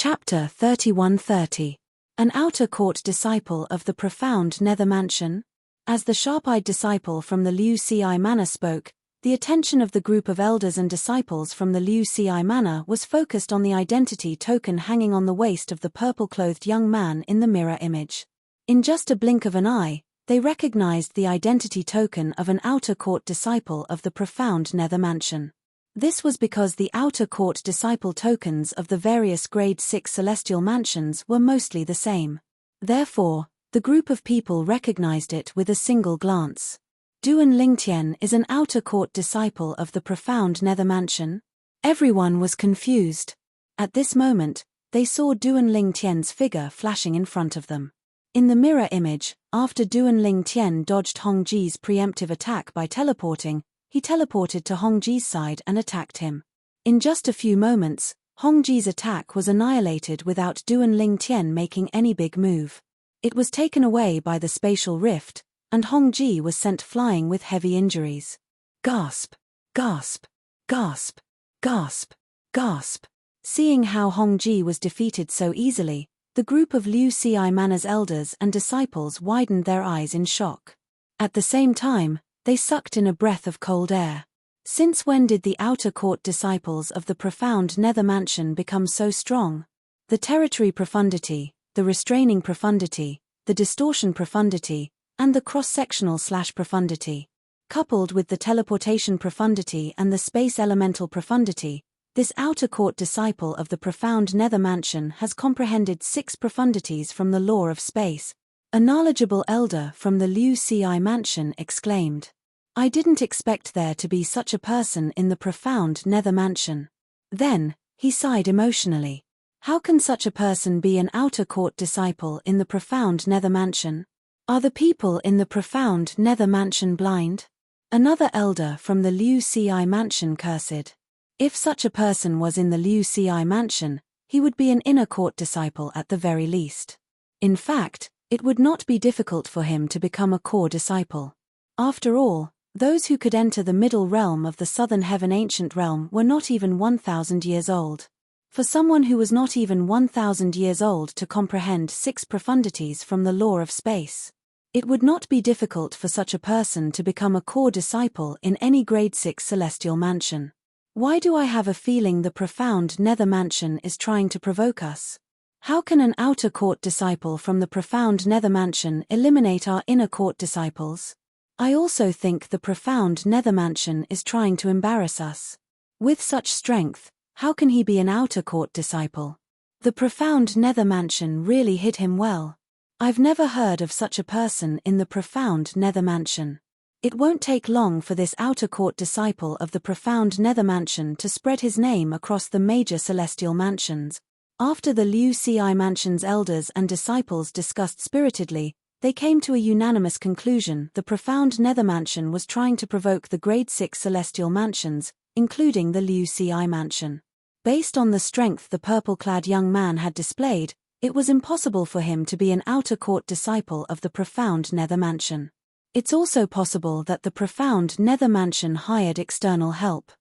Chapter 3130. An outer court disciple of the profound nether mansion? As the sharp-eyed disciple from the Liu Ci manor spoke, the attention of the group of elders and disciples from the Liu Ci manor was focused on the identity token hanging on the waist of the purple-clothed young man in the mirror image. In just a blink of an eye, they recognized the identity token of an outer court disciple of the profound nether mansion. This was because the outer court disciple tokens of the various grade 6 celestial mansions were mostly the same. Therefore, the group of people recognized it with a single glance. Duan Lingtian is an outer court disciple of the profound nether mansion? Everyone was confused. At this moment, they saw Duan Lingtian's figure flashing in front of them. In the mirror image, after Duan Lingtian dodged Hongji's preemptive attack by teleporting, he teleported to Hongji's side and attacked him. In just a few moments, Hongji's attack was annihilated without Duan Lingtian making any big move. It was taken away by the spatial rift, and Hongji was sent flying with heavy injuries. Gasp! Gasp! Gasp! Gasp! Gasp! Seeing how Hongji was defeated so easily, the group of Liu Ci Manor's elders and disciples widened their eyes in shock. At the same time, they sucked in a breath of cold air. Since when did the outer court disciples of the profound nether mansion become so strong? The territory profundity, the restraining profundity, the distortion profundity, and the cross-sectional profundity. Coupled with the teleportation profundity and the space elemental profundity, this outer court disciple of the profound nether mansion has comprehended 6 profundities from the law of space. A knowledgeable elder from the Liu Ci mansion exclaimed, "I didn't expect there to be such a person in the profound nether mansion." Then, he sighed emotionally. How can such a person be an outer court disciple in the profound nether mansion? Are the people in the profound nether mansion blind? Another elder from the Liu Ci mansion cursed. If such a person was in the Liu Ci mansion, he would be an inner court disciple at the very least. In fact, it would not be difficult for him to become a core disciple. After all, those who could enter the middle realm of the southern heaven ancient realm were not even 1,000 years old. For someone who was not even 1,000 years old to comprehend 6 profundities from the law of space, it would not be difficult for such a person to become a core disciple in any grade 6 celestial mansion. Why do I have a feeling the profound nether mansion is trying to provoke us? How can an outer court disciple from the profound nether mansion eliminate our inner court disciples? I also think the profound nether mansion is trying to embarrass us. With such strength, how can he be an outer court disciple? The profound nether mansion really hid him well. I've never heard of such a person in the profound nether mansion. It won't take long for this outer court disciple of the profound nether mansion to spread his name across the major celestial mansions. After the Liu Ci mansion's elders and disciples discussed spiritedly, they came to a unanimous conclusion: the profound nether mansion was trying to provoke the grade 6 celestial mansions, including the Liu Ci mansion. Based on the strength the purple-clad young man had displayed, it was impossible for him to be an outer court disciple of the profound nether mansion. It's also possible that the profound nether mansion hired external help.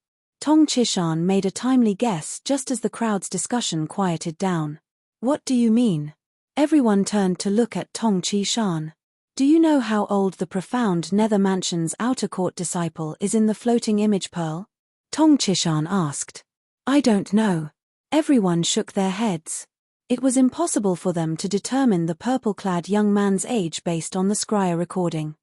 Tong Chishan made a timely guess just as the crowd's discussion quieted down. What do you mean? Everyone turned to look at Tong Chishan. Do you know how old the profound nether mansion's outer court disciple is in the floating image pearl? Tong Chishan asked. I don't know. Everyone shook their heads. It was impossible for them to determine the purple-clad young man's age based on the scryer recording.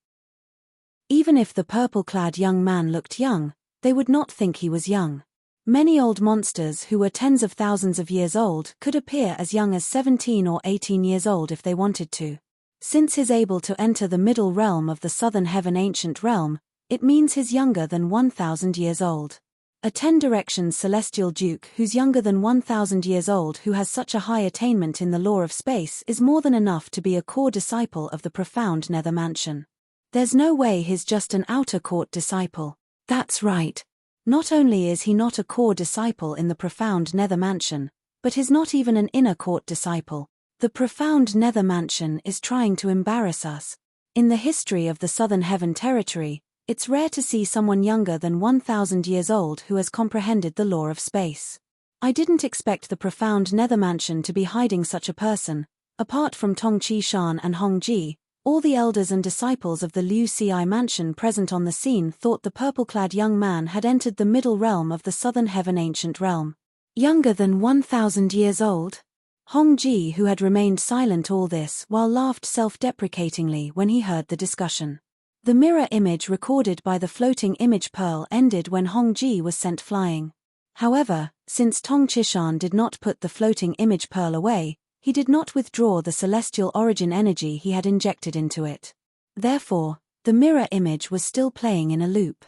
Even if the purple-clad young man looked young, they would not think he was young. Many old monsters who were tens of thousands of years old could appear as young as 17 or 18 years old if they wanted to. Since he's able to enter the middle realm of the southern heaven ancient realm, it means he's younger than 1,000 years old. A 10 directions celestial duke who's younger than 1,000 years old who has such a high attainment in the law of space is more than enough to be a core disciple of the profound nether mansion. There's no way he's just an outer court disciple. That's right. Not only is he not a core disciple in the profound nether mansion, but he's not even an inner court disciple. The profound nether mansion is trying to embarrass us. In the history of the southern heaven territory, it's rare to see someone younger than 1,000 years old who has comprehended the law of space. I didn't expect the profound nether mansion to be hiding such a person. Apart from Tong Qishan and Hong Ji, all the elders and disciples of the Liu Ci mansion present on the scene thought the purple-clad young man had entered the middle realm of the southern heaven ancient realm. Younger than 1,000 years old? Hong Ji, who had remained silent all this while, laughed self-deprecatingly when he heard the discussion. The mirror image recorded by the floating image pearl ended when Hong Ji was sent flying. However, since Tong Qishan did not put the floating image pearl away, he did not withdraw the celestial origin energy he had injected into it. Therefore, the mirror image was still playing in a loop.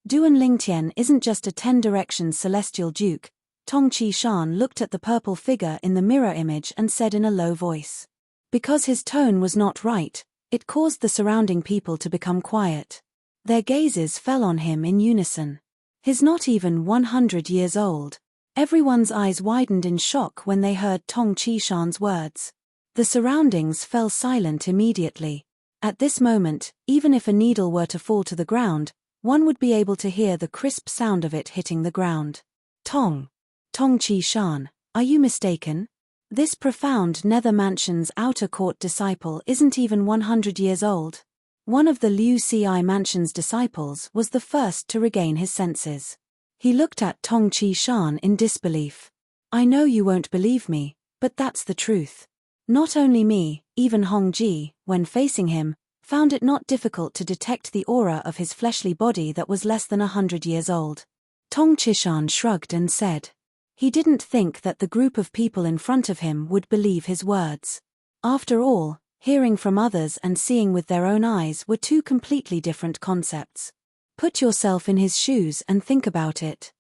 Duan Lingtian isn't just a 10 directions celestial duke. Tong Qishan looked at the purple figure in the mirror image and said in a low voice. Because his tone was not right, it caused the surrounding people to become quiet. Their gazes fell on him in unison. He's not even 100 years old. Everyone's eyes widened in shock when they heard Tong Qishan's words. The surroundings fell silent immediately. At this moment, even if a needle were to fall to the ground, one would be able to hear the crisp sound of it hitting the ground. Tong Qishan, are you mistaken? This profound nether mansion's outer court disciple isn't even 100 years old. One of the Liu Ci mansion's disciples was the first to regain his senses. He looked at Tong Qishan in disbelief. I know you won't believe me, but that's the truth. Not only me, even Hong Ji, when facing him, found it not difficult to detect the aura of his fleshly body that was less than 100 years old. Tong Qishan shrugged and said. He didn't think that the group of people in front of him would believe his words. After all, hearing from others and seeing with their own eyes were two completely different concepts. Put yourself in his shoes and think about it.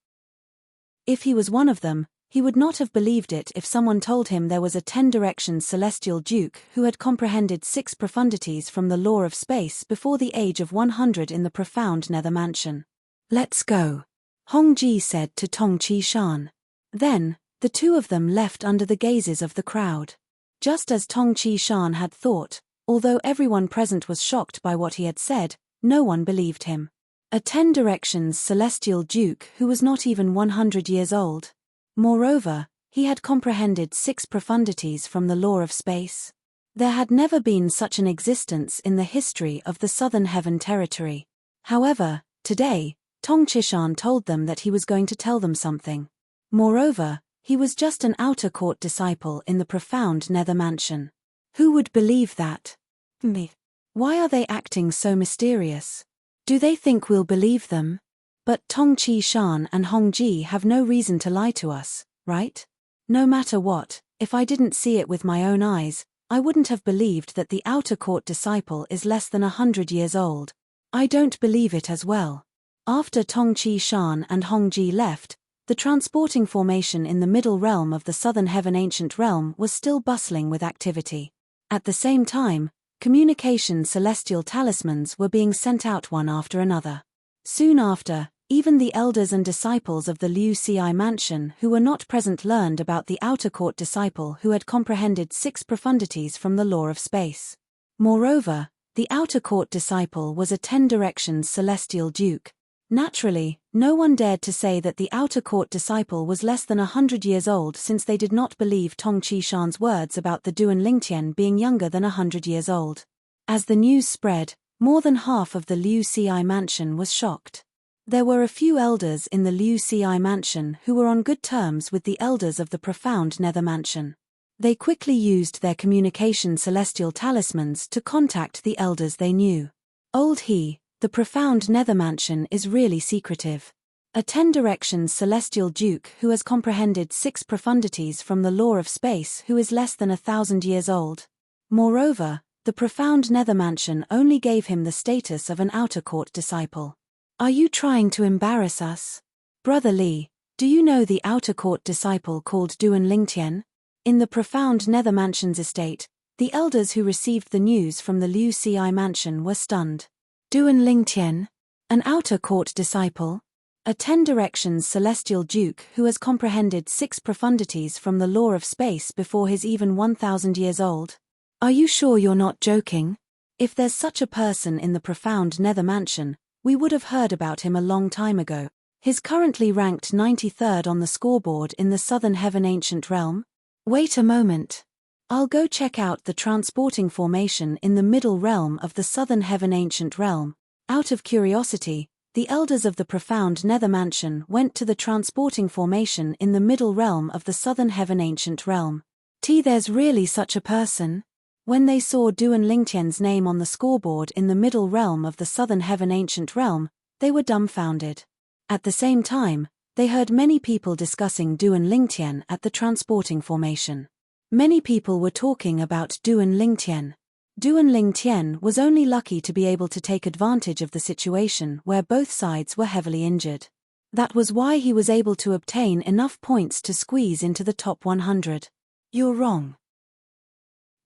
If he was one of them, he would not have believed it if someone told him there was a 10 directions celestial duke who had comprehended 6 profundities from the law of space before the age of 100 in the profound nether mansion. Let's go, Hong Ji said to Tong Qishan. Then, the two of them left under the gazes of the crowd. Just as Tong Qishan had thought, although everyone present was shocked by what he had said, no one believed him. A 10 directions celestial duke who was not even 100 years old. Moreover, he had comprehended 6 profundities from the law of space. There had never been such an existence in the history of the Southern Heaven territory. However, today, Tong Qishan told them that he was going to tell them something. Moreover, he was just an outer court disciple in the profound nether mansion. Who would believe that? Me. Why are they acting so mysterious? Do they think we'll believe them? But Tong Qishan and Hong Ji have no reason to lie to us, right? No matter what, if I didn't see it with my own eyes, I wouldn't have believed that the outer court disciple is less than 100 years old. I don't believe it as well. After Tong Qishan and Hong Ji left, the transporting formation in the middle realm of the southern heaven ancient realm was still bustling with activity. At the same time, communication celestial talismans were being sent out one after another. Soon after, even the elders and disciples of the Liu Ci mansion who were not present learned about the outer court disciple who had comprehended 6 profundities from the law of space. Moreover, the outer court disciple was a 10 directions celestial duke. Naturally, no one dared to say that the outer court disciple was less than 100 years old since they did not believe Tong Qishan's words about the Duan Lingtian being younger than 100 years old. As the news spread, more than half of the Liu Ci mansion was shocked. There were a few elders in the Liu Ci mansion who were on good terms with the elders of the profound nether mansion. They quickly used their communication celestial talismans to contact the elders they knew. Old He, the profound nether mansion is really secretive. A 10 directions celestial duke who has comprehended 6 profundities from the law of space who is less than 1,000 years old. Moreover, the profound nether mansion only gave him the status of an outer court disciple. Are you trying to embarrass us? Brother Li, do you know the outer court disciple called Duan Lingtian? In the profound nether mansion's estate, the elders who received the news from the Liu Ci mansion were stunned. Duan Lingtian? An outer court disciple? A 10 directions celestial duke who has comprehended 6 profundities from the law of space before he's even 1,000 years old? Are you sure you're not joking? If there's such a person in the profound nether mansion, we would have heard about him a long time ago. He's currently ranked 93rd on the scoreboard in the Southern Heaven Ancient Realm. Wait a moment. I'll go check out the transporting formation in the middle realm of the Southern Heaven Ancient Realm. Out of curiosity, the elders of the profound Nether Mansion went to the transporting formation in the middle realm of the Southern Heaven Ancient Realm. There's really such a person? When they saw Duan Lingtian's name on the scoreboard in the middle realm of the Southern Heaven Ancient Realm, they were dumbfounded. At the same time, they heard many people discussing Duan Lingtian at the transporting formation. Many people were talking about Duan Lingtian. Duan Lingtian was only lucky to be able to take advantage of the situation where both sides were heavily injured. That was why he was able to obtain enough points to squeeze into the top 100. You're wrong.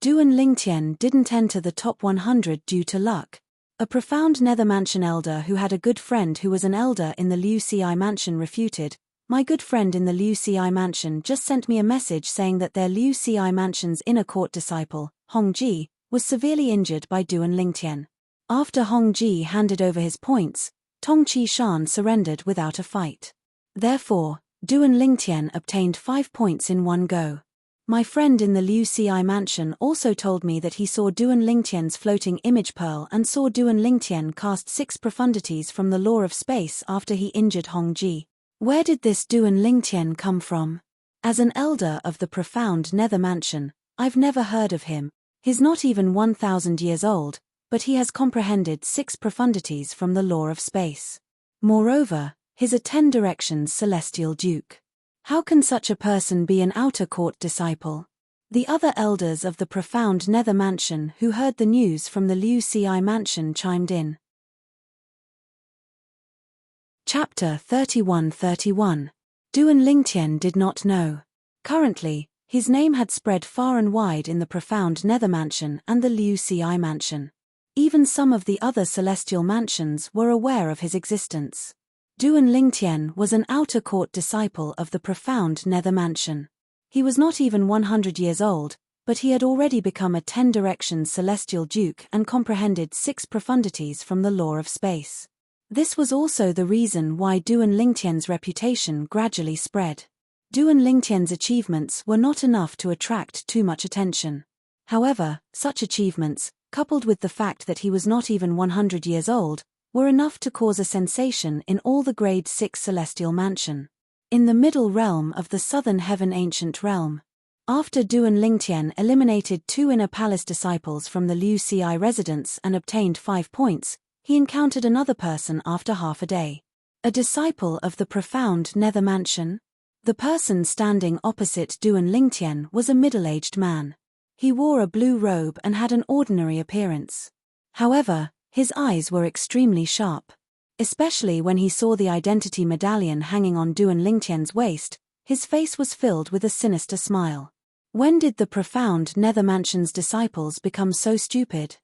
Duan Lingtian didn't enter the top 100 due to luck. A profound Nether Mansion elder who had a good friend who was an elder in the Liu Ci Mansion refuted, "My good friend in the Liu Ci Mansion just sent me a message saying that their Liu Ci Mansion's inner court disciple, Hong Ji, was severely injured by Duan Lingtian. After Hong Ji handed over his points, Tong Qi Shan surrendered without a fight. Therefore, Duan Lingtian obtained 5 points in one go. My friend in the Liu Ci Mansion also told me that he saw Duan Lingtian's floating image pearl and saw Duan Lingtian cast 6 profundities from the law of space after he injured Hong Ji. Where did this Duan Lingtian come from? As an elder of the profound Nether Mansion, I've never heard of him. He's not even 1,000 years old, but he has comprehended 6 profundities from the law of space. Moreover, he's a 10 directions celestial duke. How can such a person be an outer court disciple? The other elders of the profound Nether Mansion who heard the news from the Liu Ci Mansion chimed in. Chapter 31-31. Duan Lingtian did not know. Currently, his name had spread far and wide in the profound Nether Mansion and the Liu Ci Mansion. Even some of the other celestial mansions were aware of his existence. Duan Lingtian was an outer court disciple of the profound Nether Mansion. He was not even 100 years old, but he had already become a 10 directions celestial duke and comprehended 6 profundities from the law of space. This was also the reason why Duan Lingtian's reputation gradually spread. Duan Lingtian's achievements were not enough to attract too much attention. However, such achievements, coupled with the fact that he was not even 100 years old, were enough to cause a sensation in all the Grade 6 Celestial Mansion. In the middle realm of the Southern Heaven Ancient Realm. After Duan Lingtian eliminated 2 inner palace disciples from the Liu Ci residence and obtained 5 points, he encountered another person after half a day. A disciple of the profound Nether Mansion? The person standing opposite Duan Lingtian was a middle-aged man. He wore a blue robe and had an ordinary appearance. However, his eyes were extremely sharp. Especially when he saw the identity medallion hanging on Duan Lingtian's waist, his face was filled with a sinister smile. When did the profound Nether Mansion's disciples become so stupid?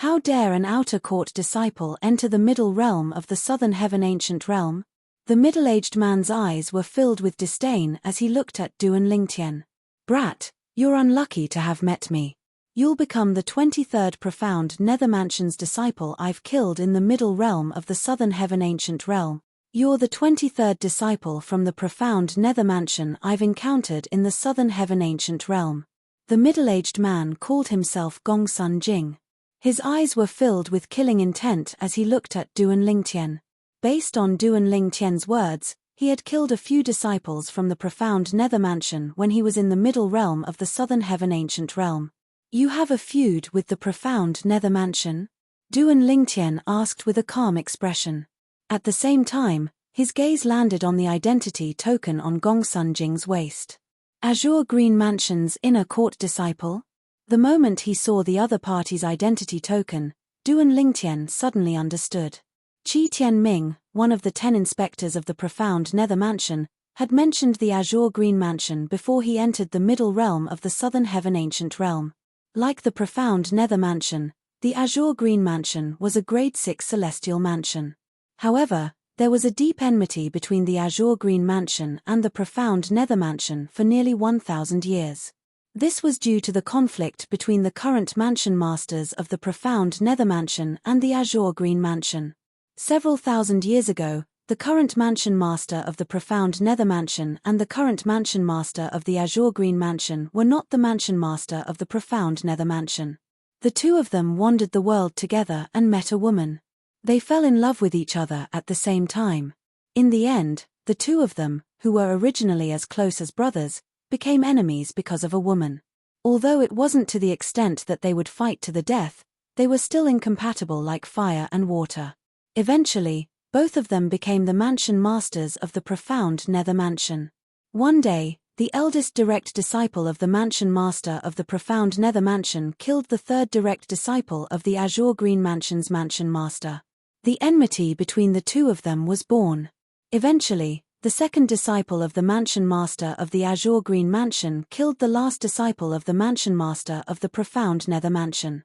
How dare an outer court disciple enter the middle realm of the Southern Heaven Ancient Realm? The middle-aged man's eyes were filled with disdain as he looked at Duan Lingtian. Brat, you're unlucky to have met me. You'll become the 23rd profound Nether Mansion's disciple I've killed in the middle realm of the Southern Heaven Ancient Realm. You're the 23rd disciple from the profound Nether Mansion I've encountered in the Southern Heaven Ancient Realm. The middle-aged man called himself Gongsun Jing. His eyes were filled with killing intent as he looked at Duan Lingtian. Based on Duan Lingtian's words, he had killed a few disciples from the profound Nether Mansion when he was in the middle realm of the Southern Heaven Ancient Realm. You have a feud with the profound Nether Mansion? Duan Lingtian asked with a calm expression. At the same time, his gaze landed on the identity token on Gongsun Jing's waist. Azure Green Mansion's inner court disciple? The moment he saw the other party's identity token, Duan Lingtian suddenly understood. Qi Tianming, one of the 10 inspectors of the profound Nether Mansion, had mentioned the Azure Green Mansion before he entered the middle realm of the Southern Heaven Ancient Realm. Like the profound Nether Mansion, the Azure Green Mansion was a Grade 6 celestial mansion. However, there was a deep enmity between the Azure Green Mansion and the profound Nether Mansion for nearly 1,000 years. This was due to the conflict between the current mansion masters of the profound Nether Mansion and the Azure Green Mansion. Several thousand years ago, the current Mansion Master of the Profound Nether Mansion and the current Mansion Master of the Azure Green Mansion were not the Mansion Master of the Profound Nether Mansion. The two of them wandered the world together and met a woman. They fell in love with each other at the same time. In the end, the two of them, who were originally as close as brothers, became enemies because of a woman. Although it wasn't to the extent that they would fight to the death, they were still incompatible like fire and water. Eventually, both of them became the Mansion Masters of the Profound Nether Mansion. One day, the eldest direct disciple of the Mansion Master of the Profound Nether Mansion killed the third direct disciple of the Azure Green Mansion's Mansion Master. The enmity between the two of them was born. Eventually, the second disciple of the Mansion Master of the Azure Green Mansion killed the last disciple of the Mansion Master of the Profound Nether Mansion.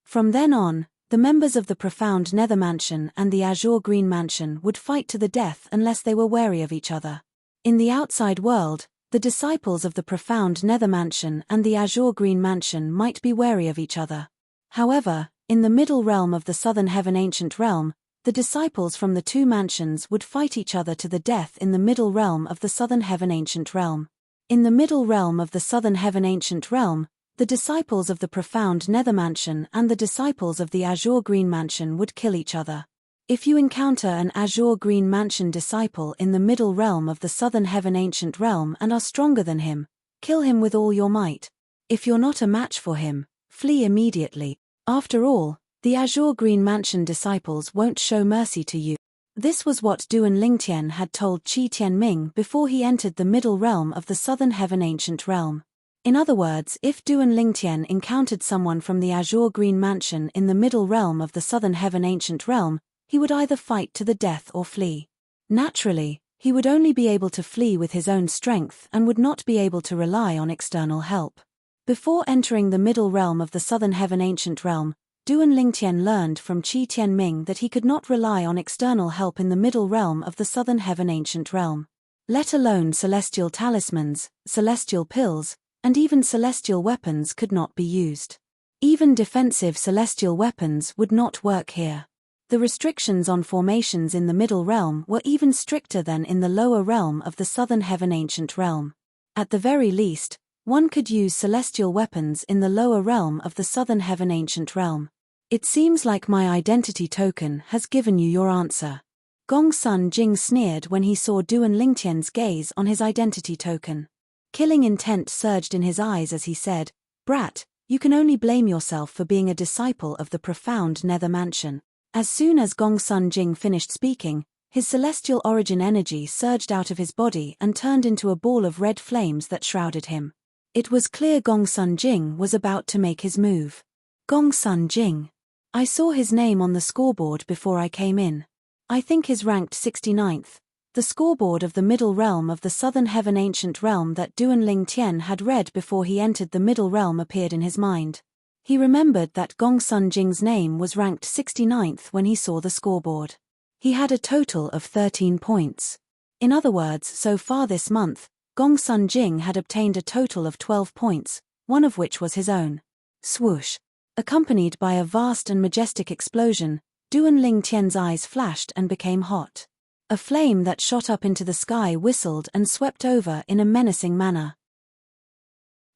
From then on, the members of the Profound Nether Mansion and the Azure Green Mansion would fight to the death unless they were wary of each other. In the outside world, the disciples of the Profound Nether Mansion and the Azure Green Mansion might be wary of each other. However, in the middle realm of the Southern Heaven Ancient Realm, the disciples from the two mansions would fight each other to the death in the middle realm of the Southern Heaven Ancient Realm. In the middle realm of the Southern Heaven Ancient Realm, the disciples of the Profound Nether Mansion and the disciples of the Azure Green Mansion would kill each other. If you encounter an Azure Green Mansion disciple in the middle realm of the Southern Heaven Ancient Realm and are stronger than him, kill him with all your might. If you're not a match for him, flee immediately. After all, the Azure Green Mansion disciples won't show mercy to you. This was what Duan Lingtian had told Qi Tianming before he entered the middle realm of the Southern Heaven Ancient Realm. In other words, if Duan Lingtian encountered someone from the Azure Green Mansion in the middle realm of the Southern Heaven Ancient Realm, he would either fight to the death or flee. Naturally, he would only be able to flee with his own strength and would not be able to rely on external help. Before entering the middle realm of the Southern Heaven Ancient Realm, Duan Lingtian learned from Qi Tianming that he could not rely on external help in the middle realm of the Southern Heaven Ancient Realm. Let alone celestial talismans, celestial pills, and even celestial weapons could not be used. Even defensive celestial weapons would not work here. The restrictions on formations in the middle realm were even stricter than in the lower realm of the Southern Heaven Ancient Realm. At the very least, one could use celestial weapons in the lower realm of the Southern Heaven Ancient Realm. It seems like my identity token has given you your answer. Gongsun Jing sneered when he saw Duan Lingtian's gaze on his identity token. Killing intent surged in his eyes as he said, "Brat, you can only blame yourself for being a disciple of the Profound Nether Mansion." As soon as Gongsun Jing finished speaking, his celestial origin energy surged out of his body and turned into a ball of red flames that shrouded him. It was clear Gongsun Jing was about to make his move. Gongsun Jing. I saw his name on the scoreboard before I came in. I think he's ranked 69th, the scoreboard of the middle realm of the Southern Heaven Ancient Realm that Duan Lingtian had read before he entered the middle realm appeared in his mind. He remembered that Gongsun Jing's name was ranked 69th when he saw the scoreboard. He had a total of 13 points. In other words, so far this month, Gongsun Jing had obtained a total of 12 points, one of which was his own. Swoosh. Accompanied by a vast and majestic explosion, Duan Lingtian's eyes flashed and became hot. A flame that shot up into the sky whistled and swept over in a menacing manner.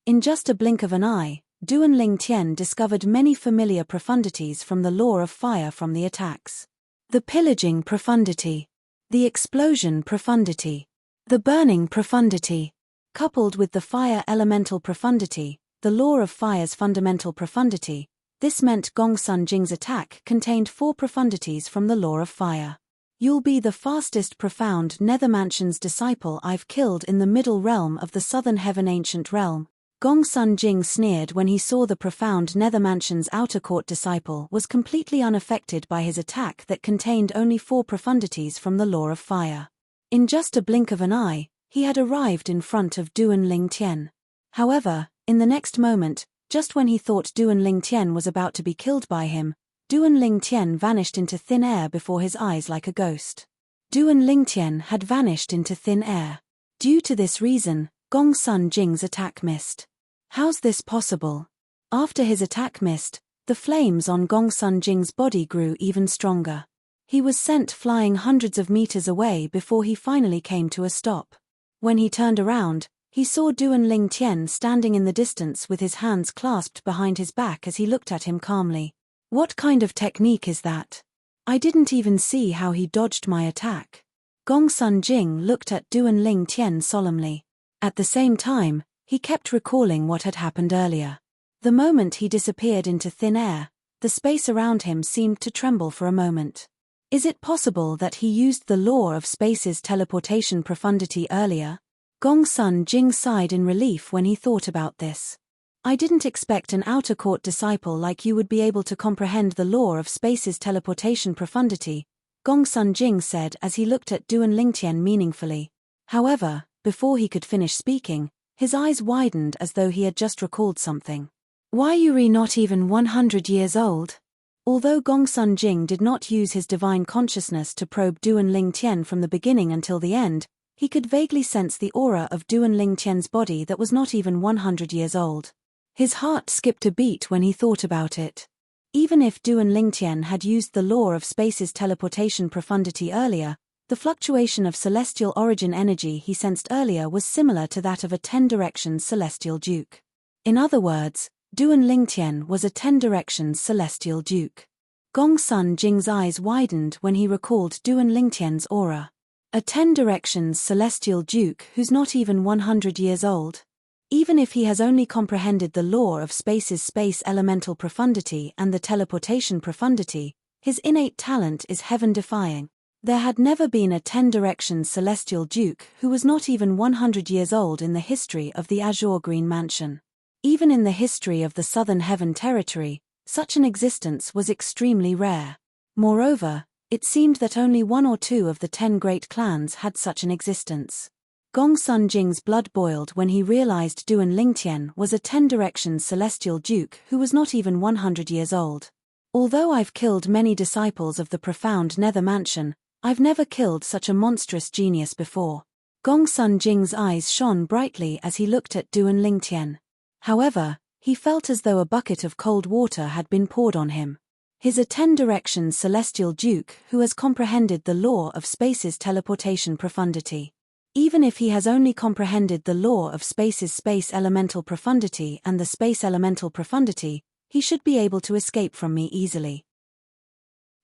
In just a blink of an eye, Duan Lingtian discovered many familiar profundities from the law of fire from the attacks. The pillaging profundity, the explosion profundity, the burning profundity, coupled with the fire elemental profundity, the law of fire's fundamental profundity. This meant Gongsun Jing's attack contained 4 profundities from the law of fire. You'll be the fastest Profound Nether Mansion's disciple I've killed in the middle realm of the Southern Heaven Ancient Realm. Gongsun Jing sneered when he saw the Profound Nether Mansion's outer court disciple was completely unaffected by his attack that contained only 4 profundities from the law of fire. In just a blink of an eye, he had arrived in front of Duan Lingtian. However, in the next moment, just when he thought Duan Lingtian was about to be killed by him, Duan Lingtian vanished into thin air before his eyes like a ghost. Duan Lingtian had vanished into thin air. Due to this reason, Gongsun Jing's attack missed. How's this possible? After his attack missed, the flames on Gongsun Jing's body grew even stronger. He was sent flying hundreds of meters away before he finally came to a stop. When he turned around, he saw Duan Lingtian standing in the distance with his hands clasped behind his back as he looked at him calmly. What kind of technique is that? I didn't even see how he dodged my attack. Gongsun Jing looked at Duan Lingtian solemnly. At the same time, he kept recalling what had happened earlier. The moment he disappeared into thin air, the space around him seemed to tremble for a moment. Is it possible that he used the law of space's teleportation profundity earlier? Gongsun Jing sighed in relief when he thought about this. I didn't expect an outer court disciple like you would be able to comprehend the law of space's teleportation profundity, Gongsun Jing said as he looked at Duan Lingtian meaningfully. However, before he could finish speaking, his eyes widened as though he had just recalled something. Why Yuri not even 100 years old? Although Gongsun Jing did not use his divine consciousness to probe Duan Lingtian from the beginning until the end, he could vaguely sense the aura of Duan Lingtian's body that was not even 100 years old. His heart skipped a beat when he thought about it. Even if Duan Lingtian had used the law of space's teleportation profundity earlier, the fluctuation of celestial origin energy he sensed earlier was similar to that of a 10-directions celestial duke. In other words, Duan Lingtian was a 10-directions celestial duke. Gongsun Jing's eyes widened when he recalled Duan Lingtian's aura. A 10-directions celestial duke who's not even 100 years old? Even if he has only comprehended the law of space's space elemental profundity and the teleportation profundity, his innate talent is heaven-defying. There had never been a 10-directions celestial duke who was not even 100 years old in the history of the Azure Green Mansion. Even in the history of the Southern Heaven Territory, such an existence was extremely rare. Moreover, it seemed that only one or two of the 10 great clans had such an existence. Gongsun Jing's blood boiled when he realized Duan Lingtian was a 10-directions celestial duke who was not even 100 years old. Although I've killed many disciples of the profound Nether Mansion, I've never killed such a monstrous genius before. Gongsun Jing's eyes shone brightly as he looked at Duan Lingtian. However, he felt as though a bucket of cold water had been poured on him. He's a 10-directions celestial duke who has comprehended the law of space's teleportation profundity. Even if he has only comprehended the law of space's space elemental profundity and the space elemental profundity, he should be able to escape from me easily.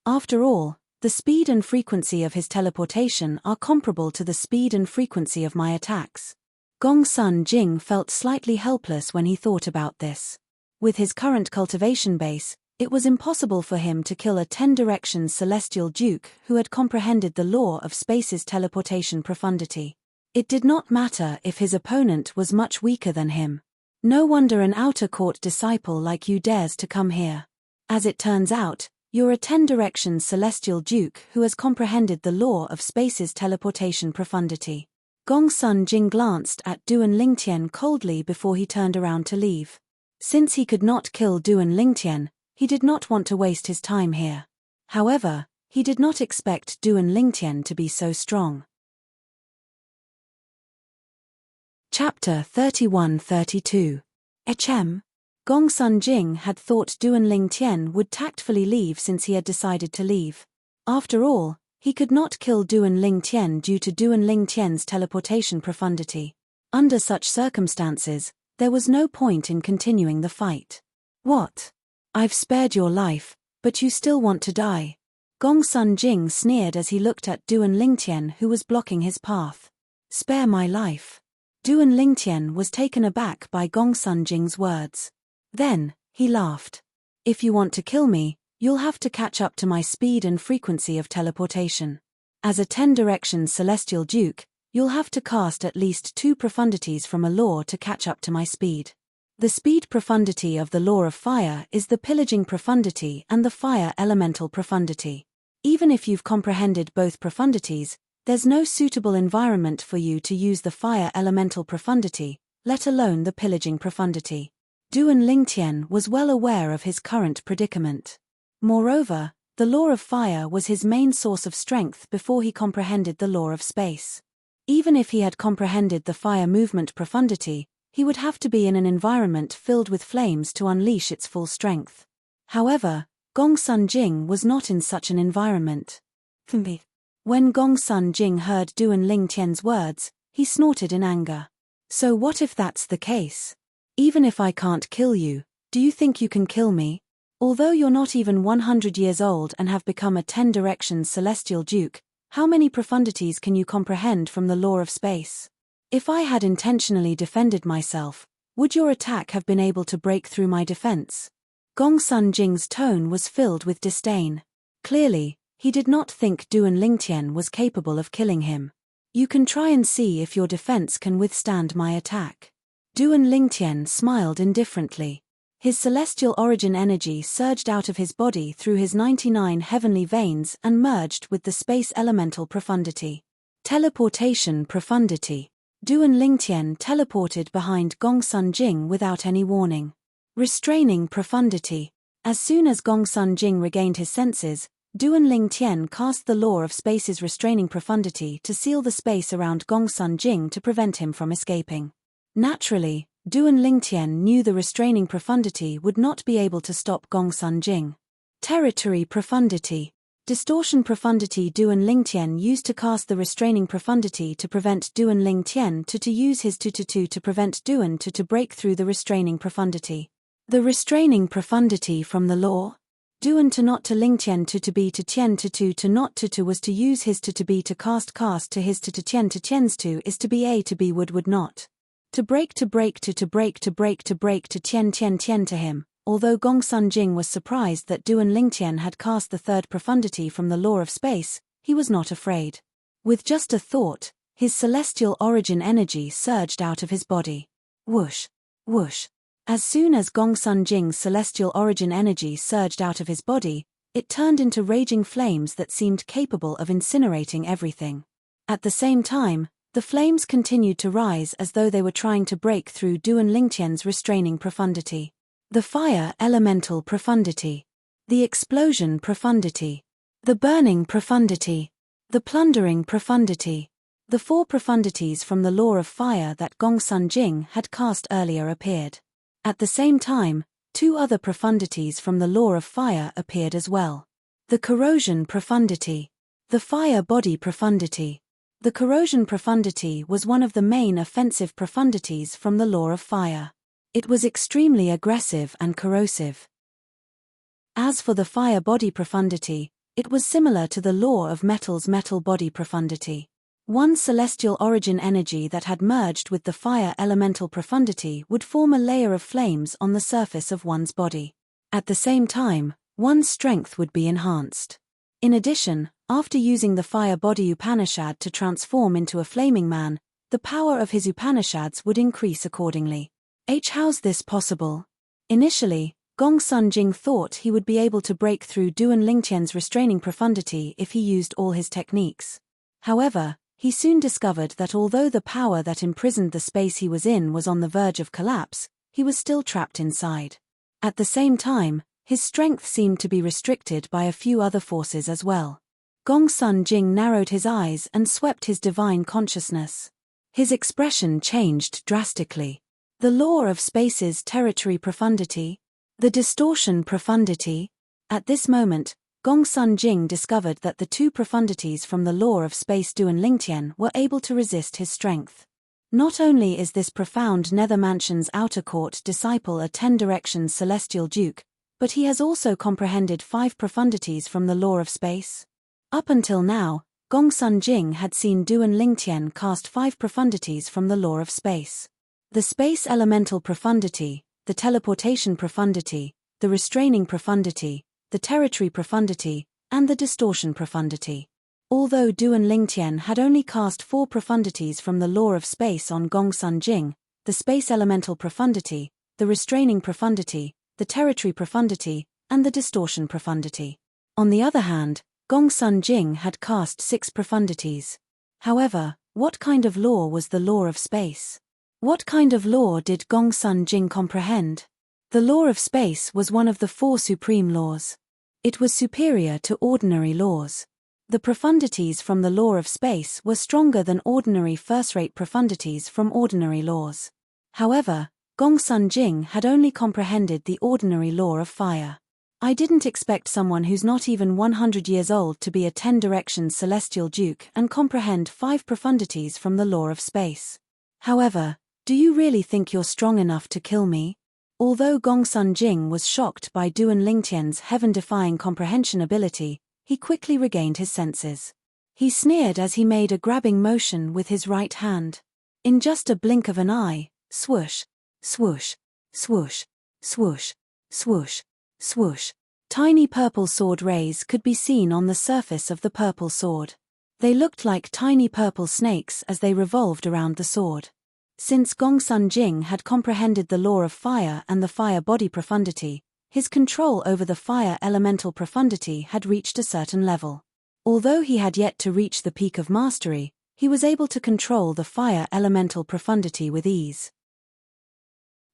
After all, the speed and frequency of his teleportation are comparable to the speed and frequency of my attacks. Gongsun Jing felt slightly helpless when he thought about this. With his current cultivation base, it was impossible for him to kill a 10-directions celestial duke who had comprehended the law of space's teleportation profundity. It did not matter if his opponent was much weaker than him. No wonder an outer court disciple like you dares to come here. As it turns out, you're a 10-directions celestial duke who has comprehended the law of space's teleportation profundity. Gongsun Jing glanced at Duan Lingtian coldly before he turned around to leave. Since he could not kill Duan Lingtian, he did not want to waste his time here. However, he did not expect Duan Lingtian to be so strong. Chapter 31-32. Gongsun Jing had thought Duan Lingtian would tactfully leave since he had decided to leave. After all, he could not kill Duan Lingtian due to Duan Lingtian's teleportation profundity. Under such circumstances, there was no point in continuing the fight. What? I've spared your life, but you still want to die? Gongsun Jing sneered as he looked at Duan Lingtian who was blocking his path. Spare my life. Duan Lingtian was taken aback by Gongsun Jing's words. Then, he laughed. If you want to kill me, you'll have to catch up to my speed and frequency of teleportation. As a 10-directions celestial duke, you'll have to cast at least 2 profundities from a law to catch up to my speed. The speed profundity of the law of fire is the pillaging profundity and the fire elemental profundity. Even if you've comprehended both profundities, there's no suitable environment for you to use the fire elemental profundity, let alone the pillaging profundity. Duan Lingtian was well aware of his current predicament. Moreover, the law of fire was his main source of strength before he comprehended the law of space. Even if he had comprehended the fire movement profundity, he would have to be in an environment filled with flames to unleash its full strength. However, Gongsun Jing was not in such an environment. When Gongsun Jing heard Duan Lingtian's words, he snorted in anger. So what if that's the case? Even if I can't kill you, do you think you can kill me? Although you're not even 100 years old and have become a 10 directions celestial duke, how many profundities can you comprehend from the law of space? If I had intentionally defended myself, would your attack have been able to break through my defense? Gongsun Jing's tone was filled with disdain. Clearly, he did not think Duan Lingtian was capable of killing him. You can try and see if your defense can withstand my attack. Duan Lingtian smiled indifferently. His celestial origin energy surged out of his body through his 99 heavenly veins and merged with the space elemental profundity. Teleportation profundity. Duan Lingtian teleported behind Gongsun Jing without any warning. Restraining profundity. As soon as Gongsun Jing regained his senses, Duan Lingtian cast the law of space's restraining profundity to seal the space around Gongsun Jing to prevent him from escaping. Naturally, Duan Lingtian knew the restraining profundity would not be able to stop Gongsun Jing. Territory profundity. Distortion profundity. Duan Lingtian used to cast the restraining profundity to prevent Duan Lingtian to use his tu to prevent Duan to break through the restraining profundity. The restraining profundity from the law. Duan to not to Lingtian to be to Tian to not to was to use his to be to cast to his to Tien's to is to be a to be would not. To break to break to break to break to break to Tian to him. Although Gongsun Jing was surprised that Duan Lingtian had cast the third profundity from the law of space, he was not afraid. With just a thought, his celestial origin energy surged out of his body. Whoosh! Whoosh! As soon as Gongsun Jing's celestial origin energy surged out of his body, it turned into raging flames that seemed capable of incinerating everything. At the same time, the flames continued to rise as though they were trying to break through Duan Lingtian's restraining profundity. The fire elemental profundity. The explosion profundity. The burning profundity. The plundering profundity. The four profundities from the law of fire that Gongsun Jing had cast earlier appeared. At the same time, two other profundities from the law of fire appeared as well. The corrosion profundity. The fire body profundity. The corrosion profundity was one of the main offensive profundities from the law of fire. It was extremely aggressive and corrosive. As for the fire body profundity, it was similar to the law of metal's metal body profundity. One celestial origin energy that had merged with the fire elemental profundity would form a layer of flames on the surface of one's body. At the same time, one's strength would be enhanced. In addition, after using the fire body Upanishad to transform into a flaming man, the power of his Upanishads would increase accordingly. How's this possible? Initially, Gongsun Jing thought he would be able to break through Duan Lingtian's restraining profundity if he used all his techniques. However, he soon discovered that although the power that imprisoned the space he was in was on the verge of collapse, he was still trapped inside. At the same time, his strength seemed to be restricted by a few other forces as well. Gongsun Jing narrowed his eyes and swept his divine consciousness. His expression changed drastically. The law of space's territory profundity. The distortion profundity. At this moment, Gongsun Jing discovered that the two profundities from the law of space Duan Lingtian were able to resist his strength. Not only is this profound Nether Mansion's outer court disciple a 10 directions celestial duke, but he has also comprehended 5 profundities from the law of space. Up until now, Gongsun Jing had seen Duan Lingtian cast 5 profundities from the law of space. The space elemental profundity, the teleportation profundity, the restraining profundity, the territory profundity, and the distortion profundity. Although Duan Lingtian had only cast 4 profundities from the law of space on Gongsun Jing, the space elemental profundity, the restraining profundity, the territory profundity, and the distortion profundity. On the other hand, Gongsun Jing had cast 6 profundities. However, what kind of law was the law of space? What kind of law did Gongsun Jing comprehend? The law of space was one of the 4 supreme laws. It was superior to ordinary laws. The profundities from the law of space were stronger than ordinary first-rate profundities from ordinary laws. However, Gongsun Jing had only comprehended the ordinary law of fire. I didn't expect someone who's not even 100 years old to be a 10 directions celestial duke and comprehend 5 profundities from the law of space. However, do you really think you're strong enough to kill me? Although Gongsun Jing was shocked by Duan Lingtian's heaven-defying comprehension ability, he quickly regained his senses. He sneered as he made a grabbing motion with his right hand. In just a blink of an eye, swoosh, swoosh, swoosh, swoosh, swoosh, swoosh. Tiny purple sword rays could be seen on the surface of the purple sword. They looked like tiny purple snakes as they revolved around the sword. Since Gongsun Jing had comprehended the law of fire and the fire body profundity, his control over the fire elemental profundity had reached a certain level. Although he had yet to reach the peak of mastery, he was able to control the fire elemental profundity with ease.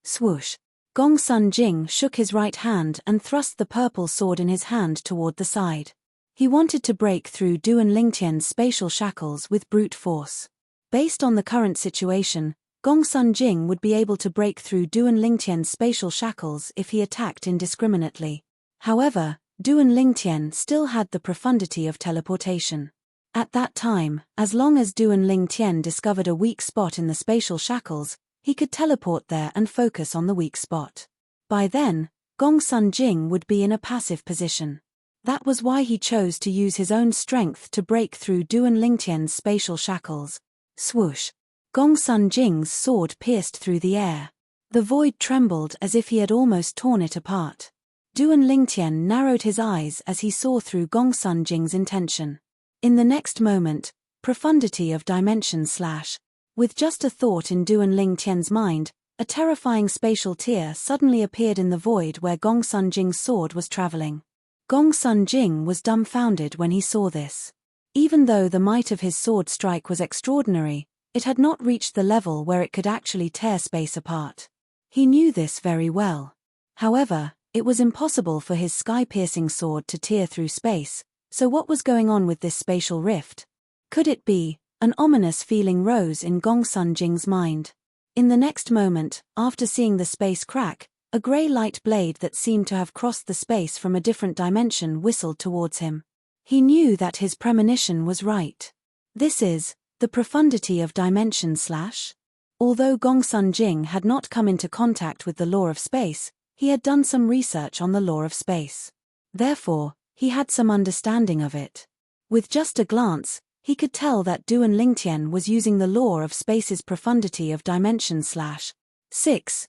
Swoosh. Gongsun Jing shook his right hand and thrust the purple sword in his hand toward the side. He wanted to break through Duan Lingtian's spatial shackles with brute force. Based on the current situation, Gongsun Jing would be able to break through Duan Lingtian's spatial shackles if he attacked indiscriminately. However, Duan Lingtian still had the profundity of teleportation. At that time, as long as Duan Lingtian discovered a weak spot in the spatial shackles, he could teleport there and focus on the weak spot. By then, Gongsun Jing would be in a passive position. That was why he chose to use his own strength to break through Duan Lingtian's spatial shackles. Swoosh. Gongsun Jing's sword pierced through the air. The void trembled as if he had almost torn it apart. Duan Lingtian narrowed his eyes as he saw through Gongsun Jing's intention. In the next moment, profundity of dimension slash. With just a thought in Duan Lingtian's mind, a terrifying spatial tear suddenly appeared in the void where Gongsun Jing's sword was traveling. Gongsun Jing was dumbfounded when he saw this. Even though the might of his sword strike was extraordinary, it had not reached the level where it could actually tear space apart. He knew this very well. However, it was impossible for his sky-piercing sword to tear through space, so what was going on with this spatial rift? Could it be? An ominous feeling rose in Gongsun Jing's mind. In the next moment, after seeing the space crack, a grey light blade that seemed to have crossed the space from a different dimension whistled towards him. He knew that his premonition was right. This is the profundity of dimension slash. Although Gongsun Jing had not come into contact with the law of space, he had done some research on the law of space. Therefore, he had some understanding of it. With just a glance, he could tell that Duan Lingtian was using the law of space's profundity of dimension slash. 6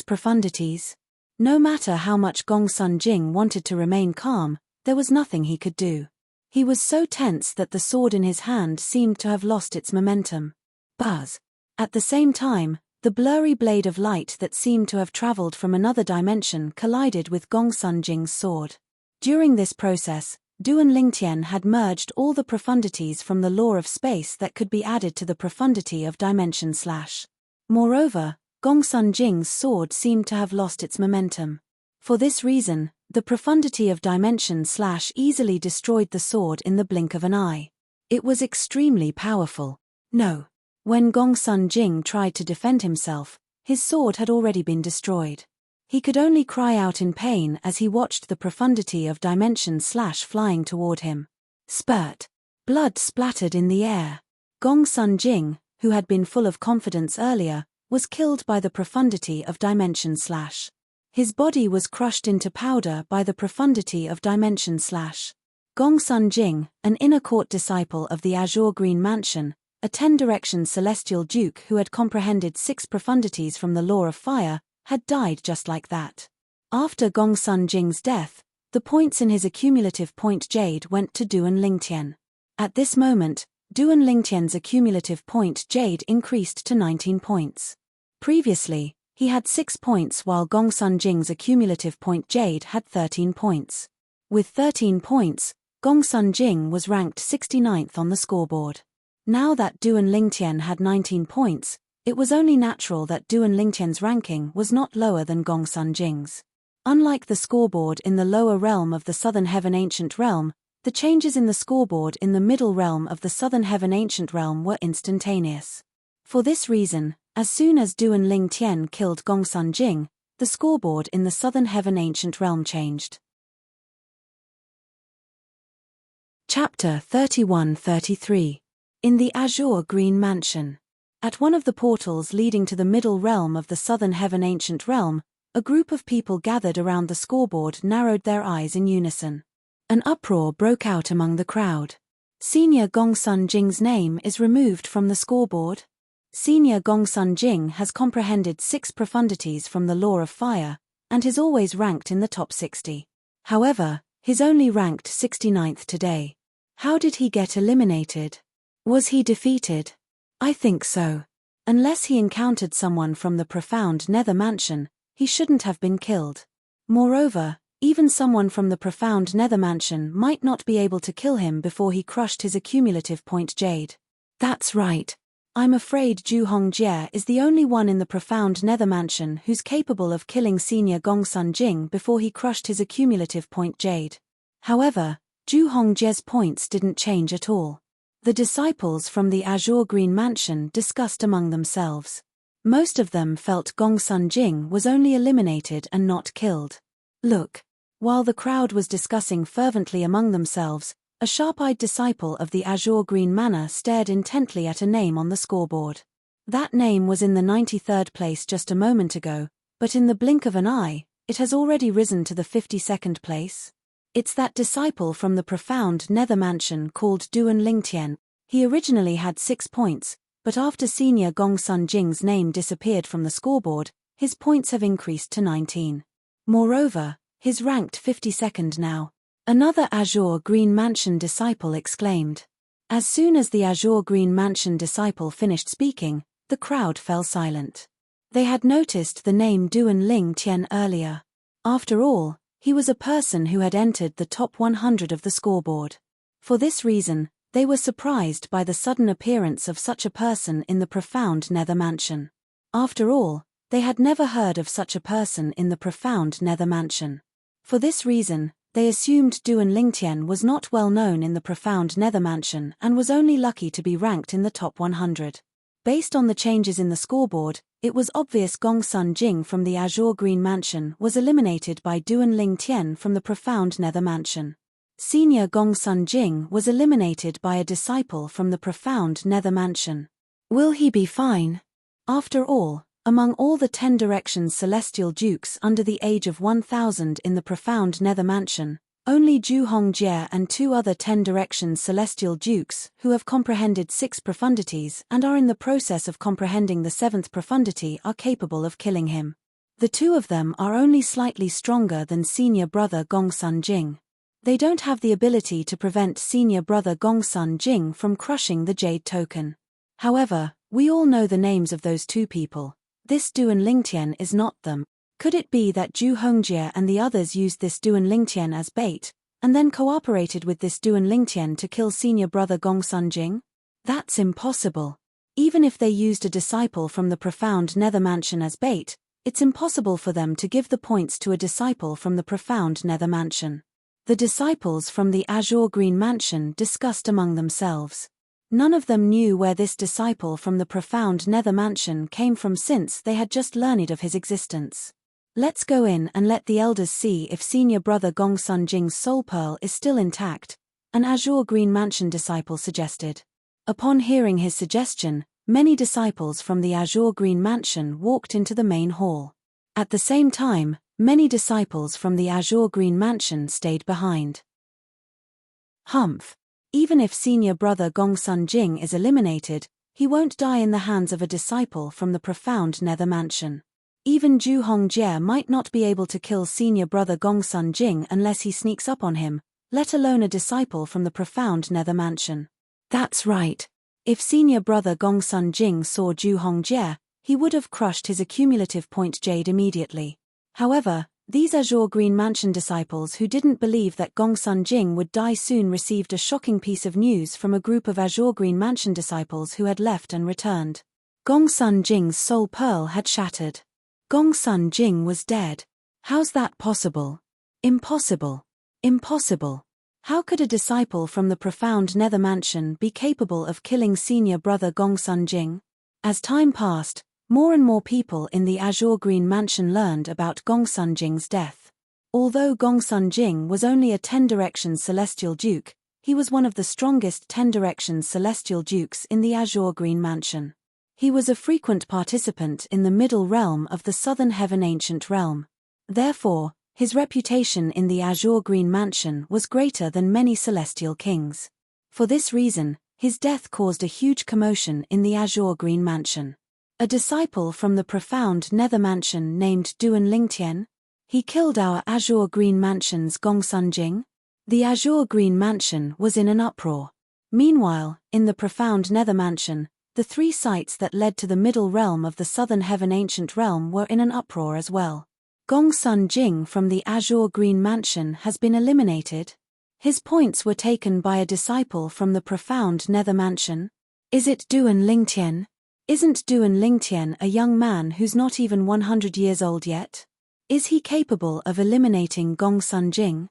profundities. No matter how much Gongsun Jing wanted to remain calm, there was nothing he could do. He was so tense that the sword in his hand seemed to have lost its momentum. Buzz. At the same time, the blurry blade of light that seemed to have traveled from another dimension collided with Gongsun Jing's sword. During this process, Duan Lingtian had merged all the profundities from the law of space that could be added to the profundity of dimension slash. Moreover, Gongsun Jing's sword seemed to have lost its momentum. For this reason, the profundity of dimension slash easily destroyed the sword in the blink of an eye. It was extremely powerful. No. When Gongsun Jing tried to defend himself, his sword had already been destroyed. He could only cry out in pain as he watched the profundity of dimension slash flying toward him. Spurt. Blood splattered in the air. Gongsun Jing, who had been full of confidence earlier, was killed by the profundity of dimension slash. His body was crushed into powder by the profundity of dimension slash. Gongsun Jing, an inner court disciple of the Azure Green Mansion, a 10-direction celestial duke who had comprehended 6 profundities from the law of fire, had died just like that. After Gongsun Jing's death, the points in his accumulative point jade went to Duan Lingtian. At this moment, Duan Lingtian's accumulative point jade increased to 19 points. Previously, he had 6 points while Gongsun Jing's accumulative point jade had 13 points. With 13 points, Gongsun Jing was ranked 69th on the scoreboard. Now that Duan Lingtian had 19 points, it was only natural that Duan Lingtian's ranking was not lower than Gongsun Jing's. Unlike the scoreboard in the lower realm of the Southern Heaven Ancient Realm, the changes in the scoreboard in the middle realm of the Southern Heaven Ancient Realm were instantaneous. For this reason, as soon as Duan Lingtian killed Gongsun Jing, the scoreboard in the Southern Heaven Ancient Realm changed. Chapter 31-33. In the Azure Green Mansion. At one of the portals leading to the middle realm of the Southern Heaven Ancient Realm, a group of people gathered around the scoreboard narrowed their eyes in unison. An uproar broke out among the crowd. Senior Gongsun Jing's name is removed from the scoreboard. Senior Gongsun Jing has comprehended 6 profundities from the Law of Fire, and is always ranked in the top 60. However, he's only ranked 69th today. How did he get eliminated? Was he defeated? I think so. Unless he encountered someone from the profound Nether Mansion, he shouldn't have been killed. Moreover, even someone from the profound Nether Mansion might not be able to kill him before he crushed his accumulative point Jade. That's right. I'm afraid Zhu Hongjie is the only one in the profound Nether Mansion who's capable of killing Senior Gongsun Jing before he crushed his accumulative point Jade. However, Zhu Hongjie's points didn't change at all. The disciples from the Azure Green Mansion discussed among themselves. Most of them felt Gongsun Jing was only eliminated and not killed. Look. While the crowd was discussing fervently among themselves, a sharp-eyed disciple of the Azure Green Manor stared intently at a name on the scoreboard. That name was in the 93rd place just a moment ago, but in the blink of an eye, it has already risen to the 52nd place. It's that disciple from the profound Nether Mansion called Duan Lingtian. He originally had 6 points, but after Senior Gongsun Jing's name disappeared from the scoreboard, his points have increased to 19. Moreover, he's ranked 52nd now. Another Azure Green Mansion disciple exclaimed. As soon as the Azure Green Mansion disciple finished speaking, the crowd fell silent. They had noticed the name Duan Lingtian earlier. After all, he was a person who had entered the top 100 of the scoreboard. For this reason, they were surprised by the sudden appearance of such a person in the profound Nether Mansion. After all, they had never heard of such a person in the profound Nether Mansion. For this reason, they assumed Duan Lingtian was not well known in the profound Nether Mansion and was only lucky to be ranked in the top 100. Based on the changes in the scoreboard, it was obvious Gongsun Jing from the Azure Green Mansion was eliminated by Duan Lingtian from the profound Nether Mansion. Senior Gongsun Jing was eliminated by a disciple from the profound Nether Mansion. Will he be fine? After all, among all the 10 Directions Celestial Dukes under the age of 1000 in the profound Nether Mansion, only Zhu Hongjie and 2 other 10 Directions Celestial Dukes who have comprehended 6 profundities and are in the process of comprehending the 7th profundity are capable of killing him. The 2 of them are only slightly stronger than senior brother Gongsun Jing. They don't have the ability to prevent senior brother Gongsun Jing from crushing the Jade Token. However, we all know the names of those 2 people. This Duan Lingtian is not them. Could it be that Zhu Hongjie and the others used this Duan Lingtian as bait, and then cooperated with this Duan Lingtian to kill senior brother Gongsun Jing? That's impossible. Even if they used a disciple from the profound Nether Mansion as bait, it's impossible for them to give the points to a disciple from the profound Nether Mansion. The disciples from the Azure Green Mansion discussed among themselves. None of them knew where this disciple from the profound Nether Mansion came from since they had just learned of his existence. Let's go in and let the elders see if senior brother Gongsun Jing's soul pearl is still intact, an Azure Green Mansion disciple suggested. Upon hearing his suggestion, many disciples from the Azure Green Mansion walked into the main hall. At the same time, many disciples from the Azure Green Mansion stayed behind. Humph. Even if senior brother Gongsun Jing is eliminated, he won't die in the hands of a disciple from the profound Nether Mansion. Even Zhu Hongjie might not be able to kill senior brother Gongsun Jing unless he sneaks up on him, let alone a disciple from the profound Nether Mansion. That's right. If senior brother Gongsun Jing saw Zhu Hongjie, he would have crushed his accumulative point Jade immediately. However, these Azure Green Mansion disciples who didn't believe that Gongsun Jing would die soon received a shocking piece of news from a group of Azure Green Mansion disciples who had left and returned. Gongsun Jing's soul pearl had shattered. Gongsun Jing was dead. How's that possible? Impossible. Impossible. How could a disciple from the profound Nether Mansion be capable of killing senior brother Gongsun Jing? As time passed, more and more people in the Azure Green Mansion learned about Gongsun Jing's death. Although Gongsun Jing was only a 10 Directions Celestial Duke, He was one of the strongest 10 Directions celestial dukes in the Azure Green Mansion. He was a frequent participant in the Middle Realm of the Southern Heaven Ancient Realm. Therefore, his reputation in the Azure Green Mansion was greater than many celestial kings. For this reason, his death caused a huge commotion in the Azure Green Mansion. A disciple from the profound Nether Mansion named Duan Lingtian. He killed our Azure Green Mansion's Gongsun Jing. The Azure Green Mansion was in an uproar. Meanwhile, in the profound Nether Mansion, the 3 sites that led to the Middle Realm of the Southern Heaven Ancient Realm were in an uproar as well. Gongsun Jing from the Azure Green Mansion has been eliminated. His points were taken by a disciple from the profound Nether Mansion. Is it Duan Lingtian? Isn't Duan Lingtian a young man who's not even 100 years old yet? Is he capable of eliminating Gongsun Jing?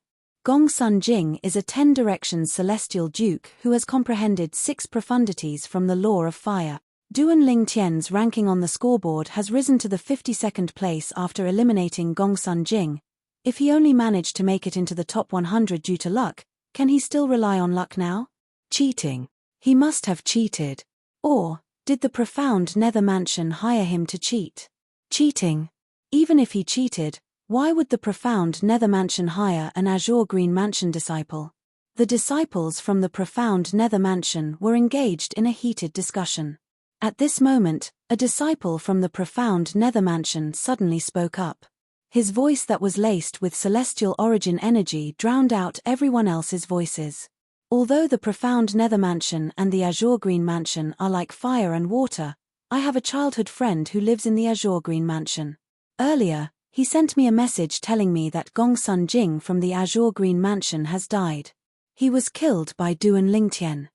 Gongsun Jing is a 10 Directions celestial duke who has comprehended 6 profundities from the law of fire. Duan Lingtian's ranking on the scoreboard has risen to the 52nd place after eliminating Gongsun Jing. If he only managed to make it into the top 100 due to luck, can he still rely on luck now? Cheating. He must have cheated. Or, did the profound Nether Mansion hire him to cheat? Cheating. Even if he cheated, why would the profound Nether Mansion hire an Azure Green Mansion disciple? The disciples from the profound Nether Mansion were engaged in a heated discussion. At this moment, a disciple from the profound Nether Mansion suddenly spoke up. His voice that was laced with celestial origin energy drowned out everyone else's voices. Although the profound Nether Mansion and the Azure Green Mansion are like fire and water, I have a childhood friend who lives in the Azure Green Mansion. Earlier, he sent me a message telling me that Gongsun Jing from the Azure Green Mansion has died. He was killed by Duan Lingtian.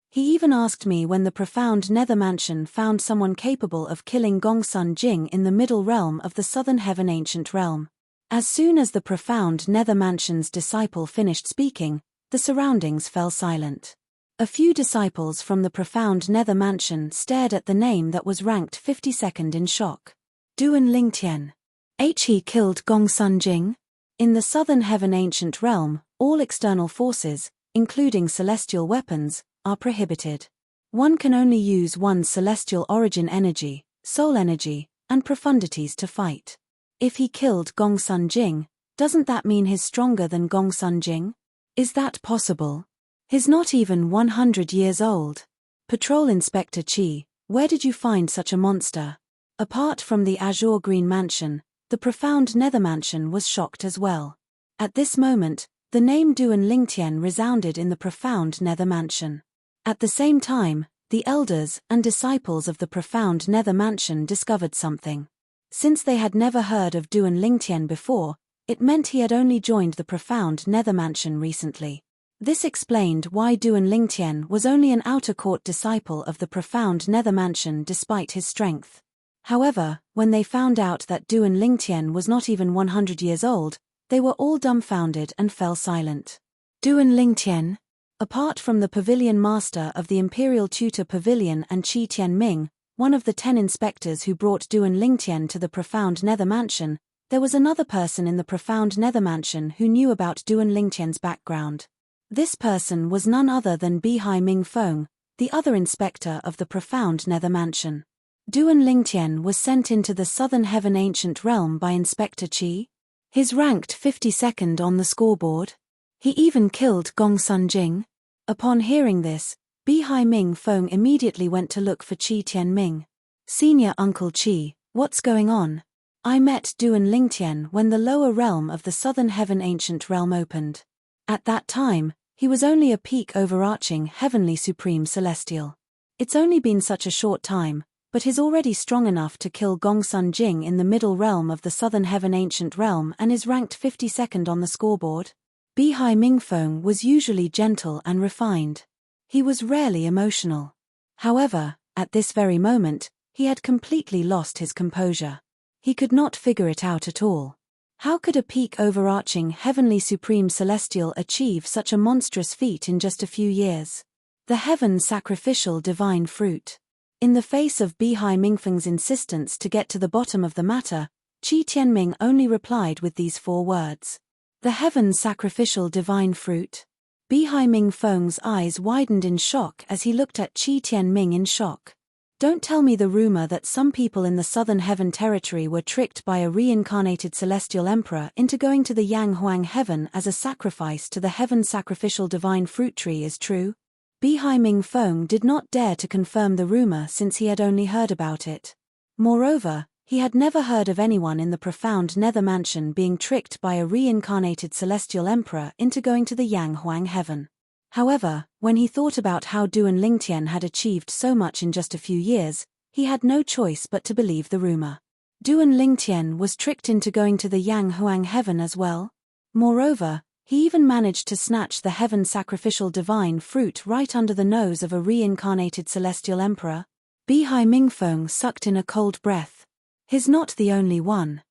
He even asked me when the profound Nether Mansion found someone capable of killing Gongsun Jing in the Middle Realm of the Southern Heaven Ancient Realm. As soon as the profound Nether Mansion's disciple finished speaking, the surroundings fell silent. A few disciples from the profound Nether Mansion stared at the name that was ranked 52nd in shock. Duan Lingtian. He killed Gongsun Jing? In the Southern Heaven Ancient Realm, all external forces, including celestial weapons, are prohibited. One can only use one's celestial origin energy, soul energy, and profundities to fight. If he killed Gongsun Jing, doesn't that mean he's stronger than Gongsun Jing? Is that possible? He's not even 100 years old. Patrol Inspector Chi, where did you find such a monster? Apart from the Azure Green Mansion, the profound Nether Mansion was shocked as well. At this moment, the name Duan Lingtian resounded in the profound Nether Mansion. At the same time, the elders and disciples of the profound Nether Mansion discovered something. Since they had never heard of Duan Lingtian before, it meant he had only joined the profound Nether Mansion recently. This explained why Duan Lingtian was only an outer court disciple of the profound Nether Mansion despite his strength. However, when they found out that Duan Lingtian was not even 100 years old, they were all dumbfounded and fell silent. Duan Lingtian? Apart from the pavilion master of the Imperial Tutor Pavilion and Qi Tianming, one of the 10 inspectors who brought Duan Lingtian to the profound Nether Mansion, there was another person in the profound Nether Mansion who knew about Duan Lingtian's background. This person was none other than Bihai Mingfeng, the other inspector of the profound Nether Mansion. Duan Lingtian was sent into the Southern Heaven Ancient Realm by Inspector Qi. He's ranked 52nd on the scoreboard. He even killed Gongsun Jing. Upon hearing this, Bihai Mingfeng immediately went to look for Qi Tianming. Senior Uncle Qi, what's going on? I met Duan Lingtian when the lower realm of the Southern Heaven Ancient Realm opened. At that time, he was only a peak overarching Heavenly Supreme Celestial. It's only been such a short time, but he's already strong enough to kill Gongsun Jing in the middle realm of the Southern Heaven Ancient Realm and is ranked 52nd on the scoreboard. Bihai Mingfeng was usually gentle and refined. He was rarely emotional. However, at this very moment, he had completely lost his composure. He could not figure it out at all. How could a peak overarching Heavenly Supreme Celestial achieve such a monstrous feat in just a few years? The Heaven Sacrificial Divine Fruit. In the face of Bihai Mingfeng's insistence to get to the bottom of the matter, Qi Tianming only replied with these 4 words. The Heaven Sacrificial Divine Fruit? Bihai Ming Feng's eyes widened in shock as he looked at Qi Tianming in shock. Don't tell me the rumor that some people in the Southern Heaven territory were tricked by a reincarnated celestial emperor into going to the Yang Huang Heaven as a sacrifice to the Heaven sacrificial divine fruit tree is true? Bihai Ming Feng did not dare to confirm the rumor since he had only heard about it. Moreover, he had never heard of anyone in the profound nether mansion being tricked by a reincarnated celestial emperor into going to the Yang Huang Heaven. However, when he thought about how Duan Lingtian had achieved so much in just a few years, he had no choice but to believe the rumor. Duan Lingtian was tricked into going to the Yang Huang Heaven as well. Moreover, he even managed to snatch the Heaven sacrificial divine fruit right under the nose of a reincarnated celestial emperor. Bihai Mingfeng sucked in a cold breath. He's not the only one.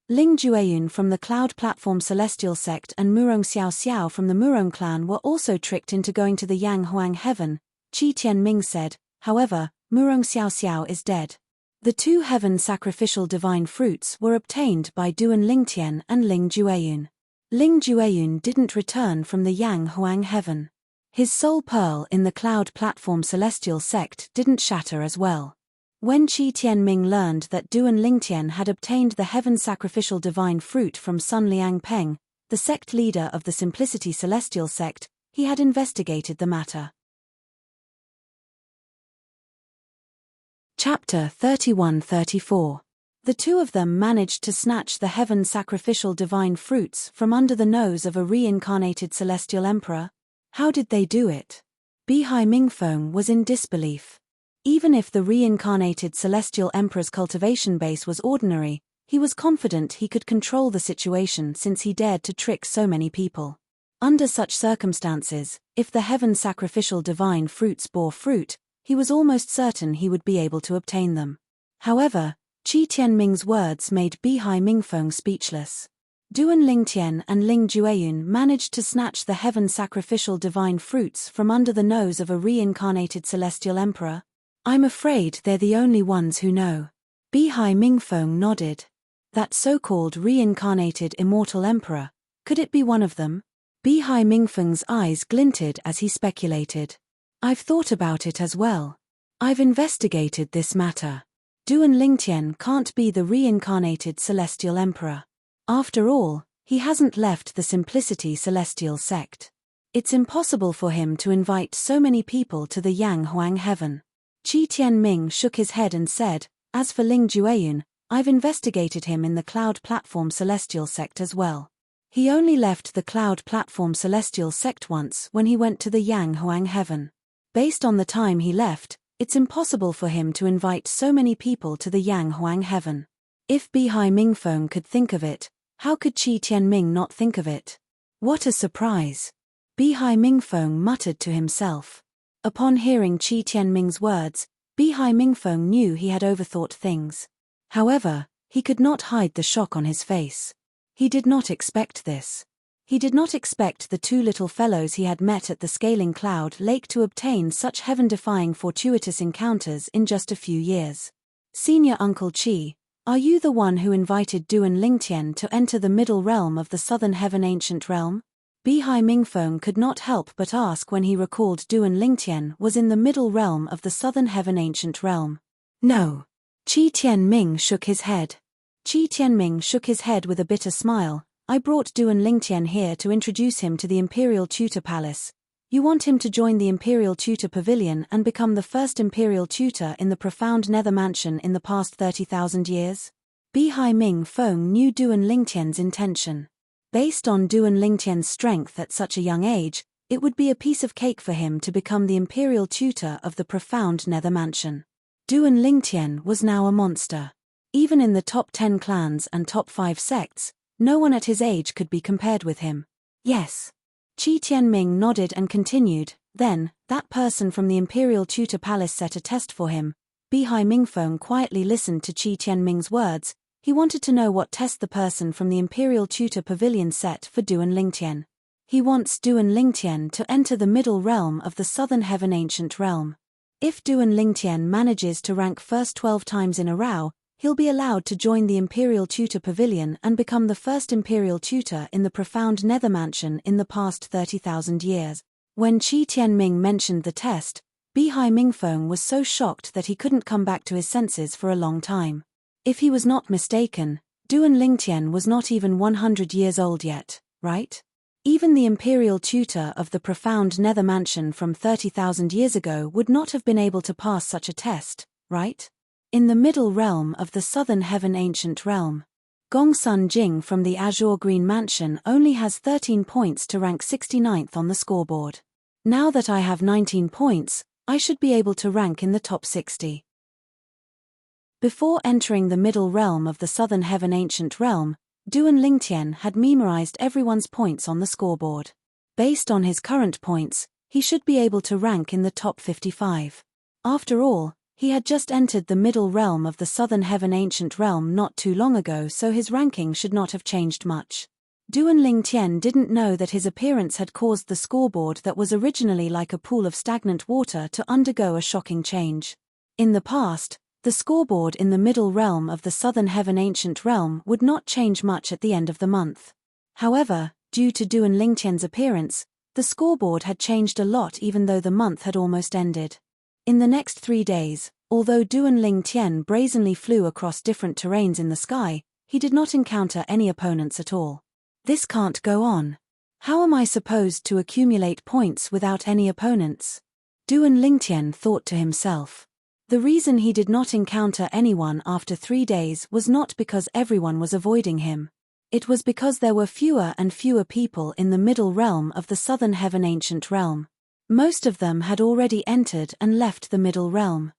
Ling Jueyun from the Cloud Platform Celestial Sect and Murong Xiao Xiao from the Murong clan were also tricked into going to the Yang Huang Heaven, Qi Tianming said. However, Murong Xiao Xiao is dead. The two Heaven sacrificial divine fruits were obtained by Duan Lingtian and Ling Jueyun. Ling Jueyun didn't return from the Yang Huang Heaven. His soul pearl in the Cloud Platform Celestial Sect didn't shatter as well. When Qi Tianming learned that Duan Lingtian had obtained the Heaven sacrificial divine fruit from Sun Liang Peng, the sect leader of the Simplicity Celestial Sect, he had investigated the matter. Chapter 31-34. The two of them managed to snatch the Heaven sacrificial divine fruits from under the nose of a reincarnated celestial emperor. How did they do it? Bihai Mingfeng was in disbelief. Even if the reincarnated celestial emperor's cultivation base was ordinary, he was confident he could control the situation since he dared to trick so many people. Under such circumstances, if the Heaven sacrificial divine fruits bore fruit, he was almost certain he would be able to obtain them. However, Qi Tianming's words made Bihai Mingfeng speechless. Duan Lingtian and Ling Jueyun managed to snatch the Heaven sacrificial divine fruits from under the nose of a reincarnated celestial emperor. I'm afraid they're the only ones who know. Bihai Mingfeng nodded. That so-called reincarnated immortal emperor, could it be one of them? Bihai Mingfeng's eyes glinted as he speculated. I've thought about it as well. I've investigated this matter. Duan Lingtian can't be the reincarnated celestial emperor. After all, he hasn't left the Simplicity Celestial Sect. It's impossible for him to invite so many people to the Yang Huang Heaven. Qi Tianming shook his head and said, as for Ling Jueyun, I've investigated him in the Cloud Platform Celestial Sect as well. He only left the Cloud Platform Celestial Sect once when he went to the Yang Huang Heaven. Based on the time he left, it's impossible for him to invite so many people to the Yang Huang Heaven. If Bihai Mingfeng could think of it, how could Qi Tianming not think of it? What a surprise! Bihai Mingfeng muttered to himself. Upon hearing Qi Tianming's words, Bihai Mingfeng knew he had overthought things. However, he could not hide the shock on his face. He did not expect this. He did not expect the two little fellows he had met at the Scaling Cloud Lake to obtain such heaven-defying fortuitous encounters in just a few years. Senior Uncle Qi, are you the one who invited Duan Lingtian to enter the middle realm of the Southern Heaven Ancient Realm? Bihai Mingfeng could not help but ask when he recalled Duan Lingtian was in the middle realm of the Southern Heaven Ancient Realm. No. Qi Tianming shook his head. Qi Tianming shook his head with a bitter smile. I brought Duan Lingtian here to introduce him to the Imperial Tutor Palace. You want him to join the Imperial Tutor Pavilion and become the first Imperial Tutor in the profound Nether Mansion in the past 30,000 years? Bihai Mingfeng knew Duan Lingtian's intention. Based on Duan Lingtian's strength at such a young age, it would be a piece of cake for him to become the Imperial Tutor of the profound Nether Mansion. Duan Lingtian was now a monster. Even in the top 10 clans and top 5 sects, no one at his age could be compared with him. Yes. Qi Tianming nodded and continued, then, that person from the Imperial Tutor Palace set a test for him. Bihai Mingfeng quietly listened to Qi Tianming's words. He wanted to know what test the person from the Imperial Tutor Pavilion set for Duan Lingtian. He wants Duan Lingtian to enter the middle realm of the Southern Heaven Ancient Realm. If Duan Lingtian manages to rank first 12 times in a row, he'll be allowed to join the Imperial Tutor Pavilion and become the first Imperial Tutor in the profound Nether Mansion in the past 30,000 years. When Qi Tianming mentioned the test, Bihai Mingfeng was so shocked that he couldn't come back to his senses for a long time. If he was not mistaken, Duan Lingtian was not even 100 years old yet, right? Even the Imperial Tutor of the profound Nether Mansion from 30,000 years ago would not have been able to pass such a test, right? In the middle realm of the Southern Heaven Ancient Realm, Gongsun Jing from the Azure Green Mansion only has 13 points to rank 69th on the scoreboard. Now that I have 19 points, I should be able to rank in the top 60. Before entering the middle realm of the Southern Heaven Ancient Realm, Duan Lingtian had memorized everyone's points on the scoreboard. Based on his current points, he should be able to rank in the top 55. After all, he had just entered the middle realm of the Southern Heaven Ancient Realm not too long ago, so his ranking should not have changed much. Duan Lingtian didn't know that his appearance had caused the scoreboard that was originally like a pool of stagnant water to undergo a shocking change. In the past, the scoreboard in the middle realm of the Southern Heaven Ancient Realm would not change much at the end of the month. However, due to Duan Lingtian's appearance, the scoreboard had changed a lot even though the month had almost ended. In the next 3 days, although Duan Lingtian brazenly flew across different terrains in the sky, he did not encounter any opponents at all. This can't go on. How am I supposed to accumulate points without any opponents? Duan Lingtian thought to himself. The reason he did not encounter anyone after 3 days was not because everyone was avoiding him. It was because there were fewer and fewer people in the middle realm of the Southern Heaven Ancient Realm. Most of them had already entered and left the middle realm.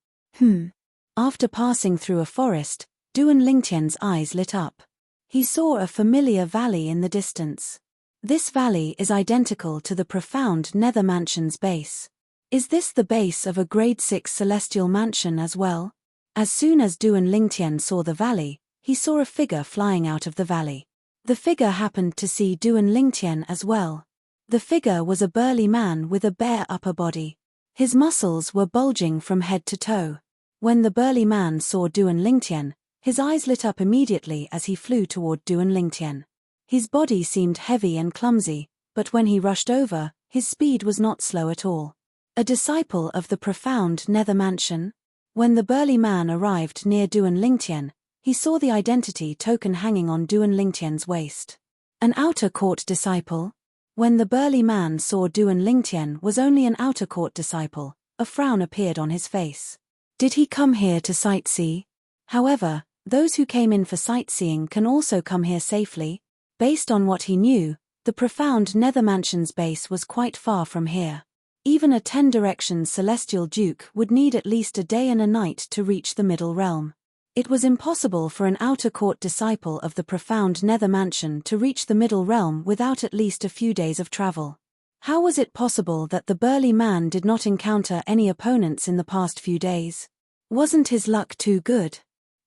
After passing through a forest, Duan Lingtian's eyes lit up. He saw a familiar valley in the distance. This valley is identical to the profound Nether Mansion's base. Is this the base of a Grade 6 celestial mansion as well? As soon as Duan Lingtian saw the valley, he saw a figure flying out of the valley. The figure happened to see Duan Lingtian as well. The figure was a burly man with a bare upper body. His muscles were bulging from head to toe. When the burly man saw Duan Lingtian, his eyes lit up immediately as he flew toward Duan Lingtian. His body seemed heavy and clumsy, but when he rushed over, his speed was not slow at all. A disciple of the profound Nether Mansion? When the burly man arrived near Duan Lingtian, he saw the identity token hanging on Duan Lingtian's waist. An outer court disciple? When the burly man saw Duan Lingtian was only an outer court disciple, a frown appeared on his face. Did he come here to sightsee? However, those who came in for sightseeing can also come here safely. Based on what he knew, the profound Nether Mansion's base was quite far from here. Even a 10 directions celestial duke would need at least a day and a night to reach the middle realm. It was impossible for an outer court disciple of the profound Nether Mansion to reach the middle realm without at least a few days of travel. How was it possible that the burly man did not encounter any opponents in the past few days? Wasn't his luck too good?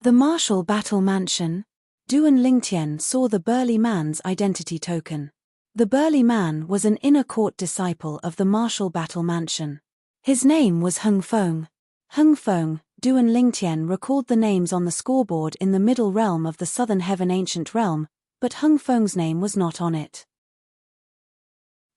The Martial Battle Mansion? Duan Lingtian saw the burly man's identity token. The burly man was an inner court disciple of the Martial Battle Mansion. His name was Hung Feng. Hung Feng, Duan Lingtian recalled the names on the scoreboard in the middle realm of the Southern Heaven Ancient Realm, but Hung Feng's name was not on it.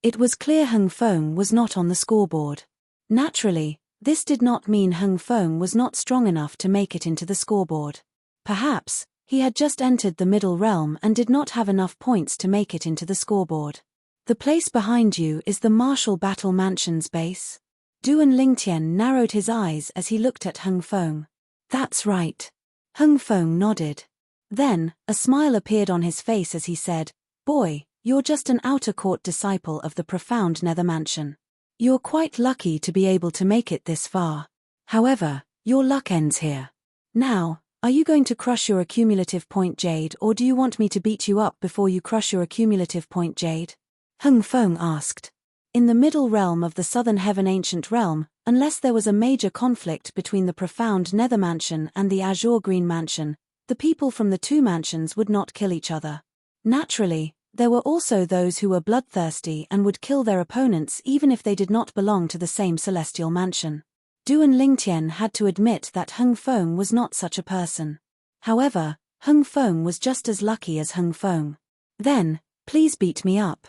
It was clear Hung Feng was not on the scoreboard. Naturally, this did not mean Hung Feng was not strong enough to make it into the scoreboard. Perhaps, he had just entered the middle realm and did not have enough points to make it into the scoreboard. The place behind you is the Martial Battle Mansion's base? Duan Lingtian narrowed his eyes as he looked at Hung Feng. That's right. Hung Feng nodded. Then, a smile appeared on his face as he said, Boy, you're just an outer court disciple of the profound Nether Mansion. You're quite lucky to be able to make it this far. However, your luck ends here. Now, are you going to crush your accumulative point Jade, or do you want me to beat you up before you crush your accumulative point Jade? Hung Feng asked. In the middle realm of the Southern Heaven Ancient Realm, unless there was a major conflict between the profound Nether Mansion and the Azure Green Mansion, the people from the two mansions would not kill each other. Naturally, there were also those who were bloodthirsty and would kill their opponents even if they did not belong to the same celestial mansion. Duan Lingtian had to admit that Hung Feng was not such a person. However, Hung Feng was just as lucky as Hung Feng. Then, please beat me up.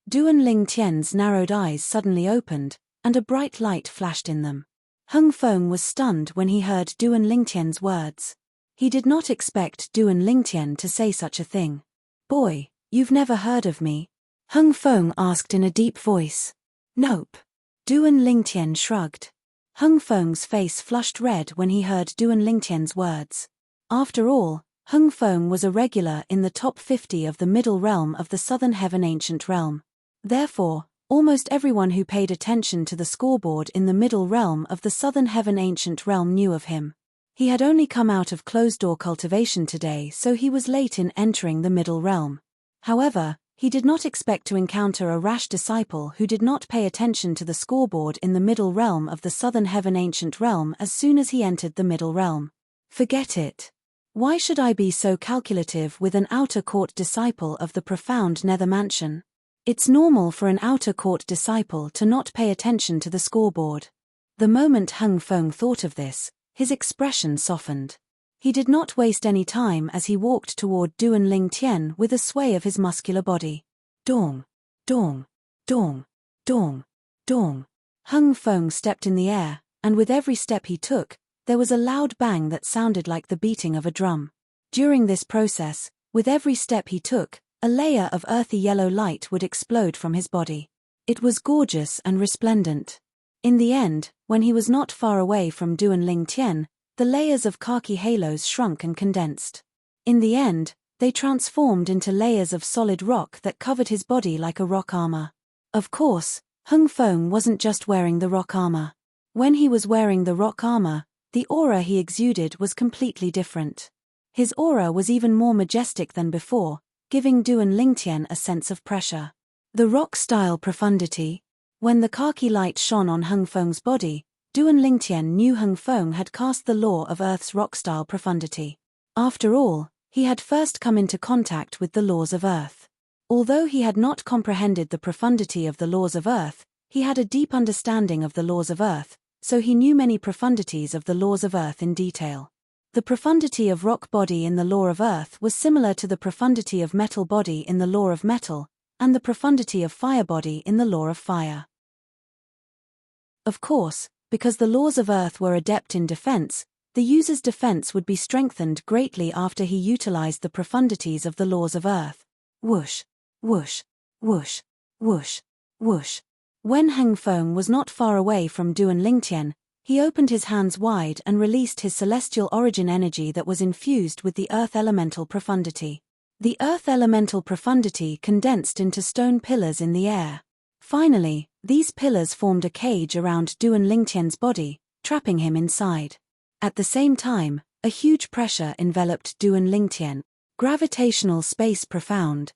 Duan Ling Tian's narrowed eyes suddenly opened, and a bright light flashed in them. Hung Feng was stunned when he heard Duan Ling Tian's words. He did not expect Duan Ling Tian to say such a thing. Boy, you've never heard of me? Hung Feng asked in a deep voice. Nope. Duan Ling Tian shrugged. Hung Feng's face flushed red when he heard Duan Ling Tian's words. After all, Hung Feng was a regular in the top 50 of the middle realm of the Southern Heaven Ancient Realm. Therefore, almost everyone who paid attention to the scoreboard in the middle realm of the Southern Heaven Ancient Realm knew of him. He had only come out of closed-door cultivation today, so he was late in entering the middle realm. However, he did not expect to encounter a rash disciple who did not pay attention to the scoreboard in the middle realm of the Southern Heaven Ancient Realm as soon as he entered the middle realm. Forget it. Why should I be so calculative with an outer court disciple of the profound nether mansion? It's normal for an outer court disciple to not pay attention to the scoreboard. The moment Hung Feng thought of this, his expression softened. He did not waste any time as he walked toward Duan Ling Tian with a sway of his muscular body. Dong, dong, dong, dong, dong. Hung Feng stepped in the air, and with every step he took, there was a loud bang that sounded like the beating of a drum. During this process, with every step he took, a layer of earthy yellow light would explode from his body. It was gorgeous and resplendent. In the end, when he was not far away from Duan Ling Tian, the layers of khaki halos shrunk and condensed. In the end, they transformed into layers of solid rock that covered his body like a rock armor. Of course, Hung Feng wasn't just wearing the rock armor. When he was wearing the rock armor, the aura he exuded was completely different. His aura was even more majestic than before, giving Duan Ling Tian a sense of pressure. The rock-style profundity. When the khaki light shone on Hung Feng's body, Duan Ling Tian knew Hung Feng had cast the law of Earth's rock-style profundity. After all, he had first come into contact with the laws of Earth. Although he had not comprehended the profundity of the laws of Earth, he had a deep understanding of the laws of Earth, so he knew many profundities of the laws of Earth in detail. The profundity of rock body in the law of Earth was similar to the profundity of metal body in the law of metal, and the profundity of fire body in the law of fire. Of course, because the laws of Earth were adept in defense, the user's defense would be strengthened greatly after he utilized the profundities of the laws of Earth. Whoosh, whoosh, whoosh, whoosh, whoosh. When Hung Feng was not far away from Duan Ling Tian, he opened his hands wide and released his celestial origin energy that was infused with the Earth elemental profundity. The Earth elemental profundity condensed into stone pillars in the air. Finally, these pillars formed a cage around Duan Ling Tian's body, trapping him inside. At the same time, a huge pressure enveloped Duan Ling Tian. Gravitational space profound.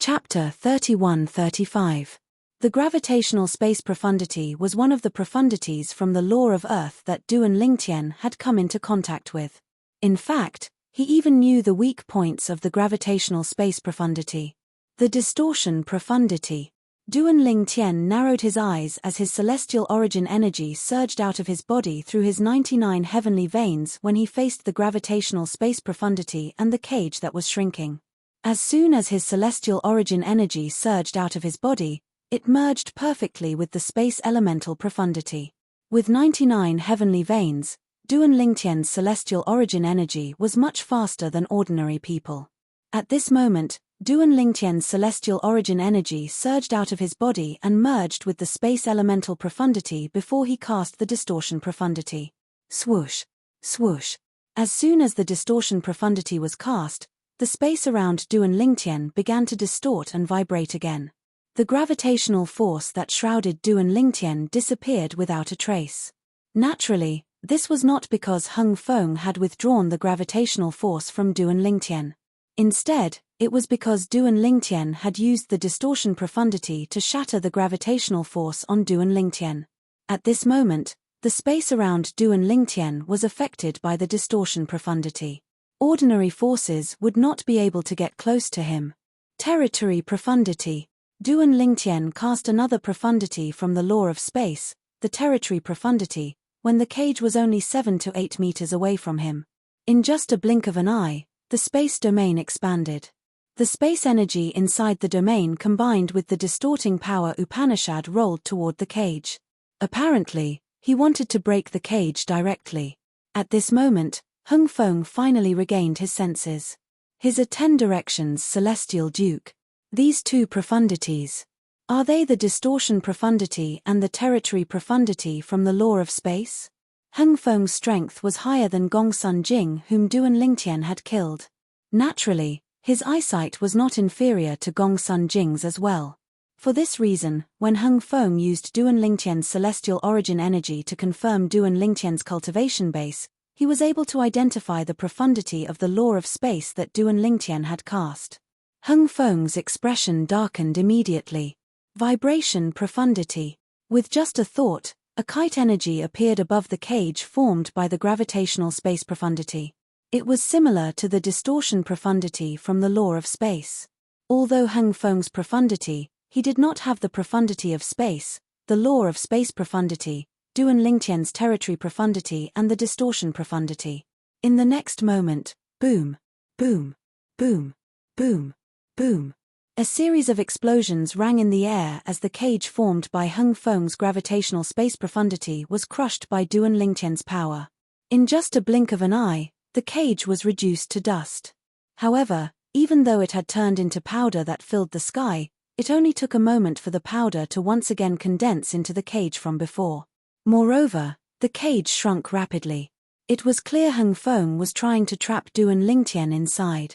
Chapter 31-35. The gravitational space profundity was one of the profundities from the law of Earth that Duan Ling Tian had come into contact with. In fact, he even knew the weak points of the gravitational space profundity. The distortion profundity. Duan Ling Tian narrowed his eyes as his celestial origin energy surged out of his body through his 99 heavenly veins when he faced the gravitational space profundity and the cage that was shrinking. As soon as his celestial origin energy surged out of his body, it merged perfectly with the space elemental profundity. With 99 heavenly veins, Duan Ling Tian's celestial origin energy was much faster than ordinary people. At this moment, Duan Ling Tian's celestial origin energy surged out of his body and merged with the space elemental profundity before he cast the distortion profundity. Swoosh, swoosh. As soon as the distortion profundity was cast, the space around Duan Ling Tian began to distort and vibrate again. The gravitational force that shrouded Duan Ling Tian disappeared without a trace. Naturally, this was not because Hung Feng had withdrawn the gravitational force from Duan Ling Tian. Instead, it was because Duan Ling Tian had used the distortion profundity to shatter the gravitational force on Duan Ling Tian. At this moment, the space around Duan Ling Tian was affected by the distortion profundity. Ordinary forces would not be able to get close to him. Territory profundity. Duan Ling Tian cast another profundity from the law of space, the territory profundity, when the cage was only 7 to 8 meters away from him. In just a blink of an eye, the space domain expanded. The space energy inside the domain combined with the distorting power Upanishad rolled toward the cage. Apparently, he wanted to break the cage directly. At this moment, Hung Feng finally regained his senses. His 10 directions celestial duke. These two profundities. Are they the distortion profundity and the territory profundity from the law of space? Hung Feng's strength was higher than Gongsun Jing, whom Duan Lingtian had killed. Naturally, his eyesight was not inferior to Gongsun Jing's as well. For this reason, when Hung Feng used Duan Lingtian's celestial origin energy to confirm Duan Lingtian's cultivation base, he was able to identify the profundity of the law of space that Duan Lingtian had cast. Hung Feng's expression darkened immediately. Vibration profundity. With just a thought, a kite energy appeared above the cage formed by the gravitational space profundity. It was similar to the distortion profundity from the law of space. Although Hung Feng's profundity, he did not have the profundity of space, the law of space profundity, Duan Lingtian's territory profundity and the distortion profundity. In the next moment, boom, boom, boom, boom, boom. A series of explosions rang in the air as the cage formed by Hung Feng's gravitational space profundity was crushed by Duan Lingtian's power. In just a blink of an eye, the cage was reduced to dust. However, even though it had turned into powder that filled the sky, it only took a moment for the powder to once again condense into the cage from before. Moreover, the cage shrunk rapidly. It was clear Hung Feng was trying to trap Duan Lingtian inside.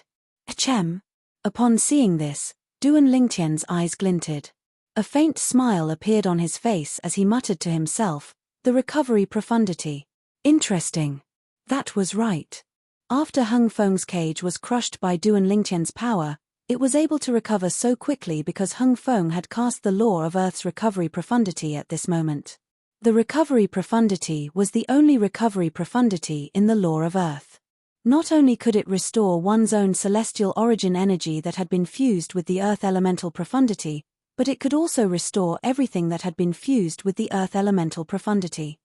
Achem! Upon seeing this, Duan Lingtian's eyes glinted. A faint smile appeared on his face as he muttered to himself, the recovery profundity. Interesting. That was right. After Hung Feng's cage was crushed by Duan Lingtian's power, it was able to recover so quickly because Hung Feng had cast the law of Earth's recovery profundity at this moment. The recovery profundity was the only recovery profundity in the law of Earth. Not only could it restore one's own celestial origin energy that had been fused with the Earth elemental profundity, but it could also restore everything that had been fused with the Earth elemental profundity.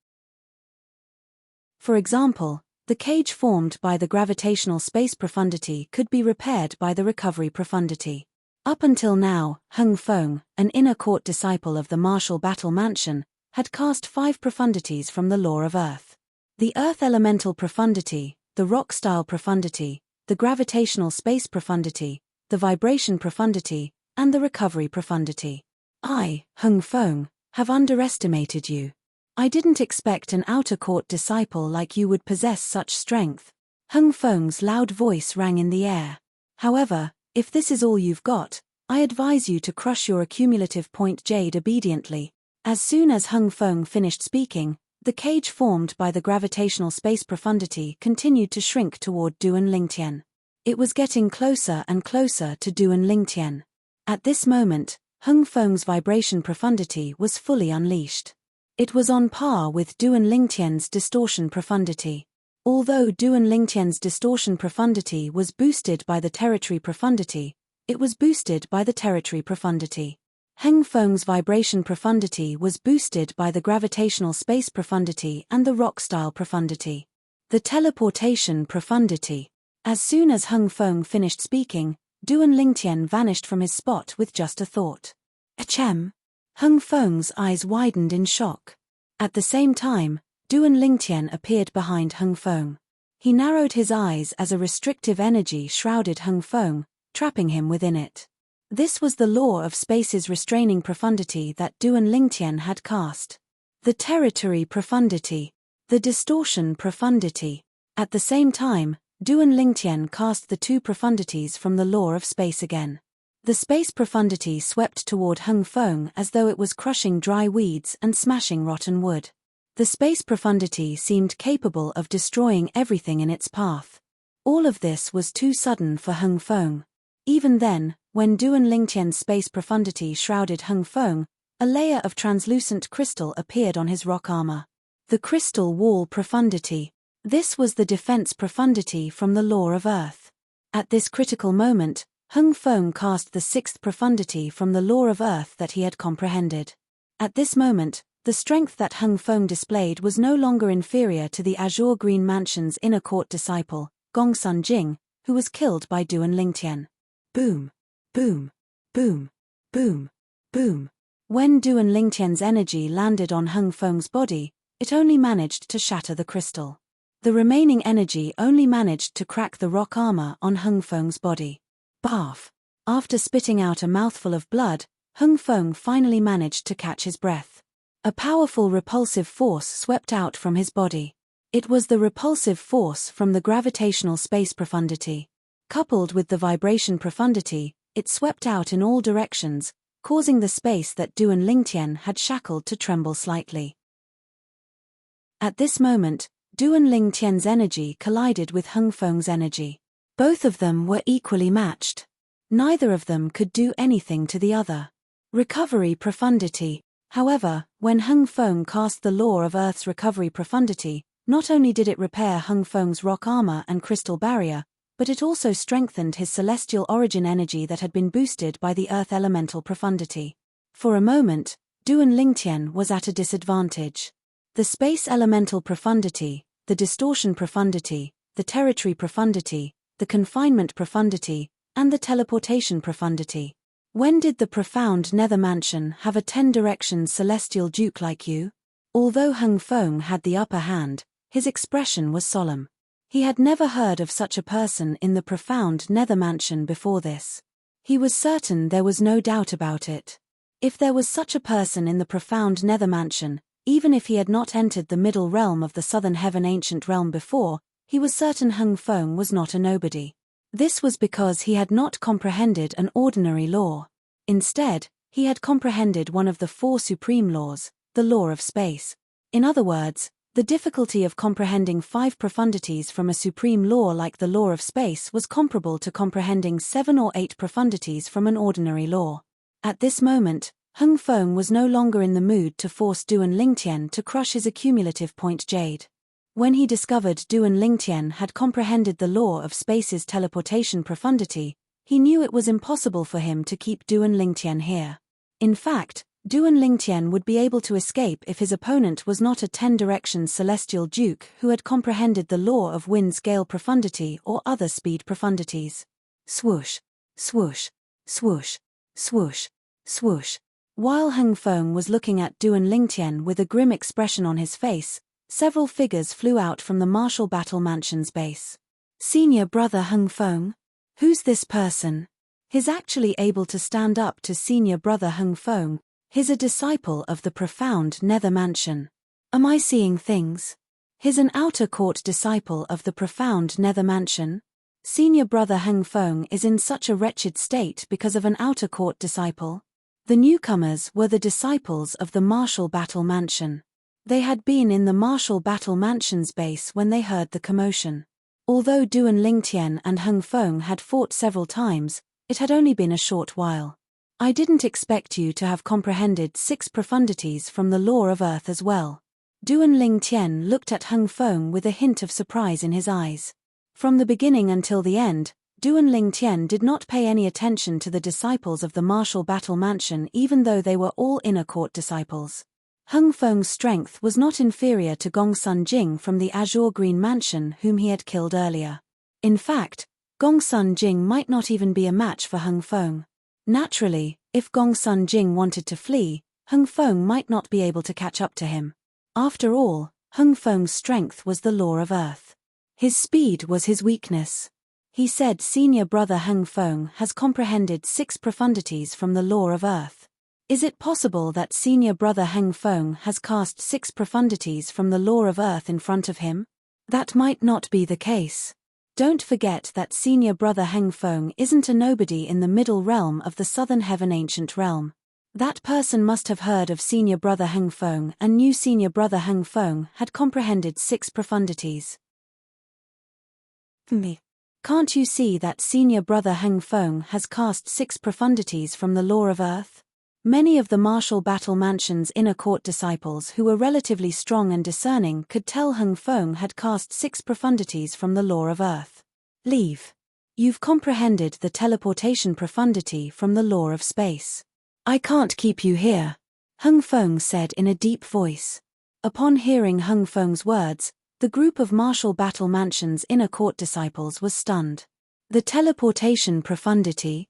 For example, the cage formed by the gravitational space profundity could be repaired by the recovery profundity. Up until now, Hung Feng, an inner court disciple of the martial battle mansion, had cast 5 profundities from the law of Earth. The Earth elemental profundity, the rock-style profundity, the gravitational space profundity, the vibration profundity, and the recovery profundity. I, Hung Feng, have underestimated you. I didn't expect an outer court disciple like you would possess such strength. Hung Feng's loud voice rang in the air. However, if this is all you've got, I advise you to crush your accumulative point jade obediently. As soon as Hung Feng finished speaking, the cage formed by the gravitational space profundity continued to shrink toward Duan Lingtian. It was getting closer and closer to Duan Lingtian. At this moment, Hung Feng's vibration profundity was fully unleashed. It was on par with Duan Lingtian's distortion profundity. Although Duan Lingtian's distortion profundity was boosted by the territory profundity, it was boosted by the territory profundity. Hung Feng's vibration profundity was boosted by the gravitational space profundity and the rock-style profundity. The teleportation profundity. As soon as Hung Feng finished speaking, Duan Lingtian vanished from his spot with just a thought. Achem! Hung Feng's eyes widened in shock. At the same time, Duan Lingtian appeared behind Hung Feng. He narrowed his eyes as a restrictive energy shrouded Hung Feng, trapping him within it. This was the law of space's restraining profundity that Duan Lingtian had cast. The territory profundity. The distortion profundity. At the same time, Duan Lingtian cast the 2 profundities from the law of space again. The space profundity swept toward Hung Feng as though it was crushing dry weeds and smashing rotten wood. The space profundity seemed capable of destroying everything in its path. All of this was too sudden for Hung Feng. Even then, when Duan Lingtian's space profundity shrouded Hung Feng, a layer of translucent crystal appeared on his rock armor. The crystal wall profundity. This was the defense profundity from the law of Earth. At this critical moment, Hung Feng cast the 6th profundity from the law of Earth that he had comprehended. At this moment, The strength that Hung Feng displayed was no longer inferior to the Azure Green Mansion's inner court disciple, Gongsun Jing, who was killed by Duan Lingtian. Boom. Boom. Boom. Boom. Boom. When Duan Lingtian's energy landed on Hung Feng's body, it only managed to shatter the crystal. The remaining energy only managed to crack the rock armor on Hung Feng's body. Barf. After spitting out a mouthful of blood, Hung Feng finally managed to catch his breath. A powerful repulsive force swept out from his body. It was the repulsive force from the gravitational space profundity. Coupled with the vibration profundity, it swept out in all directions, causing the space that Duan Lingtian had shackled to tremble slightly. At this moment, Duan Lingtian's energy collided with Hung Feng's energy. Both of them were equally matched. Neither of them could do anything to the other. Recovery profundity. However, when Hung Feng cast the law of Earth's recovery profundity, not only did it repair Hung Feng's rock armor and crystal barrier, but it also strengthened his celestial origin energy that had been boosted by the Earth elemental profundity. For a moment, Duan Lingtian was at a disadvantage. The space elemental profundity, the distortion profundity, the territory profundity, the confinement profundity, and the teleportation profundity. When did the profound nether mansion have a 10-direction celestial duke like you? Although Hung Feng had the upper hand, his expression was solemn. He had never heard of such a person in the profound nether mansion before this. He was certain there was no doubt about it. If there was such a person in the profound nether mansion, even if he had not entered the middle realm of the southern heaven ancient realm before, he was certain Hung Feng was not a nobody. This was because he had not comprehended an ordinary law. Instead, he had comprehended one of the 4 supreme laws, the law of space. In other words, the difficulty of comprehending 5 profundities from a supreme law like the law of space was comparable to comprehending 7 or 8 profundities from an ordinary law. At this moment, Hung Feng was no longer in the mood to force Duan Lingtian to crush his accumulative point jade. When he discovered Duan Lingtian had comprehended the law of space's teleportation profundity, he knew it was impossible for him to keep Duan Lingtian here. In fact, Duan Lingtian would be able to escape if his opponent was not a 10-direction celestial duke who had comprehended the law of wind scale profundity or other speed profundities. Swoosh, swoosh, swoosh, swoosh, swoosh. While Hung Feng was looking at Duan Lingtian with a grim expression on his face, several figures flew out from the Martial Battle Mansion's base. Senior brother Hung Feng? Who's this person? He's actually able to stand up to senior brother Hung Feng. He's a disciple of the profound nether mansion. Am I seeing things? He's an outer court disciple of the profound nether mansion. Senior brother Hung Feng is in such a wretched state because of an outer court disciple. The newcomers were the disciples of the Martial Battle Mansion. They had been in the Martial Battle Mansion's base when they heard the commotion. Although Duan Lingtian and Hung Feng had fought several times, it had only been a short while. I didn't expect you to have comprehended 6 profundities from the law of Earth as well. Duan Lingtian looked at Hung Feng with a hint of surprise in his eyes. From the beginning until the end, Duan Lingtian did not pay any attention to the disciples of the Martial Battle Mansion even though they were all inner court disciples. Hung Feng's strength was not inferior to Gongsun Jing from the Azure Green Mansion whom he had killed earlier. In fact, Gongsun Jing might not even be a match for Hung Feng. Naturally, if Gongsun Jing wanted to flee, Hung Feng might not be able to catch up to him. After all, Hung Feng's strength was the law of Earth. His speed was his weakness. He said senior brother Hung Feng has comprehended 6 profundities from the law of Earth. Is it possible that senior brother Hung Feng has cast 6 profundities from the law of Earth in front of him? That might not be the case. Don't forget that senior brother Hung Feng isn't a nobody in the middle realm of the southern heaven ancient realm. That person must have heard of senior brother Hung Feng and knew senior brother Hung Feng had comprehended 6 profundities. Can't you see that senior brother Hung Feng has cast 6 profundities from the law of Earth? Many of the Martial Battle Mansion's inner court disciples who were relatively strong and discerning could tell Hung Feng had cast 6 profundities from the law of Earth. Leave. You've comprehended the teleportation profundity from the law of space. I can't keep you here. Hung Feng said in a deep voice. Upon hearing Hung Feng's words, the group of Martial Battle Mansion's inner court disciples was stunned. The teleportation profundity.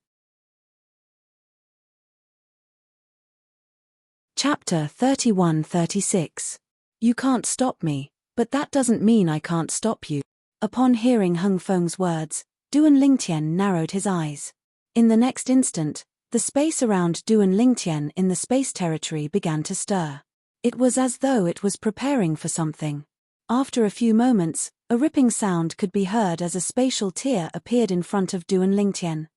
Chapter 31-36. You can't stop me, but that doesn't mean I can't stop you. Upon hearing Hung Feng's words, Duan Lingtian narrowed his eyes. In the next instant, the space around Duan Lingtian in the space territory began to stir. It was as though it was preparing for something. After a few moments, a ripping sound could be heard as a spatial tear appeared in front of Duan Lingtian.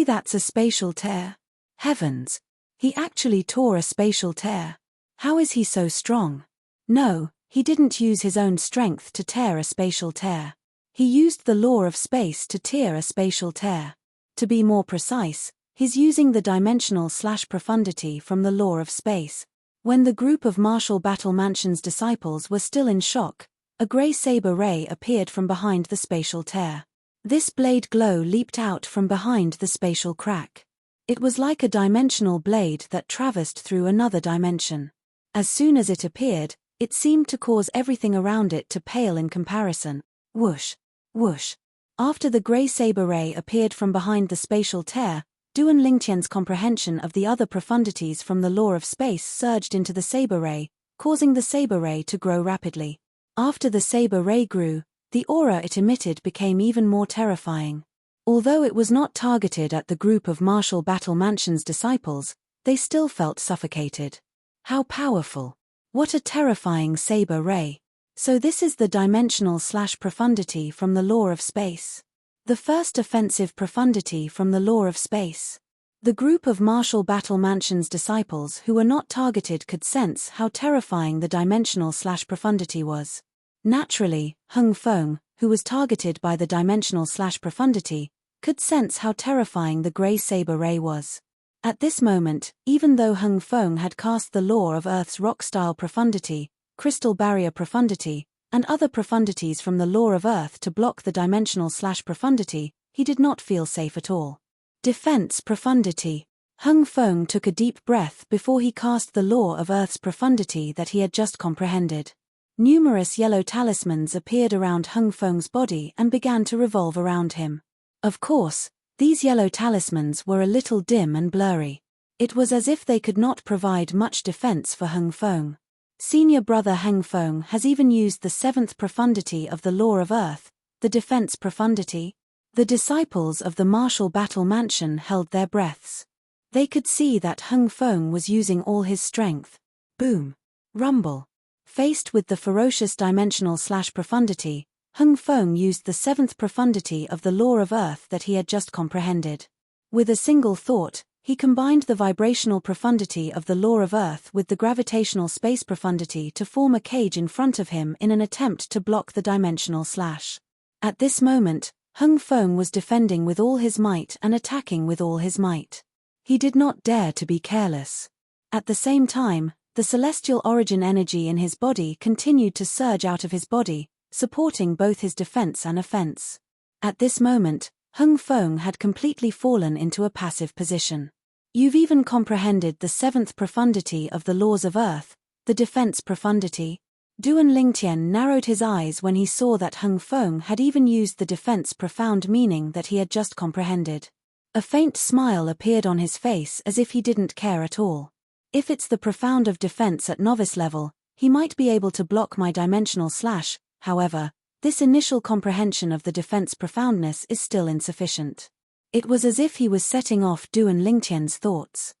That's a spatial tear. Heavens! He actually tore a spatial tear. How is he so strong? No, he didn't use his own strength to tear a spatial tear. He used the law of space to tear a spatial tear. To be more precise, he's using the dimensional/profundity from the law of space. When the group of Martial Battle Mansion's disciples were still in shock, a grey saber ray appeared from behind the spatial tear. This blade glow leaped out from behind the spatial crack. It was like a dimensional blade that traversed through another dimension. As soon as it appeared, it seemed to cause everything around it to pale in comparison. Whoosh! Whoosh! After the grey saber ray appeared from behind the spatial tear, Duan Lingtian's comprehension of the other profundities from the law of space surged into the saber ray, causing the saber ray to grow rapidly. After the saber ray grew, the aura it emitted became even more terrifying. Although it was not targeted at the group of Martial Battle Mansion's disciples, they still felt suffocated. How powerful! What a terrifying saber ray! So this is the dimensional/profundity from the law of space. The first offensive profundity from the law of space. The group of Martial Battle Mansion's disciples who were not targeted could sense how terrifying the dimensional/profundity was. Naturally, Hung Feng, who was targeted by the dimensional/profundity, could sense how terrifying the grey saber ray was. At this moment, even though Hung Feng had cast the law of Earth's rock-style profundity, crystal barrier profundity, and other profundities from the law of Earth to block the dimensional/profundity, he did not feel safe at all. Defense profundity. Hung Feng took a deep breath before he cast the law of Earth's profundity that he had just comprehended. Numerous yellow talismans appeared around Hung Feng's body and began to revolve around him. Of course, these yellow talismans were a little dim and blurry. It was as if they could not provide much defense for Hung Feng. Senior brother Hung Feng has even used the seventh profundity of the law of Earth, the defense profundity. The disciples of the Martial Battle Mansion held their breaths. They could see that Hung Feng was using all his strength. Boom! Rumble! Faced with the ferocious dimensional/profundity, Hung Feng used the seventh profundity of the law of Earth that he had just comprehended. With a single thought, he combined the vibrational profundity of the law of Earth with the gravitational space profundity to form a cage in front of him in an attempt to block the dimensional slash. At this moment, Hung Feng was defending with all his might and attacking with all his might. He did not dare to be careless. At the same time, the celestial origin energy in his body continued to surge out of his body, supporting both his defense and offense. At this moment, Hung Feng had completely fallen into a passive position. You've even comprehended the seventh profundity of the laws of Earth, the defense profundity. Duan Lingtian narrowed his eyes when he saw that Hung Feng had even used the defense profound meaning that he had just comprehended. A faint smile appeared on his face as if he didn't care at all. If it's the profound of defense at novice level, he might be able to block my dimensional slash, however, this initial comprehension of the defense profoundness is still insufficient. It was as if he was setting off Duan Lingtian's thoughts.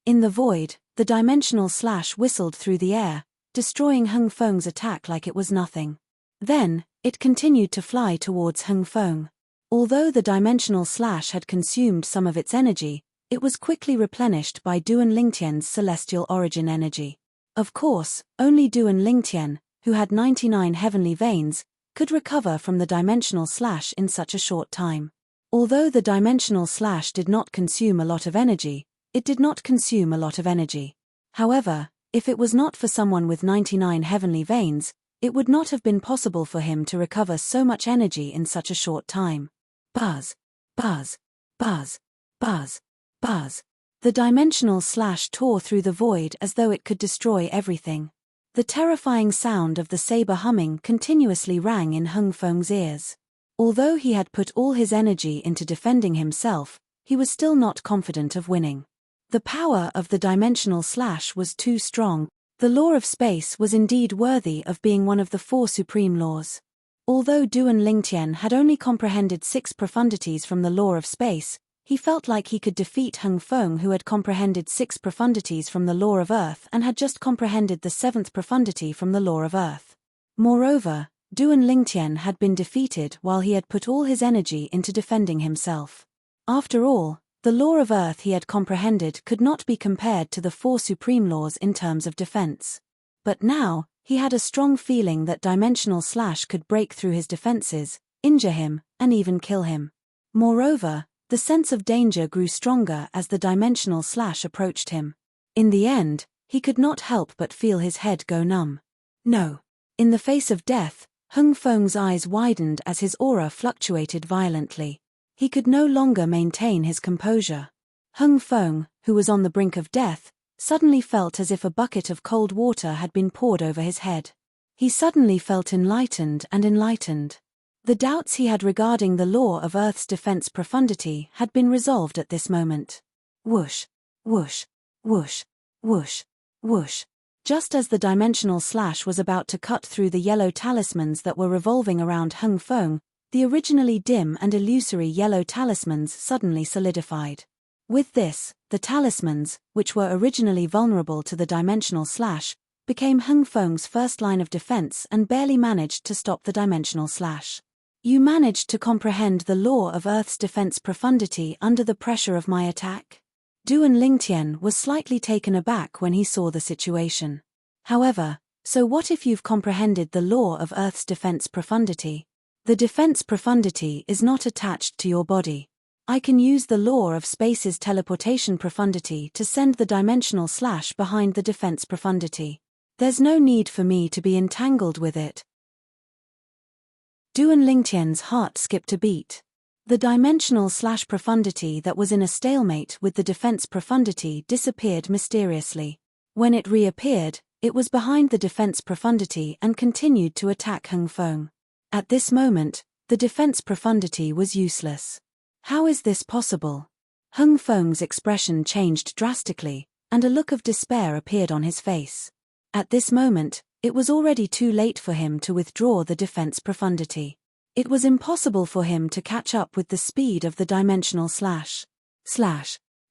In the void, the dimensional slash whistled through the air, destroying Hung Feng's attack like it was nothing. Then, it continued to fly towards Hung Feng. Although the dimensional slash had consumed some of its energy, it was quickly replenished by Duan Lingtian's celestial origin energy. Of course, only Duan Lingtian, who had 99 heavenly veins, could recover from the dimensional slash in such a short time. Although the dimensional slash did not consume a lot of energy, it did not consume a lot of energy. However, if it was not for someone with 99 heavenly veins, it would not have been possible for him to recover so much energy in such a short time. Buzz, buzz, buzz, buzz, buzz. The dimensional slash tore through the void as though it could destroy everything. The terrifying sound of the saber humming continuously rang in Hung Feng's ears. Although he had put all his energy into defending himself, he was still not confident of winning. The power of the dimensional slash was too strong. The law of space was indeed worthy of being one of the 4 supreme laws. Although Duan Lingtian had only comprehended 6 profundities from the law of space, he felt like he could defeat Hung Feng, who had comprehended 6 profundities from the law of earth and had just comprehended the 7th profundity from the law of earth. Moreover, Duan Lingtian had been defeated while he had put all his energy into defending himself. After all, the law of earth he had comprehended could not be compared to the 4 supreme laws in terms of defense. But now, he had a strong feeling that dimensional slash could break through his defenses, injure him, and even kill him. Moreover, the sense of danger grew stronger as the dimensional slash approached him. In the end, he could not help but feel his head go numb. No. In the face of death, Hung Feng's eyes widened as his aura fluctuated violently. He could no longer maintain his composure. Hung Feng, who was on the brink of death, suddenly felt as if a bucket of cold water had been poured over his head. He suddenly felt enlightened and enlightened. The doubts he had regarding the law of Earth's defense profundity had been resolved at this moment. Whoosh, whoosh, whoosh, whoosh, whoosh. Just as the dimensional slash was about to cut through the yellow talismans that were revolving around Hung Feng, the originally dim and illusory yellow talismans suddenly solidified. With this, the talismans, which were originally vulnerable to the dimensional slash, became Hung Feng's first line of defense and barely managed to stop the dimensional slash. You managed to comprehend the law of Earth's defense profundity under the pressure of my attack? Duan Lingtian was slightly taken aback when he saw the situation. However, so what if you've comprehended the law of Earth's defense profundity? The defense profundity is not attached to your body. I can use the law of space's teleportation profundity to send the dimensional slash behind the defense profundity. There's no need for me to be entangled with it. Duan Lingtian's heart skipped a beat. The dimensional slash profundity that was in a stalemate with the defense profundity disappeared mysteriously. When it reappeared, it was behind the defense profundity and continued to attack Hung Feng. At this moment, the defense profundity was useless. How is this possible? Hung Feng's expression changed drastically, and a look of despair appeared on his face. At this moment, it was already too late for him to withdraw the defense profundity. It was impossible for him to catch up with the speed of the dimensional slash.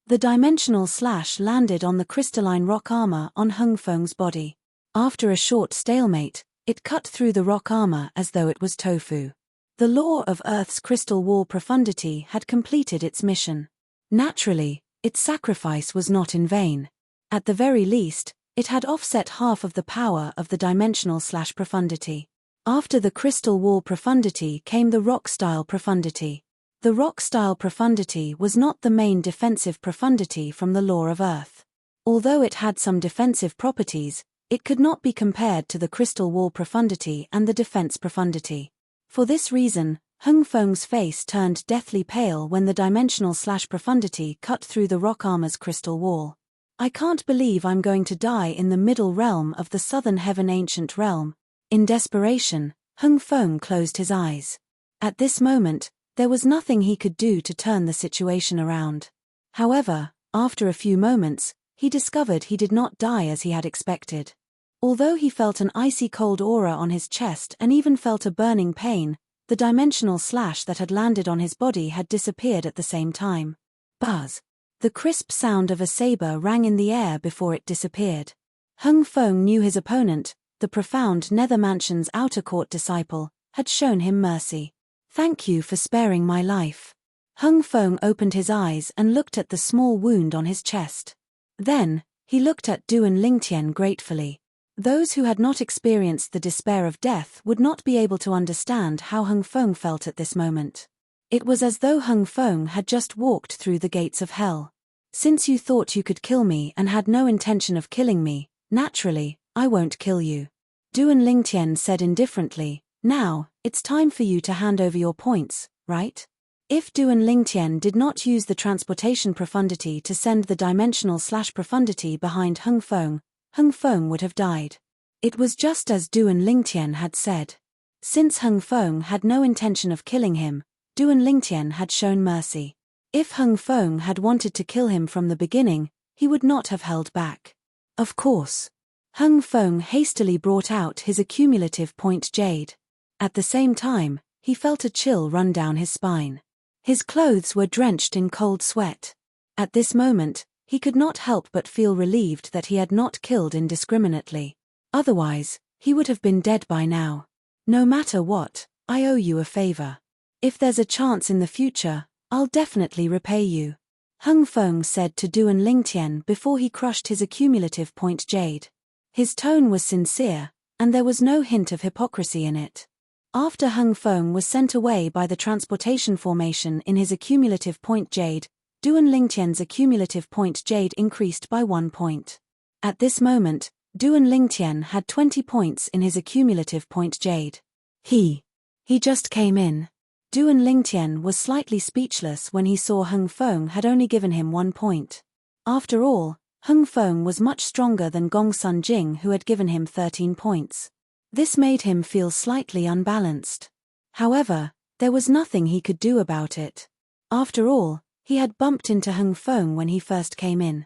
The dimensional slash landed on the crystalline rock armor on Hung Feng's body. After a short stalemate, it cut through the rock armor as though it was tofu. The law of Earth's crystal wall profundity had completed its mission. Naturally, its sacrifice was not in vain. At the very least, it had offset half of the power of the dimensional slash profundity. After the crystal wall profundity came the rock-style profundity. The rock-style profundity was not the main defensive profundity from the law of Earth. Although it had some defensive properties, it could not be compared to the crystal wall profundity and the defense profundity. For this reason, Hung Feng's face turned deathly pale when the dimensional slash profundity cut through the rock armor's crystal wall. I can't believe I'm going to die in the middle realm of the southern heaven ancient realm. In desperation, Hung Feng closed his eyes. At this moment, there was nothing he could do to turn the situation around. However, after a few moments, he discovered he did not die as he had expected. Although he felt an icy cold aura on his chest and even felt a burning pain, the dimensional slash that had landed on his body had disappeared at the same time. Buzz! The crisp sound of a saber rang in the air before it disappeared. Hung Feng knew his opponent, the profound Nether Mansion's outer court disciple, had shown him mercy. Thank you for sparing my life. Hung Feng opened his eyes and looked at the small wound on his chest. Then, he looked at Duan Lingtian gratefully. Those who had not experienced the despair of death would not be able to understand how Hung Feng felt at this moment. It was as though Hung Feng had just walked through the gates of hell. Since you thought you could kill me and had no intention of killing me, naturally, I won't kill you. Duan Lingtian said indifferently, now, it's time for you to hand over your points, right? If Duan Lingtian did not use the transportation profundity to send the dimensional/profundity behind Hung Feng would have died. It was just as Duan Lingtian had said. Since Hung Feng had no intention of killing him, Duan Lingtian had shown mercy. If Hung Feng had wanted to kill him from the beginning, he would not have held back. Of course. Hung Feng hastily brought out his accumulative point jade. At the same time, he felt a chill run down his spine. His clothes were drenched in cold sweat. At this moment, he could not help but feel relieved that he had not killed indiscriminately. Otherwise, he would have been dead by now. No matter what, I owe you a favor. If there's a chance in the future, I'll definitely repay you. Hung Feng said to Duan Lingtian before he crushed his accumulative point jade. His tone was sincere, and there was no hint of hypocrisy in it. After Hung Feng was sent away by the transportation formation in his accumulative point jade, Duan Lingtian's accumulative point jade increased by 1 point. At this moment, Duan Lingtian had 20 points in his accumulative point jade. He just came in. Duan Lingtian was slightly speechless when he saw Hung Feng had only given him 1 point. After all, Hung Feng was much stronger than Gong Sun Jing, who had given him 13 points. This made him feel slightly unbalanced. However, there was nothing he could do about it. After all, he had bumped into Hung Feng when he first came in.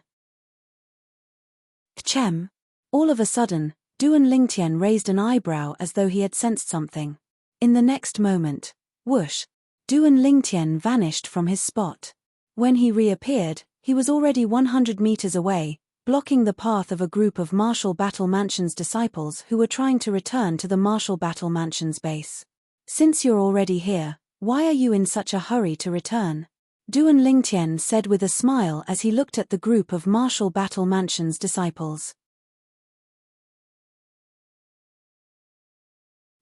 Chem. All of a sudden, Duan Lingtian raised an eyebrow as though he had sensed something. In the next moment, whoosh, Duan Lingtian vanished from his spot. When he reappeared, he was already 100 meters away, blocking the path of a group of Martial Battle Mansion's disciples who were trying to return to the Martial Battle Mansion's base. Since you're already here, why are you in such a hurry to return? Duan Lingtian said with a smile as he looked at the group of Martial Battle Mansion's disciples.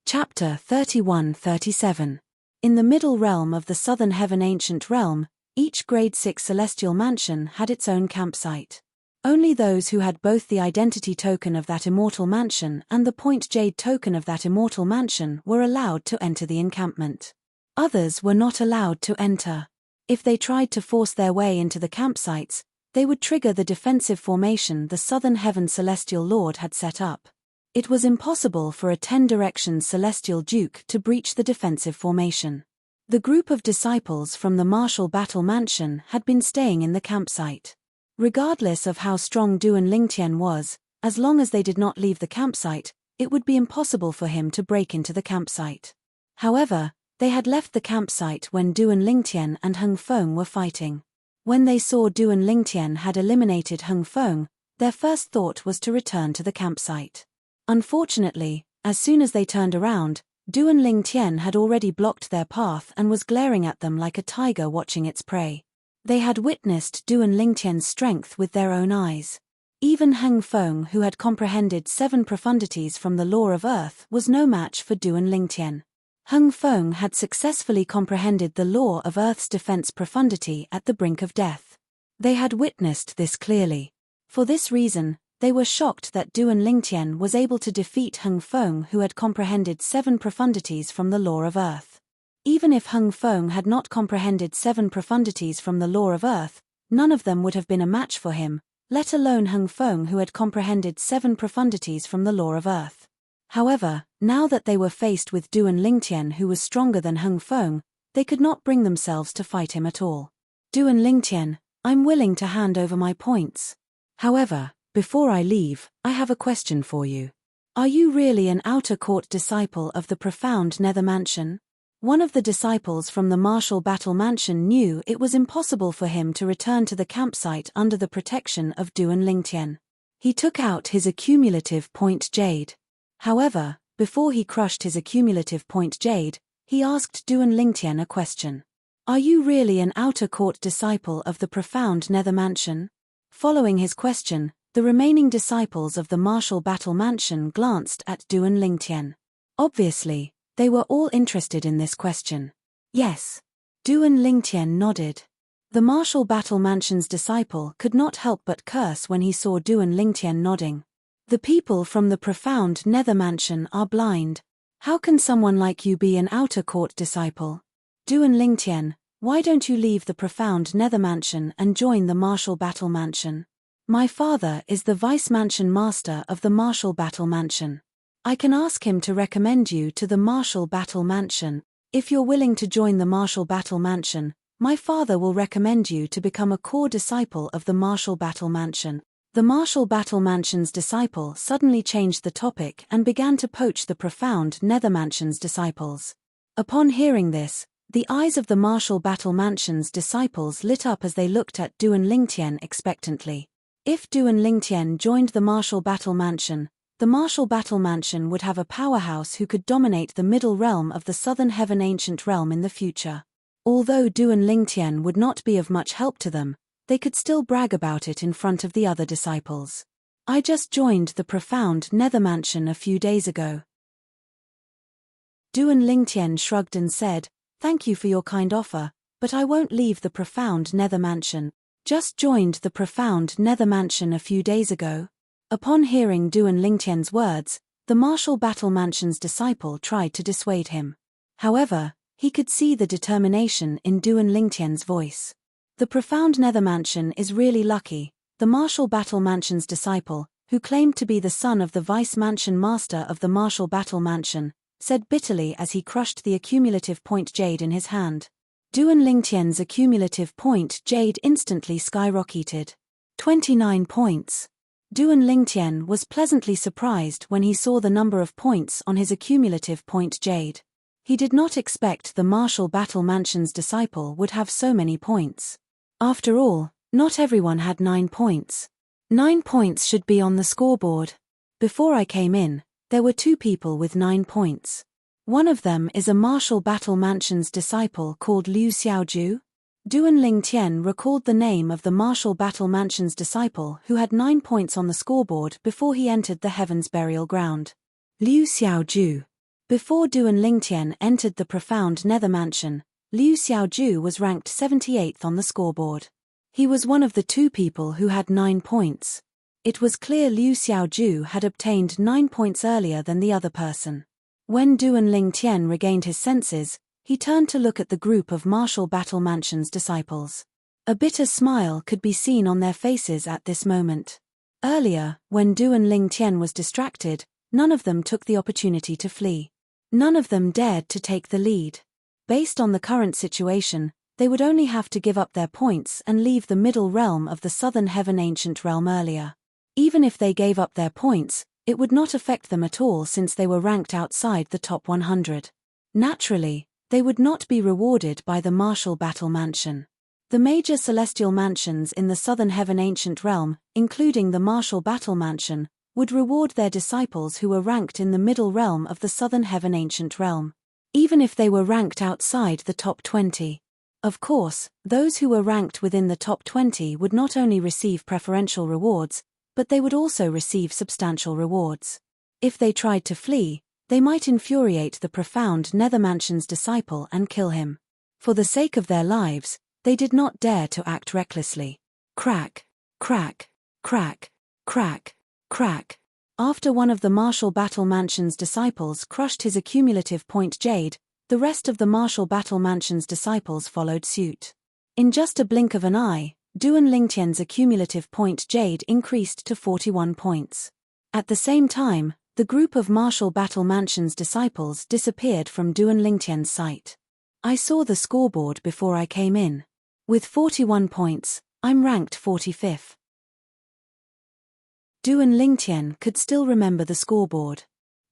Chapter 31-37. In the middle realm of the Southern Heaven Ancient Realm, each Grade 6 celestial mansion had its own campsite. Only those who had both the identity token of that immortal mansion and the point jade token of that immortal mansion were allowed to enter the encampment. Others were not allowed to enter. If they tried to force their way into the campsites, they would trigger the defensive formation the Southern Heaven Celestial Lord had set up. It was impossible for a 10 Directions Celestial Duke to breach the defensive formation. The group of disciples from the Martial Battle Mansion had been staying in the campsite. Regardless of how strong Duan Lingtian was, as long as they did not leave the campsite, it would be impossible for him to break into the campsite. However, they had left the campsite when Duan Lingtian and Hung Feng were fighting. When they saw Duan Lingtian had eliminated Hung Feng, their first thought was to return to the campsite. Unfortunately, as soon as they turned around, Duan Lingtian had already blocked their path and was glaring at them like a tiger watching its prey. They had witnessed Duan Lingtian's strength with their own eyes. Even Hung Feng, who had comprehended 7 profundities from the law of earth, was no match for Duan Lingtian. Hung Feng had successfully comprehended the law of earth's defense profundity at the brink of death. They had witnessed this clearly. For this reason, they were shocked that Duan Lingtian was able to defeat Hung Feng, who had comprehended 7 profundities from the law of earth. Even if Hung Feng had not comprehended 7 profundities from the law of earth, none of them would have been a match for him, let alone Hung Feng, who had comprehended 7 profundities from the law of earth. However, now that they were faced with Duan Lingtian, who was stronger than Hung Feng, they could not bring themselves to fight him at all. Duan Lingtian, I'm willing to hand over my points. However, before I leave, I have a question for you. Are you really an outer court disciple of the profound Nether Mansion? One of the disciples from the Martial Battle Mansion knew it was impossible for him to return to the campsite under the protection of Duan Lingtian. He took out his accumulative point jade. However, before he crushed his accumulative point jade, he asked Duan Lingtian a question. Are you really an outer court disciple of the profound Nether Mansion? Following his question, the remaining disciples of the Martial Battle Mansion glanced at Duan Lingtian. Obviously, they were all interested in this question. Yes. Duan Lingtian nodded. The Martial Battle Mansion's disciple could not help but curse when he saw Duan Lingtian nodding. The people from the profound Nether Mansion are blind. How can someone like you be an outer court disciple? Duan Lingtian, Why don't you leave the profound Nether Mansion and join the Martial Battle Mansion? My father is the Vice Mansion Master of the Martial Battle Mansion. I can ask him to recommend you to the Martial Battle Mansion. If you're willing to join the Martial Battle Mansion, my father will recommend you to become a core disciple of the Martial Battle Mansion. The Martial Battle Mansion's disciple suddenly changed the topic and began to poach the profound Nether Mansion's disciples. Upon hearing this, the eyes of the Martial Battle Mansion's disciples lit up as they looked at Duan Lingtian expectantly. If Duan Lingtian joined the Martial Battle Mansion, the Martial Battle Mansion would have a powerhouse who could dominate the middle realm of the Southern Heaven Ancient Realm in the future. Although Duan Lingtian would not be of much help to them, they could still brag about it in front of the other disciples. I just joined the profound Nether Mansion a few days ago. Duan Lingtian shrugged and said, "Thank you for your kind offer, but I won't leave the profound Nether Mansion. Just joined the profound Nether Mansion a few days ago." Upon hearing Duan Lingtian's words, the Martial Battle Mansion's disciple tried to dissuade him. However, he could see the determination in Duan Lingtian's voice. The profound Nether Mansion is really lucky. The Martial Battle Mansion's disciple, who claimed to be the son of the Vice Mansion Master of the Martial Battle Mansion, said bitterly as he crushed the accumulative point jade in his hand. Duan Lingtian's accumulative point jade instantly skyrocketed. 29 points. Duan Lingtian was pleasantly surprised when he saw the number of points on his accumulative point jade. He did not expect the Martial Battle Mansion's disciple would have so many points. After all, not everyone had 9 points. 9 points should be on the scoreboard. Before I came in, there were 2 people with 9 points. One of them is a Martial Battle Mansion's disciple called Liu Xiaoju. Duan Lingtian recalled the name of the Martial Battle Mansion's disciple who had 9 points on the scoreboard before he entered the Heaven's Burial Ground. Liu Xiaoju. Before Duan Lingtian entered the profound Nether Mansion, Liu Xiaoju was ranked 78th on the scoreboard. He was one of the 2 people who had 9 points. It was clear Liu Xiaoju had obtained 9 points earlier than the other person. When Duan Lingtian regained his senses, he turned to look at the group of Martial Battle Mansion's disciples. A bitter smile could be seen on their faces at this moment. Earlier, when Duan Lingtian was distracted, none of them took the opportunity to flee. None of them dared to take the lead. Based on the current situation, they would only have to give up their points and leave the middle realm of the Southern Heaven Ancient Realm earlier. Even if they gave up their points, it would not affect them at all since they were ranked outside the top 100. Naturally, they would not be rewarded by the Martial Battle Mansion. The major celestial mansions in the Southern Heaven Ancient Realm, including the Martial Battle Mansion, would reward their disciples who were ranked in the middle realm of the Southern Heaven Ancient Realm, even if they were ranked outside the top 20. Of course, those who were ranked within the top 20 would not only receive preferential rewards, but they would also receive substantial rewards. If they tried to flee, they might infuriate the profound Nether Mansion's disciple and kill him. For the sake of their lives, they did not dare to act recklessly. Crack, crack, crack, crack, crack. After one of the Martial Battle Mansion's disciples crushed his accumulative point jade, the rest of the Martial Battle Mansion's disciples followed suit. In just a blink of an eye, Duan Lingtian's accumulative point jade increased to 41 points. At the same time, the group of Martial Battle Mansion's disciples disappeared from Duan Lingtian's sight. I saw the scoreboard before I came in. With 41 points, I'm ranked 45th. Duan Lingtian could still remember the scoreboard.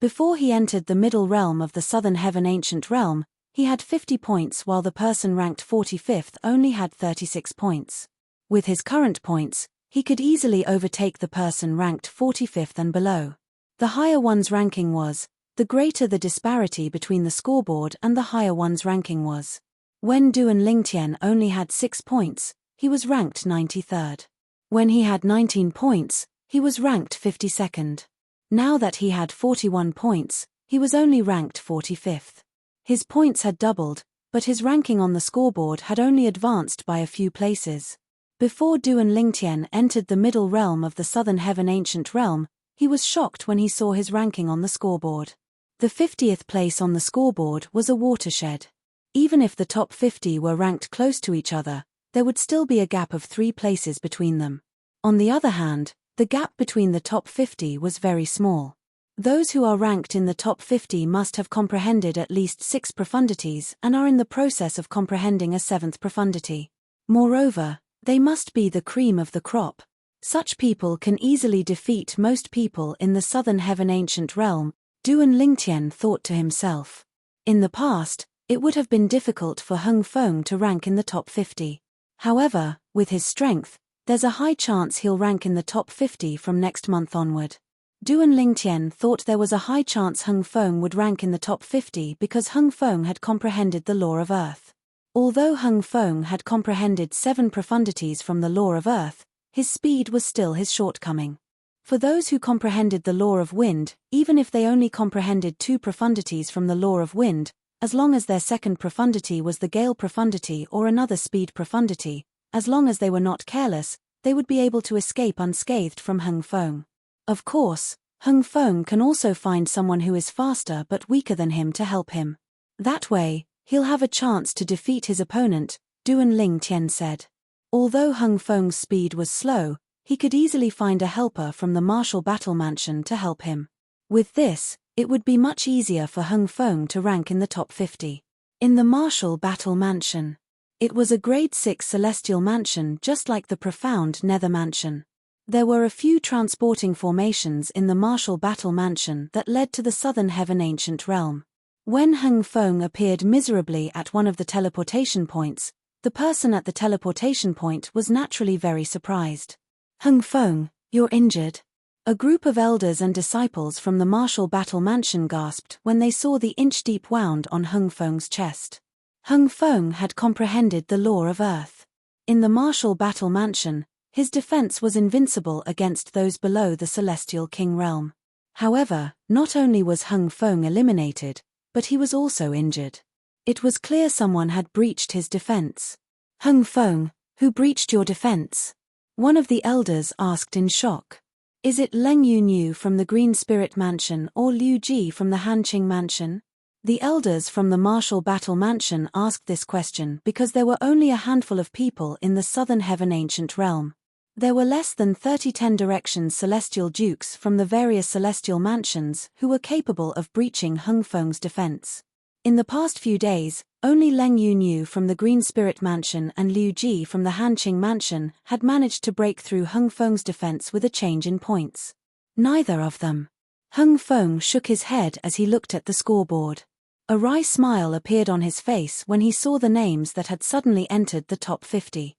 Before he entered the middle realm of the Southern Heaven Ancient Realm, he had 50 points while the person ranked 45th only had 36 points. With his current points, he could easily overtake the person ranked 45th and below. The higher one's ranking was, the greater the disparity between the scoreboard and the higher one's ranking was. When Duan Lingtian only had 6 points, he was ranked 93rd. When he had 19 points, he was ranked 52nd. Now that he had 41 points, he was only ranked 45th. His points had doubled, but his ranking on the scoreboard had only advanced by a few places. Before Duan Lingtian entered the middle realm of the Southern Heaven Ancient Realm, he was shocked when he saw his ranking on the scoreboard. The 50th place on the scoreboard was a watershed. Even if the top 50 were ranked close to each other, there would still be a gap of 3 places between them. On the other hand, the gap between the top 50 was very small. Those who are ranked in the top 50 must have comprehended at least 6 profundities and are in the process of comprehending a 7th profundity. Moreover, they must be the cream of the crop. Such people can easily defeat most people in the Southern Heaven Ancient Realm, Duan Lingtian thought to himself. In the past, it would have been difficult for Hung Feng to rank in the top 50. However, with his strength, there's a high chance he'll rank in the top 50 from next month onward. Duan Lingtian thought there was a high chance Hung Feng would rank in the top 50 because Hung Feng had comprehended the law of earth. Although Hung Feng had comprehended 7 profundities from the law of earth, his speed was still his shortcoming. For those who comprehended the law of wind, even if they only comprehended 2 profundities from the law of wind, as long as their second profundity was the gale profundity or another speed profundity, as long as they were not careless, they would be able to escape unscathed from Hung Feng. Of course, Hung Feng can also find someone who is faster but weaker than him to help him. That way, he'll have a chance to defeat his opponent, Duan Lingtian said. Although Hung Feng's speed was slow, he could easily find a helper from the martial battle mansion to help him. With this, it would be much easier for Hung Feng to rank in the top 50. In the martial battle mansion. It was a grade 6 celestial mansion just like the profound nether mansion. There were a few transporting formations in the martial battle mansion that led to the Southern Heaven Ancient Realm. When Hung Feng appeared miserably at one of the teleportation points, the person at the teleportation point was naturally very surprised. Hung Feng, you're injured. A group of elders and disciples from the martial battle mansion gasped when they saw the inch-deep wound on Hung Feng's chest. Hung Feng had comprehended the law of earth. In the martial battle mansion, his defense was invincible against those below the celestial king realm. However, not only was Hung Feng eliminated, but he was also injured. It was clear someone had breached his defense. Hung Feng, who breached your defense? One of the elders asked in shock. Is it Leng Yunyu from the Green Spirit Mansion or Liu Ji from the Hanqing Mansion? The elders from the martial battle mansion asked this question because there were only a handful of people in the Southern Heaven Ancient Realm. There were less than 30 10 directions celestial dukes from the various celestial mansions who were capable of breaching Hung Feng's defense. In the past few days, only Leng Yunyu from the Green Spirit Mansion and Liu Ji from the Hanqing Mansion had managed to break through Hung Feng's defense with a change in points. Neither of them. Hung Feng shook his head as he looked at the scoreboard. A wry smile appeared on his face when he saw the names that had suddenly entered the top 50.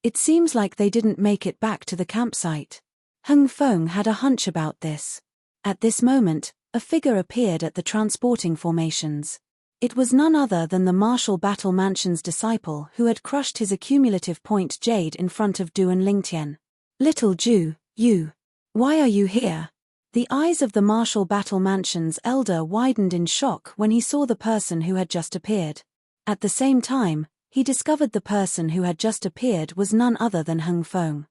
It seems like they didn't make it back to the campsite. Hung Feng had a hunch about this. At this moment, a figure appeared at the transporting formations. It was none other than the martial battle mansion's disciple who had crushed his accumulative point jade in front of Duan Lingtian. Little Ju, you. Why are you here? The eyes of the martial battle mansion's elder widened in shock when he saw the person who had just appeared. At the same time, he discovered the person who had just appeared was none other than Hung Feng.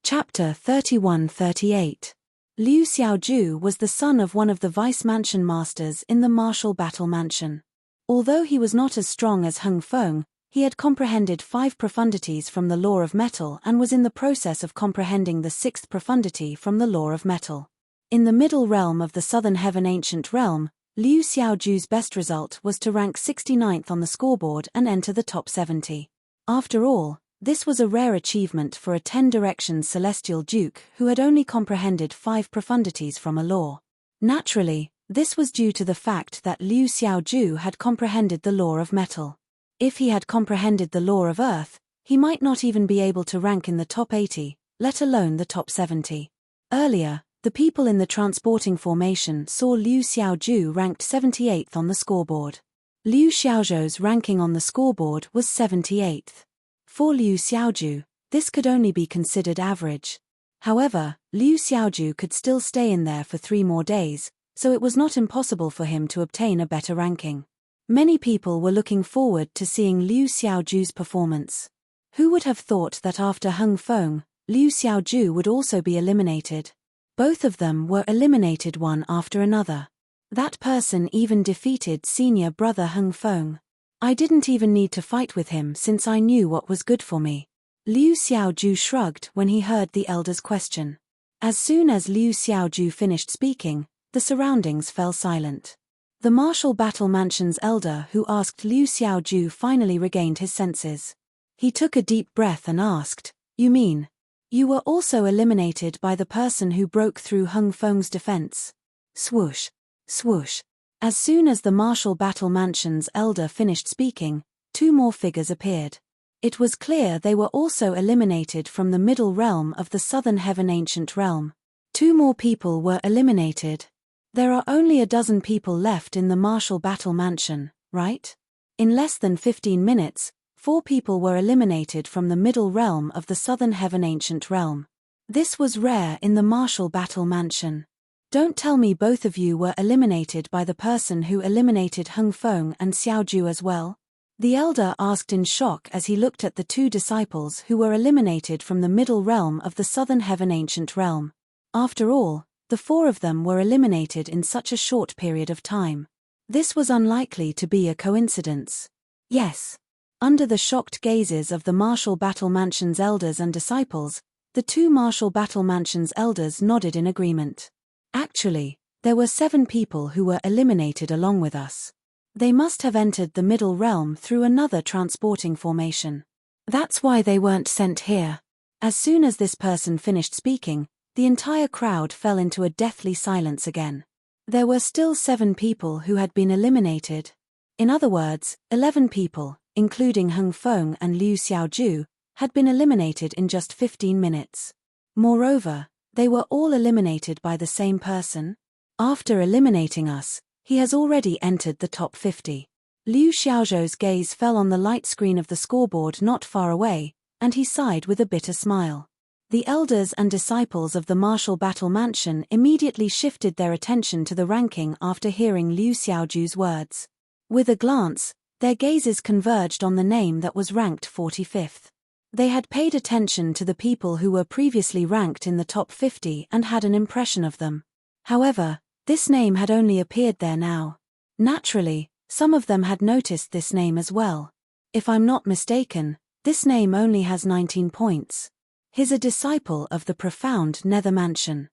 Chapter 31-38. Liu Xiaoju was the son of one of the vice mansion masters in the martial battle mansion. Although he was not as strong as Hung Feng, he had comprehended 5 profundities from the law of metal and was in the process of comprehending the 6th profundity from the law of metal. In the middle realm of the Southern Heaven Ancient Realm, Liu Xiaoju's best result was to rank 69th on the scoreboard and enter the top 70. After all, this was a rare achievement for a 10 directions celestial duke who had only comprehended 5 profundities from a law. Naturally, this was due to the fact that Liu Xiaoju had comprehended the law of metal. If he had comprehended the law of earth, he might not even be able to rank in the top 80, let alone the top 70. Earlier, the people in the transporting formation saw Liu Xiaoju ranked 78th on the scoreboard. Liu Xiaozhou's ranking on the scoreboard was 78th. For Liu Xiaoju, this could only be considered average. However, Liu Xiaoju could still stay in there for 3 more days, so it was not impossible for him to obtain a better ranking. Many people were looking forward to seeing Liu Xiaoju's performance. Who would have thought that after Hung Feng, Liu Xiaoju would also be eliminated? Both of them were eliminated one after another. That person even defeated senior brother Hung Feng. I didn't even need to fight with him since I knew what was good for me. Liu Xiaoju shrugged when he heard the elder's question. As soon as Liu Xiaoju finished speaking, the surroundings fell silent. The martial battle mansion's elder who asked Liu Xiaoju finally regained his senses. He took a deep breath and asked, "You mean? You were also eliminated by the person who broke through Hung Feng's defense?" Swoosh. Swoosh. As soon as the martial battle mansion's elder finished speaking, two more figures appeared. It was clear they were also eliminated from the middle realm of the southern heaven ancient realm. Two more people were eliminated. There are only a dozen people left in the martial battle mansion, right? In less than 15 minutes, 4 people were eliminated from the middle realm of the southern heaven ancient realm. This was rare in the martial battle mansion. Don't tell me both of you were eliminated by the person who eliminated Hung Feng and Xiaoju as well? The elder asked in shock as he looked at the two disciples who were eliminated from the middle realm of the southern heaven ancient realm. After all, the 4 of them were eliminated in such a short period of time. This was unlikely to be a coincidence. Yes. Under the shocked gazes of the martial battle mansion's elders and disciples, the two martial battle mansion's elders nodded in agreement. Actually, there were 7 people who were eliminated along with us. They must have entered the middle realm through another transporting formation. That's why they weren't sent here. As soon as this person finished speaking, the entire crowd fell into a deathly silence again. There were still 7 people who had been eliminated. In other words, 11 people, including Hung Feng and Liu Xiaoju, had been eliminated in just 15 minutes. Moreover, they were all eliminated by the same person. After eliminating us, he has already entered the top 50. Liu Xiaozhou's gaze fell on the light screen of the scoreboard not far away, and he sighed with a bitter smile. The elders and disciples of the martial battle mansion immediately shifted their attention to the ranking after hearing Liu Xiaoju's words. With a glance, their gazes converged on the name that was ranked 45th. They had paid attention to the people who were previously ranked in the top 50 and had an impression of them. However, this name had only appeared there now. Naturally, some of them had noticed this name as well. If I'm not mistaken, this name only has 19 points. He's a disciple of the profound Nether Mansion.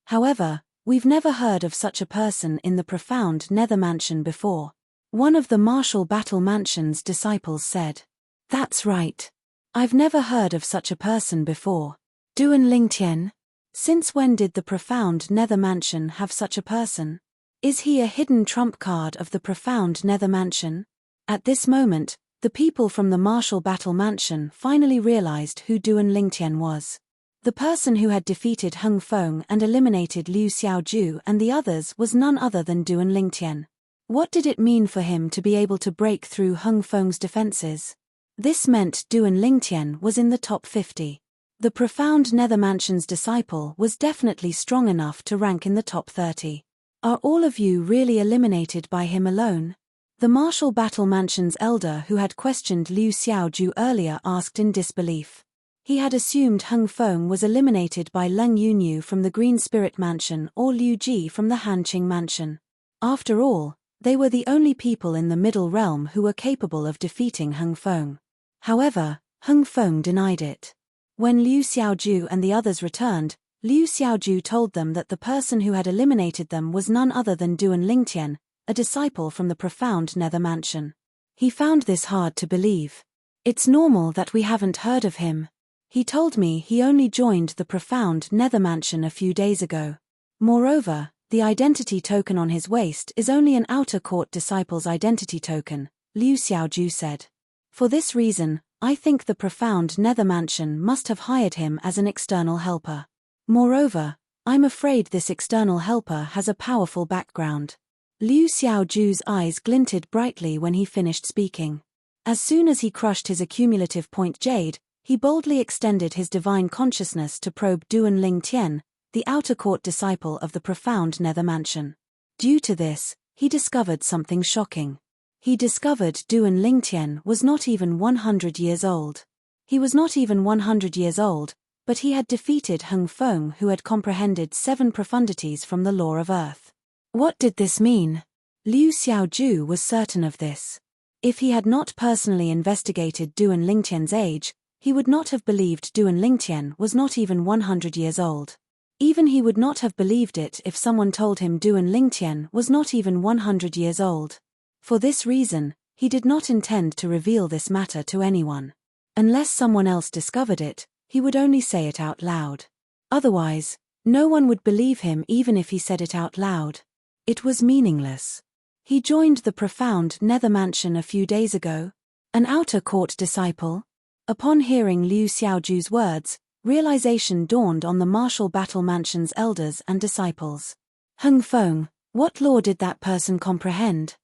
However, we've never heard of such a person in the profound Nether Mansion before. One of the martial battle mansion's disciples said. That's right. I've never heard of such a person before. Duan Lingtian? Since when did the profound Nether Mansion have such a person? Is he a hidden trump card of the profound Nether Mansion? At this moment, the people from the martial battle mansion finally realized who Duan Lingtian was. The person who had defeated Hung Feng and eliminated Liu Xiaoju and the others was none other than Duan Lingtian. What did it mean for him to be able to break through Hung Feng's defenses? This meant Duan Lingtian was in the top 50. The profound Nether Mansion's disciple was definitely strong enough to rank in the top 30. Are all of you really eliminated by him alone? The martial battle mansion's elder who had questioned Liu Xiaoju earlier asked in disbelief. He had assumed Hung Feng was eliminated by Leng Yunyu from the Green Spirit Mansion or Liu Ji from the Hanqing Mansion. After all, they were the only people in the middle realm who were capable of defeating Hung Feng. However, Hung Feng denied it. When Liu Xiaoju and the others returned, Liu Xiaoju told them that the person who had eliminated them was none other than Duan Lingtian, a disciple from the profound Nether Mansion. He found this hard to believe. It's normal that we haven't heard of him. He told me he only joined the profound Nether Mansion a few days ago. Moreover, the identity token on his waist is only an outer court disciple's identity token, Liu Xiaoju said. For this reason, I think the profound Nether Mansion must have hired him as an external helper. Moreover, I'm afraid this external helper has a powerful background. Liu Xiaoju's eyes glinted brightly when he finished speaking. As soon as he crushed his accumulative point jade, he boldly extended his divine consciousness to probe Duan Lingtian, the outer court disciple of the profound Nether Mansion. Due to this, he discovered something shocking. He discovered Duan Lingtian was not even 100 years old. He was not even 100 years old, but he had defeated Hung Feng, who had comprehended 7 profundities from the law of earth. What did this mean? Liu Xiaoju was certain of this. If he had not personally investigated Duan Lingtian's age, he would not have believed Duan Lingtian was not even 100 years old. Even he would not have believed it if someone told him Duan Lingtian was not even 100 years old. For this reason, he did not intend to reveal this matter to anyone. Unless someone else discovered it, he would only say it out loud. Otherwise, no one would believe him even if he said it out loud. It was meaningless. He joined the profound nether mansion a few days ago. An outer court disciple. Upon hearing Liu Xiaoju's words, realization dawned on the martial battle mansion's elders and disciples. Hung Feng, what law did that person comprehend?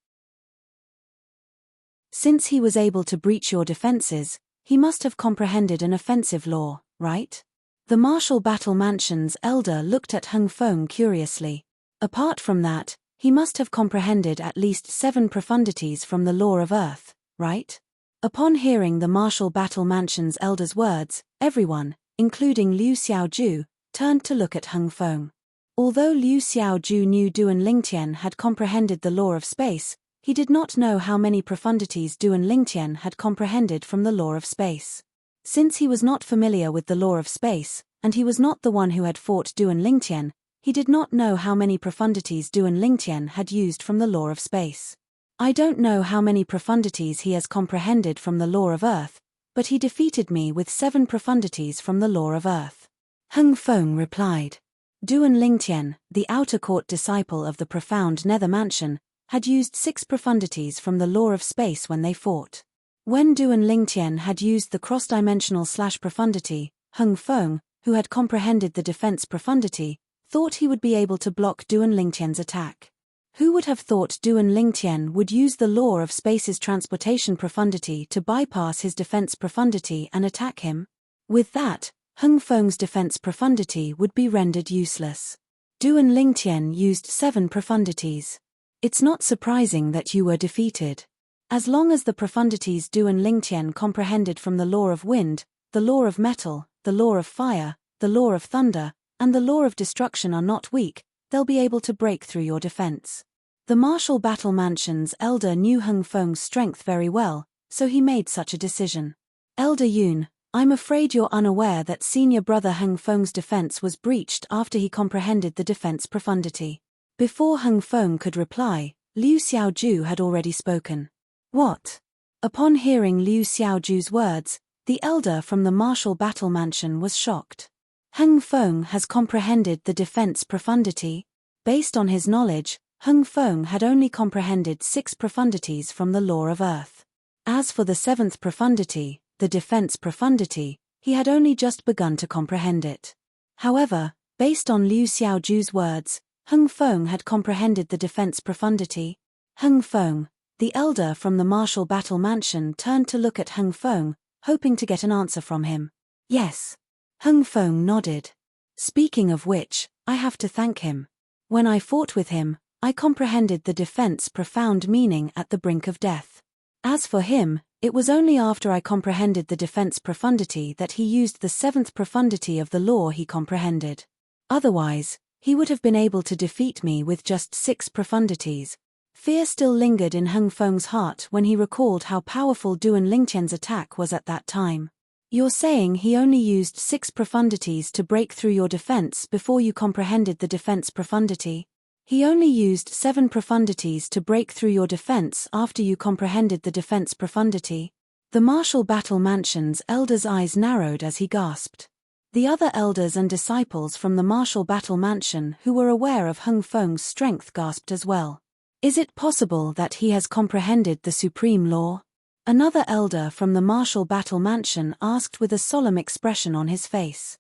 Since he was able to breach your defenses, he must have comprehended an offensive law, right? The martial battle mansion's elder looked at Hung Feng curiously. Apart from that, he must have comprehended at least 7 profundities from the law of earth, right? Upon hearing the martial battle mansion's elder's words, everyone, including Liu Xiaoju, turned to look at Hung Feng. Although Liu Xiaoju knew Duan Lingtian had comprehended the law of space, he did not know how many profundities Duan Lingtian had comprehended from the law of space. Since he was not familiar with the law of space, and he was not the one who had fought Duan Lingtian, he did not know how many profundities Duan Lingtian had used from the law of space. I don't know how many profundities he has comprehended from the law of earth, but he defeated me with 7 profundities from the law of earth. Hung Feng replied. Duan Lingtian, the outer court disciple of the profound nether mansion, had used 6 profundities from the law of space when they fought. When Duan Lingtian had used the cross-dimensional profundity, Hung Feng, who had comprehended the defense profundity, thought he would be able to block Duan Lingtian's attack. Who would have thought Duan Lingtian would use the law of space's transportation profundity to bypass his defense profundity and attack him? With that, Hung Feng's defense profundity would be rendered useless. Duan Lingtian used 7 profundities. It's not surprising that you were defeated. As long as the profundities Duan Lingtian comprehended from the law of wind, the law of metal, the law of fire, the law of thunder, and the law of destruction are not weak, they'll be able to break through your defense. The martial battle mansion's elder knew Hung Feng's strength very well, so he made such a decision. Elder Yun, I'm afraid you're unaware that senior brother Hung Feng's defense was breached after he comprehended the defense profundity. Before Hung Feng could reply, Liu Xiaoju had already spoken. What? Upon hearing Liu Xiaoju's words, the elder from the martial battle mansion was shocked. Hung Feng has comprehended the defense profundity. Based on his knowledge, Hung Feng had only comprehended 6 profundities from the law of earth. As for the 7th profundity, the defense profundity, he had only just begun to comprehend it. However, based on Liu Xiaoju's words, Hung Feng had comprehended the defense profundity. Hung Feng, the elder from the martial battle mansion, turned to look at Hung Feng, hoping to get an answer from him. Yes. Hung Feng nodded. Speaking of which, I have to thank him. When I fought with him, I comprehended the defense profound meaning at the brink of death. As for him, it was only after I comprehended the defense profundity that he used the 7th profundity of the law he comprehended. Otherwise, he would have been able to defeat me with just 6 profundities. Fear still lingered in Hung Feng's heart when he recalled how powerful Duan Lingtian's attack was at that time. You're saying he only used 6 profundities to break through your defense before you comprehended the defense profundity? He only used 7 profundities to break through your defense after you comprehended the defense profundity? The martial battle mansion's elder's eyes narrowed as he gasped. The other elders and disciples from the martial battle mansion who were aware of Hung Feng's strength gasped as well. Is it possible that he has comprehended the supreme law? Another elder from the martial battle mansion asked with a solemn expression on his face.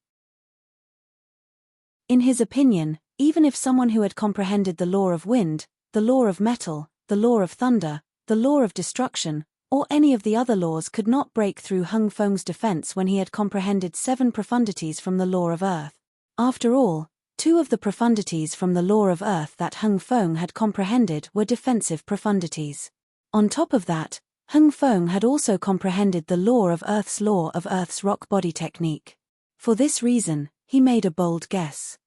In his opinion, even if someone who had comprehended the law of wind, the law of metal, the law of thunder, the law of destruction, or any of the other laws could not break through Hung Feng's defense when he had comprehended 7 profundities from the law of earth. After all, 2 of the profundities from the law of earth that Hung Feng had comprehended were defensive profundities. On top of that, Hung Feng had also comprehended the law of Earth's rock body technique. For this reason, he made a bold guess.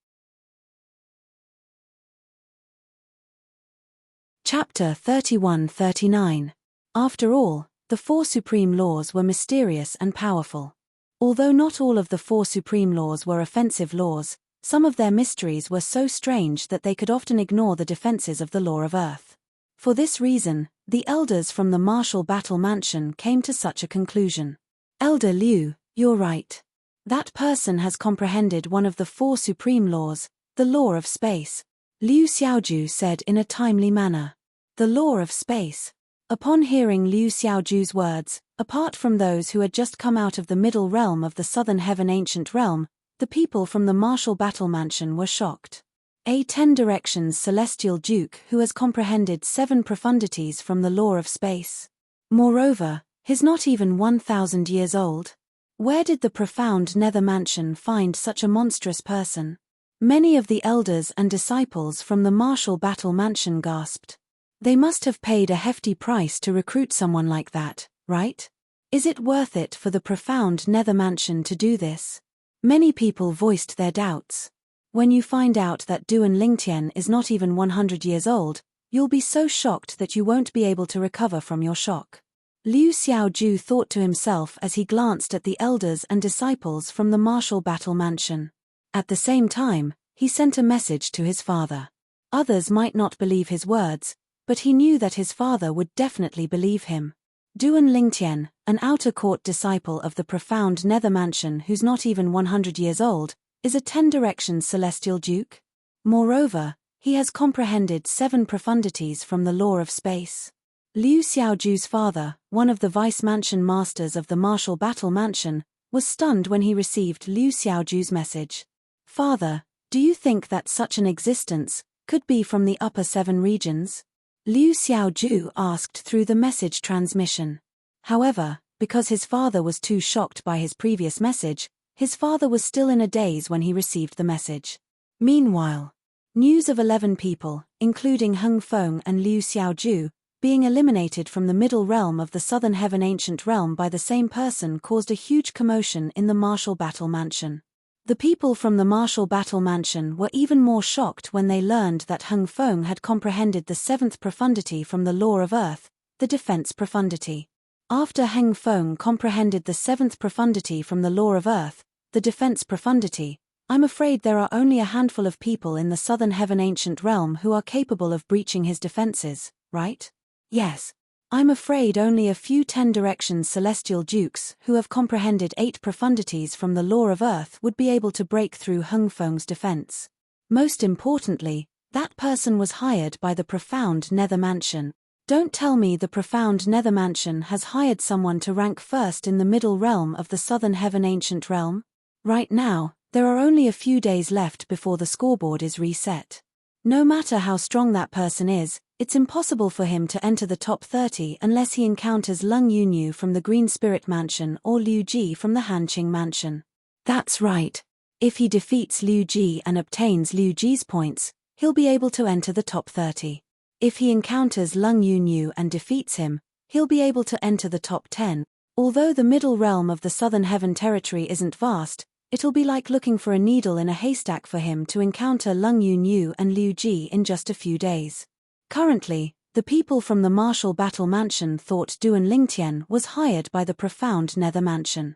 Chapter 31-39. After all, the four supreme laws were mysterious and powerful. Although not all of the four supreme laws were offensive laws, some of their mysteries were so strange that they could often ignore the defenses of the law of Earth. For this reason, the elders from the Martial Battle Mansion came to such a conclusion. Elder Liu, you're right. That person has comprehended one of the four supreme laws, the law of space, Liu Xiaoju said in a timely manner. The law of space. Upon hearing Liu Xiaoju's words, apart from those who had just come out of the middle realm of the southern heaven ancient realm, the people from the Martial Battle Mansion were shocked. A 10 directions celestial duke who has comprehended 7 profundities from the law of space. Moreover, he's not even 1,000 years old. Where did the profound nether mansion find such a monstrous person? Many of the elders and disciples from the Martial Battle Mansion gasped. They must have paid a hefty price to recruit someone like that, right? Is it worth it for the profound nether mansion to do this? Many people voiced their doubts. When you find out that Duan Lingtian is not even 100 years old, you'll be so shocked that you won't be able to recover from your shock. Liu Xiaoju thought to himself as he glanced at the elders and disciples from the Martial Battle Mansion. At the same time, he sent a message to his father. Others might not believe his words, but he knew that his father would definitely believe him. Duan Lingtian, an outer court disciple of the profound nether mansion who's not even 100 years old, is a 10 directions celestial duke. Moreover, he has comprehended 7 profundities from the law of space. Liu Xiaoju's father, one of the vice mansion masters of the Martial Battle Mansion, was stunned when he received Liu Xiaoju's message. Father, do you think that such an existence could be from the upper 7 regions? Liu Xiaoju asked through the message transmission. However, because his father was too shocked by his previous message, his father was still in a daze when he received the message. Meanwhile, news of 11 people, including Heng Feng and Liu Xiaoju, being eliminated from the middle realm of the southern heaven ancient realm by the same person caused a huge commotion in the Martial Battle Mansion. The people from the Martial Battle Mansion were even more shocked when they learned that Heng Feng had comprehended the 7th profundity from the law of Earth, the defense profundity. After Heng Feng comprehended the 7th profundity from the law of Earth, the defense profundity, I'm afraid there are only a handful of people in the southern heaven ancient realm who are capable of breaching his defenses, right? Yes. I'm afraid only a few 10 directions celestial dukes who have comprehended 8 profundities from the law of Earth would be able to break through Heng Feng's defense. Most importantly, that person was hired by the profound nether mansion. Don't tell me the profound nether mansion has hired someone to rank first in the middle realm of the southern heaven ancient realm? Right now, there are only a few days left before the scoreboard is reset. No matter how strong that person is, it's impossible for him to enter the top 30 unless he encounters Lung Yunyu from the Green Spirit Mansion or Liu Ji from the Hanqing Mansion. That's right. If he defeats Liu Ji and obtains Liu Ji's points, he'll be able to enter the top 30. If he encounters Lung Yunyu and defeats him, he'll be able to enter the top 10. Although the middle realm of the Southern Heaven territory isn't vast, it'll be like looking for a needle in a haystack for him to encounter Lung Yunyu and Liu Ji in just a few days. Currently, the people from the Martial Battle Mansion thought Duan Lingtian was hired by the profound nether mansion.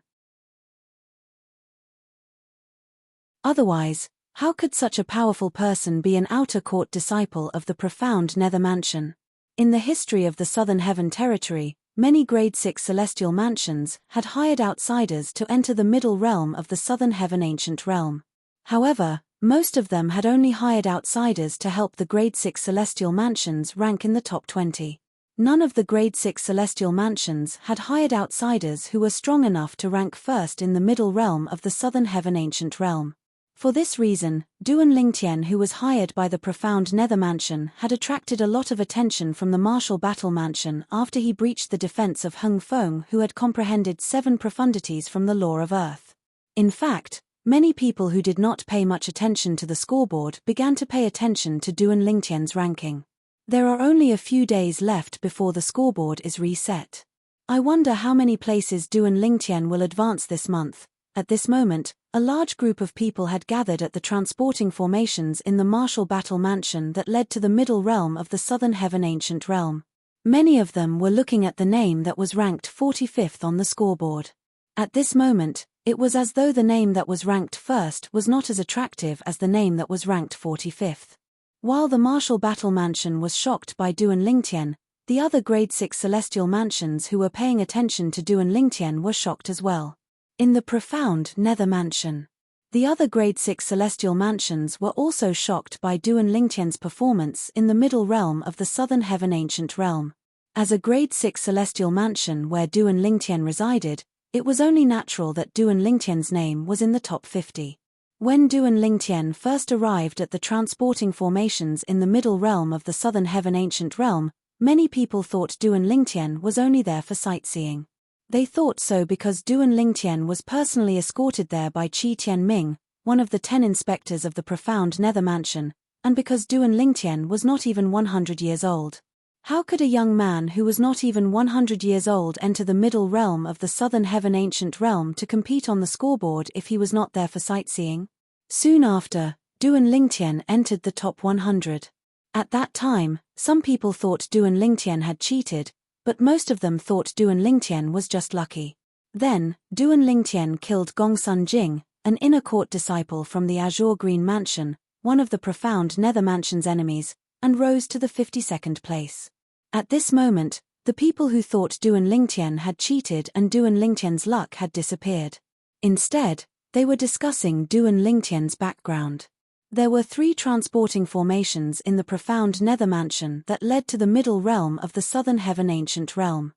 Otherwise, how could such a powerful person be an outer court disciple of the profound nether mansion? In the history of the Southern Heaven territory, many grade 6 celestial mansions had hired outsiders to enter the middle realm of the Southern Heaven ancient realm. However, most of them had only hired outsiders to help the grade 6 celestial mansions rank in the top 20. None of the grade 6 celestial mansions had hired outsiders who were strong enough to rank first in the middle realm of the Southern Heaven ancient realm. For this reason, Duan Lingtian, who was hired by the profound nether mansion, had attracted a lot of attention from the Martial Battle Mansion after he breached the defense of Heng Feng, who had comprehended 7 profundities from the law of Earth. In fact, many people who did not pay much attention to the scoreboard began to pay attention to Duan Lingtian's ranking. There are only a few days left before the scoreboard is reset. I wonder how many places Duan Lingtian will advance this month, At this moment, a large group of people had gathered at the transporting formations in the martial battle mansion that led to the middle realm of the southern heaven ancient realm. Many of them were looking at the name that was ranked 45th on the scoreboard. At this moment, it was as though the name that was ranked first was not as attractive as the name that was ranked 45th. While the martial battle mansion was shocked by Duan Lingtian, the other grade 6 celestial mansions who were paying attention to Duan Lingtian were shocked as well. In the profound nether mansion, the other grade 6 celestial mansions were also shocked by Duan Lingtian's performance in the middle realm of the southern heaven ancient realm. As a grade 6 celestial mansion where Duan Lingtian resided, it was only natural that Duan Lingtian's name was in the top 50. When Duan Lingtian first arrived at the transporting formations in the middle realm of the southern heaven ancient realm, many people thought Duan Lingtian was only there for sightseeing. They thought so because Duan Lingtian was personally escorted there by Qi Tianming, one of the 10 inspectors of the profound nether mansion, and because Duan Lingtian was not even 100 years old. How could a young man who was not even 100 years old enter the middle realm of the southern heaven ancient realm to compete on the scoreboard if he was not there for sightseeing? Soon after, Duan Lingtian entered the top 100. At that time, some people thought Duan Lingtian had cheated, but most of them thought Duan Lingtian was just lucky. Then, Duan Lingtian killed Gongsun Jing, an inner court disciple from the Azure Green Mansion, one of the profound nether mansion's enemies, and rose to the 52nd place. At this moment, the people who thought Duan Lingtian had cheated and Duan Lingtian's luck had disappeared. Instead, they were discussing Duan Lingtian's background. There were 3 transporting formations in the profound nether mansion that led to the middle realm of the southern heaven ancient realm.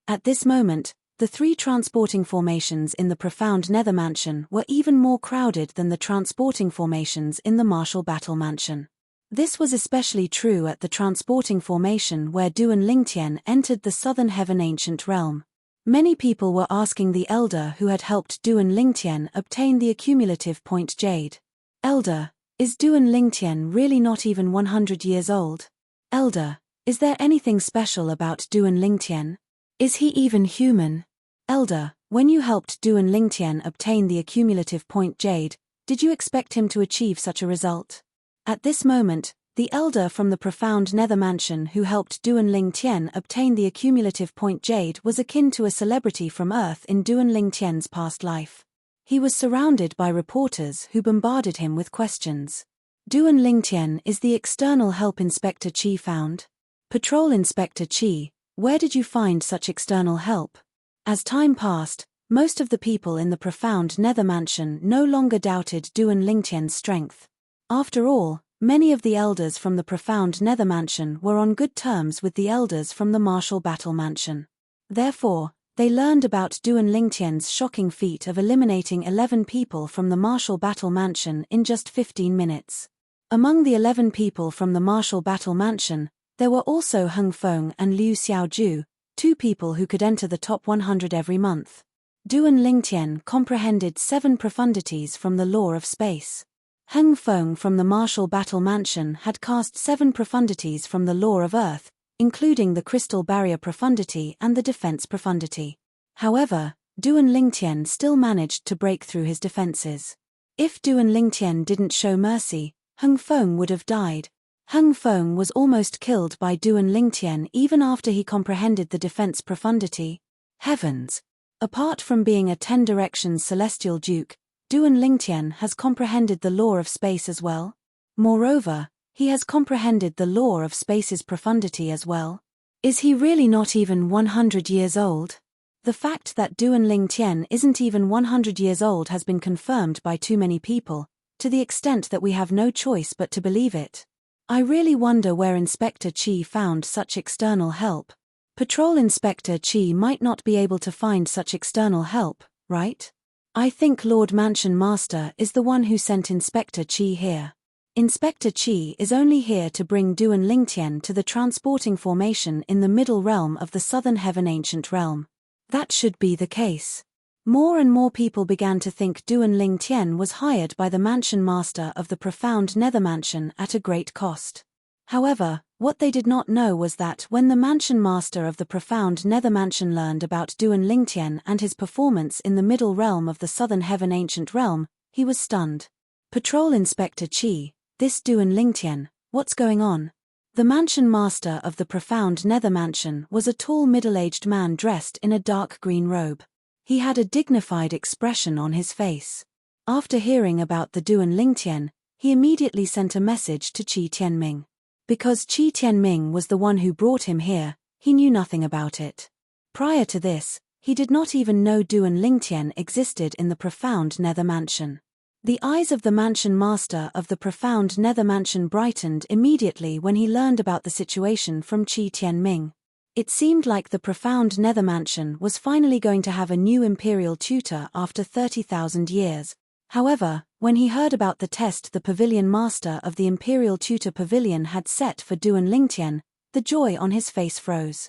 At this moment, the 3 transporting formations in the profound nether mansion were even more crowded than the transporting formations in the martial battle mansion. This was especially true at the transporting formation where Duan Lingtian entered the southern heaven ancient realm. Many people were asking the elder who had helped Duan Lingtian obtain the accumulative point jade. Elder, is Duan Lingtian really not even 100 years old? Elder, is there anything special about Duan Lingtian? Is he even human? Elder, when you helped Duan Lingtian obtain the accumulative point jade, did you expect him to achieve such a result? At this moment, the elder from the profound nether mansion who helped Duan Lingtian obtain the accumulative point jade was akin to a celebrity from Earth in Duan Lingtian's past life. He was surrounded by reporters who bombarded him with questions. Duan Lingtian is the external help Inspector Qi found. Patrol Inspector Qi, where did you find such external help? As time passed, most of the people in the profound nether mansion no longer doubted Duan Lingtian's strength. After all, many of the elders from the profound nether mansion were on good terms with the elders from the martial battle mansion. Therefore, they learned about Duan Lingtian's shocking feat of eliminating 11 people from the martial battle mansion in just 15 minutes. Among the 11 people from the martial battle mansion, there were also Heng Feng and Liu Xiaoju, 2 people who could enter the top 100 every month. Duan Lingtian comprehended 7 profundities from the law of space. Heng Feng from the martial battle mansion had cast 7 profundities from the law of earth, including the crystal barrier profundity and the defense profundity. However, Duan Lingtian still managed to break through his defenses. If Duan Lingtian didn't show mercy, Heng Feng would have died. Heng Feng was almost killed by Duan Lingtian even after he comprehended the defense profundity. Heavens! Apart from being a 10 directions celestial duke, Duan Lingtian has comprehended the law of space as well. Moreover, he has comprehended the law of space's profundity as well. Is he really not even 100 years old? The fact that Duan Lingtian isn't even 100 years old has been confirmed by too many people, to the extent that we have no choice but to believe it. I really wonder where Inspector Qi found such external help. Patrol Inspector Qi might not be able to find such external help, right? I think Lord Mansion Master is the one who sent Inspector Qi here. Inspector Qi is only here to bring Duan Lingtian to the transporting formation in the middle realm of the southern heaven ancient realm. That should be the case. More and more people began to think Duan Lingtian was hired by the Mansion Master of the profound nether mansion at a great cost. However, What they did not know was that when the mansion master of the profound nether mansion learned about Duan Lingtian and his performance in the middle realm of the southern heaven ancient realm, he was stunned. Patrol Inspector Chi, this Duan Lingtian, what's going on? The mansion master of the profound nether mansion was a tall middle-aged man dressed in a dark green robe. He had a dignified expression on his face. After hearing about the Duan Lingtian, he immediately sent a message to Qi Tianming. Because Qi Tianming was the one who brought him here, he knew nothing about it. Prior to this, he did not even know Duan Lingtian existed in the profound nether mansion. The eyes of the mansion master of the profound nether mansion brightened immediately when he learned about the situation from Qi Tianming. It seemed like the profound nether mansion was finally going to have a new imperial tutor after 30,000 years. However, when he heard about the test the pavilion master of the imperial tutor pavilion had set for Duan Lingtian, the joy on his face froze.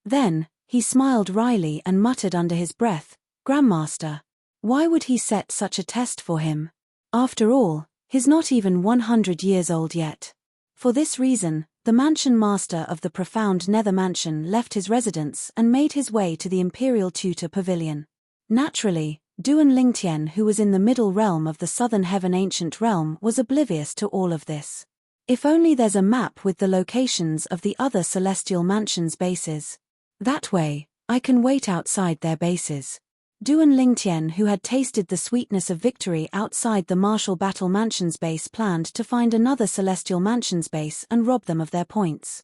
Then, he smiled wryly and muttered under his breath, "Grandmaster. Why would he set such a test for him? After all, he's not even 100 years old yet." For this reason, the mansion master of the profound nether mansion left his residence and made his way to the imperial tutor pavilion. Naturally, Duan Lingtian, who was in the middle realm of the southern heaven ancient realm, was oblivious to all of this. If only there's a map with the locations of the other celestial mansions' bases. That way, I can wait outside their bases. Duan Lingtian, who had tasted the sweetness of victory outside the martial battle mansion's base, planned to find another celestial mansion's base and rob them of their points.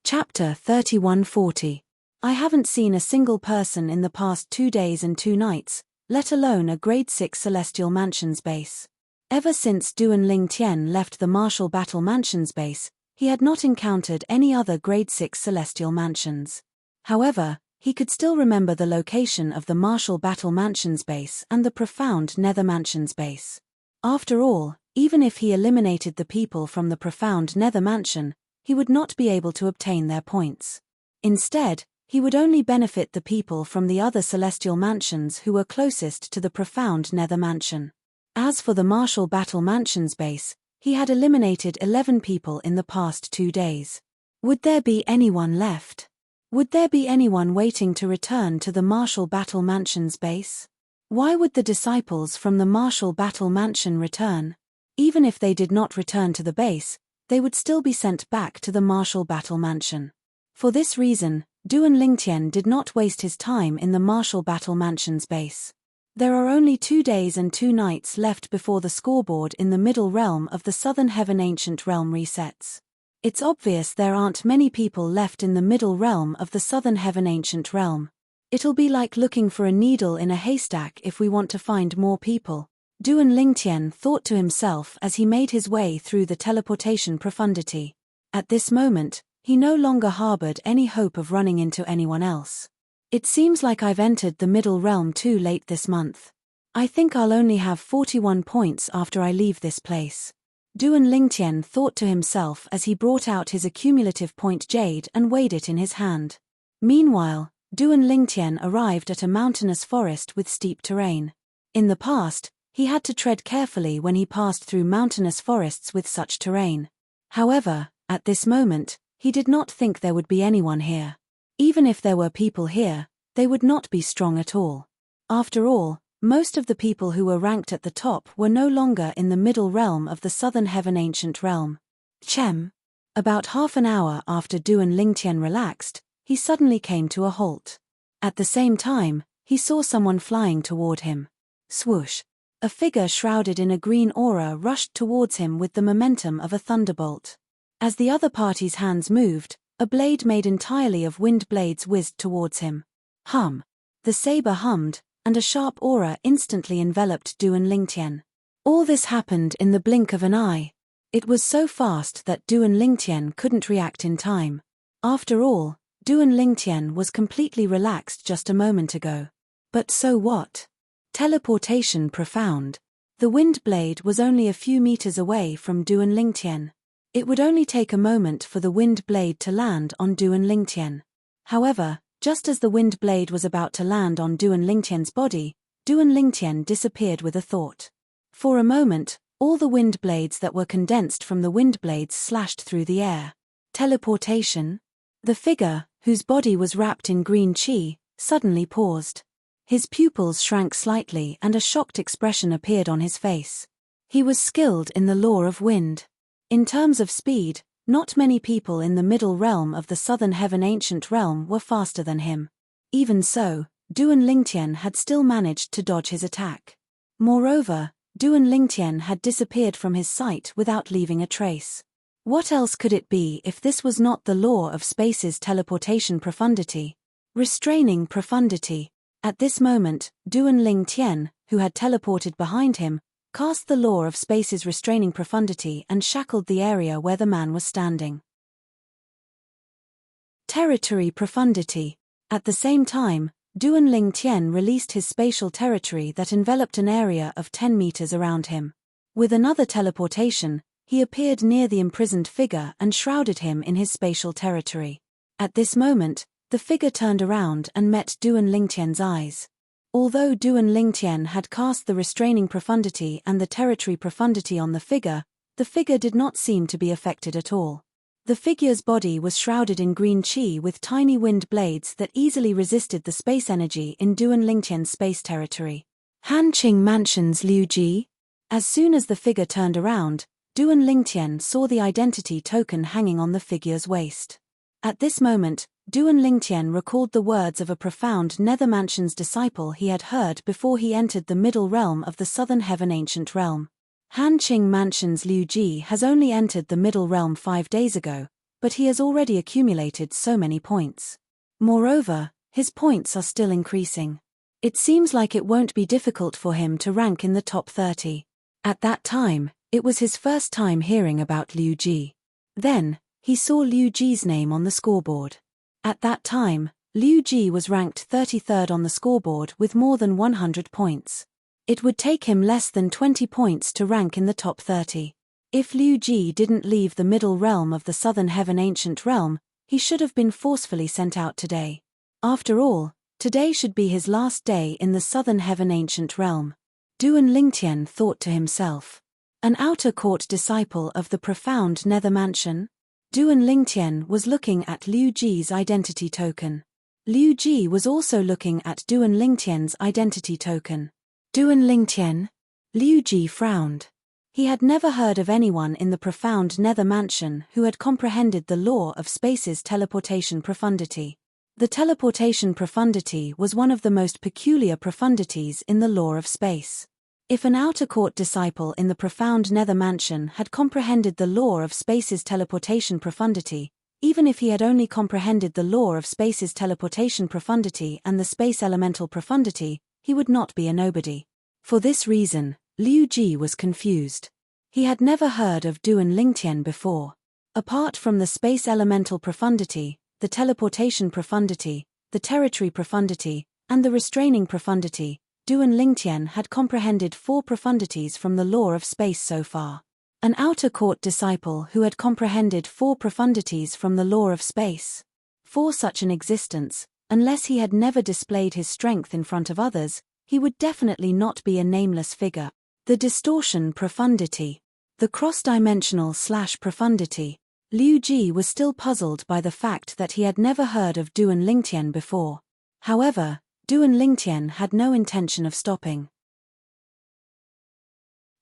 Chapter 3140. I haven't seen a single person in the past 2 days and 2 nights, let alone a grade 6 celestial mansion's base. Ever since Duan Lingtian left the martial battle mansion's base, he had not encountered any other grade 6 celestial mansions. However, he could still remember the location of the martial battle mansion's base and the profound nether mansion's base. After all, even if he eliminated the people from the profound nether mansion, he would not be able to obtain their points. Instead, he would only benefit the people from the other celestial mansions who were closest to the profound nether mansion. As for the martial battle mansion's base, he had eliminated 11 people in the past 2 days. Would there be anyone left? Would there be anyone waiting to return to the martial battle mansion's base? Why would the disciples from the martial battle mansion return? Even if they did not return to the base, they would still be sent back to the martial battle mansion. For this reason, Duan Lingtian did not waste his time in the martial battle mansion's base. There are only 2 days and 2 nights left before the scoreboard in the middle realm of the southern heaven ancient realm resets. It's obvious there aren't many people left in the middle realm of the southern heaven ancient realm. It'll be like looking for a needle in a haystack if we want to find more people, Duan Lingtian thought to himself as he made his way through the teleportation profundity. At this moment, he no longer harbored any hope of running into anyone else. It seems like I've entered the middle realm too late this month. I think I'll only have 41 points after I leave this place. Duan Lingtian thought to himself as he brought out his accumulative point jade and weighed it in his hand. Meanwhile, Duan Lingtian arrived at a mountainous forest with steep terrain. In the past, he had to tread carefully when he passed through mountainous forests with such terrain. However, at this moment, he did not think there would be anyone here. Even if there were people here, they would not be strong at all. After all, most of the people who were ranked at the top were no longer in the middle realm of the southern heaven ancient realm. Chem. About half an hour after Duan Lingtian relaxed, he suddenly came to a halt. At the same time, he saw someone flying toward him. Swoosh. A figure shrouded in a green aura rushed towards him with the momentum of a thunderbolt. As the other party's hands moved, a blade made entirely of wind blades whizzed towards him. Hum. The saber hummed, and a sharp aura instantly enveloped Duan Lingtian. All this happened in the blink of an eye. It was so fast that Duan Lingtian couldn't react in time. After all, Duan Lingtian was completely relaxed just a moment ago. But so what? Teleportation profound. The wind blade was only a few meters away from Duan Lingtian. It would only take a moment for the wind blade to land on Duan Lingtian. However, just as the wind blade was about to land on Duan Lingtian's body, Duan Lingtian disappeared with a thought. For a moment, all the wind blades that were condensed from the wind blades slashed through the air. Teleportation? The figure, whose body was wrapped in green chi, suddenly paused. His pupils shrank slightly and a shocked expression appeared on his face. He was skilled in the law of wind. In terms of speed, not many people in the middle realm of the southern heaven ancient realm were faster than him. Even so, Duan Lingtian had still managed to dodge his attack. Moreover, Duan Lingtian had disappeared from his sight without leaving a trace. What else could it be if this was not the law of space's teleportation profundity? Restraining profundity. At this moment, Duan Lingtian, who had teleported behind him, cast the law of space's restraining profundity and shackled the area where the man was standing. Territory profundity. At the same time, Duan Lingtian released his spatial territory that enveloped an area of 10 meters around him. With another teleportation, he appeared near the imprisoned figure and shrouded him in his spatial territory. At this moment, the figure turned around and met Duan Lingtian's eyes. Although Duan Lingtian had cast the restraining profundity and the territory profundity on the figure did not seem to be affected at all. The figure's body was shrouded in green chi with tiny wind blades that easily resisted the space energy in Duan Lingtian's space territory. Hanqing Mansion's Liu Ji? As soon as the figure turned around, Duan Lingtian saw the identity token hanging on the figure's waist. At this moment, Duan Lingtian recalled the words of a profound Nether Mansion's disciple he had heard before he entered the middle realm of the southern heaven ancient realm. Hanqing Mansion's Liu Ji has only entered the middle realm 5 days ago, but he has already accumulated so many points. Moreover, his points are still increasing. It seems like it won't be difficult for him to rank in the top 30. At that time, it was his first time hearing about Liu Ji. Then, he saw Liu Ji's name on the scoreboard. At that time, Liu Ji was ranked 33rd on the scoreboard with more than 100 points. It would take him less than 20 points to rank in the top 30. If Liu Ji didn't leave the middle realm of the southern heaven ancient realm, he should have been forcefully sent out today. After all, today should be his last day in the southern heaven ancient realm. Duan Lingtian thought to himself. An outer court disciple of the profound Nether Mansion? Duan Lingtian was looking at Liu Ji's identity token. Liu Ji was also looking at Duan Lingtian's identity token. Duan Lingtian? Liu Ji frowned. He had never heard of anyone in the profound Nether Mansion who had comprehended the law of space's teleportation profundity. The teleportation profundity was one of the most peculiar profundities in the law of space. If an outer court disciple in the profound Nether Mansion had comprehended the law of space's teleportation profundity, even if he had only comprehended the law of space's teleportation profundity and the space elemental profundity, he would not be a nobody. For this reason, Liu Ji was confused. He had never heard of Duan Lingtian before. Apart from the space elemental profundity, the teleportation profundity, the territory profundity, and the restraining profundity, Duan Lingtian had comprehended 4 profundities from the law of space so far. An outer court disciple who had comprehended 4 profundities from the law of space. For such an existence, unless he had never displayed his strength in front of others, he would definitely not be a nameless figure. The distortion profundity. The cross-dimensional / profundity. Liu Ji was still puzzled by the fact that he had never heard of Duan Lingtian before. However, Duan Lingtian had no intention of stopping.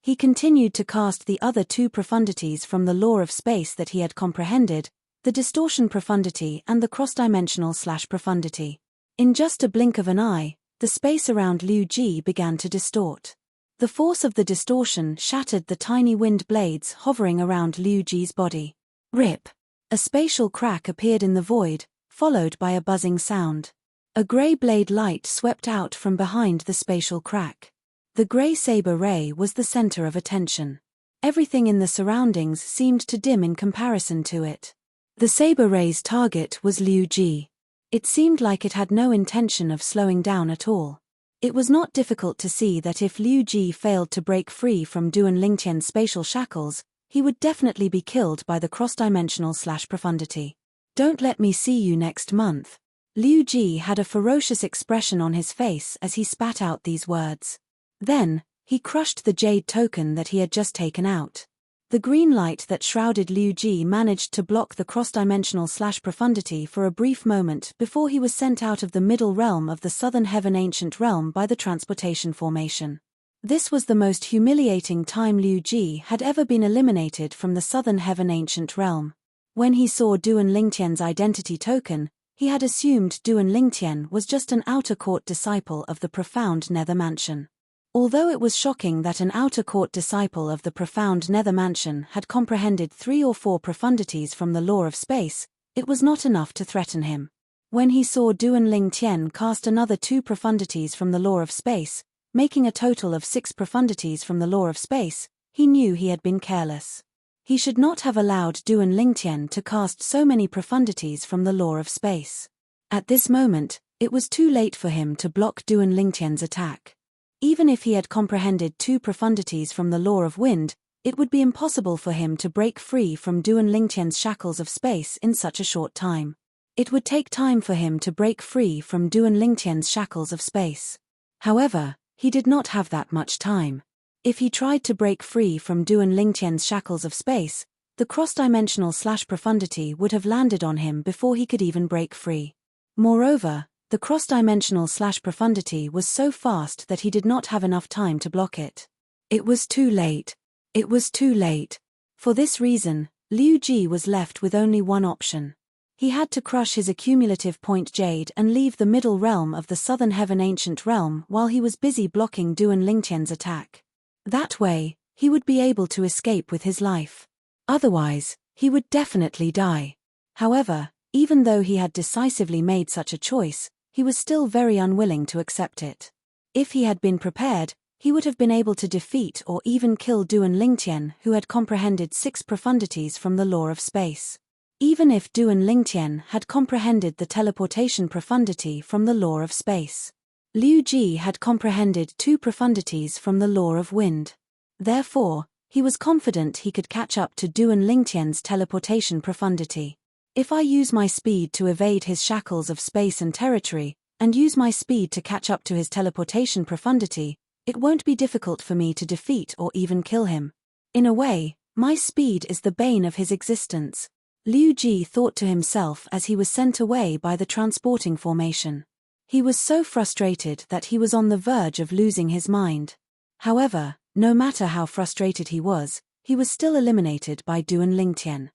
He continued to cast the other 2 profundities from the law of space that he had comprehended, the distortion profundity and the cross-dimensional / profundity. In just a blink of an eye, the space around Liu Ji began to distort. The force of the distortion shattered the tiny wind blades hovering around Liu Ji's body. Rip! A spatial crack appeared in the void, followed by a buzzing sound. A grey blade light swept out from behind the spatial crack. The grey saber ray was the center of attention. Everything in the surroundings seemed to dim in comparison to it. The saber ray's target was Liu Ji. It seemed like it had no intention of slowing down at all. It was not difficult to see that if Liu Ji failed to break free from Duan Lingtian's spatial shackles, he would definitely be killed by the cross-dimensional / profundity. Don't let me see you next month. Liu Ji had a ferocious expression on his face as he spat out these words. Then, He crushed the jade token that he had just taken out. The green light that shrouded Liu Ji managed to block the cross-dimensional/profundity for a brief moment before he was sent out of the middle realm of the Southern Heaven Ancient Realm by the transportation formation. This was the most humiliating time Liu Ji had ever been eliminated from the Southern Heaven Ancient Realm. When he saw Duan Lingtian's identity token, he had assumed Duan Lingtian was just an outer court disciple of the profound Nether Mansion. Although it was shocking that an outer court disciple of the profound Nether Mansion had comprehended 3 or 4 profundities from the law of space, it was not enough to threaten him. When he saw Duan Lingtian cast another 2 profundities from the law of space, making a total of 6 profundities from the law of space, he knew he had been careless. He should not have allowed Duan Lingtian to cast so many profundities from the law of space. At this moment, it was too late for him to block Duan Lingtian's attack. Even if he had comprehended 2 profundities from the law of wind, it would be impossible for him to break free from Duan Lingtian's shackles of space in such a short time. It would take time for him to break free from Duan Lingtian's shackles of space. However, he did not have that much time. If he tried to break free from Duan Lingtian's shackles of space, the cross-dimensional/profundity would have landed on him before he could even break free. Moreover, the cross-dimensional/profundity was so fast that he did not have enough time to block it. It was too late. It was too late. For this reason, Liu Ji was left with only one option. He had to crush his accumulative point jade and leave the middle realm of the Southern Heaven Ancient Realm while he was busy blocking Duan Lingtian's attack. That way, he would be able to escape with his life. Otherwise, he would definitely die. However, even though he had decisively made such a choice, he was still very unwilling to accept it. If he had been prepared, he would have been able to defeat or even kill Duan Lingtian, who had comprehended 6 profundities from the law of space. Even if Duan Lingtian had comprehended the teleportation profundity from the law of space. Liu Ji had comprehended 2 profundities from the law of wind. Therefore, he was confident he could catch up to Duan Lingtian's teleportation profundity. If I use my speed to evade his shackles of space and territory, and use my speed to catch up to his teleportation profundity, it won't be difficult for me to defeat or even kill him. In a way, my speed is the bane of his existence, Liu Ji thought to himself as he was sent away by the transporting formation. He was so frustrated that he was on the verge of losing his mind. However, no matter how frustrated he was still eliminated by Duan Lingtian.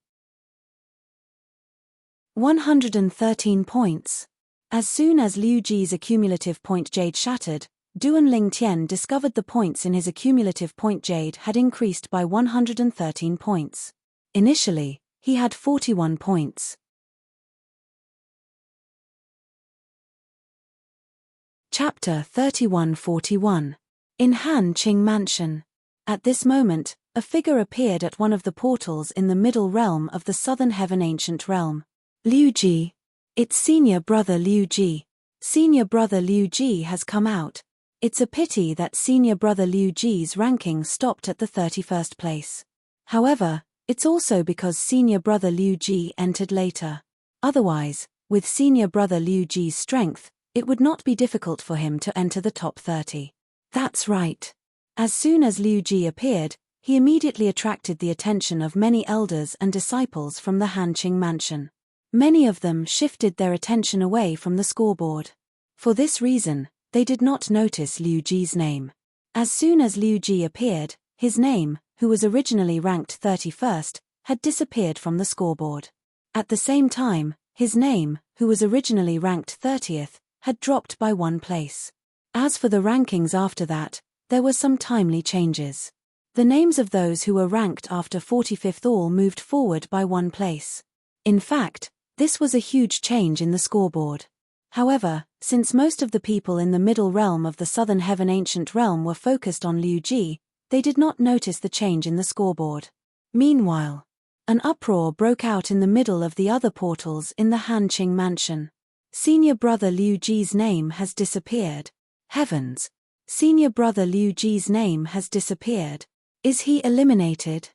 113 points. As soon as Liu Ji's accumulative point jade shattered, Duan Lingtian discovered the points in his accumulative point jade had increased by 113 points. Initially, he had 41 points. Chapter 3141. In Han Qing Mansion. At this moment, a figure appeared at one of the portals in the middle realm of the Southern Heaven Ancient Realm. Liu Ji. It's senior brother Liu Ji. Senior brother Liu Ji has come out. It's a pity that senior brother Liu Ji's ranking stopped at the 31st place. However, it's also because senior brother Liu Ji entered later. Otherwise, with senior brother Liu Ji's strength, it would not be difficult for him to enter the top 30. That's right. As soon as Liu Ji appeared, he immediately attracted the attention of many elders and disciples from the Han Qing Mansion. Many of them shifted their attention away from the scoreboard. For this reason, they did not notice Liu Ji's name. As soon as Liu Ji appeared, his name, who was originally ranked 31st, had disappeared from the scoreboard. At the same time, his name, who was originally ranked 30th, had dropped by 1 place. As for the rankings after that, there were some timely changes. The names of those who were ranked after 45th all moved forward by 1 place. In fact, this was a huge change in the scoreboard. However, since most of the people in the middle realm of the Southern Heaven Ancient Realm were focused on Liu Ji, they did not notice the change in the scoreboard. Meanwhile, an uproar broke out in the middle of the other portals in the Han Qing Mansion. Senior brother Liu Ji's name has disappeared. Heavens! Senior brother Liu Ji's name has disappeared. Is he eliminated?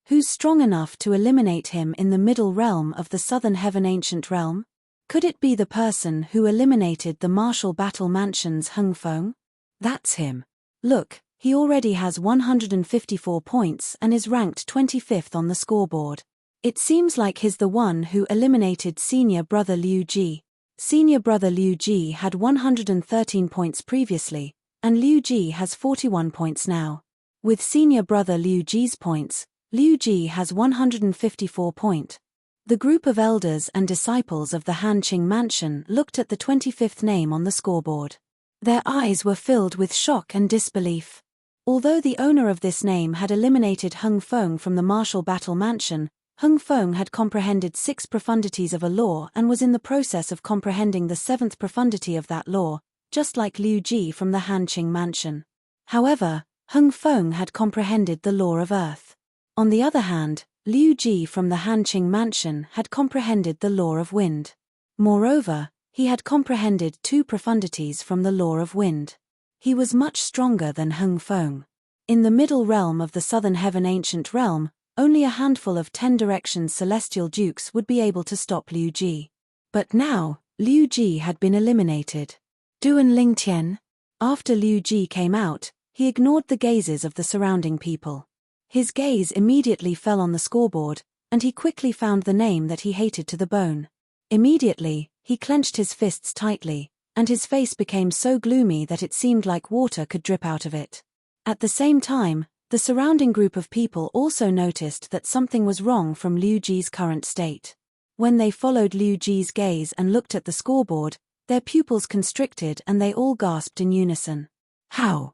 Who's strong enough to eliminate him in the middle realm of the Southern Heaven Ancient Realm? Could it be the person who eliminated the Martial Battle Mansion's Hung Feng? That's him. Look, He already has 154 points and is ranked 25th on the scoreboard. It seems like he's the one who eliminated senior brother Liu Ji. Senior brother Liu Ji had 113 points previously, and Liu Ji has 41 points now. With senior brother Liu Ji's points, Liu Ji has 154 points. The group of elders and disciples of the Hanqing mansion looked at the 25th name on the scoreboard. Their eyes were filled with shock and disbelief. Although the owner of this name had eliminated Hung Feng from the martial battle mansion, Hung Feng had comprehended 6 profundities of a law and was in the process of comprehending the 7th profundity of that law, just like Liu Ji from the Hanqing mansion. However, Hung Feng had comprehended the law of earth. On the other hand, Liu Ji from the Hanqing mansion had comprehended the law of wind. Moreover, he had comprehended 2 profundities from the law of wind. He was much stronger than Hung Feng. In the middle realm of the southern heaven ancient realm, only a handful of 10 directions celestial dukes would be able to stop Liu Ji. But now, Liu Ji had been eliminated. Duan Lingtian. After Liu Ji came out, he ignored the gazes of the surrounding people. His gaze immediately fell on the scoreboard, and he quickly found the name that he hated to the bone. Immediately, he clenched his fists tightly, and his face became so gloomy that it seemed like water could drip out of it. At the same time, the surrounding group of people also noticed that something was wrong from Liu Ji's current state. When they followed Liu Ji's gaze and looked at the scoreboard, their pupils constricted and they all gasped in unison. How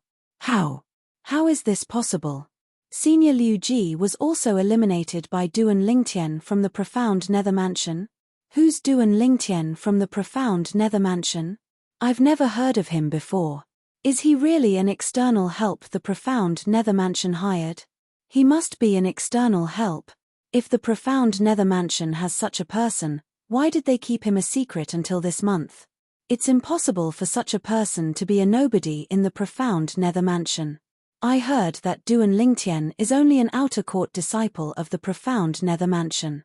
is this possible? Senior Liu Ji was also eliminated by Duan Lingtian from the profound nether mansion. Who's Duan Lingtian from the profound nether mansion? I've never heard of him before. Is he really an external help the profound nether mansion hired? He must be an external help. If the profound nether mansion has such a person, why did they keep him a secret until this month? It's impossible for such a person to be a nobody in the profound nether mansion. I heard that Duan Lingtian is only an outer court disciple of the profound nether mansion.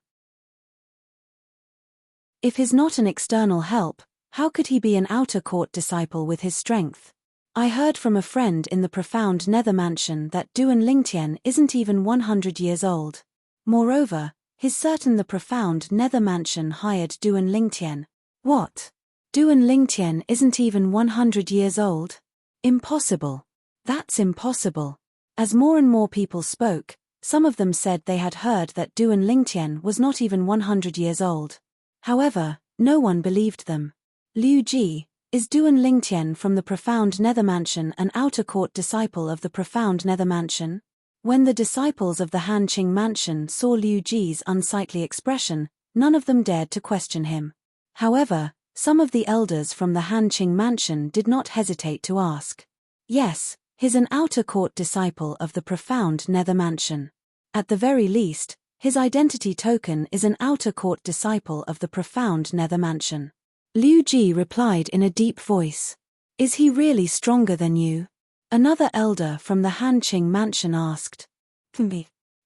If he's not an external help, how could he be an outer court disciple with his strength? I heard from a friend in the profound nether mansion that Duan Lingtian isn't even 100 years old. Moreover, he's certain the profound nether mansion hired Duan Lingtian. What? Duan Lingtian isn't even 100 years old? Impossible. That's impossible. As more and more people spoke, some of them said they had heard that Duan Lingtian was not even 100 years old. However, no one believed them. Liu Ji, is Duan Lingtian from the profound nether mansion an outer court disciple of the profound nether mansion? When the disciples of the Hanqing mansion saw Liu Ji's unsightly expression, none of them dared to question him. However, some of the elders from the Hanqing mansion did not hesitate to ask. Yes, he's an outer court disciple of the profound nether mansion. At the very least, his identity token is an outer court disciple of the profound nether mansion. Liu Ji replied in a deep voice. Is he really stronger than you? Another elder from the Hanqing mansion asked.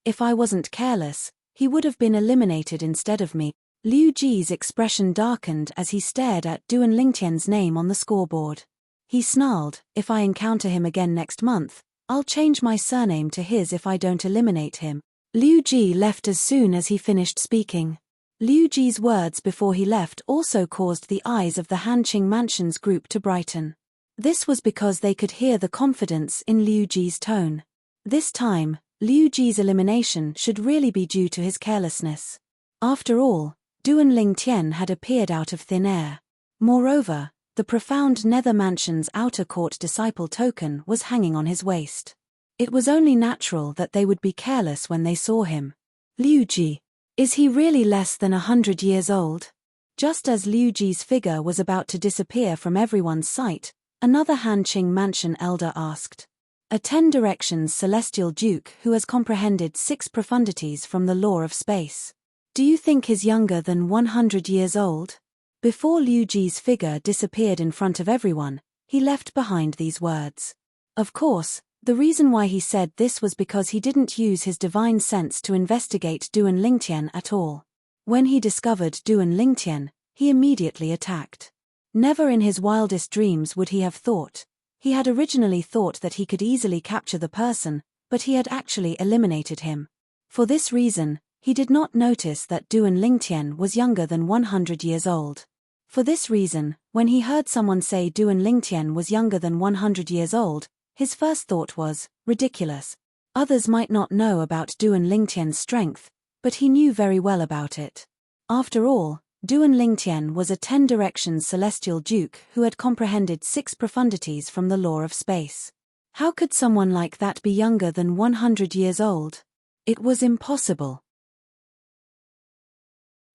If I wasn't careless, he would have been eliminated instead of me. Liu Ji's expression darkened as he stared at Duan Lingtian's name on the scoreboard. He snarled, if I encounter him again next month, I'll change my surname to his if I don't eliminate him. Liu Ji left as soon as he finished speaking. Liu Ji's words before he left also caused the eyes of the Hanqing mansion's group to brighten. This was because they could hear the confidence in Liu Ji's tone. This time, Liu Ji's elimination should really be due to his carelessness. After all, Duan Lingtian had appeared out of thin air. Moreover, the profound nether mansion's outer court disciple token was hanging on his waist. It was only natural that they would be careless when they saw him. Liu Ji. Is he really less than 100 years old? Just as Liu Ji's figure was about to disappear from everyone's sight, another Hanqing mansion elder asked. A 10 directions celestial duke who has comprehended 6 profundities from the law of space. Do you think he's younger than 100 years old? Before Liu Ji's figure disappeared in front of everyone, he left behind these words. Of course, the reason why he said this was because he didn't use his divine sense to investigate Duan Lingtian at all. When he discovered Duan Lingtian, he immediately attacked. Never in his wildest dreams would he have thought He had originally thought that he could easily capture the person, but he had actually eliminated him. For this reason, he did not notice that Duan Lingtian was younger than 100 years old. For this reason, when he heard someone say Duan Lingtian was younger than 100 years old, his first thought was, ridiculous. Others might not know about Duan Lingtian's strength, but he knew very well about it. After all, Duan Lingtian was a 10 directions celestial duke who had comprehended 6 profundities from the law of space. How could someone like that be younger than 100 years old? It was impossible.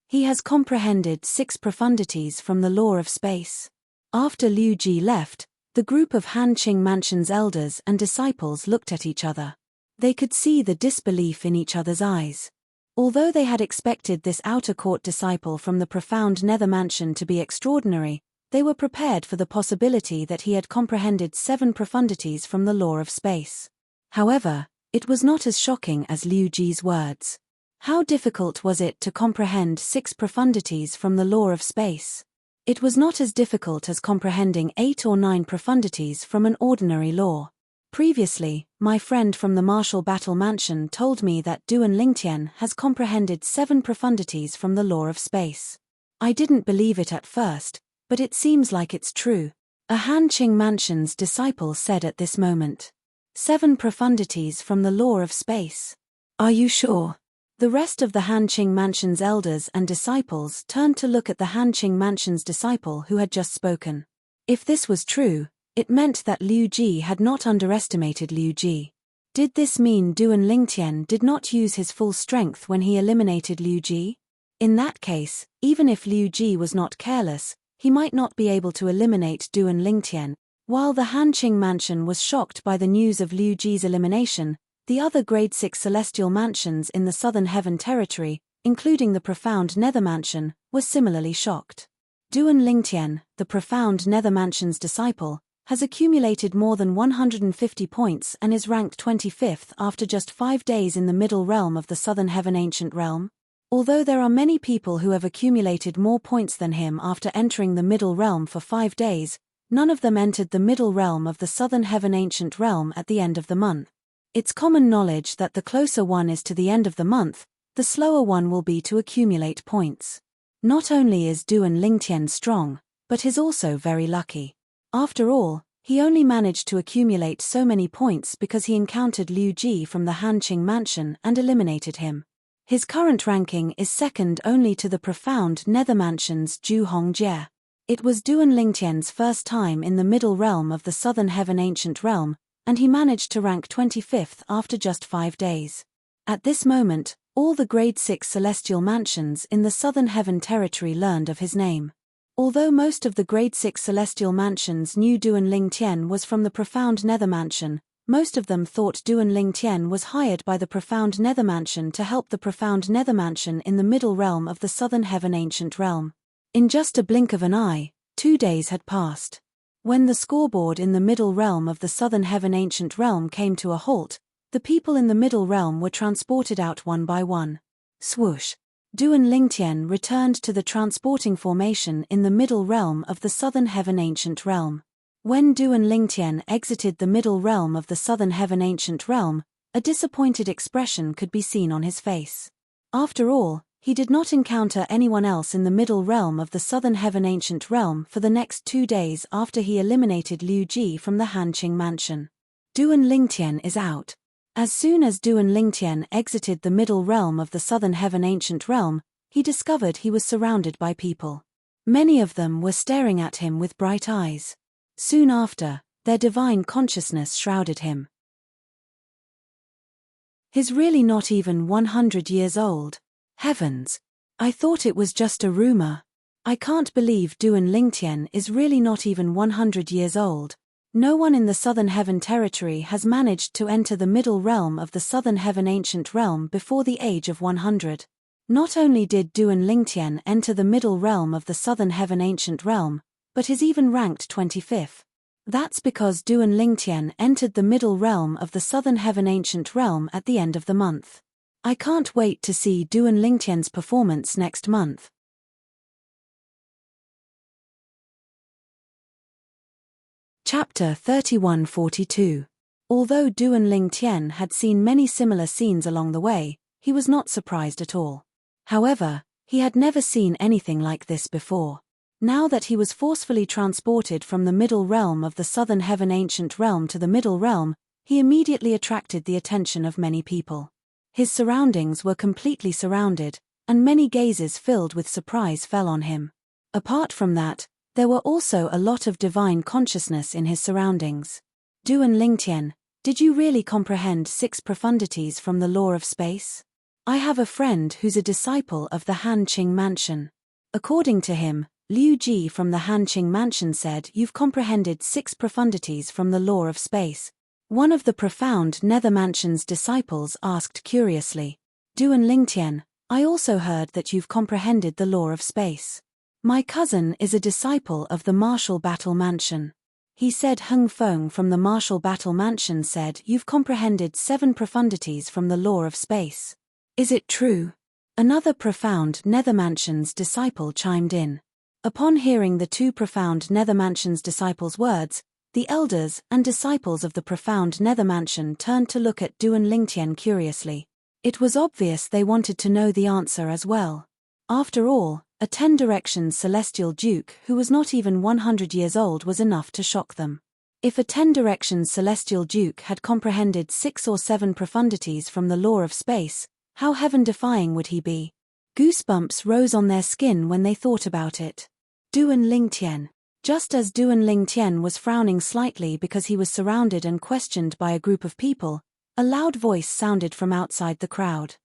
He has comprehended 6 profundities from the law of space. After Liu Ji left, the group of Hanqing Mansion's elders and disciples looked at each other. They could see the disbelief in each other's eyes. Although they had expected this outer court disciple from the profound nether mansion to be extraordinary, they were prepared for the possibility that he had comprehended 7 profundities from the law of space. However, it was not as shocking as Liu Ji's words. How difficult was it to comprehend 6 profundities from the law of space? It was not as difficult as comprehending 8 or 9 profundities from an ordinary law. Previously, my friend from the Martial Battle Mansion told me that Duan Lingtian has comprehended 7 profundities from the law of space. I didn't believe it at first, but it seems like it's true. A Hanqing Mansion's disciple said at this moment. 7 profundities from the law of space. Are you sure? The rest of the Hanqing Mansion's elders and disciples turned to look at the Hanqing Mansion's disciple who had just spoken. If this was true, it meant that Liu Ji had not underestimated Liu Ji. Did this mean Duan Lingtian did not use his full strength when he eliminated Liu Ji? In that case, even if Liu Ji was not careless, he might not be able to eliminate Duan Lingtian. While the Hanqing Mansion was shocked by the news of Liu Ji's elimination, the other Grade 6 celestial mansions in the Southern Heaven Territory, including the profound Nether Mansion, were similarly shocked. Duan Lingtian, the profound Nether Mansion's disciple, has accumulated more than 150 points and is ranked 25th after just 5 days in the middle realm of the Southern Heaven Ancient Realm. Although there are many people who have accumulated more points than him after entering the middle realm for 5 days, none of them entered the middle realm of the Southern Heaven Ancient Realm at the end of the month. It's common knowledge that the closer one is to the end of the month, the slower one will be to accumulate points. Not only is Duan Lingtian strong, but he's also very lucky. After all, he only managed to accumulate so many points because he encountered Liu Ji from the Hanqing Mansion and eliminated him. His current ranking is second only to the profound Nether Mansion's Zhu Hongjie. It was Duan Lingtian's first time in the middle realm of the Southern Heaven Ancient Realm, and he managed to rank 25th after just 5 days. At this moment, all the Grade 6 celestial mansions in the Southern Heaven Territory learned of his name. Although most of the Grade 6 celestial mansions knew Duan Lingtian was from the profound Nether Mansion, most of them thought Duan Lingtian was hired by the profound Nether Mansion to help the profound Nether Mansion in the middle realm of the Southern Heaven Ancient Realm. In just a blink of an eye, 2 days had passed. When the scoreboard in the middle realm of the Southern Heaven Ancient Realm came to a halt, the people in the middle realm were transported out one by one. Swoosh! Duan Lingtian returned to the transporting formation in the middle realm of the Southern Heaven Ancient Realm. When Duan Lingtian exited the middle realm of the Southern Heaven Ancient Realm, a disappointed expression could be seen on his face. After all, he did not encounter anyone else in the middle realm of the Southern Heaven Ancient Realm for the next 2 days after he eliminated Liu Ji from the Hanqing Mansion. Duan Lingtian is out. As soon as Duan Lingtian exited the middle realm of the Southern Heaven Ancient Realm, he discovered he was surrounded by people. Many of them were staring at him with bright eyes. Soon after, their divine consciousness shrouded him. He's really not even 100 years old. Heavens! I thought it was just a rumor. I can't believe Duan Lingtian is really not even 100 years old. No one in the Southern Heaven Territory has managed to enter the middle realm of the Southern Heaven Ancient Realm before the age of 100. Not only did Duan Lingtian enter the middle realm of the Southern Heaven Ancient Realm, but is even ranked 25th. That's because Duan Lingtian entered the middle realm of the Southern Heaven Ancient Realm at the end of the month. I can't wait to see Duan Lingtian's performance next month. Chapter 3142. Although Duan Lingtian had seen many similar scenes along the way, he was not surprised at all. However, he had never seen anything like this before. Now that he was forcefully transported from the middle realm of the southern heaven ancient realm to the middle realm, he immediately attracted the attention of many people. His surroundings were completely surrounded, and many gazes filled with surprise fell on him. Apart from that, there were also a lot of divine consciousness in his surroundings. Duan Lingtian, did you really comprehend 6 profundities from the law of space? I have a friend who's a disciple of the Hanqing Mansion. According to him, Liu Ji from the Hanqing Mansion said you've comprehended 6 profundities from the law of space. One of the profound Nether Mansion's disciples asked curiously. Duan Lingtian, I also heard that you've comprehended the law of space. My cousin is a disciple of the Martial Battle Mansion. He said Hung Feng from the Martial Battle Mansion said you've comprehended 7 profundities from the law of space. Is it true? Another profound Nether Mansion's disciple chimed in. Upon hearing the 2 profound Nether Mansion's disciples' words, the elders and disciples of the profound Nether Mansion turned to look at Duan Lingtian curiously. It was obvious they wanted to know the answer as well. After all, a 10 Directions Celestial Duke who was not even 100 years old was enough to shock them. If a 10 Directions Celestial Duke had comprehended 6 or 7 profundities from the law of space, how heaven-defying would he be? Goosebumps rose on their skin when they thought about it. Duan Lingtian. Just as Duan Lingtian was frowning slightly because he was surrounded and questioned by a group of people, a loud voice sounded from outside the crowd.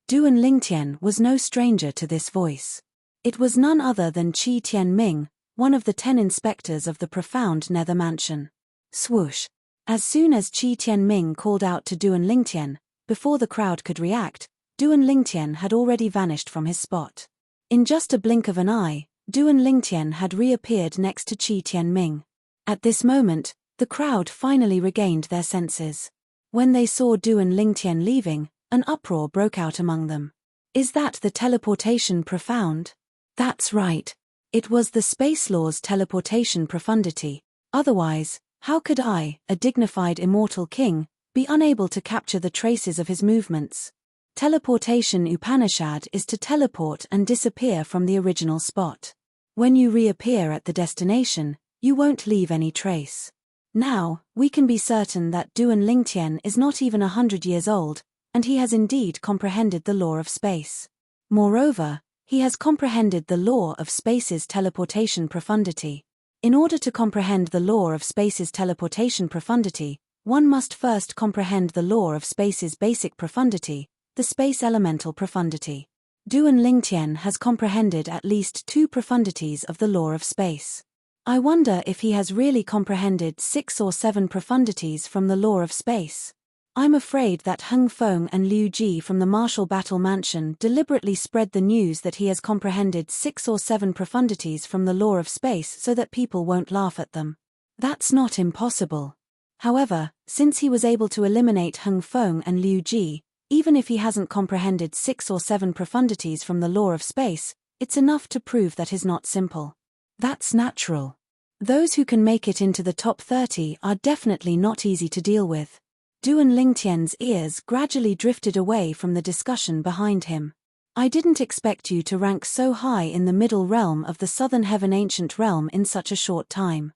Duan Lingtian was no stranger to this voice. It was none other than Qi Tianming, one of the 10 inspectors of the profound Nether Mansion. Swoosh! As soon as Qi Tianming called out to Duan Lingtian, before the crowd could react, Duan Lingtian had already vanished from his spot. In just a blink of an eye, Duan Lingtian had reappeared next to Qi Tianming. At this moment, the crowd finally regained their senses. When they saw Duan Lingtian leaving, an uproar broke out among them. Is that the teleportation profound? That's right. It was the Space Law's teleportation profundity. Otherwise, how could I, a dignified immortal king, be unable to capture the traces of his movements? Teleportation Upanishad is to teleport and disappear from the original spot. When you reappear at the destination, you won't leave any trace. Now, we can be certain that Duan Lingtian is not even 100 years old, and he has indeed comprehended the law of space. Moreover, he has comprehended the law of space's teleportation profundity. In order to comprehend the law of space's teleportation profundity, one must first comprehend the law of space's basic profundity, the space elemental profundity. Duan Lingtian has comprehended at least 2 profundities of the law of space. I wonder if he has really comprehended 6 or 7 profundities from the law of space. I'm afraid that Hung Feng and Liu Ji from the Martial Battle Mansion deliberately spread the news that he has comprehended 6 or 7 profundities from the law of space so that people won't laugh at them. That's not impossible. However, since he was able to eliminate Hung Feng and Liu Ji, even if he hasn't comprehended 6 or 7 profundities from the law of space, it's enough to prove that is not simple. That's natural. Those who can make it into the top 30 are definitely not easy to deal with. Duan Lingtian's ears gradually drifted away from the discussion behind him. I didn't expect you to rank so high in the middle realm of the southern heaven ancient realm in such a short time.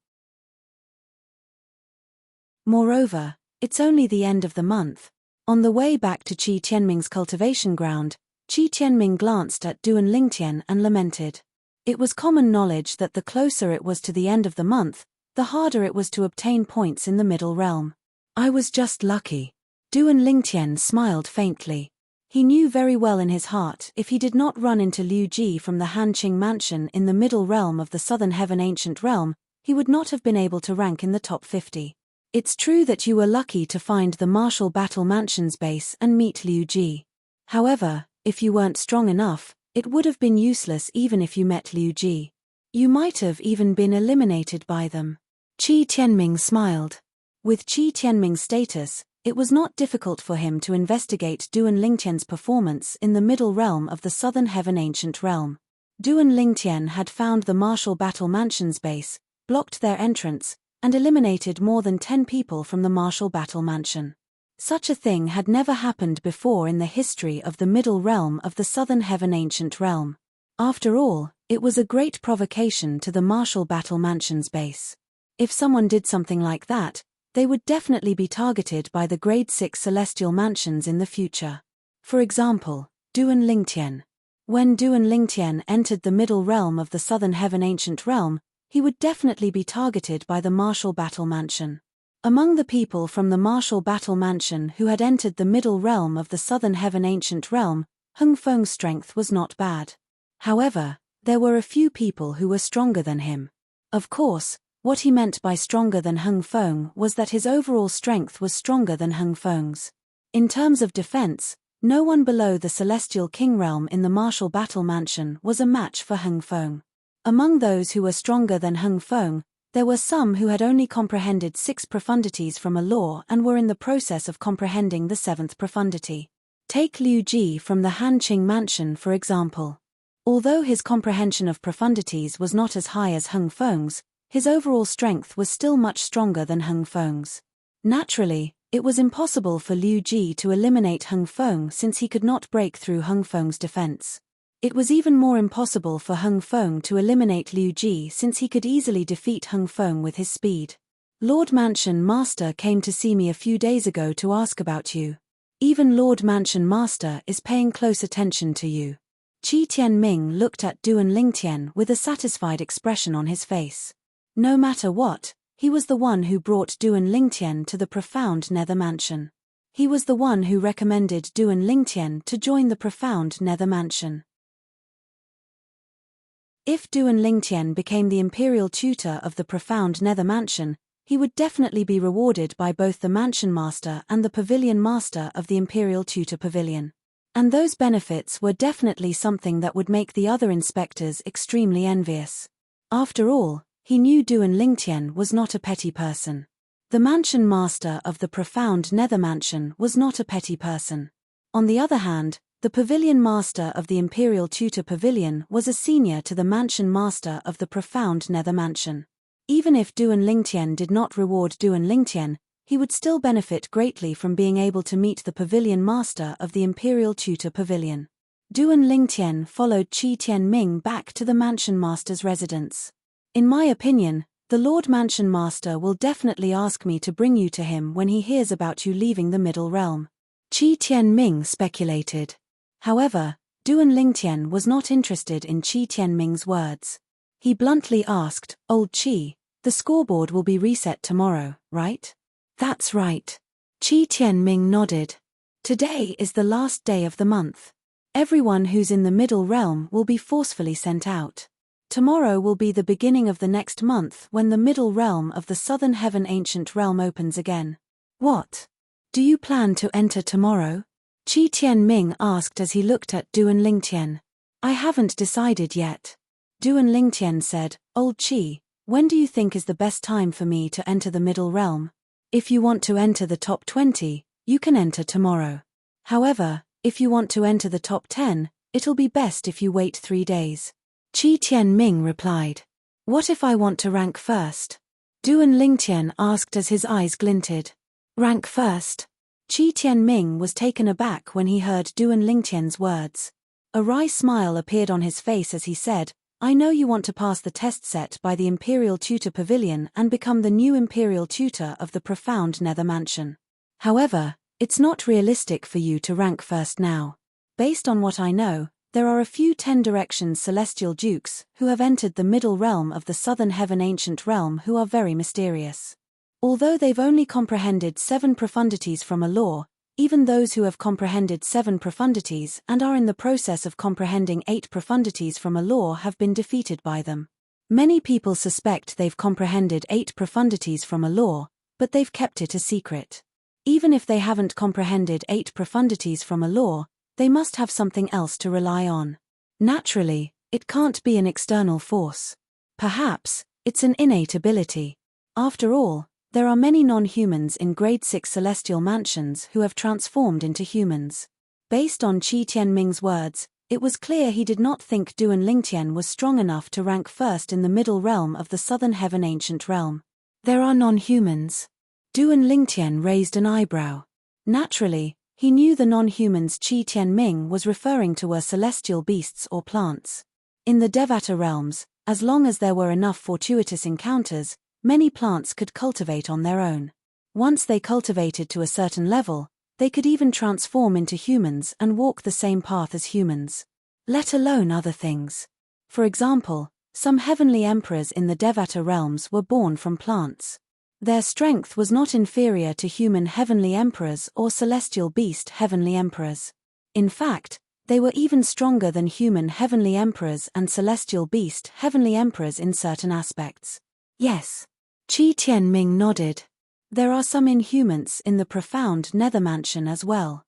Moreover, it's only the end of the month. On the way back to Qi Tianming's cultivation ground, Qi Tianming glanced at Duan Lingtian and lamented. It was common knowledge that the closer it was to the end of the month, the harder it was to obtain points in the middle realm. I was just lucky. Duan Lingtian smiled faintly. He knew very well in his heart if he did not run into Liu Ji from the Hanqing Mansion in the middle realm of the southern heaven ancient realm, he would not have been able to rank in the top 50. It's true that you were lucky to find the Martial Battle Mansion's base and meet Liu Ji. However, if you weren't strong enough, it would have been useless even if you met Liu Ji. You might have even been eliminated by them. Qi Tianming smiled. With Qi Tianming's status, it was not difficult for him to investigate Duan Lingtian's performance in the middle realm of the southern heaven ancient realm. Duan Lingtian had found the Martial Battle Mansion's base, blocked their entrance, and eliminated more than 10 people from the martial battle mansion. Such a thing had never happened before in the history of the middle realm of the southern heaven ancient realm. After all, it was a great provocation to the martial battle mansion's base. If someone did something like that, they would definitely be targeted by the grade 6 celestial mansions in the future. For example, Duan Lingtian. When Duan Lingtian entered the middle realm of the southern heaven ancient realm, he would definitely be targeted by the martial battle mansion. Among the people from the martial battle mansion who had entered the middle realm of the southern heaven ancient realm, Hung Feng's strength was not bad. However, there were a few people who were stronger than him. Of course, what he meant by stronger than Hung Feng was that his overall strength was stronger than Hung Feng's. In terms of defense, no one below the Celestial King realm in the martial battle mansion was a match for Hung Feng. Among those who were stronger than Hung Feng, there were some who had only comprehended 6 profundities from a law and were in the process of comprehending the 7th profundity. Take Liu Ji from the Hanqing mansion for example. Although his comprehension of profundities was not as high as Hung Feng's, his overall strength was still much stronger than Hung Feng's. Naturally, it was impossible for Liu Ji to eliminate Hung Feng since he could not break through Hung Feng's defense. It was even more impossible for Hung Feng to eliminate Liu Ji since he could easily defeat Hung Feng with his speed. Lord Mansion Master came to see me a few days ago to ask about you. Even Lord Mansion Master is paying close attention to you. Qi Tianming looked at Duan Lingtian with a satisfied expression on his face. No matter what, he was the one who brought Duan Lingtian to the profound Nether Mansion. He was the one who recommended Duan Lingtian to join the profound Nether Mansion. If Duan Lingtian became the imperial tutor of the profound Nether Mansion, he would definitely be rewarded by both the Mansion Master and the Pavilion Master of the Imperial Tutor Pavilion. And those benefits were definitely something that would make the other inspectors extremely envious. After all, he knew Duan Lingtian was not a petty person. The Mansion Master of the profound Nether Mansion was not a petty person. On the other hand, the Pavilion Master of the Imperial Tutor Pavilion was a senior to the Mansion Master of the profound Nether Mansion. Even if Duan Lingtian did not reward Duan Lingtian, he would still benefit greatly from being able to meet the Pavilion Master of the Imperial Tutor Pavilion. Duan Lingtian followed Qi Tianming back to the Mansion Master's residence. In my opinion, the Lord Mansion Master will definitely ask me to bring you to him when he hears about you leaving the Middle Realm. Qi Tianming speculated. However, Duan Lingtian was not interested in Qi Tianming's words. He bluntly asked, "Old Qi, the scoreboard will be reset tomorrow, right?" "That's right." Qi Tianming nodded. "Today is the last day of the month. Everyone who's in the Middle Realm will be forcefully sent out. Tomorrow will be the beginning of the next month when the Middle Realm of the Southern Heaven Ancient Realm opens again." "What? Do you plan to enter tomorrow?" Qi Tianming asked as he looked at Duan Lingtian. "I haven't decided yet." Duan Lingtian said, "Old Qi, when do you think is the best time for me to enter the Middle Realm? If you want to enter the top 20, you can enter tomorrow. However, if you want to enter the top 10, it'll be best if you wait 3 days." Qi Tianming replied. "What if I want to rank first?" Duan Lingtian asked as his eyes glinted. "Rank first?" Qi Tianming was taken aback when he heard Duan Lingtian's words. A wry smile appeared on his face as he said, "I know you want to pass the test set by the Imperial Tutor Pavilion and become the new Imperial Tutor of the profound Nether Mansion. However, it's not realistic for you to rank first now. Based on what I know, there are a few 10 Directions Celestial Dukes who have entered the Middle Realm of the Southern Heaven Ancient Realm who are very mysterious. Although they've only comprehended 7 profundities from a law, even those who have comprehended 7 profundities and are in the process of comprehending 8 profundities from a law have been defeated by them. Many people suspect they've comprehended 8 profundities from a law, but they've kept it a secret. Even if they haven't comprehended 8 profundities from a law, they must have something else to rely on. Naturally, it can't be an external force. Perhaps, it's an innate ability. After all, there are many non-humans in Grade 6 Celestial Mansions who have transformed into humans. Based on Qi Tianming's words, it was clear he did not think Duan Lingtian was strong enough to rank first in the Middle Realm of the Southern Heaven Ancient Realm. There are non-humans. Duan Lingtian raised an eyebrow. Naturally, he knew the non-humans Qi Tianming was referring to were celestial beasts or plants. In the Devata realms, as long as there were enough fortuitous encounters, many plants could cultivate on their own. Once they cultivated to a certain level, they could even transform into humans and walk the same path as humans. Let alone other things. For example, some heavenly emperors in the Devata realms were born from plants. Their strength was not inferior to human heavenly emperors or celestial beast heavenly emperors. In fact, they were even stronger than human heavenly emperors and celestial beast heavenly emperors in certain aspects. Yes. Qi Tianming nodded. There are some inhumans in the profound nether mansion as well.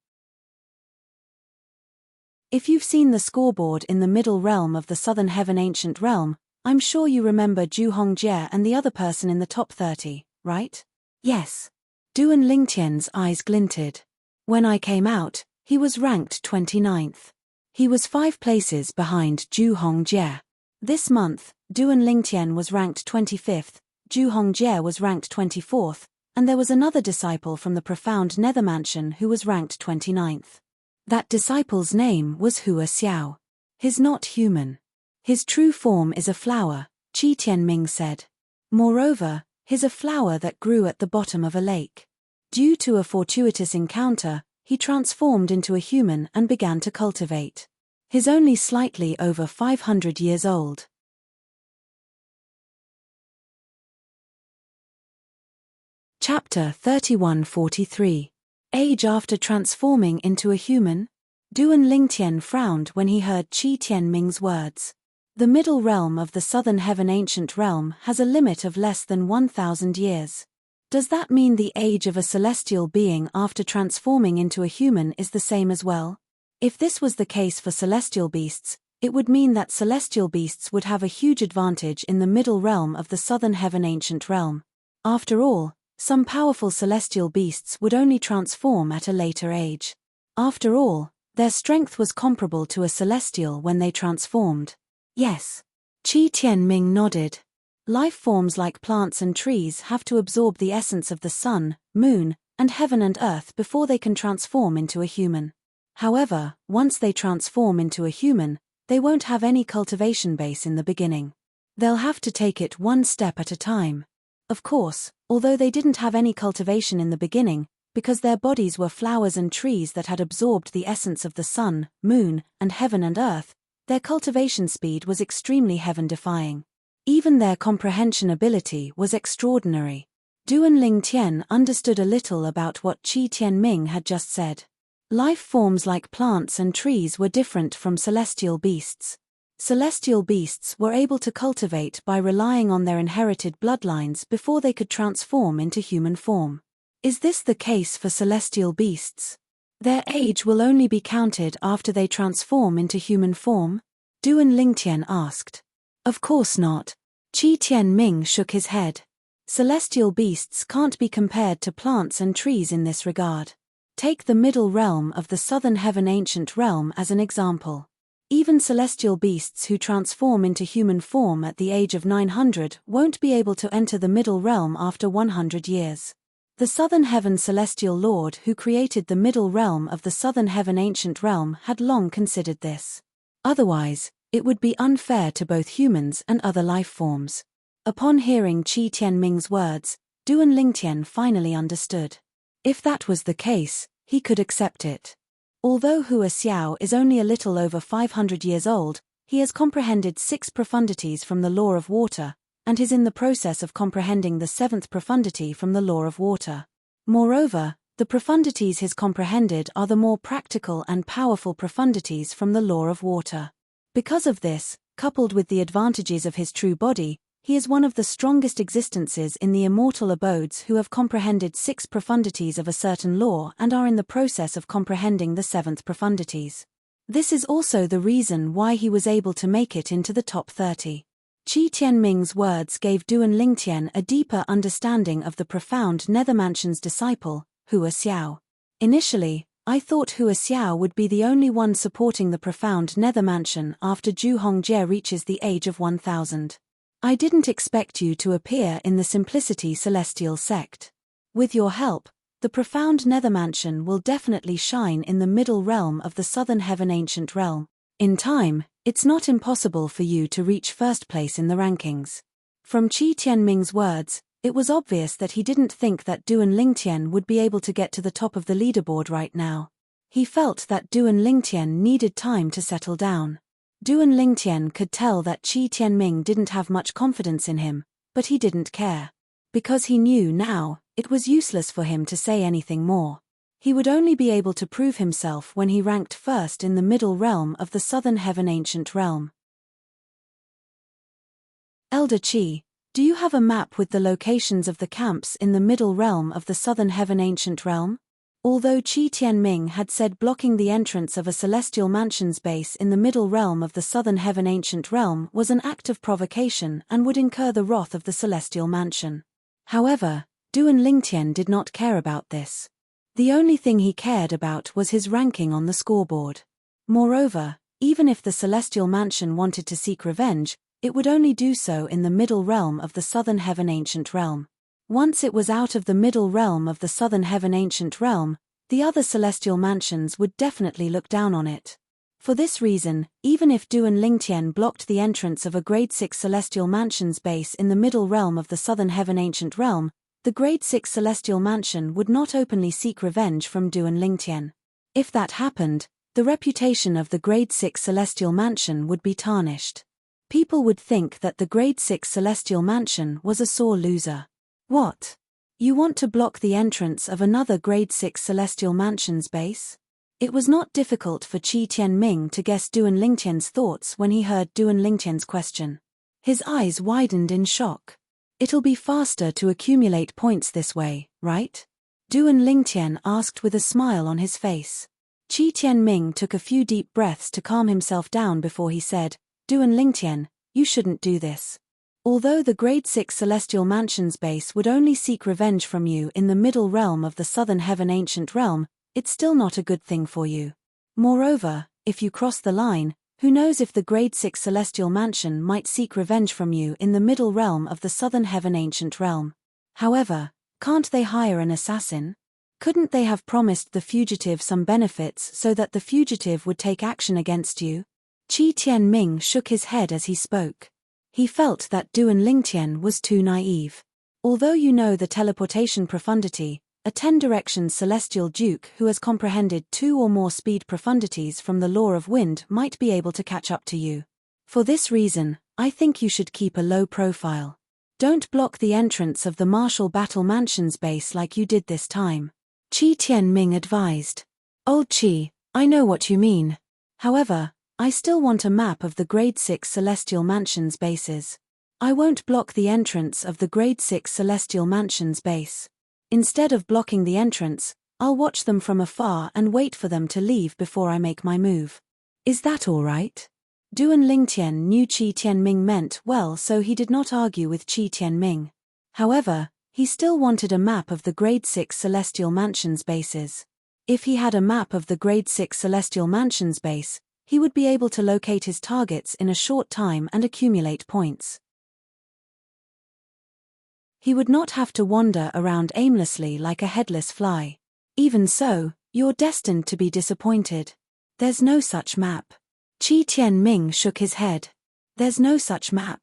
If you've seen the scoreboard in the middle realm of the southern heaven ancient realm, I'm sure you remember Zhu Hongjie and the other person in the top 30, right? Yes. Duan Lingtian's eyes glinted. When I came out, he was ranked 29th. He was 5 places behind Zhu Hongjie. This month, Duan Lingtian was ranked 25th, Zhu Hongjie was ranked 24th, and there was another disciple from the profound nether mansion who was ranked 29th. That disciple's name was Hua Xiao. He's not human. His true form is a flower, Qi Tianming said. Moreover, he's a flower that grew at the bottom of a lake. Due to a fortuitous encounter, he transformed into a human and began to cultivate. He's only slightly over 500 years old. Chapter 3143. Age after transforming into a human? Duan Lingtian frowned when he heard Qi Tianming's words. The middle realm of the southern heaven ancient realm has a limit of less than 1,000 years. Does that mean the age of a celestial being after transforming into a human is the same as well? If this was the case for celestial beasts, it would mean that celestial beasts would have a huge advantage in the middle realm of the southern heaven ancient realm. After all, some powerful celestial beasts would only transform at a later age. After all, their strength was comparable to a celestial when they transformed. Yes. Qi Tianming nodded. Life forms like plants and trees have to absorb the essence of the sun, moon, and heaven and earth before they can transform into a human. However, once they transform into a human, they won't have any cultivation base in the beginning. They'll have to take it one step at a time. Of course, although they didn't have any cultivation in the beginning, because their bodies were flowers and trees that had absorbed the essence of the sun, moon, and heaven and earth, their cultivation speed was extremely heaven-defying. Even their comprehension ability was extraordinary. Duan Lingtian understood a little about what Qi Tianming had just said. Life forms like plants and trees were different from celestial beasts. Celestial beasts were able to cultivate by relying on their inherited bloodlines before they could transform into human form. Is this the case for celestial beasts? Their age will only be counted after they transform into human form? Duan Lingtian asked. Of course not. Qi Tianming shook his head. Celestial beasts can't be compared to plants and trees in this regard. Take the middle realm of the southern heaven ancient realm as an example. Even celestial beasts who transform into human form at the age of 900 won't be able to enter the middle realm after 100 years. The southern heaven celestial lord who created the middle realm of the southern heaven ancient realm had long considered this. Otherwise, it would be unfair to both humans and other life forms. Upon hearing Qi Tianming's words, Duan Lingtian finally understood. If that was the case, he could accept it. Although Hua Xiao is only a little over 500 years old, he has comprehended 6 profundities from the law of water, and is in the process of comprehending the 7th profundity from the law of water. Moreover, the profundities he's comprehended are the more practical and powerful profundities from the law of water. Because of this, coupled with the advantages of his true body, he is one of the strongest existences in the immortal abodes who have comprehended 6 profundities of a certain law and are in the process of comprehending the 7th profundities. This is also the reason why he was able to make it into the top 30. Qi Tianming's words gave Duan Lingtian a deeper understanding of the profound nether mansion's disciple, Hua Xiao. Initially, I thought Hua Xiao would be the only one supporting the profound nether mansion after Zhu Hongjie reaches the age of 1000. I didn't expect you to appear in the Simplicity Celestial sect. With your help, the profound Nether Mansion will definitely shine in the middle realm of the Southern Heaven Ancient Realm. In time, it's not impossible for you to reach first place in the rankings. From Qi Tianming's words, it was obvious that he didn't think that Duan Lingtian would be able to get to the top of the leaderboard right now. He felt that Duan Lingtian needed time to settle down. Duan Lingtian could tell that Qi Tianming didn't have much confidence in him, but he didn't care. Because he knew now, it was useless for him to say anything more. He would only be able to prove himself when he ranked first in the middle realm of the Southern Heaven Ancient Realm. Elder Qi, do you have a map with the locations of the camps in the middle realm of the Southern Heaven Ancient Realm? Although Qi Tianming had said blocking the entrance of a celestial mansion's base in the middle realm of the Southern Heaven Ancient Realm was an act of provocation and would incur the wrath of the celestial mansion. However, Duan Lingtian did not care about this. The only thing he cared about was his ranking on the scoreboard. Moreover, even if the celestial mansion wanted to seek revenge, it would only do so in the middle realm of the Southern Heaven Ancient Realm. Once it was out of the middle realm of the Southern Heaven Ancient Realm, the other celestial mansions would definitely look down on it. For this reason, even if Duan Lingtian blocked the entrance of a Grade 6 celestial mansion's base in the middle realm of the Southern Heaven Ancient Realm, the Grade 6 celestial mansion would not openly seek revenge from Duan Lingtian. If that happened, the reputation of the Grade 6 celestial mansion would be tarnished. People would think that the Grade 6 celestial mansion was a sore loser. What? You want to block the entrance of another Grade 6 celestial mansion's base? It was not difficult for Qi Tianming to guess Duan Lingtian's thoughts when he heard Duan Lingtian's question. His eyes widened in shock. It'll be faster to accumulate points this way, right? Duan Lingtian asked with a smile on his face. Qi Tianming took a few deep breaths to calm himself down before he said, Duan Lingtian, you shouldn't do this. Although the Grade 6 Celestial Mansion's base would only seek revenge from you in the middle realm of the Southern Heaven Ancient Realm, it's still not a good thing for you. Moreover, if you cross the line, who knows if the Grade 6 Celestial Mansion might seek revenge from you in the middle realm of the Southern Heaven Ancient Realm. However, can't they hire an assassin? Couldn't they have promised the fugitive some benefits so that the fugitive would take action against you? Qi Tianming shook his head as he spoke. He felt that Duan Lingtian was too naive. Although you know the teleportation profundity, a 10 directions celestial duke who has comprehended 2 or more speed profundities from the law of wind might be able to catch up to you. For this reason, I think you should keep a low profile. Don't block the entrance of the Martial Battle Mansion's base like you did this time. Qi Tianming advised. Old Qi, I know what you mean. However, I still want a map of the Grade 6 Celestial Mansion's bases. I won't block the entrance of the Grade 6 Celestial Mansion's base. Instead of blocking the entrance, I'll watch them from afar and wait for them to leave before I make my move. Is that all right? Duan Lingtian knew Qi Tianming meant well, so he did not argue with Qi Tianming. However, he still wanted a map of the Grade 6 Celestial Mansion's bases. If he had a map of the Grade 6 Celestial Mansion's base, he would be able to locate his targets in a short time and accumulate points. He would not have to wander around aimlessly like a headless fly. Even so, you're destined to be disappointed. There's no such map. Qi Tianming shook his head. There's no such map.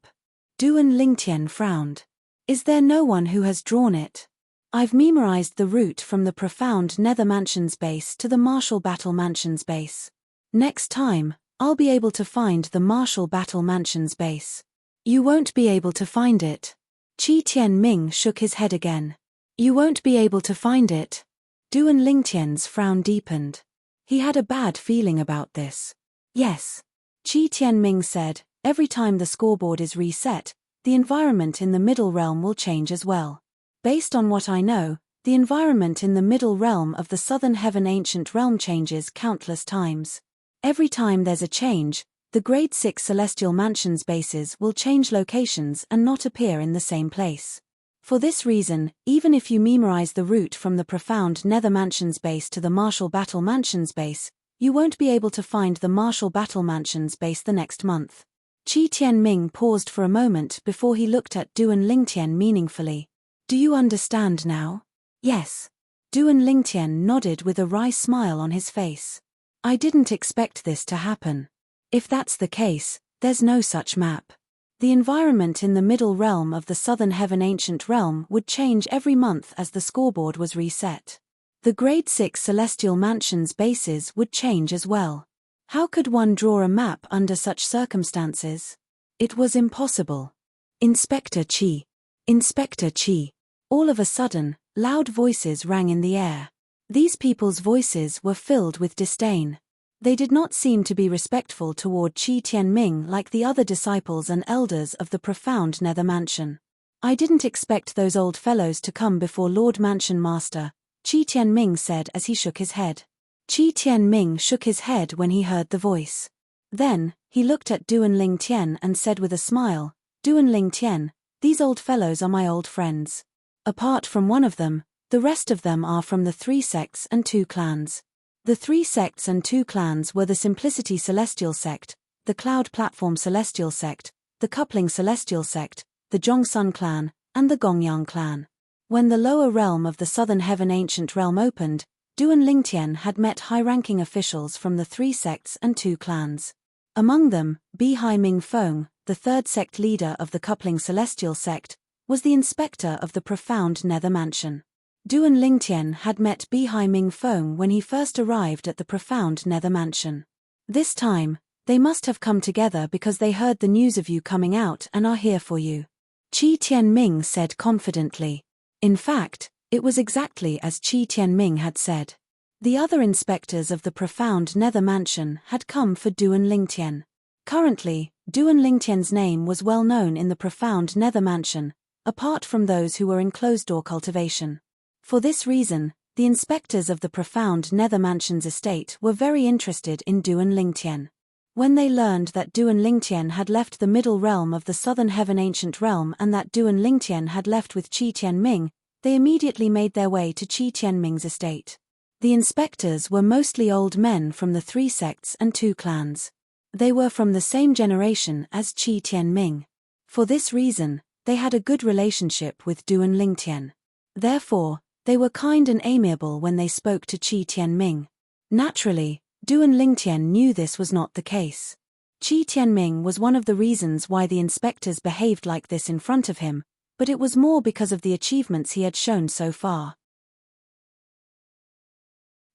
Duan Lingtian frowned. Is there no one who has drawn it? I've memorized the route from the profound Nether Mansion's base to the Martial Battle Mansion's base. Next time, I'll be able to find the Martial Battle Mansion's base. You won't be able to find it. Qi Tianming shook his head again. You won't be able to find it. Duan Lingtian's frown deepened. He had a bad feeling about this. Yes. Qi Tianming said, every time the scoreboard is reset, the environment in the middle realm will change as well. Based on what I know, the environment in the middle realm of the Southern Heaven Ancient Realm changes countless times. Every time there's a change, the Grade 6 Celestial Mansion's bases will change locations and not appear in the same place. For this reason, even if you memorize the route from the profound Nether Mansion's base to the Martial Battle Mansion's base, you won't be able to find the Martial Battle Mansion's base the next month. Qi Tianming paused for a moment before he looked at Duan Lingtian meaningfully. Do you understand now? Yes. Duan Lingtian nodded with a wry smile on his face. I didn't expect this to happen. If that's the case, there's no such map. The environment in the middle realm of the Southern Heaven Ancient Realm would change every month as the scoreboard was reset. The Grade 6 Celestial Mansion's bases would change as well. How could one draw a map under such circumstances? It was impossible. Inspector Qi. Inspector Qi. All of a sudden, loud voices rang in the air. These people's voices were filled with disdain. They did not seem to be respectful toward Qi Tianming like the other disciples and elders of the profound Nether Mansion. I didn't expect those old fellows to come before Lord Mansion Master, Qi Tianming said as he shook his head. Qi Tianming shook his head when he heard the voice. Then, he looked at Duan Lingtian and said with a smile, Duan Lingtian, these old fellows are my old friends. Apart from one of them, the rest of them are from the 3 sects and 2 clans. The 3 sects and 2 clans were the Simplicity Celestial Sect, the Cloud Platform Celestial Sect, the Coupling Celestial Sect, the Zhongsun Clan, and the Gongyang Clan. When the lower realm of the Southern Heaven Ancient Realm opened, Duan Lingtian had met high-ranking officials from the 3 sects and 2 clans. Among them, Bihai Ming Feng, the 3rd sect leader of the Coupling Celestial Sect, was the inspector of the profound Nether Mansion. Duan Lingtian had met Bihai Ming Feng when he first arrived at the profound Nether Mansion. This time, they must have come together because they heard the news of you coming out and are here for you. Qi Tianming said confidently. In fact, it was exactly as Qi Tianming had said. The other inspectors of the profound Nether Mansion had come for Duan Lingtian. Currently, Duan Lingtian's name was well known in the profound Nether Mansion, apart from those who were in closed-door cultivation. For this reason, the inspectors of the profound Nether Mansion's estate were very interested in Duan Lingtian. When they learned that Duan Lingtian had left the middle realm of the Southern Heaven Ancient Realm and that Duan Lingtian had left with Qi Tianming, they immediately made their way to Qi Tianming's estate. The inspectors were mostly old men from the 3 sects and 2 clans. They were from the same generation as Qi Tianming. For this reason, they had a good relationship with Duan Lingtian. Therefore, they were kind and amiable when they spoke to Qi Tianming. Naturally, Duan Lingtian knew this was not the case. Qi Tianming was one of the reasons why the inspectors behaved like this in front of him, but it was more because of the achievements he had shown so far.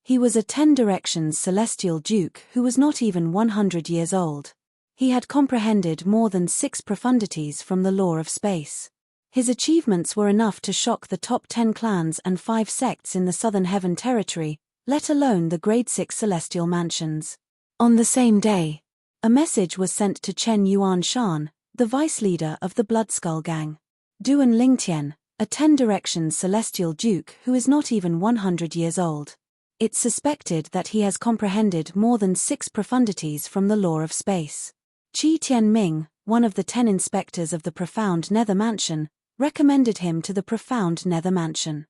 He was a 10 Directions Celestial Duke who was not even 100 years old. He had comprehended more than 6 profundities from the law of space. His achievements were enough to shock the top 10 clans and 5 sects in the Southern Heaven Territory, let alone the Grade 6 Celestial Mansions. On the same day, a message was sent to Chen Yuanshan, the vice leader of the Bloodskull Gang. Duan Lingtian, a 10 Directions Celestial Duke who is not even 100 years old. It's suspected that he has comprehended more than 6 profundities from the law of space. Qi Tianming, one of the 10 inspectors of the profound Nether Mansion, recommended him to the profound Nether Mansion.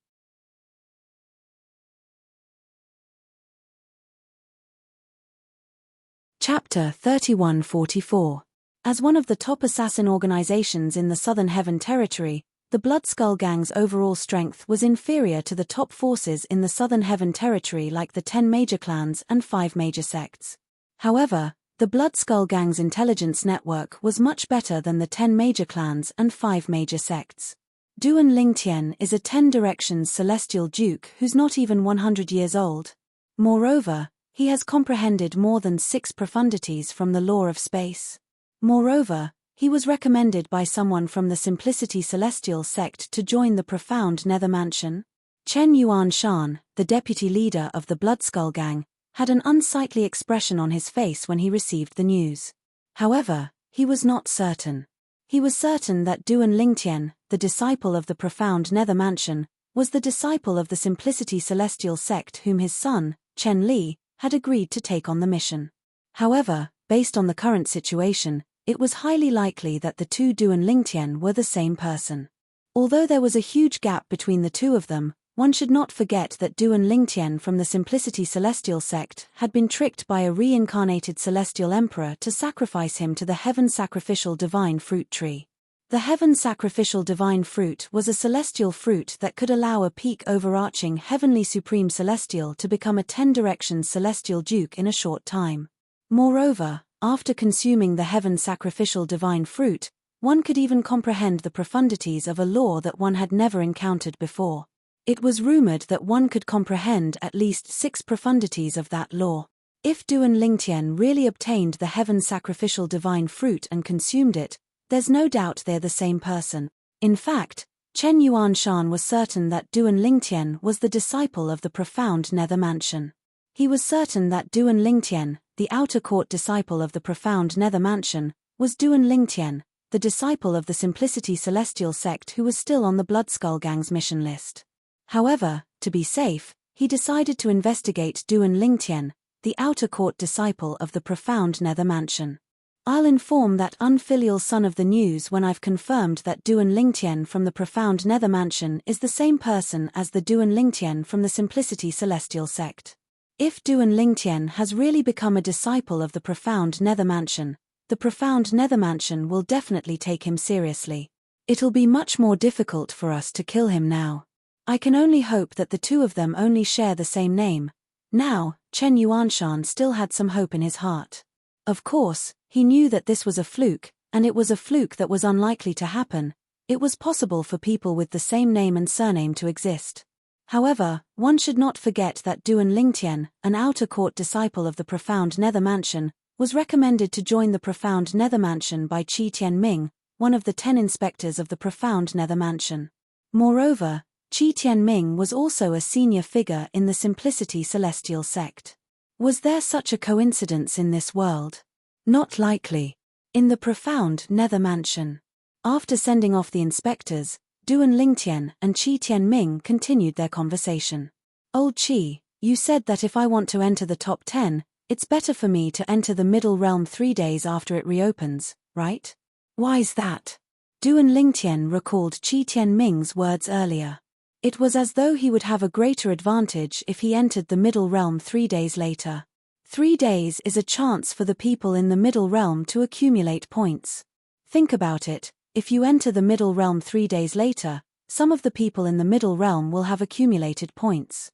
Chapter 3144. As one of the top assassin organizations in the Southern Heaven Territory, the Bloodskull Gang's overall strength was inferior to the top forces in the Southern Heaven Territory like the 10 major clans and 5 major sects. However, the Bloodskull Gang's intelligence network was much better than the 10 major clans and 5 major sects. Duan Lingtian is a 10 Directions Celestial Duke who's not even 100 years old. Moreover, he has comprehended more than 6 profundities from the law of space. Moreover, he was recommended by someone from the Simplicity Celestial Sect to join the profound Nether Mansion. Chen Yuanshan, the deputy leader of the Bloodskull Gang, had an unsightly expression on his face when he received the news. However, he was not certain. He was certain that Duan Lingtian, the disciple of the profound Nether Mansion, was the disciple of the Simplicity Celestial Sect whom his son, Chen Li, had agreed to take on the mission. However, based on the current situation, it was highly likely that the 2 Duan Lingtian were the same person. Although there was a huge gap between the 2 of them, one should not forget that Duan Lingtian from the Simplicity Celestial sect had been tricked by a reincarnated celestial emperor to sacrifice him to the Heaven Sacrificial Divine Fruit tree. The Heaven Sacrificial Divine Fruit was a celestial fruit that could allow a peak overarching Heavenly Supreme Celestial to become a 10 Directions Celestial Duke in a short time. Moreover, after consuming the Heaven Sacrificial Divine Fruit, one could even comprehend the profundities of a law that one had never encountered before. It was rumored that one could comprehend at least 6 profundities of that law. If Duan Lingtian really obtained the Heaven Sacrificial Divine Fruit and consumed it, there's no doubt they're the same person. In fact, Chen Yuanshan was certain that Duan Lingtian was the disciple of the profound Nether Mansion. He was certain that Duan Lingtian, the outer court disciple of the profound Nether Mansion, was Duan Lingtian, the disciple of the Simplicity Celestial sect who was still on the Bloodskull Gang's mission list. However, to be safe, he decided to investigate Duan Lingtian, the outer court disciple of the profound Nether Mansion. I'll inform that unfilial son of the news when I've confirmed that Duan Lingtian from the profound Nether Mansion is the same person as the Duan Lingtian from the Simplicity Celestial sect. If Duan Lingtian has really become a disciple of the profound Nether Mansion, the profound Nether Mansion will definitely take him seriously. It'll be much more difficult for us to kill him now. I can only hope that the two of them only share the same name. Now, Chen Yuanshan still had some hope in his heart. Of course, he knew that this was a fluke, and it was a fluke that was unlikely to happen. It was possible for people with the same name and surname to exist. However, one should not forget that Duan Lingtian, an outer court disciple of the profound Nether Mansion, was recommended to join the profound Nether Mansion by Qi Tianming, one of the 10 inspectors of the profound Nether Mansion. Moreover, Qi Tianming was also a senior figure in the Simplicity Celestial sect. Was there such a coincidence in this world? Not likely. In the profound Nether Mansion. After sending off the inspectors, Duan Lingtian and Qi Tianming continued their conversation. Old Qi, you said that if I want to enter the top 10, it's better for me to enter the middle realm 3 days after it reopens, right? Why's that? Duan Lingtian recalled Qi Tianming's words earlier. It was as though he would have a greater advantage if he entered the middle realm 3 days later. 3 days is a chance for the people in the middle realm to accumulate points. Think about it, if you enter the middle realm 3 days later, some of the people in the middle realm will have accumulated points.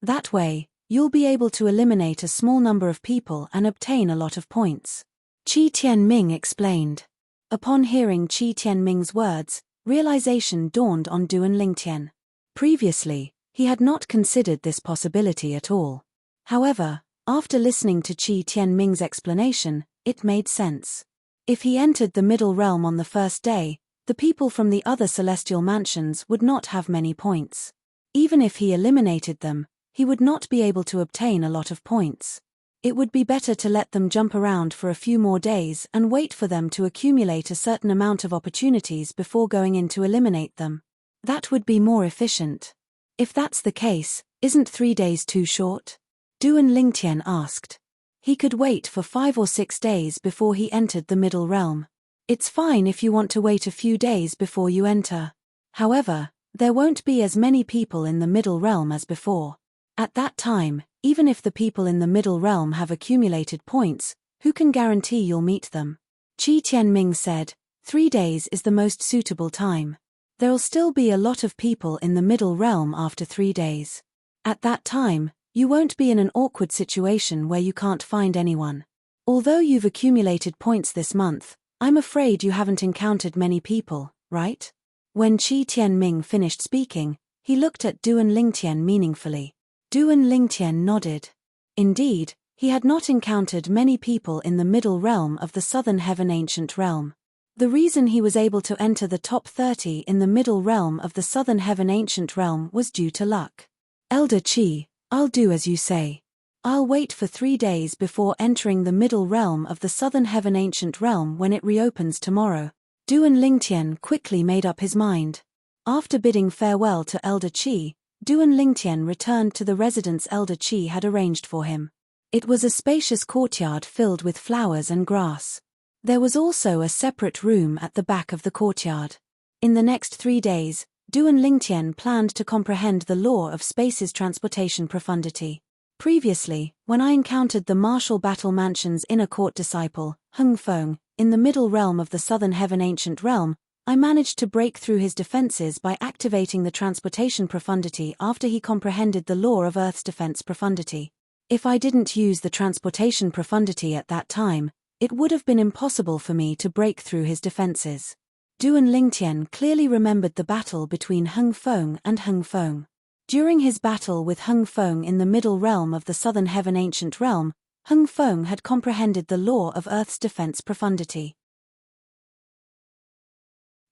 That way, you'll be able to eliminate a small number of people and obtain a lot of points. Qi Tianming explained. Upon hearing Qi Tianming's words, realization dawned on Duan Lingtian. Previously, he had not considered this possibility at all. However, after listening to Qi Tianming's explanation, it made sense. If he entered the middle realm on the first day, the people from the other celestial mansions would not have many points. Even if he eliminated them, he would not be able to obtain a lot of points. It would be better to let them jump around for a few more days and wait for them to accumulate a certain amount of opportunities before going in to eliminate them. That would be more efficient. If that's the case, isn't 3 days too short? Duan Lingtian asked. He could wait for 5 or 6 days before he entered the middle realm. It's fine if you want to wait a few days before you enter. However, there won't be as many people in the middle realm as before. At that time, even if the people in the middle realm have accumulated points, who can guarantee you'll meet them? Qi Tianming said, 3 days is the most suitable time. There'll still be a lot of people in the middle realm after 3 days. At that time, you won't be in an awkward situation where you can't find anyone. Although you've accumulated points this month, I'm afraid you haven't encountered many people, right? When Qi Tianming finished speaking, he looked at Duan Lingtian meaningfully. Duan Lingtian nodded. Indeed, he had not encountered many people in the middle realm of the Southern Heaven Ancient Realm. The reason he was able to enter the top 30 in the middle realm of the Southern Heaven Ancient Realm was due to luck. Elder Qi, I'll do as you say. I'll wait for 3 days before entering the middle realm of the Southern Heaven Ancient Realm when it reopens tomorrow. Duan Lingtian quickly made up his mind. After bidding farewell to Elder Qi, Duan Lingtian returned to the residence Elder Qi had arranged for him. It was a spacious courtyard filled with flowers and grass. There was also a separate room at the back of the courtyard. In the next 3 days, Duan Lingtian planned to comprehend the law of space's transportation profundity. Previously, when I encountered the martial battle mansion's inner court disciple, Hung Feng, in the middle realm of the southern heaven ancient realm, I managed to break through his defenses by activating the transportation profundity after he comprehended the law of Earth's defense profundity. If I didn't use the transportation profundity at that time, it would have been impossible for me to break through his defenses. Duan Lingtian clearly remembered the battle between Hung Feng and Hung Feng. During his battle with Hung Feng in the middle realm of the southern heaven ancient realm, Hung Feng had comprehended the law of Earth's defense profundity.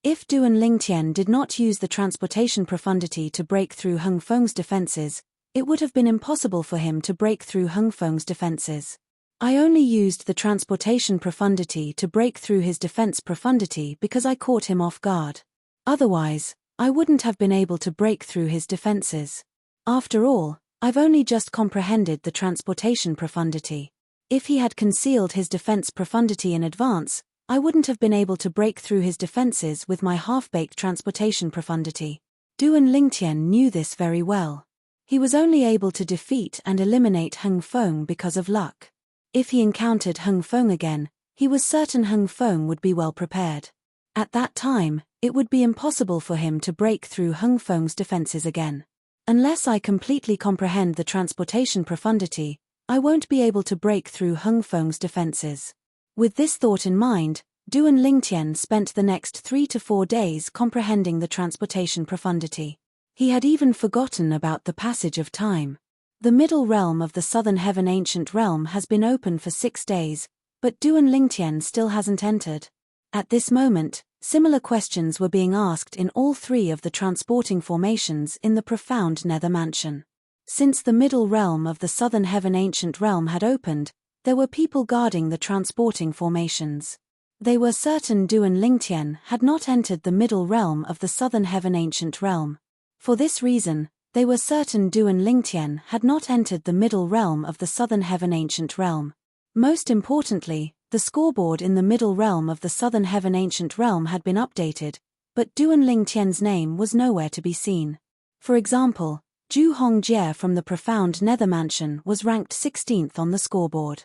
If Duan Lingtian did not use the transportation profundity to break through Hung Feng's defenses, it would have been impossible for him to break through Hung Feng's defenses. I only used the transportation profundity to break through his defense profundity because I caught him off guard. Otherwise, I wouldn't have been able to break through his defenses. After all, I've only just comprehended the transportation profundity. If he had concealed his defense profundity in advance, I wouldn't have been able to break through his defenses with my half-baked transportation profundity. Duan Lingtian knew this very well. He was only able to defeat and eliminate Hung Feng because of luck. If he encountered Hung Feng again, he was certain Hung Feng would be well prepared. At that time, it would be impossible for him to break through Hung Feng's defenses again. Unless I completely comprehend the transportation profundity, I won't be able to break through Hung Feng's defenses. With this thought in mind, Duan Lingtian spent the next 3 to 4 days comprehending the transportation profundity. He had even forgotten about the passage of time. The middle realm of the southern heaven ancient realm has been open for 6 days, but Duan Lingtian still hasn't entered. At this moment, similar questions were being asked in all 3 of the transporting formations in the profound nether mansion. Since the middle realm of the southern heaven ancient realm had opened, there were people guarding the transporting formations. They were certain Duan Lingtian had not entered the middle realm of the southern heaven ancient realm. For this reason, they were certain Duan Lingtian had not entered the middle realm of the southern heaven ancient realm. Most importantly, the scoreboard in the middle realm of the southern heaven ancient realm had been updated, but Duan Lingtian's name was nowhere to be seen. For example, Zhu Hongjie from the profound nether mansion was ranked 16th on the scoreboard.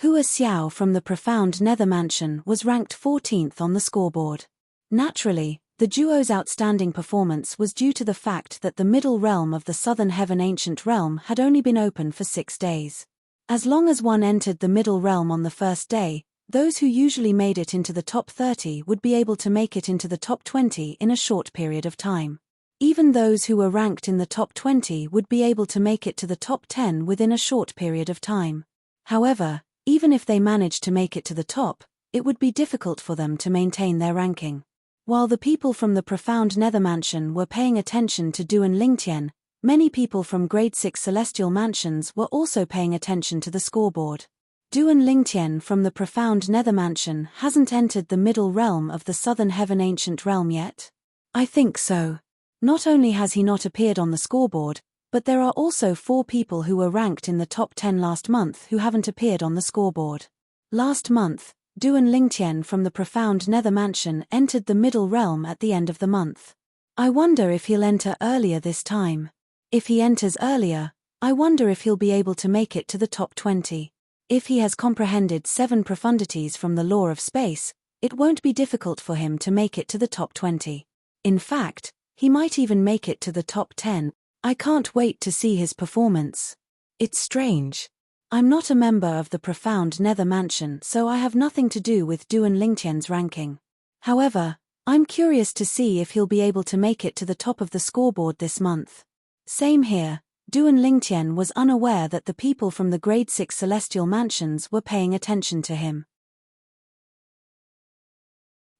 Hua Xiao from the profound nether mansion was ranked 14th on the scoreboard. Naturally, the duo's outstanding performance was due to the fact that the middle realm of the southern heaven ancient realm had only been open for 6 days. As long as one entered the middle realm on the first day, those who usually made it into the top 30 would be able to make it into the top 20 in a short period of time. Even those who were ranked in the top 20 would be able to make it to the top 10 within a short period of time. However, even if they managed to make it to the top, it would be difficult for them to maintain their ranking. While the people from the profound nether mansion were paying attention to Duan Lingtian, many people from grade 6 celestial mansions were also paying attention to the scoreboard. Duan Lingtian from the profound nether mansion hasn't entered the middle realm of the southern heaven ancient realm yet? I think so. Not only has he not appeared on the scoreboard, but there are also 4 people who were ranked in the top 10 last month who haven't appeared on the scoreboard. Last month, Duan Lingtian from the profound nether mansion entered the middle realm at the end of the month. I wonder if he'll enter earlier this time. If he enters earlier, I wonder if he'll be able to make it to the top 20. If he has comprehended 7 profundities from the law of space, it won't be difficult for him to make it to the top 20. In fact, he might even make it to the top 10. I can't wait to see his performance. It's strange. I'm not a member of the profound nether mansion, so I have nothing to do with Duan Lingtian's ranking. However, I'm curious to see if he'll be able to make it to the top of the scoreboard this month. Same here, Duan Lingtian was unaware that the people from the grade 6 celestial mansions were paying attention to him.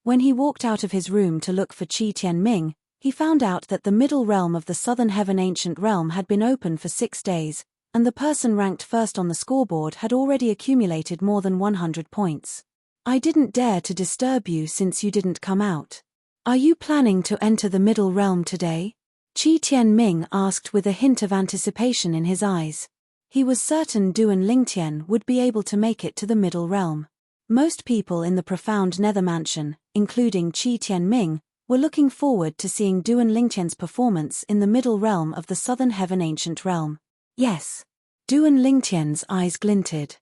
When he walked out of his room to look for Qi Tianming, he found out that the middle realm of the southern heaven ancient realm had been open for 6 days, and the person ranked first on the scoreboard had already accumulated more than 100 points. I didn't dare to disturb you since you didn't come out. Are you planning to enter the middle realm today? Qi Tianming asked with a hint of anticipation in his eyes. He was certain Duan Lingtian would be able to make it to the middle realm. Most people in the profound nether mansion, including Qi Tianming, were looking forward to seeing Duan Lingtian's performance in the middle realm of the southern heaven ancient realm. Yes. Duan Lingtian's eyes glinted.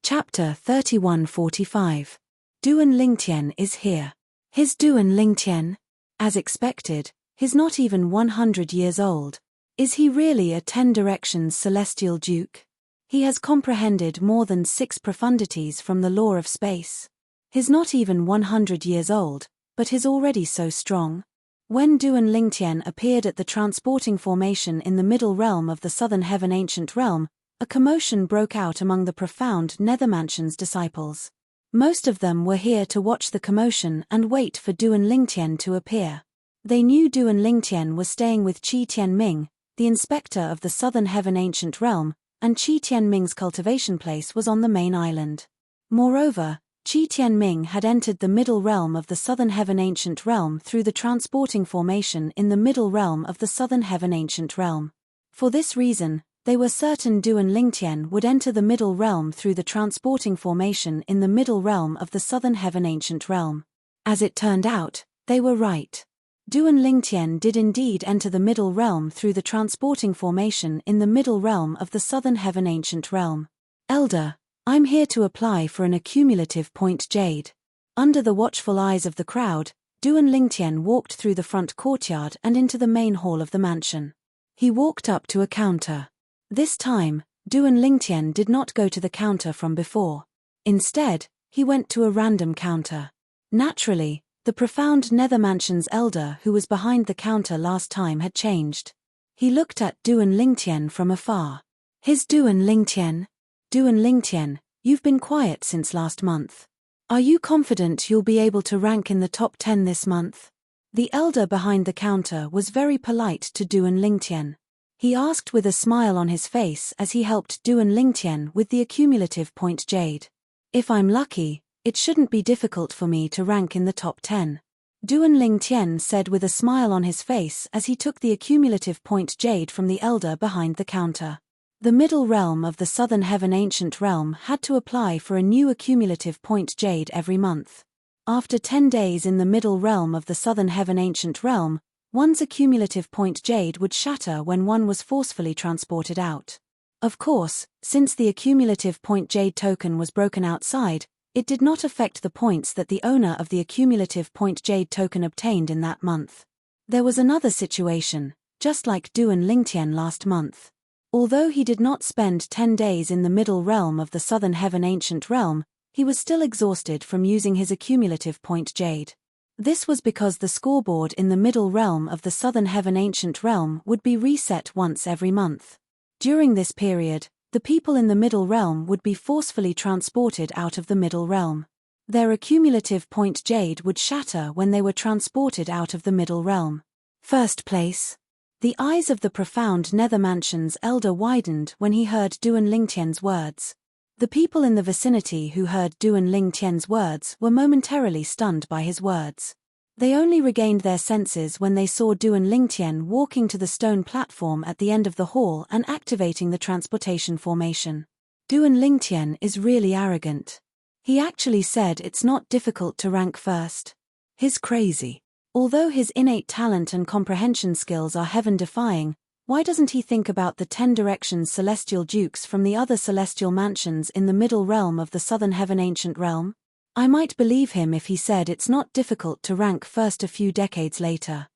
Chapter 31:45. Duan Lingtian is here. His Duan Lingtian? As expected, he's not even 100 years old. Is he really a 10 directions celestial duke? He has comprehended more than 6 profundities from the law of space. He's not even 100 years old, but he's already so strong. When Duan Lingtian appeared at the transporting formation in the middle realm of the southern heaven ancient realm, a commotion broke out among the profound Nethermansion's disciples. Most of them were here to watch the commotion and wait for Duan Lingtian to appear. They knew Duan Lingtian was staying with Qi Tianming, the inspector of the southern heaven ancient realm, and Qi Tianming's cultivation place was on the main island. Moreover, Qi Tianming had entered the middle realm of the southern heaven ancient realm through the transporting formation in the middle realm of the southern heaven ancient realm. For this reason, they were certain Duan Lingtian would enter the middle realm through the transporting formation in the middle realm of the southern heaven ancient realm. As it turned out, they were right. Duan Lingtian did indeed enter the middle realm through the transporting formation in the middle realm of the southern heaven ancient realm. Elder, I'm here to apply for an accumulative point jade. Under the watchful eyes of the crowd, Duan Lingtian walked through the front courtyard and into the main hall of the mansion. He walked up to a counter. This time, Duan Lingtian did not go to the counter from before. Instead, he went to a random counter. Naturally, the profound Nethermansion's elder who was behind the counter last time had changed. He looked at Duan Lingtian from afar. His Duan Lingtian? Duan Lingtian, you've been quiet since last month. Are you confident you'll be able to rank in the top 10 this month? The elder behind the counter was very polite to Duan Lingtian. He asked with a smile on his face as he helped Duan Lingtian with the accumulative point jade. If I'm lucky, it shouldn't be difficult for me to rank in the top 10. Duan Lingtian said with a smile on his face as he took the accumulative point jade from the elder behind the counter. The middle realm of the southern heaven ancient realm had to apply for a new accumulative point jade every month. After 10 days in the middle realm of the southern heaven ancient realm, one's accumulative point jade would shatter when one was forcefully transported out. Of course, since the accumulative point jade token was broken outside, it did not affect the points that the owner of the accumulative point jade token obtained in that month. There was another situation, just like Duan Lingtian last month. Although he did not spend 10 days in the middle realm of the southern heaven ancient realm, he was still exhausted from using his accumulative point jade. This was because the scoreboard in the middle realm of the southern heaven ancient realm would be reset once every month. During this period, the people in the middle realm would be forcefully transported out of the middle realm. Their accumulative point jade would shatter when they were transported out of the middle realm. First place. The eyes of the profound Nethermansion's elder widened when he heard Duan Lingtian's words. The people in the vicinity who heard Duan Lingtian's words were momentarily stunned by his words. They only regained their senses when they saw Duan Lingtian walking to the stone platform at the end of the hall and activating the transportation formation. Duan Lingtian is really arrogant. He actually said it's not difficult to rank first. He's crazy. Although his innate talent and comprehension skills are heaven-defying, why doesn't he think about the 10 directions celestial dukes from the other celestial mansions in the middle realm of the southern heaven ancient realm? I might believe him if he said it's not difficult to rank first a few decades later.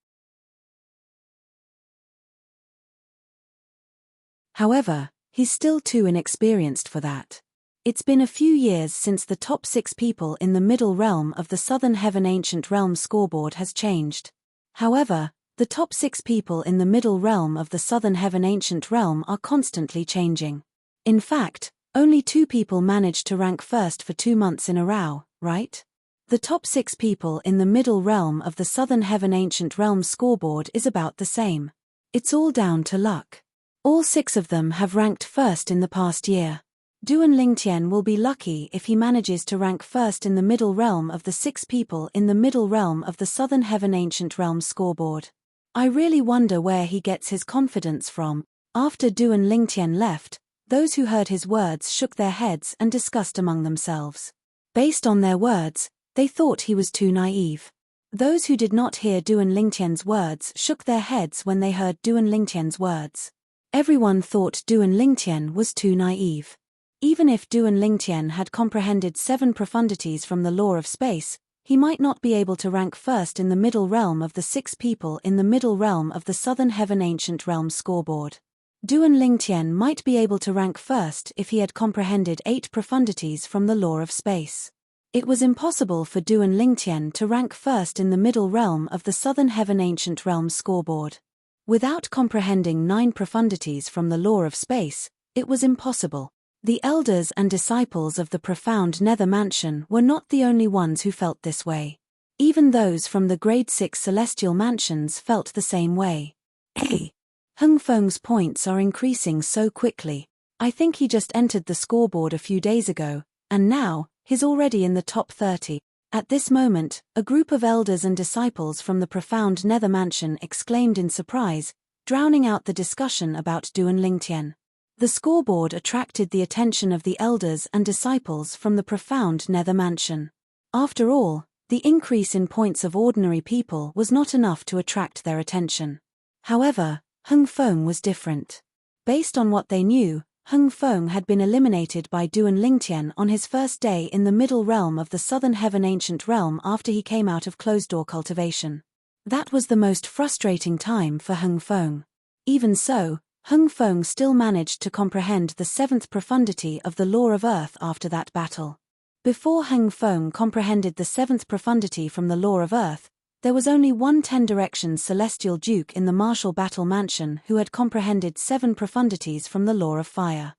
However, he's still too inexperienced for that. It's been a few years since the top 6 people in the middle realm of the southern heaven ancient realm scoreboard has changed. However, the top 6 people in the middle realm of the southern heaven ancient realm are constantly changing. In fact, only 2 people managed to rank first for 2 months in a row, right? The top 6 people in the middle realm of the southern heaven ancient realm scoreboard is about the same. It's all down to luck. All 6 of them have ranked first in the past year. Duan Lingtian will be lucky if he manages to rank first in the middle realm of the 6 people in the middle realm of the southern heaven ancient realm scoreboard. I really wonder where he gets his confidence from. After Duan Lingtian left, Those who heard his words shook their heads and discussed among themselves. Based on their words, they thought he was too naive. Those who did not hear Duan Lingtian's words shook their heads when they heard Duan Lingtian's words. Everyone thought Duan Lingtian was too naive. Even if Duan Lingtian had comprehended 7 profundities from the law of space, he might not be able to rank first in the middle realm of the 6 people in the middle realm of the Southern Heaven Ancient Realm scoreboard. Duan Lingtian might be able to rank first if he had comprehended 8 profundities from the law of space. It was impossible for Duan Lingtian to rank first in the middle realm of the Southern Heaven Ancient Realm scoreboard. Without comprehending 9 profundities from the law of space, it was impossible. The elders and disciples of the profound Nether Mansion were not the only ones who felt this way. Even those from the grade 6 celestial mansions felt the same way. Hey! Hung Feng's points are increasing so quickly. I think he just entered the scoreboard a few days ago, and now, he's already in the top 30. At this moment, a group of elders and disciples from the profound Nether Mansion exclaimed in surprise, drowning out the discussion about Duan Lingtian. The scoreboard attracted the attention of the elders and disciples from the profound Nether Mansion. After all, the increase in points of ordinary people was not enough to attract their attention. However, Hung Feng was different. Based on what they knew, Hung Feng had been eliminated by Duan Lingtian on his first day in the middle realm of the Southern Heaven Ancient Realm after he came out of closed-door cultivation. That was the most frustrating time for Hung Feng. Even so, Hung Feng still managed to comprehend the 7th profundity of the law of earth after that battle. Before Hung Feng comprehended the 7th profundity from the law of earth, there was only one 10 Directions Celestial Duke in the Martial Battle Mansion who had comprehended 7 profundities from the law of fire.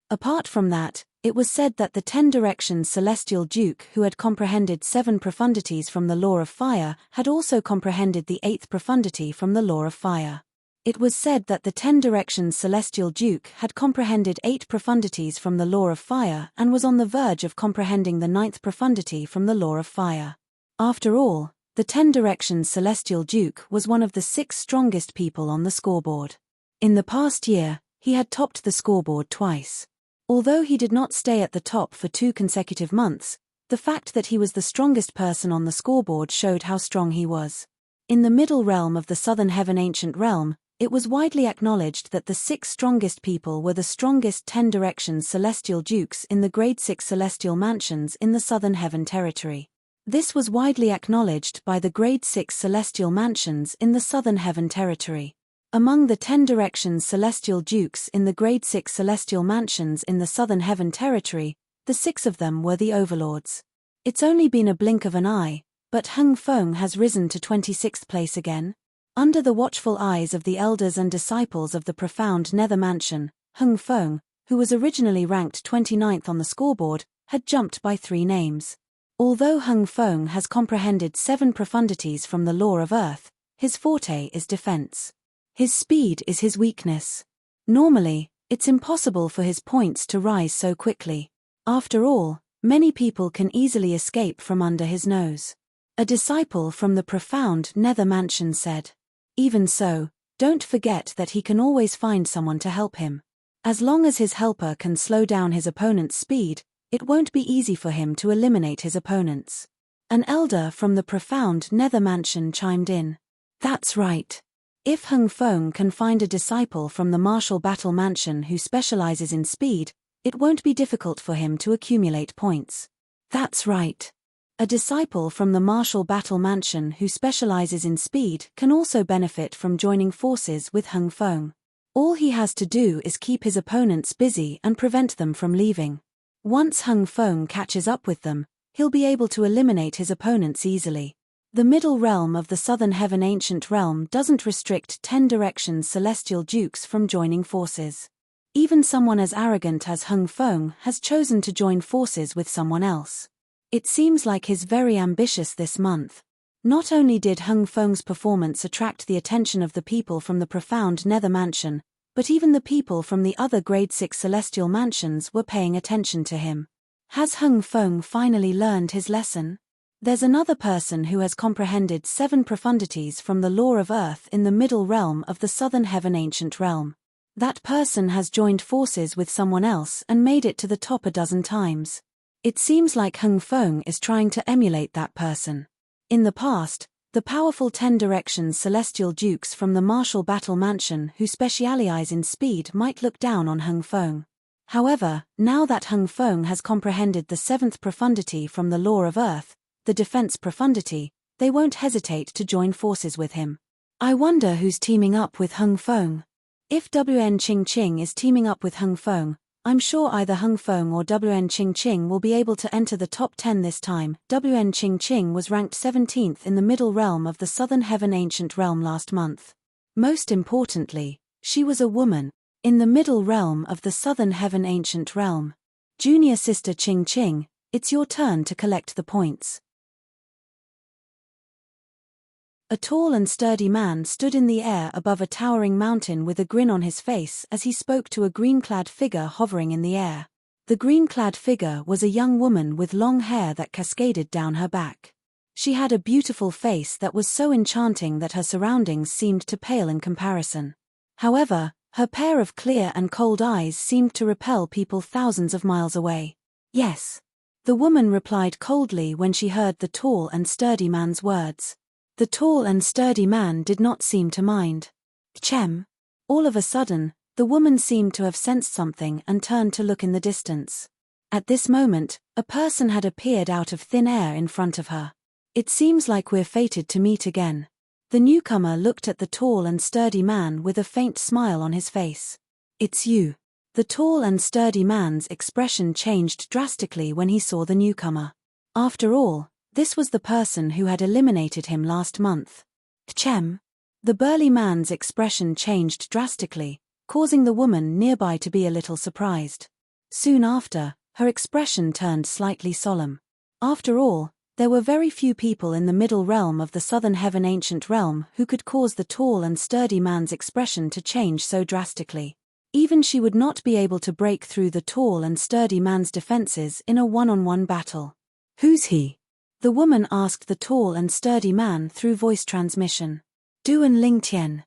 Apart from that, it was said that the 10 Directions Celestial Duke who had comprehended 7 profundities from the law of fire had also comprehended the 8th profundity from the law of fire. It was said that the 10 Directions Celestial Duke had comprehended 8 profundities from the law of fire and was on the verge of comprehending the 9th profundity from the law of fire. After all, the 10 Directions Celestial Duke was one of the 6 strongest people on the scoreboard. In the past year, he had topped the scoreboard twice. Although he did not stay at the top for 2 consecutive months, the fact that he was the strongest person on the scoreboard showed how strong he was. In the middle realm of the Southern Heaven Ancient Realm, it was widely acknowledged that the 6 strongest people were the strongest 10 Directions Celestial Dukes in the Grade 6 Celestial Mansions in the Southern Heaven Territory. This was widely acknowledged by the Grade 6 Celestial Mansions in the Southern Heaven Territory. Among the 10 Directions Celestial Dukes in the Grade 6 Celestial Mansions in the Southern Heaven Territory, the 6 of them were the overlords. It's only been a blink of an eye, but Hung Feng has risen to 26th place again. Under the watchful eyes of the elders and disciples of the profound Nether Mansion, Hung Feng, who was originally ranked 29th on the scoreboard, had jumped by 3 names. Although Hung Feng has comprehended 7 profundities from the law of earth, his forte is defense. His speed is his weakness. Normally, it's impossible for his points to rise so quickly. After all, many people can easily escape from under his nose. A disciple from the profound Nether Mansion said. Even so, don't forget that he can always find someone to help him. As long as his helper can slow down his opponent's speed, it won't be easy for him to eliminate his opponents. An elder from the profound Nether Mansion chimed in. That's right. If Hung Feng can find a disciple from the Martial Battle Mansion who specializes in speed, it won't be difficult for him to accumulate points. That's right. A disciple from the Martial Battle Mansion who specializes in speed can also benefit from joining forces with Hung Feng. All he has to do is keep his opponents busy and prevent them from leaving. Once Hung Feng catches up with them, he'll be able to eliminate his opponents easily. The middle realm of the Southern Heaven Ancient Realm doesn't restrict 10 Directions Celestial Dukes from joining forces. Even someone as arrogant as Hung Feng has chosen to join forces with someone else. It seems like he's very ambitious this month. Not only did Hung Feng's performance attract the attention of the people from the profound Nether Mansion, but even the people from the other Grade 6 Celestial Mansions were paying attention to him. Has Hung Feng finally learned his lesson? There's another person who has comprehended 7 profundities from the law of earth in the middle realm of the Southern Heaven Ancient Realm. That person has joined forces with someone else and made it to the top a dozen times. It seems like Hung Feng is trying to emulate that person. In the past, the powerful 10 Directions celestial dukes from the martial battle mansion who specialize in speed might look down on Hung Feng. However, now that Hung Feng has comprehended the 7th profundity from the law of earth, the defense profundity, they won't hesitate to join forces with him. I wonder who's teaming up with Hung Feng. If WN Ching Ching is teaming up with Hung Feng, I'm sure either Hung Feng or WN Ching Ching will be able to enter the top 10 this time. WN Ching Ching was ranked 17th in the middle realm of the Southern Heaven Ancient Realm last month. Most importantly, she was a woman, in the middle realm of the Southern Heaven Ancient Realm. Junior sister Ching Ching, it's your turn to collect the points. A tall and sturdy man stood in the air above a towering mountain with a grin on his face as he spoke to a green-clad figure hovering in the air. The green-clad figure was a young woman with long hair that cascaded down her back. She had a beautiful face that was so enchanting that her surroundings seemed to pale in comparison. However, her pair of clear and cold eyes seemed to repel people thousands of miles away. Yes. The woman replied coldly when she heard the tall and sturdy man's words. The tall and sturdy man did not seem to mind. Chem. All of a sudden, the woman seemed to have sensed something and turned to look in the distance. At this moment, a person had appeared out of thin air in front of her. It seems like we're fated to meet again. The newcomer looked at the tall and sturdy man with a faint smile on his face. It's you. The tall and sturdy man's expression changed drastically when he saw the newcomer. After all, this was the person who had eliminated him last month. Chem. The burly man's expression changed drastically, causing the woman nearby to be a little surprised. Soon after, her expression turned slightly solemn. After all, there were very few people in the middle realm of the Southern Heaven Ancient Realm who could cause the tall and sturdy man's expression to change so drastically. Even she would not be able to break through the tall and sturdy man's defenses in a one-on-one battle. Who's he? The woman asked the tall and sturdy man through voice transmission. Duan Lingtian.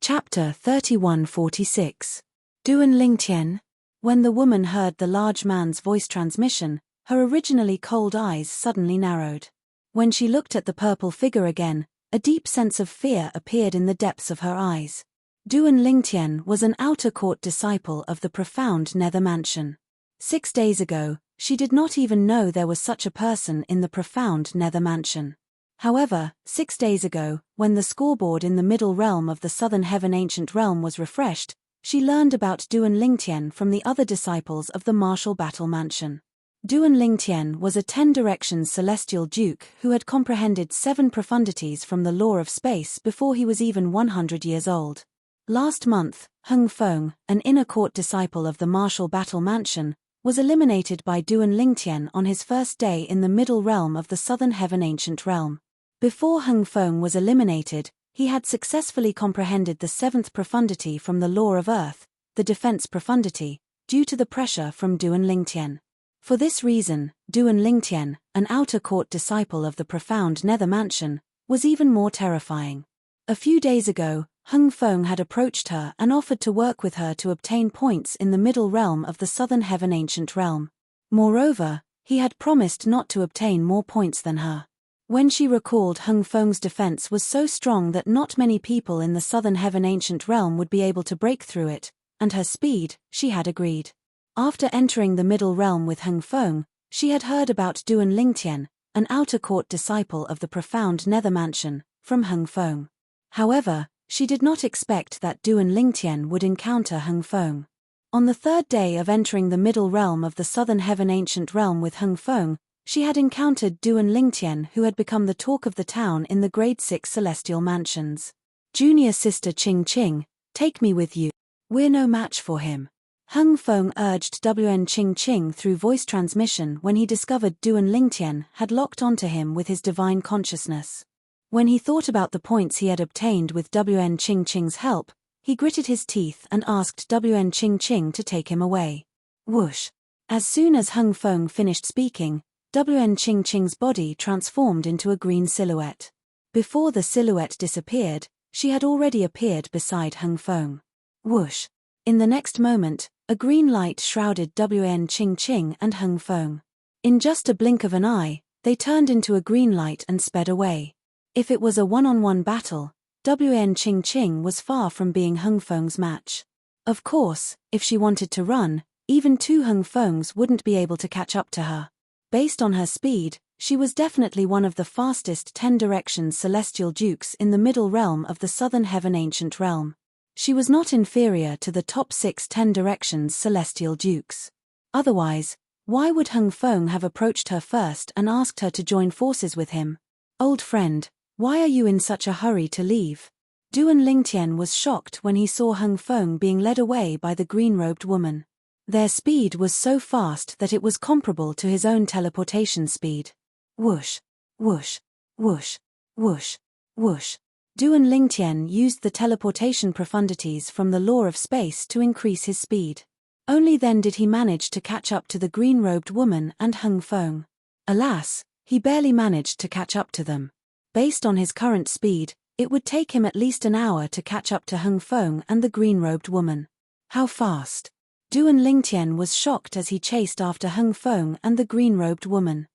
Chapter 3146. Duan Lingtian. When the woman heard the large man's voice transmission, her originally cold eyes suddenly narrowed. When she looked at the purple figure again, a deep sense of fear appeared in the depths of her eyes. Duan Lingtian was an outer court disciple of the profound Nether Mansion. 6 days ago, she did not even know there was such a person in the profound Nether Mansion. However, 6 days ago, when the scoreboard in the middle realm of the Southern Heaven Ancient Realm was refreshed, she learned about Duan Lingtian from the other disciples of the Martial Battle Mansion. Duan Lingtian was a 10 Directions celestial duke who had comprehended 7 profundities from the law of space before he was even 100 years old. Last month, Hung Feng, an inner court disciple of the Martial Battle Mansion, was eliminated by Duan Lingtian on his first day in the middle realm of the Southern Heaven Ancient Realm. Before Hung Feng was eliminated, he had successfully comprehended the 7th profundity from the law of earth, the defense profundity, due to the pressure from Duan Lingtian. For this reason, Duan Lingtian, an outer court disciple of the profound Nether Mansion, was even more terrifying. A few days ago, Hung Feng had approached her and offered to work with her to obtain points in the middle realm of the Southern Heaven Ancient Realm. Moreover, he had promised not to obtain more points than her. When she recalled Hung Feng's defense was so strong that not many people in the Southern Heaven Ancient Realm would be able to break through it, and her speed, she had agreed. After entering the middle realm with Hung Feng, she had heard about Duan Lingtian, an outer court disciple of the profound Nether Mansion, from Hung Feng. However, she did not expect that Duan Lingtian would encounter Hung Feng. On the 3rd day of entering the middle realm of the Southern Heaven Ancient Realm with Hung Feng, she had encountered Duan Lingtian, who had become the talk of the town in the Grade 6 Celestial Mansions. Junior sister Ching Ching, take me with you. We're no match for him. Hung Feng urged WN Ching Ching through voice transmission when he discovered Duan Lingtian had locked onto him with his divine consciousness. When he thought about the points he had obtained with WN Ching Ching's help, he gritted his teeth and asked WN Ching Ching to take him away. Whoosh! As soon as Hung Feng finished speaking, WN Ching Ching's body transformed into a green silhouette. Before the silhouette disappeared, she had already appeared beside Hung Feng. Whoosh! In the next moment, a green light shrouded Wen Qingqing and Hung Feng. In just a blink of an eye, they turned into a green light and sped away. If it was a one-on-one battle, Wen Qingqing was far from being Hung Feng's match. Of course, if she wanted to run, even two Hung Fengs wouldn't be able to catch up to her. Based on her speed, she was definitely one of the fastest 10 directions celestial dukes in the middle realm of the Southern Heaven Ancient Realm. She was not inferior to the top 6 10 directions celestial dukes. Otherwise, why would Hung Feng have approached her first and asked her to join forces with him? Old friend, why are you in such a hurry to leave? Duan Lingtian was shocked when he saw Hung Feng being led away by the green-robed woman. Their speed was so fast that it was comparable to his own teleportation speed. Whoosh, whoosh, whoosh, whoosh, whoosh. Duan Lingtian used the teleportation profundities from the law of space to increase his speed. Only then did he manage to catch up to the green-robed woman and Hung Feng. Alas, he barely managed to catch up to them. Based on his current speed, it would take him at least an hour to catch up to Hung Feng and the green-robed woman. How fast? Duan Lingtian was shocked as he chased after Hung Feng and the green-robed woman.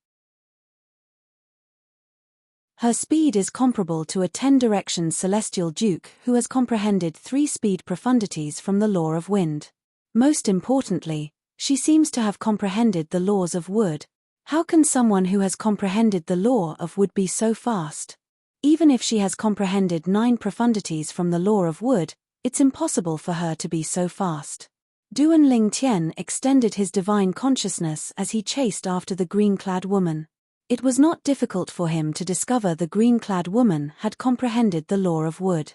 Her speed is comparable to a 10 directions celestial duke who has comprehended 3 speed profundities from the law of wind. Most importantly, she seems to have comprehended the laws of wood. How can someone who has comprehended the law of wood be so fast? Even if she has comprehended 9 profundities from the law of wood, it's impossible for her to be so fast. Duan Lingtian extended his divine consciousness as he chased after the green-clad woman. It was not difficult for him to discover the green-clad woman had comprehended the law of wood.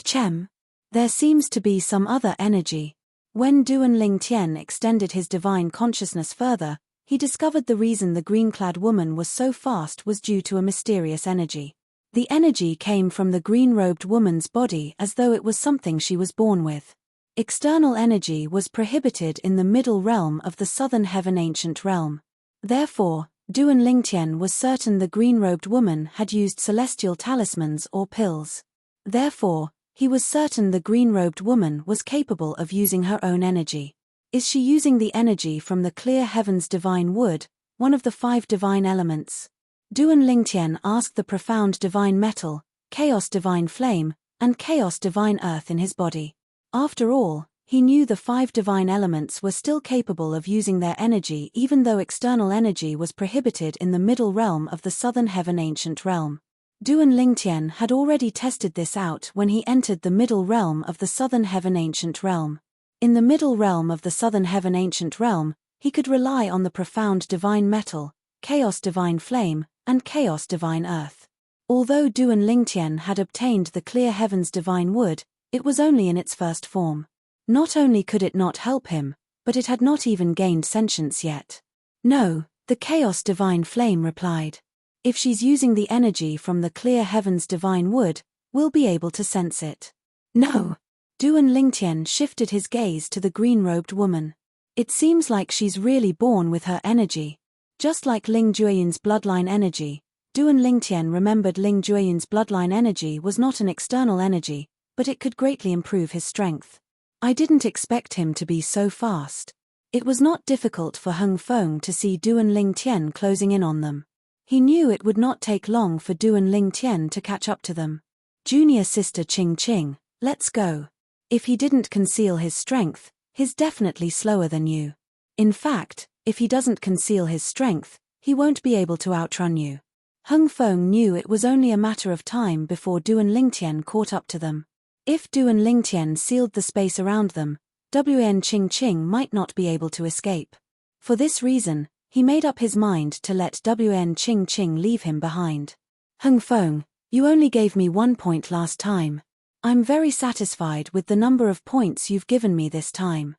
Chem. There seems to be some other energy. When Duan Lingtian extended his divine consciousness further, he discovered the reason the green-clad woman was so fast was due to a mysterious energy. The energy came from the green-robed woman's body as though it was something she was born with. External energy was prohibited in the middle realm of the Southern Heaven Ancient Realm. Therefore, Duan Lingtian was certain the green-robed woman had used celestial talismans or pills. Therefore, he was certain the green-robed woman was capable of using her own energy. Is she using the energy from the clear heaven's divine wood, one of the 5 divine elements? Duan Lingtian asked the profound divine metal, chaos divine flame, and chaos divine earth in his body. After all, he knew the 5 divine elements were still capable of using their energy even though external energy was prohibited in the middle realm of the Southern Heaven Ancient Realm. Duan Lingtian had already tested this out when he entered the middle realm of the Southern Heaven Ancient Realm. In the middle realm of the Southern Heaven Ancient Realm, he could rely on the profound divine metal, chaos divine flame, and chaos divine earth. Although Duan Lingtian had obtained the clear heaven's divine wood, it was only in its first form. Not only could it not help him, but it had not even gained sentience yet. No, the chaos divine flame replied. If she's using the energy from the clear heaven's divine wood, we'll be able to sense it. No. Duan Lingtian shifted his gaze to the green-robed woman. It seems like she's really born with her energy. Just like Ling Jueyin's bloodline energy, Duan Lingtian remembered Ling Jueyin's bloodline energy was not an external energy, but it could greatly improve his strength. I didn't expect him to be so fast. It was not difficult for Hung Feng to see Duan Lingtian closing in on them. He knew it would not take long for Duan Lingtian to catch up to them. Junior sister Qingqing, let's go. If he didn't conceal his strength, he's definitely slower than you. In fact, if he doesn't conceal his strength, he won't be able to outrun you. Hung Feng knew it was only a matter of time before Duan Lingtian caught up to them. If Duan Lingtian sealed the space around them, Wen Qingqing might not be able to escape. For this reason, he made up his mind to let Wen Qingqing leave him behind. Hung Feng, you only gave me 1 point last time. I'm very satisfied with the number of points you've given me this time.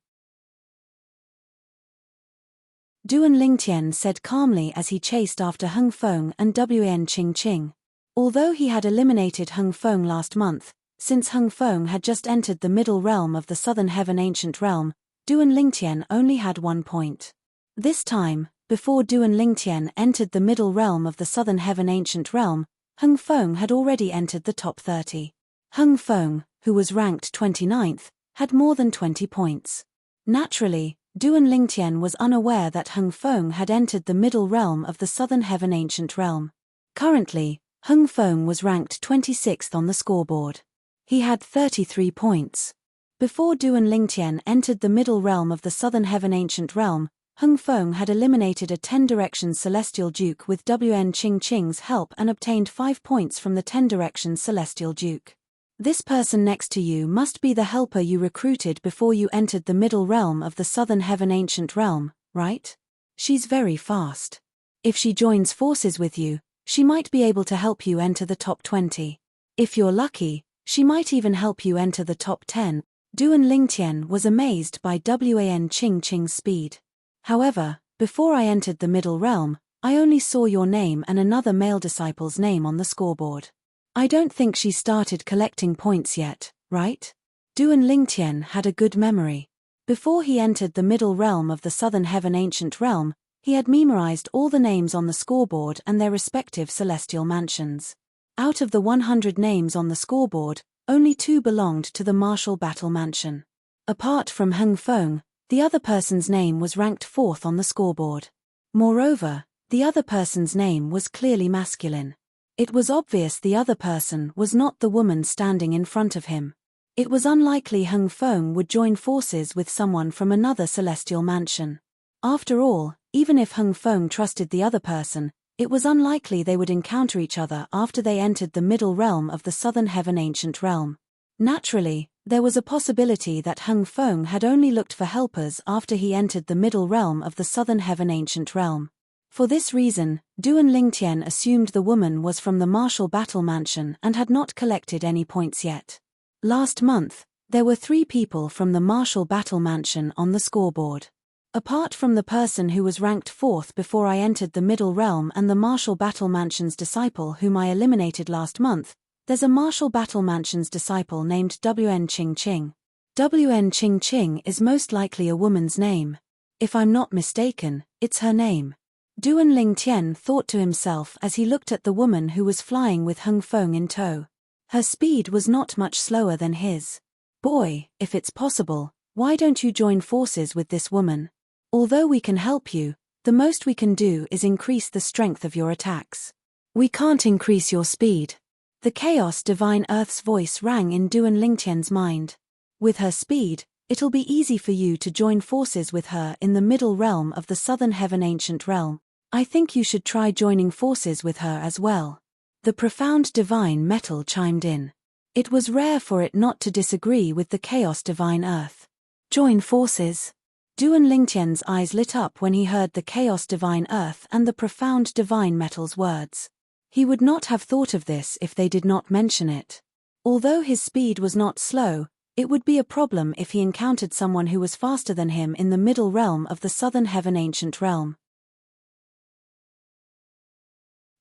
Duan Lingtian said calmly as he chased after Hung Feng and Wen Qingqing. Although he had eliminated Hung Feng last month, since Hung Feng had just entered the middle realm of the Southern Heaven Ancient Realm, Duan Lingtian only had 1 point. This time, before Duan Lingtian entered the middle realm of the Southern Heaven Ancient Realm, Hung Feng had already entered the top 30. Hung Feng, who was ranked 29th, had more than 20 points. Naturally, Duan Lingtian was unaware that Hung Feng had entered the middle realm of the Southern Heaven Ancient Realm. Currently, Hung Feng was ranked 26th on the scoreboard. He had 33 points. Before Duan Lingtian entered the middle realm of the Southern Heaven Ancient Realm, Hung Feng had eliminated a 10 Directions Celestial Duke with Wn Ching Ching's help and obtained 5 points from the 10 Directions Celestial Duke. This person next to you must be the helper you recruited before you entered the middle realm of the Southern Heaven Ancient Realm, right? She's very fast. If she joins forces with you, she might be able to help you enter the top 20. If you're lucky, she might even help you enter the top 10. Duan Lingtian was amazed by Wan Ching Ching's speed. However, before I entered the middle realm, I only saw your name and another male disciple's name on the scoreboard. I don't think she started collecting points yet, right? Duan Lingtian had a good memory. Before he entered the middle realm of the Southern Heaven Ancient Realm, he had memorized all the names on the scoreboard and their respective celestial mansions. Out of the 100 names on the scoreboard, only 2 belonged to the Martial Battle Mansion. Apart from Hung Feng, the other person's name was ranked 4th on the scoreboard. Moreover, the other person's name was clearly masculine. It was obvious the other person was not the woman standing in front of him. It was unlikely Hung Feng would join forces with someone from another celestial mansion. After all, even if Hung Feng trusted the other person, it was unlikely they would encounter each other after they entered the middle realm of the Southern Heaven Ancient Realm. Naturally, there was a possibility that Hung Feng had only looked for helpers after he entered the middle realm of the Southern Heaven Ancient Realm. For this reason, Duan Lingtian assumed the woman was from the Martial Battle Mansion and had not collected any points yet. Last month, there were 3 people from the Martial Battle Mansion on the scoreboard. Apart from the person who was ranked 4th before I entered the middle realm and the Martial Battle Mansion's disciple whom I eliminated last month, there's a Martial Battle Mansion's disciple named Wn Ching Ching. Wn Ching Ching is most likely a woman's name. If I'm not mistaken, it's her name. Duan Lingtian thought to himself as he looked at the woman who was flying with Hung Feng in tow. Her speed was not much slower than his. Boy, if it's possible, why don't you join forces with this woman? Although we can help you, the most we can do is increase the strength of your attacks. We can't increase your speed. The Chaos Divine Earth's voice rang in Duan Lingtian's mind. With her speed, it'll be easy for you to join forces with her in the middle realm of the Southern Heaven Ancient Realm. I think you should try joining forces with her as well. The profound divine metal chimed in. It was rare for it not to disagree with the Chaos Divine Earth. Join forces. Duan Lingtian's eyes lit up when he heard the Chaos Divine Earth and the profound divine metal's words. He would not have thought of this if they did not mention it. Although his speed was not slow, it would be a problem if he encountered someone who was faster than him in the middle realm of the Southern Heaven Ancient Realm.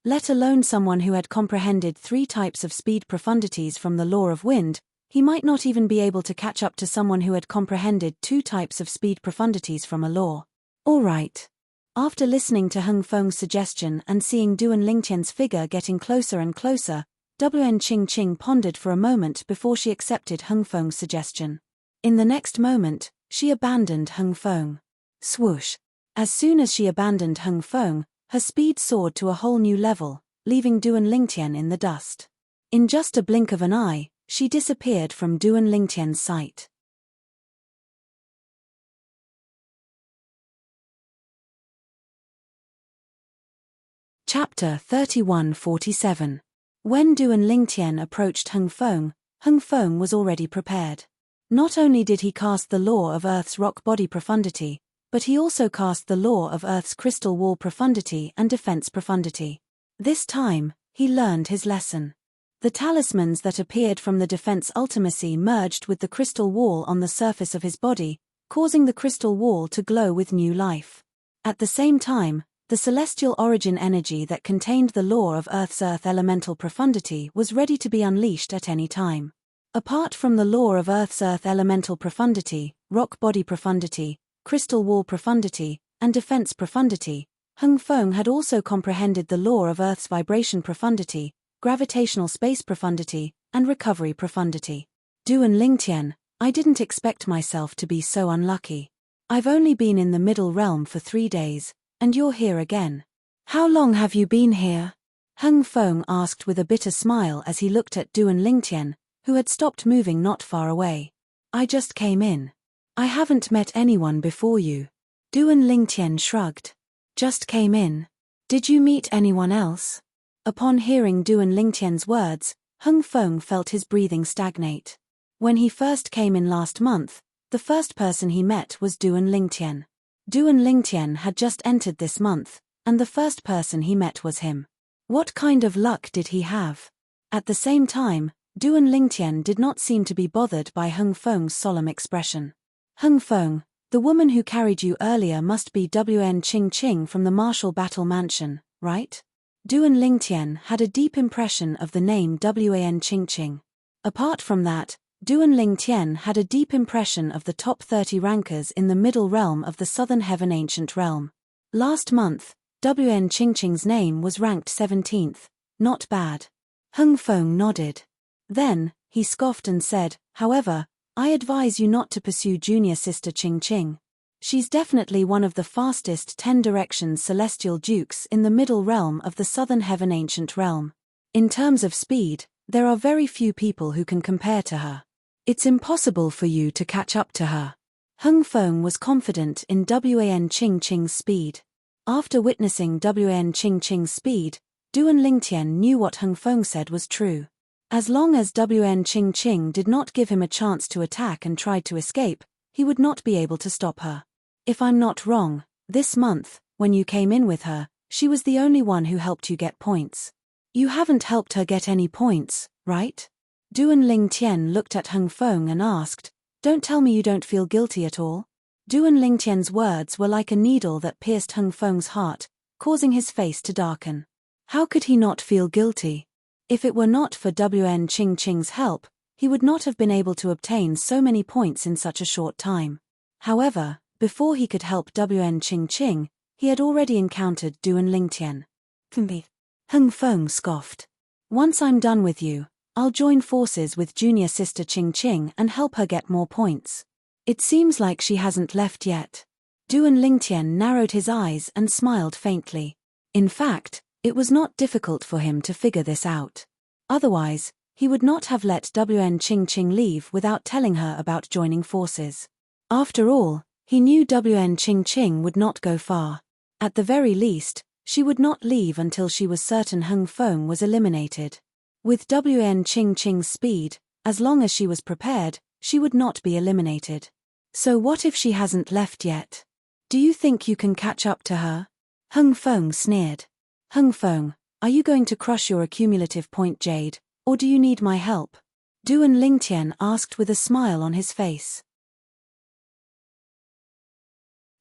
Let alone someone who had comprehended 3 types of speed profundities from the law of wind, he might not even be able to catch up to someone who had comprehended 2 types of speed profundities from a law. All right. After listening to Hung Feng's suggestion and seeing Duan Lingtian's figure getting closer and closer, Wn Ching Ching pondered for a moment before she accepted Hung Feng's suggestion. In the next moment, she abandoned Hung Feng. Swoosh! As soon as she abandoned Hung Feng, her speed soared to a whole new level, leaving Duan Lingtian in the dust. In just a blink of an eye, she disappeared from Duan Lingtian's sight. Chapter 3147. When Duan Lingtian approached Hung Feng was already prepared. Not only did he cast the law of Earth's rock body profundity, but he also cast the law of Earth's crystal wall profundity and defense profundity. This time, he learned his lesson. The talismans that appeared from the defense ultimacy merged with the crystal wall on the surface of his body, causing the crystal wall to glow with new life. At the same time, the celestial origin energy that contained the law of Earth's earth elemental profundity was ready to be unleashed at any time. Apart from the law of Earth's earth elemental profundity, rock body profundity, crystal wall profundity, and defense profundity, Hung Feng had also comprehended the law of Earth's vibration profundity, gravitational space profundity, and recovery profundity. Duan Lingtian, I didn't expect myself to be so unlucky. I've only been in the middle realm for 3 days, and you're here again. How long have you been here? Heng Feng asked with a bitter smile as he looked at Duan Lingtian, who had stopped moving not far away. I just came in. I haven't met anyone before you. Duan Lingtian shrugged. Just came in. Did you meet anyone else? Upon hearing Duan Lingtian's words, Heng Feng felt his breathing stagnate. When he first came in last month, the first person he met was Duan Lingtian. Duan Lingtian had just entered this month, and the first person he met was him. What kind of luck did he have? At the same time, Duan Lingtian did not seem to be bothered by Heng Feng's solemn expression. Heng Feng, the woman who carried you earlier must be Wn Qingqing from the Martial Battle Mansion, right? Duan Lingtian had a deep impression of the name Wan Qingqing. Apart from that, Duan Lingtian had a deep impression of the top 30 rankers in the middle realm of the Southern Heaven Ancient Realm. Last month, Wan Qingqing's name was ranked 17th, not bad. Heng Feng nodded. Then, he scoffed and said, however, I advise you not to pursue junior sister Qingqing. She's definitely one of the fastest 10 directions celestial dukes in the middle realm of the Southern Heaven Ancient Realm. In terms of speed, there are very few people who can compare to her. It's impossible for you to catch up to her. Heng Feng was confident in Wan Qingqing's speed. After witnessing Wan Qingqing's speed, Duan Lingtian knew what Heng Feng said was true. As long as Wan Qingqing did not give him a chance to attack and tried to escape, he would not be able to stop her. If I'm not wrong, this month, when you came in with her, she was the only one who helped you get points. You haven't helped her get any points, right? Duan Lingtian looked at Heng Feng and asked, don't tell me you don't feel guilty at all? Duan Lingtian's words were like a needle that pierced Heng Feng's heart, causing his face to darken. How could he not feel guilty? If it were not for Wan Qingqing's help, he would not have been able to obtain so many points in such a short time. However, before he could help Wan Qingqing, he had already encountered Duan Lingtian. Heng Feng scoffed. Once I'm done with you, I'll join forces with junior sister Qingqing and help her get more points. It seems like she hasn't left yet. Duan Lingtian narrowed his eyes and smiled faintly. In fact, it was not difficult for him to figure this out. Otherwise, he would not have let Wan Qingqing leave without telling her about joining forces. After all, he knew Wan Qingqing would not go far. At the very least, she would not leave until she was certain Heng Feng was eliminated. With Wan Qingqing's speed, as long as she was prepared, she would not be eliminated. So what if she hasn't left yet? Do you think you can catch up to her? Heng Feng sneered. Heng Feng, are you going to crush your accumulative point jade, or do you need my help? Duan Lingtian asked with a smile on his face.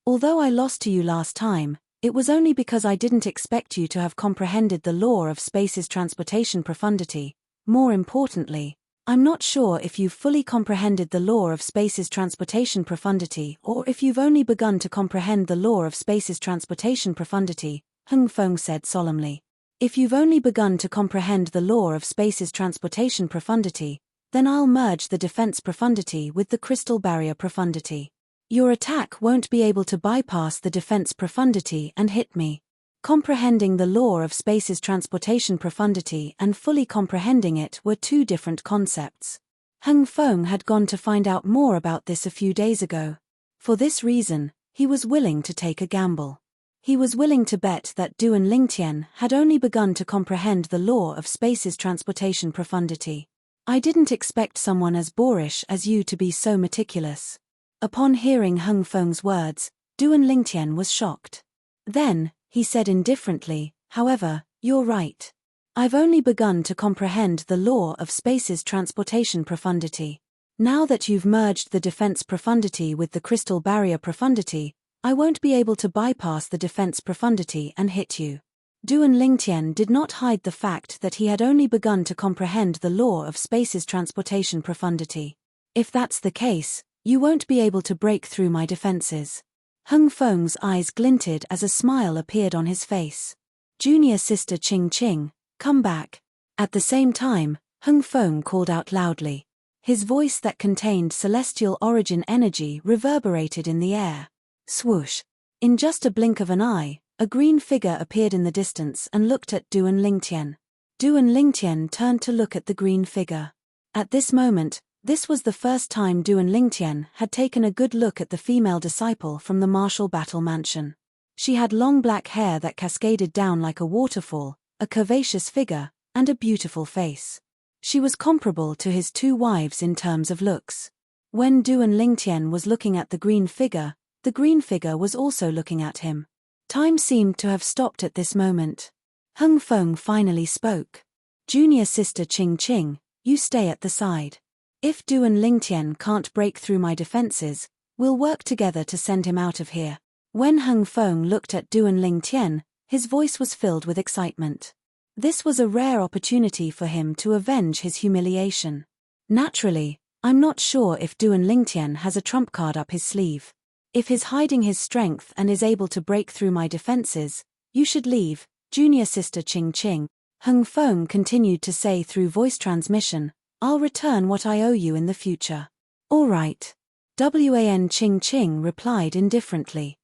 Although I lost to you last time, it was only because I didn't expect you to have comprehended the law of space's transportation profundity. More importantly, I'm not sure if you've fully comprehended the law of space's transportation profundity or if you've only begun to comprehend the law of space's transportation profundity, Heng Feng said solemnly. If you've only begun to comprehend the law of space's transportation profundity, then I'll merge the defense profundity with the crystal barrier profundity. Your attack won't be able to bypass the defense profundity and hit me. Comprehending the law of space's transportation profundity and fully comprehending it were two different concepts. Heng Feng had gone to find out more about this a few days ago. For this reason, he was willing to take a gamble. He was willing to bet that Duan Lingtian had only begun to comprehend the law of space's transportation profundity. I didn't expect someone as boorish as you to be so meticulous. Upon hearing Heng Feng's words, Duan Lingtian was shocked. Then, he said indifferently, however, you're right. I've only begun to comprehend the law of space's transportation profundity. Now that you've merged the defense profundity with the crystal barrier profundity, I won't be able to bypass the defense profundity and hit you. Duan Lingtian did not hide the fact that he had only begun to comprehend the law of space's transportation profundity. If that's the case, you won't be able to break through my defenses. Heng Feng's eyes glinted as a smile appeared on his face. Junior sister Qingqing, come back. At the same time, Hung Feng called out loudly. His voice that contained celestial origin energy reverberated in the air. Swoosh! In just a blink of an eye, a green figure appeared in the distance and looked at Duan Lingtian. Duan Lingtian turned to look at the green figure. At this moment, this was the first time Duan Lingtian had taken a good look at the female disciple from the martial battle mansion. She had long black hair that cascaded down like a waterfall, a curvaceous figure, and a beautiful face. She was comparable to his two wives in terms of looks. When Duan Lingtian was looking at the green figure was also looking at him. Time seemed to have stopped at this moment. Hung Feng finally spoke. Junior sister Qing Qing, you stay at the side. If Duan Lingtian can't break through my defenses, we'll work together to send him out of here. When Hung Feng looked at Duan Lingtian, his voice was filled with excitement. This was a rare opportunity for him to avenge his humiliation. Naturally, I'm not sure if Duan Lingtian has a trump card up his sleeve. If he's hiding his strength and is able to break through my defenses, you should leave, junior sister Qing Qing. Hung Feng continued to say through voice transmission, I'll return what I owe you in the future. All right. Wan Qing Qing replied indifferently.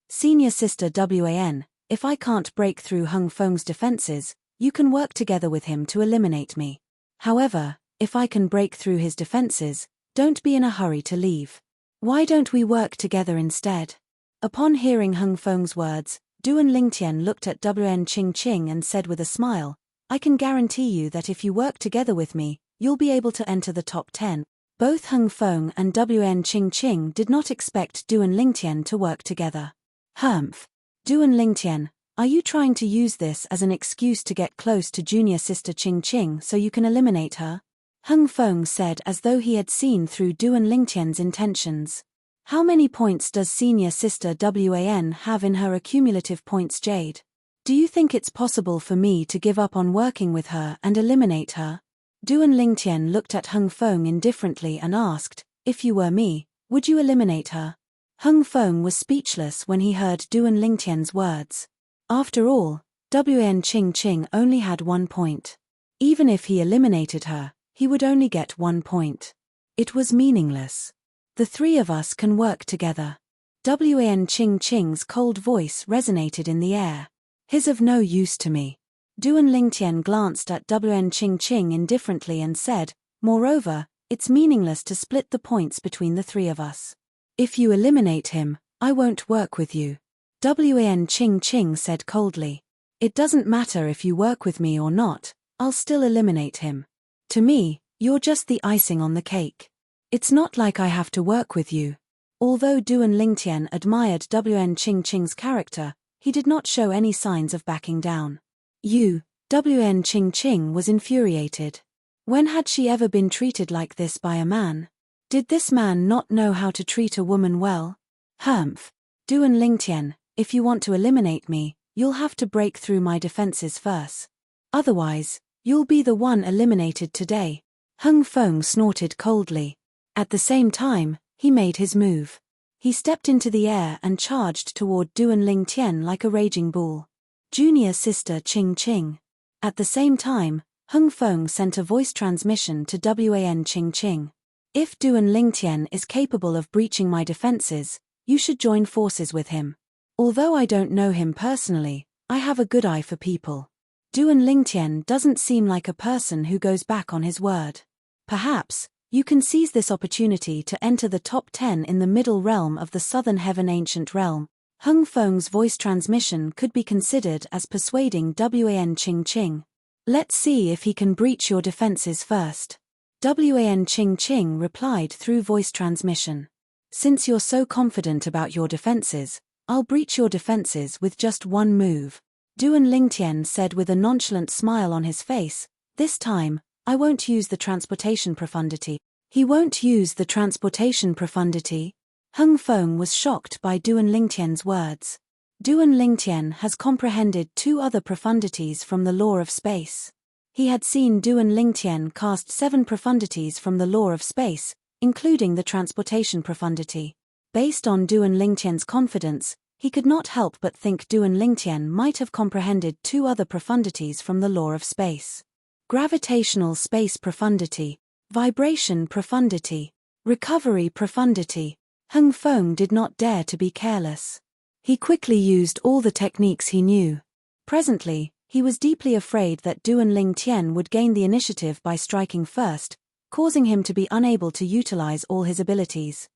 Senior sister Wan, if I can't break through Hung Feng's defenses, you can work together with him to eliminate me. However, if I can break through his defenses, don't be in a hurry to leave. Why don't we work together instead? Upon hearing Hung Feng's words, Duan Lingtian looked at Wan Qing Qing and said with a smile, I can guarantee you that if you work together with me, you'll be able to enter the top 10. Both Hung Feng and Wan Qing Qing did not expect Duan Lingtian to work together. Humph. Duan Lingtian, are you trying to use this as an excuse to get close to junior sister Qing Qing so you can eliminate her? Hung Feng said as though he had seen through Duan Lingtian's intentions. How many points does senior sister Wan have in her accumulative points Jade? Do you think it's possible for me to give up on working with her and eliminate her? Duan Lingtian looked at Hung Feng indifferently and asked, if you were me, would you eliminate her? Hung Feng was speechless when he heard Duan Lingtian's words. After all, Wan Qing Qing only had 1 point. Even if he eliminated her, he would only get 1 point. It was meaningless. The three of us can work together. Wan Qing Qing's cold voice resonated in the air. He's of no use to me. Duan Lingtian glanced at Wan Qing Qing indifferently and said, moreover, it's meaningless to split the points between the three of us. If you eliminate him, I won't work with you. Wan Qing Qing said coldly. It doesn't matter if you work with me or not, I'll still eliminate him. To me, you're just the icing on the cake. It's not like I have to work with you. Although Duan Lingtian admired Wan Qing Qing's character, he did not show any signs of backing down. Wan Qing Qing was infuriated. When had she ever been treated like this by a man? Did this man not know how to treat a woman well? Humph. Duan Lingtian, if you want to eliminate me, you'll have to break through my defenses first. Otherwise, you'll be the one eliminated today. Hung Feng snorted coldly. At the same time, he made his move. He stepped into the air and charged toward Duan Lingtian like a raging bull. Junior sister Qing Qing. At the same time, Hung Feng sent a voice transmission to Wan Qing Qing. If Duan Lingtian is capable of breaching my defenses, you should join forces with him. Although I don't know him personally, I have a good eye for people. Duan Lingtian doesn't seem like a person who goes back on his word. Perhaps, you can seize this opportunity to enter the top 10 in the middle realm of the Southern Heaven Ancient Realm. Hung Feng's voice transmission could be considered as persuading Wan Qing Qing. Let's see if he can breach your defenses first. Wan Qing Qing replied through voice transmission. Since you're so confident about your defenses, I'll breach your defenses with just one move. Duan Lingtian said with a nonchalant smile on his face, this time, I won't use the transportation profundity. He won't use the transportation profundity? Hung Feng was shocked by Duan Lingtian's words. Duan Lingtian has comprehended 2 other profundities from the law of space. He had seen Duan Lingtian cast 7 profundities from the law of space, including the transportation profundity. Based on Duan Lingtian's confidence, he could not help but think Duan Lingtian might have comprehended two other profundities from the law of space. Gravitational space profundity, vibration profundity, recovery profundity. Heng Feng did not dare to be careless. He quickly used all the techniques he knew. Presently, he was deeply afraid that Duan Lingtian would gain the initiative by striking first, causing him to be unable to utilize all his abilities.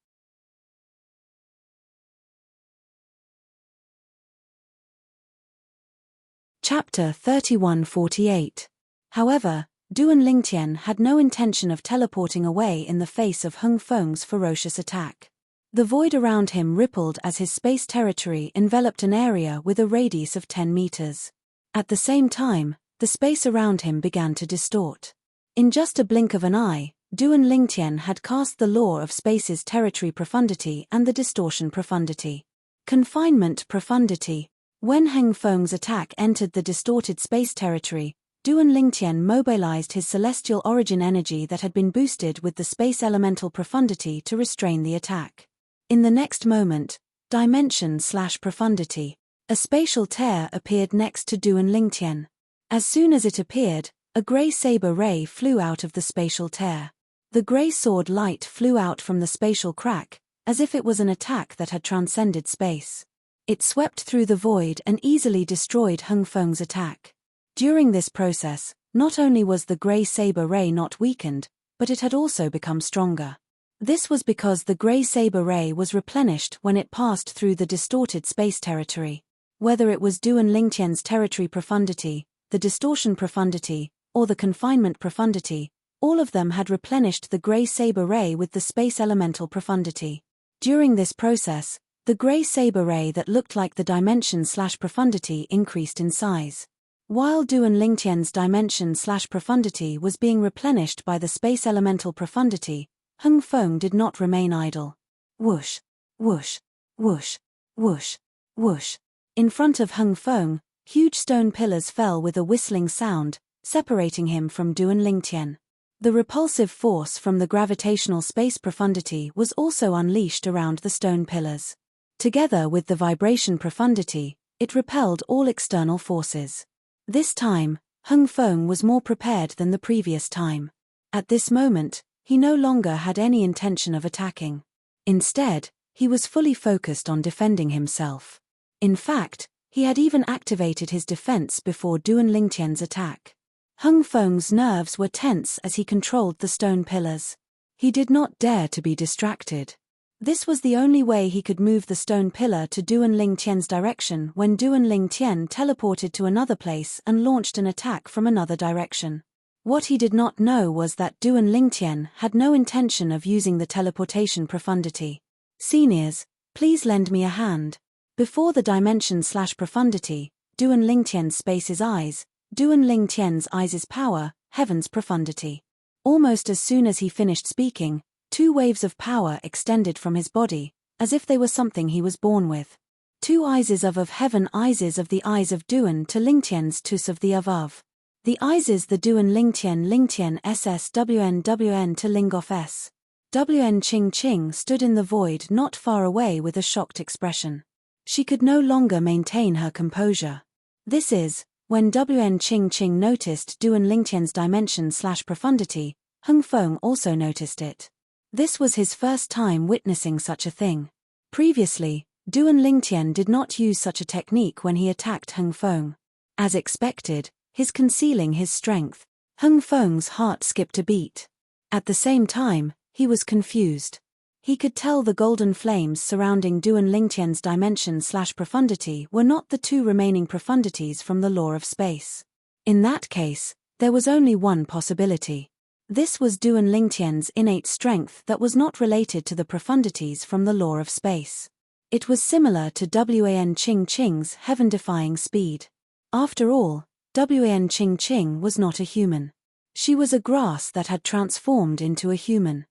Chapter 3148. However, Duan Lingtian had no intention of teleporting away in the face of Heng Feng's ferocious attack. The void around him rippled as his space territory enveloped an area with a radius of 10 meters. At the same time, the space around him began to distort. In just a blink of an eye, Duan Lingtian had cast the law of space's territory profundity and the distortion profundity. Confinement profundity. When Heng Feng's attack entered the distorted space territory, Duan Lingtian mobilized his celestial origin energy that had been boosted with the space elemental profundity to restrain the attack. In the next moment, dimension/profundity. A spatial tear appeared next to Duan Lingtian. As soon as it appeared, a grey saber ray flew out of the spatial tear. The grey sword light flew out from the spatial crack, as if it was an attack that had transcended space. It swept through the void and easily destroyed Heng Feng's attack. During this process, not only was the grey saber ray not weakened, but it had also become stronger. This was because the grey saber ray was replenished when it passed through the distorted space territory. Whether it was Duan Lingtian's territory profundity, the distortion profundity, or the confinement profundity, all of them had replenished the grey saber ray with the space elemental profundity. During this process, the grey saber ray that looked like the dimension/profundity increased in size. While Duan Lingtian's dimension/profundity was being replenished by the space elemental profundity, Heng Feng did not remain idle. Whoosh, whoosh, whoosh, whoosh, whoosh. In front of Heng Feng, huge stone pillars fell with a whistling sound, separating him from Duan Lingtian. The repulsive force from the gravitational space profundity was also unleashed around the stone pillars. Together with the vibration profundity, it repelled all external forces. This time, Heng Feng was more prepared than the previous time. At this moment, he no longer had any intention of attacking. Instead, he was fully focused on defending himself. In fact, he had even activated his defense before Duan Lingtian's attack. Heng Feng's nerves were tense as he controlled the stone pillars. He did not dare to be distracted. This was the only way he could move the stone pillar to Duan Lingtian's direction when Duan Lingtian teleported to another place and launched an attack from another direction. What he did not know was that Duan Lingtian had no intention of using the teleportation profundity. Seniors, please lend me a hand. Before the dimension/profundity, Duan Lingtian's space's eyes, Duan Lingtian's eyes' power, heaven's profundity. Almost as soon as he finished speaking, two waves of power extended from his body, as if they were something he was born with. Two eyes of heaven, eyes of the eyes of Duan to Lingtian's tus of the of. The eyes the Duan Lingtian SSWN to Ling of S. WN Ching Ching stood in the void not far away with a shocked expression. She could no longer maintain her composure. This is, when WN Ching Ching noticed Duan Lingtian's dimension/profundity, Heng Feng also noticed it. This was his first time witnessing such a thing. Previously, Duan Lingtian did not use such a technique when he attacked Heng Feng. As expected, his concealing his strength, Heng Feng's heart skipped a beat. At the same time, he was confused. He could tell the golden flames surrounding Duan Lingtian's dimension/profundity were not the two remaining profundities from the law of space. In that case, there was only one possibility. This was Duan Lingtian's innate strength that was not related to the profundities from the law of space. It was similar to Wan Ching Ching's heaven-defying speed. After all, Wan Ching Ching was not a human. She was a grass that had transformed into a human.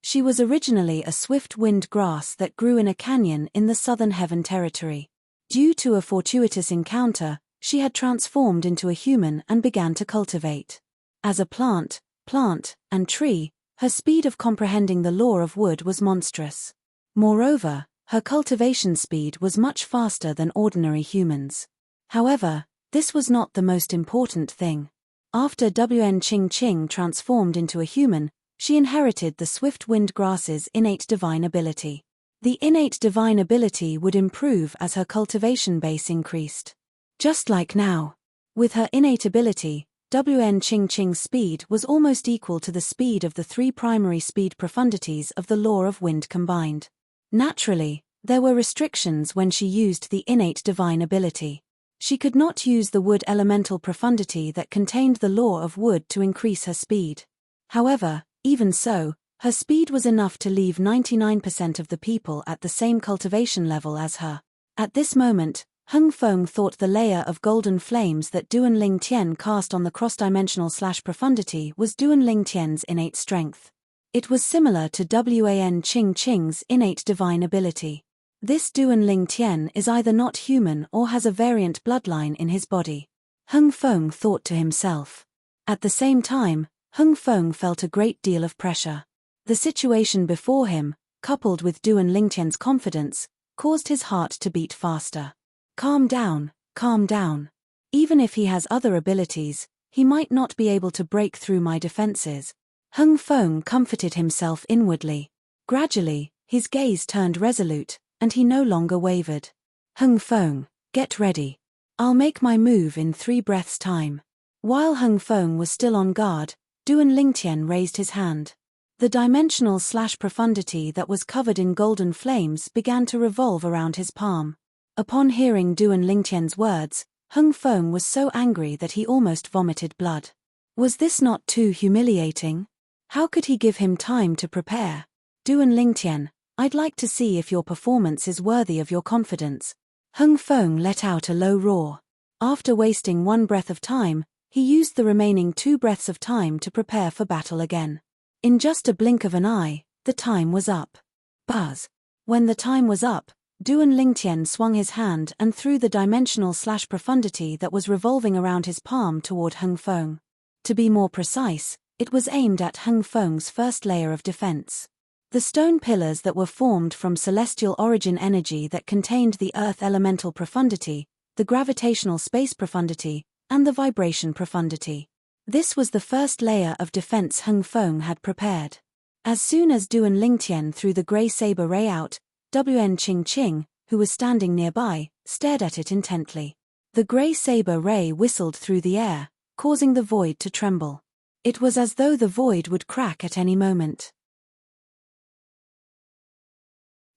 She was originally a swift-wind grass that grew in a canyon in the southern heaven territory. Due to a fortuitous encounter, she had transformed into a human and began to cultivate. As a plant, and tree, Her speed of comprehending the law of wood was monstrous. Moreover, her cultivation speed was much faster than ordinary humans. However, this was not the most important thing. After Wen Qing transformed into a human, she inherited the swift wind grass's innate divine ability. The innate divine ability would improve as her cultivation base increased. Just like now. With her innate ability, Wen Qing's speed was almost equal to the speed of the three primary speed profundities of the law of wind combined. Naturally, there were restrictions when she used the innate divine ability. She could not use the wood elemental profundity that contained the law of wood to increase her speed. However, even so, her speed was enough to leave 99% of the people at the same cultivation level as her. At this moment, Hung Feng thought the layer of golden flames that Duan Ling Tian cast on the cross-dimensional profundity was Duan Ling Tian's innate strength. It was similar to Wan Qing's innate divine ability. This Duan Ling Tian is either not human or has a variant bloodline in his body. Hung Feng thought to himself. At the same time, Hung Feng felt a great deal of pressure. The situation before him, coupled with Duan Ling Tian's confidence, caused his heart to beat faster. Calm down, calm down. Even if he has other abilities, he might not be able to break through my defenses. Hung Feng comforted himself inwardly. Gradually, his gaze turned resolute, and he no longer wavered. Hung Feng, get ready. I'll make my move in 3 breaths' time. While Hung Feng was still on guard, Duan Lingtian raised his hand. The dimensional profundity that was covered in golden flames began to revolve around his palm. Upon hearing Duan Lingtian's words, Hung Feng was so angry that he almost vomited blood. Was this not too humiliating? How could he give him time to prepare? Duan Lingtian, I'd like to see if your performance is worthy of your confidence. Hung Feng let out a low roar. After wasting 1 breath of time, he used the remaining 2 breaths of time to prepare for battle again. In just a blink of an eye, the time was up. Buzz. When the time was up, Duan Lingtian swung his hand and threw the dimensional profundity that was revolving around his palm toward Hung Feng. To be more precise, it was aimed at Hung Feng's first layer of defense. The stone pillars that were formed from celestial origin energy that contained the earth elemental profundity, the gravitational space profundity, and the vibration profundity. This was the first layer of defense Hung Feng had prepared. As soon as Duan Lingtian threw the grey saber ray out, Wen Qing, who was standing nearby, stared at it intently. The grey saber ray whistled through the air, causing the void to tremble. It was as though the void would crack at any moment.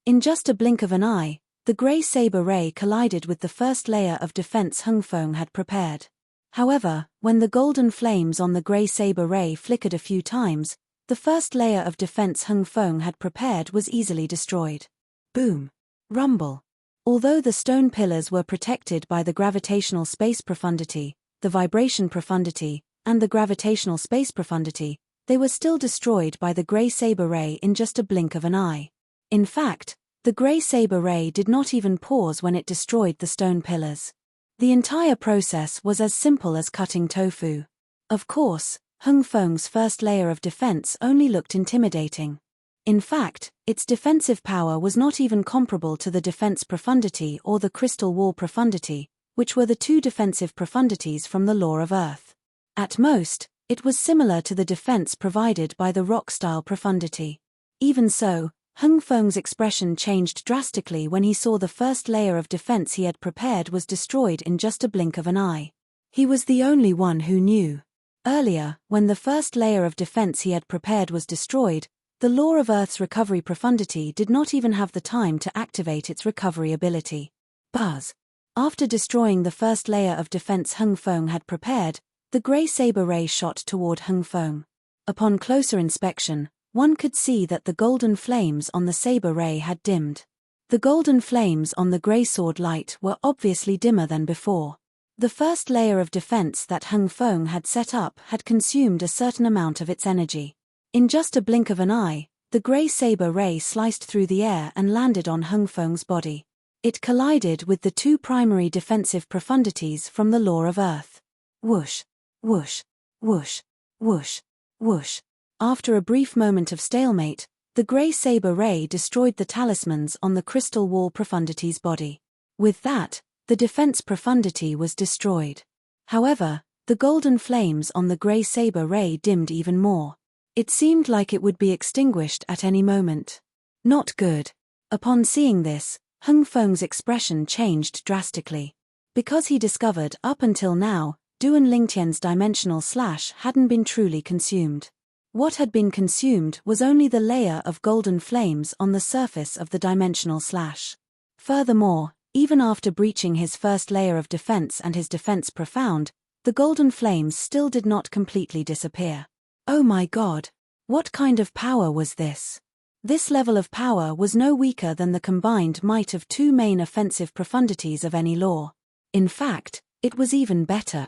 In just a blink of an eye, the grey saber ray collided with the first layer of defense Hung Feng had prepared. However, when the golden flames on the grey saber ray flickered a few times, the first layer of defense Hung Feng had prepared was easily destroyed. Boom. Rumble. Although the stone pillars were protected by the gravitational space profundity, the vibration profundity, and the gravitational space profundity, they were still destroyed by the grey saber ray in just a blink of an eye. In fact, the grey saber ray did not even pause when it destroyed the stone pillars. The entire process was as simple as cutting tofu. Of course, Hung Feng's first layer of defense only looked intimidating. In fact, its defensive power was not even comparable to the defense profundity or the crystal wall profundity, which were the 2 defensive profundities from the law of earth. At most, it was similar to the defense provided by the rock-style profundity. Even so, Hung Feng's expression changed drastically when he saw the first layer of defense he had prepared was destroyed in just a blink of an eye. He was the only one who knew. Earlier, when the first layer of defense he had prepared was destroyed, the law of Earth's recovery profundity did not even have the time to activate its recovery ability. Buzz. After destroying the first layer of defense Hung Feng had prepared, the grey saber ray shot toward Hung Feng. Upon closer inspection, one could see that the golden flames on the saber ray had dimmed. The golden flames on the grey sword light were obviously dimmer than before. The first layer of defense that Hung Feng had set up had consumed a certain amount of its energy. In just a blink of an eye, the grey saber ray sliced through the air and landed on Hung Feng's body. It collided with the 2 primary defensive profundities from the law of earth. Whoosh, whoosh, whoosh, whoosh, whoosh. After a brief moment of stalemate, the grey saber ray destroyed the talismans on the crystal wall profundity's body. With that, the defense profundity was destroyed. However, the golden flames on the grey saber ray dimmed even more. It seemed like it would be extinguished at any moment. Not good. Upon seeing this, Hung Feng's expression changed drastically. Because he discovered up until now, Duan Lingtian's dimensional slash hadn't been truly consumed. What had been consumed was only the layer of golden flames on the surface of the dimensional slash. Furthermore, even after breaching his first layer of defense and his defense profound, the golden flames still did not completely disappear. Oh my god! What kind of power was this? This level of power was no weaker than the combined might of two main offensive profundities of any law. In fact, it was even better.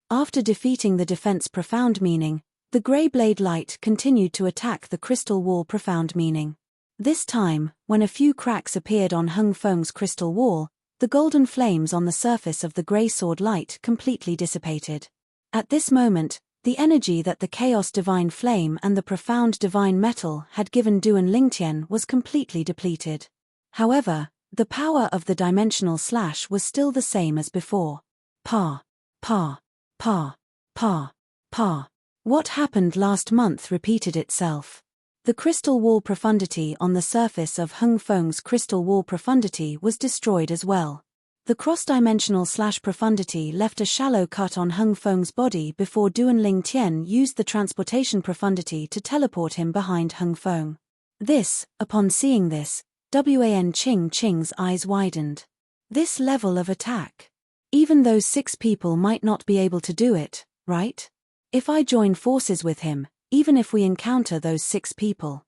After defeating the defense profound meaning, the grey blade light continued to attack the crystal wall profound meaning. This time, when a few cracks appeared on Hung Feng's crystal wall, the golden flames on the surface of the grey sword light completely dissipated. At this moment, the energy that the chaos divine flame and the profound divine metal had given Duan Lingtian was completely depleted. However, the power of the dimensional slash was still the same as before. Pa. What happened last month repeated itself. The crystal wall profundity on the surface of Hung Feng's crystal wall profundity was destroyed as well. The cross-dimensional slash profundity left a shallow cut on Hung Feng's body before Duan Lingtian used the transportation profundity to teleport him behind Hung Feng. Upon seeing this, Wan Qing's eyes widened. This level of attack. Even those 6 people might not be able to do it, right? If I join forces with him, even if we encounter those 6 people.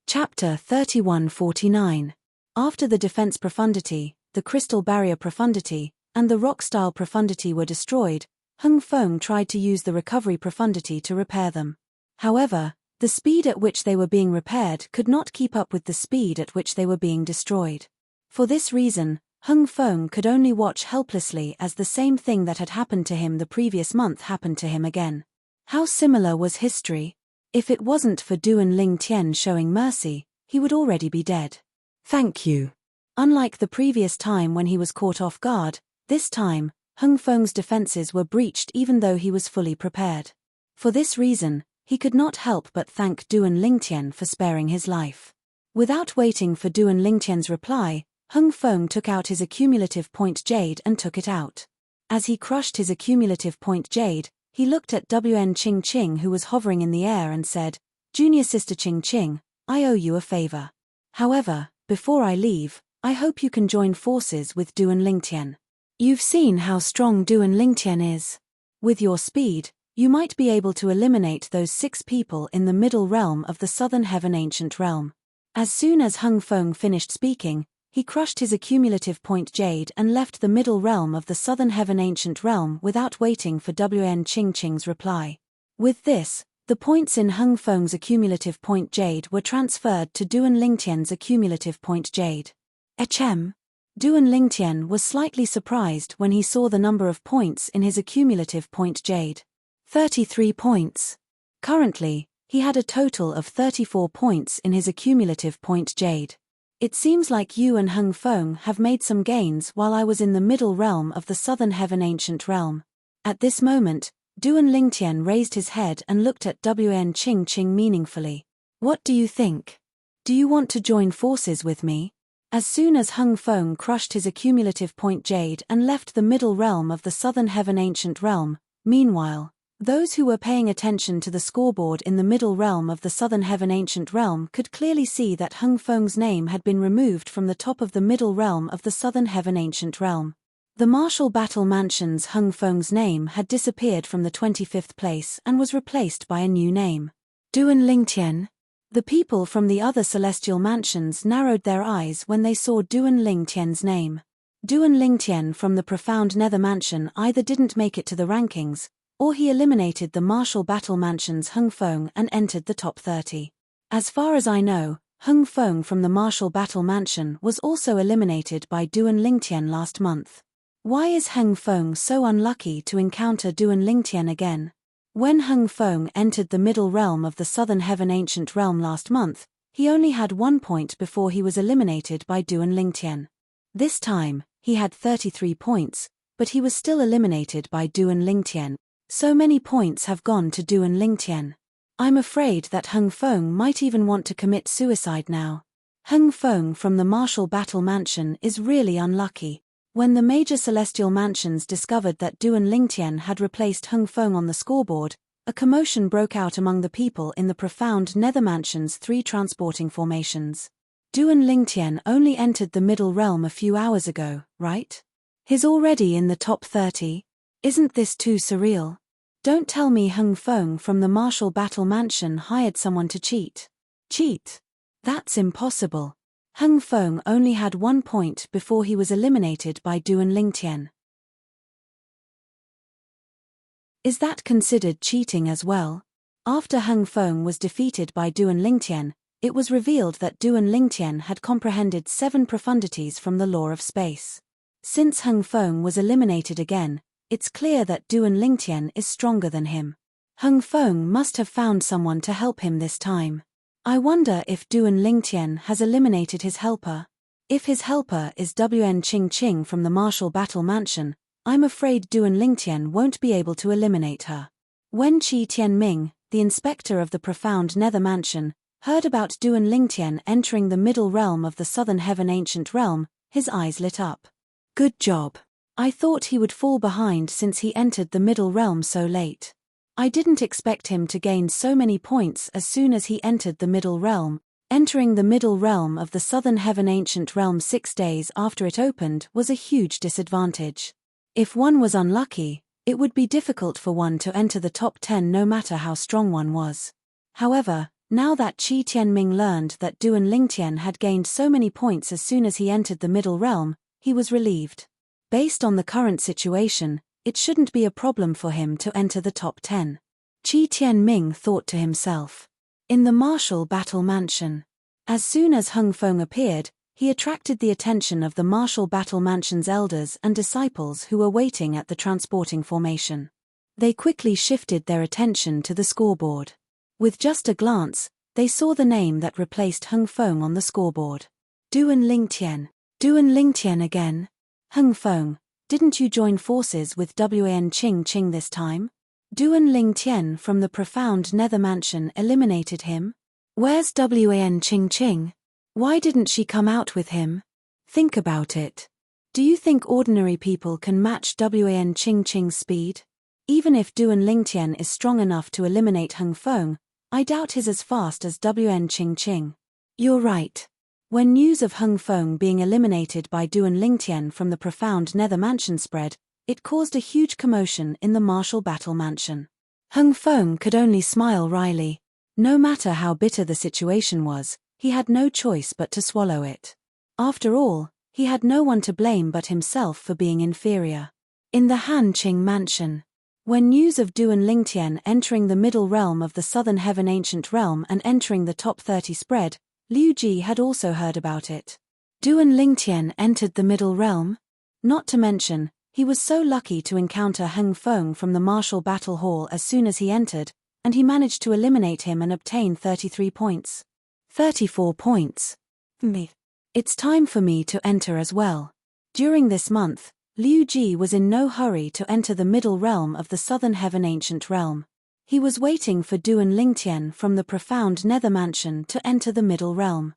Chapter 3149. After the defense profundity, the crystal barrier profundity, and the rock-style profundity were destroyed, Hung Feng tried to use the recovery profundity to repair them. However, the speed at which they were being repaired could not keep up with the speed at which they were being destroyed. For this reason, Hung Feng could only watch helplessly as the same thing that had happened to him the previous month happened to him again. How similar was history? If it wasn't for Duan Lingtian showing mercy, he would already be dead. Thank you. Unlike the previous time when he was caught off guard, this time, Hung Feng's defenses were breached even though he was fully prepared. For this reason, he could not help but thank Duan Lingtian for sparing his life. Without waiting for Duan Lingtian's reply, Hung Feng took out his accumulative point jade and took it out. As he crushed his accumulative point jade, he looked at Wan Qing who was hovering in the air and said, "Junior sister Qing, I owe you a favor. However, before I leave, I hope you can join forces with Duan Lingtian. You've seen how strong Duan Lingtian is. With your speed, you might be able to eliminate those 6 people in the middle realm of the Southern Heaven Ancient Realm." As soon as Hung Feng finished speaking, he crushed his accumulative point jade and left the middle realm of the Southern Heaven Ancient Realm without waiting for Wan Qing's reply. With this, the points in Hung Feng's accumulative point jade were transferred to Duan Lingtian's accumulative point jade. Duan Lingtian was slightly surprised when he saw the number of points in his accumulative point jade. 33 points. Currently, he had a total of 34 points in his accumulative point jade. It seems like you and Hung Feng have made some gains while I was in the middle realm of the Southern Heaven Ancient Realm. At this moment, Duan Lingtian raised his head and looked at Wan Qing meaningfully. What do you think? Do you want to join forces with me? As soon as Hung Feng crushed his accumulative point jade and left the middle realm of the Southern Heaven Ancient Realm, meanwhile, those who were paying attention to the scoreboard in the middle realm of the Southern Heaven Ancient Realm could clearly see that Hung Feng's name had been removed from the top of the middle realm of the Southern Heaven Ancient Realm. The Martial Battle Mansion's Hung Feng's name had disappeared from the 25th place and was replaced by a new name. Duan Lingtian. The people from the other celestial mansions narrowed their eyes when they saw Duan Lingtian's name. Duan Lingtian from the profound Nether Mansion either didn't make it to the rankings, or he eliminated the Martial Battle Mansion's Hung Feng and entered the top 30. As far as I know, Hung Feng from the Martial Battle Mansion was also eliminated by Duan Lingtian last month. Why is Heng Feng so unlucky to encounter Duan Lingtian again? When Heng Feng entered the middle realm of the Southern Heaven Ancient Realm last month, he only had 1 point before he was eliminated by Duan Lingtian. This time, he had 33 points, but he was still eliminated by Duan Lingtian. So many points have gone to Duan Lingtian. I'm afraid that Heng Feng might even want to commit suicide now. Heng Feng from the Martial Battle Mansion is really unlucky. When the major celestial mansions discovered that Duan Lingtian had replaced Heng Feng on the scoreboard, a commotion broke out among the people in the profound Nether Mansion's 3 transporting formations. Duan Lingtian only entered the middle realm a few hours ago, right? He's already in the top 30? Isn't this too surreal? Don't tell me Heng Feng from the Martial Battle Mansion hired someone to cheat. Cheat? That's impossible. Heng Feng only had 1 point before he was eliminated by Duan Lingtian. Is that considered cheating as well? After Heng Feng was defeated by Duan Lingtian, it was revealed that Duan Lingtian had comprehended 7 profundities from the law of space. Since Heng Feng was eliminated again, it's clear that Duan Lingtian is stronger than him. Heng Feng must have found someone to help him this time. I wonder if Duan Lingtian has eliminated his helper. If his helper is Wn Qing Qing from the Martial Battle Mansion, I'm afraid Duan Lingtian won't be able to eliminate her. When Qi Tianming, the inspector of the profound Nether Mansion, heard about Duan Lingtian entering the middle realm of the Southern Heaven Ancient Realm, his eyes lit up. Good job. I thought he would fall behind since he entered the middle realm so late. I didn't expect him to gain so many points as soon as he entered the middle realm. Entering the middle realm of the Southern Heaven Ancient Realm 6 days after it opened was a huge disadvantage. If one was unlucky, it would be difficult for one to enter the top 10 no matter how strong one was. However, now that Qi Tianming learned that Duan Lingtian had gained so many points as soon as he entered the middle realm, he was relieved. Based on the current situation, it shouldn't be a problem for him to enter the top 10. Qi Tianming thought to himself. In the Martial Battle Mansion. As soon as Heng Feng appeared, he attracted the attention of the Martial Battle Mansion's elders and disciples who were waiting at the transporting formation. They quickly shifted their attention to the scoreboard. With just a glance, they saw the name that replaced Heng Feng on the scoreboard. Duan Lingtian. Duan Lingtian again? Heng Feng, didn't you join forces with Wn Qing Qing this time? Duan Lingtian from the profound Nether Mansion eliminated him? Where's Wn Qing Qing? Why didn't she come out with him? Think about it. Do you think ordinary people can match Wn Qing Qing's speed? Even if Duan Lingtian is strong enough to eliminate Heng Feng, I doubt he's as fast as Wn Qing Qing. You're right. When news of Heng Feng being eliminated by Duan Lingtian from the profound Nether Mansion spread, it caused a huge commotion in the Martial Battle Mansion. Heng Feng could only smile wryly. No matter how bitter the situation was, he had no choice but to swallow it. After all, he had no one to blame but himself for being inferior. In the Hanqing Mansion. When news of Duan Lingtian entering the middle realm of the Southern Heaven Ancient Realm and entering the top 30 spread, Liu Ji had also heard about it. Duan Lingtian entered the middle realm? Not to mention, he was so lucky to encounter Heng Feng from the Martial Battle Hall as soon as he entered, and he managed to eliminate him and obtain 33 points. 34 points. Me. It's time for me to enter as well. During this month, Liu Ji was in no hurry to enter the middle realm of the Southern Heaven Ancient Realm. He was waiting for Duan Lingtian from the profound Nether Mansion to enter the middle realm.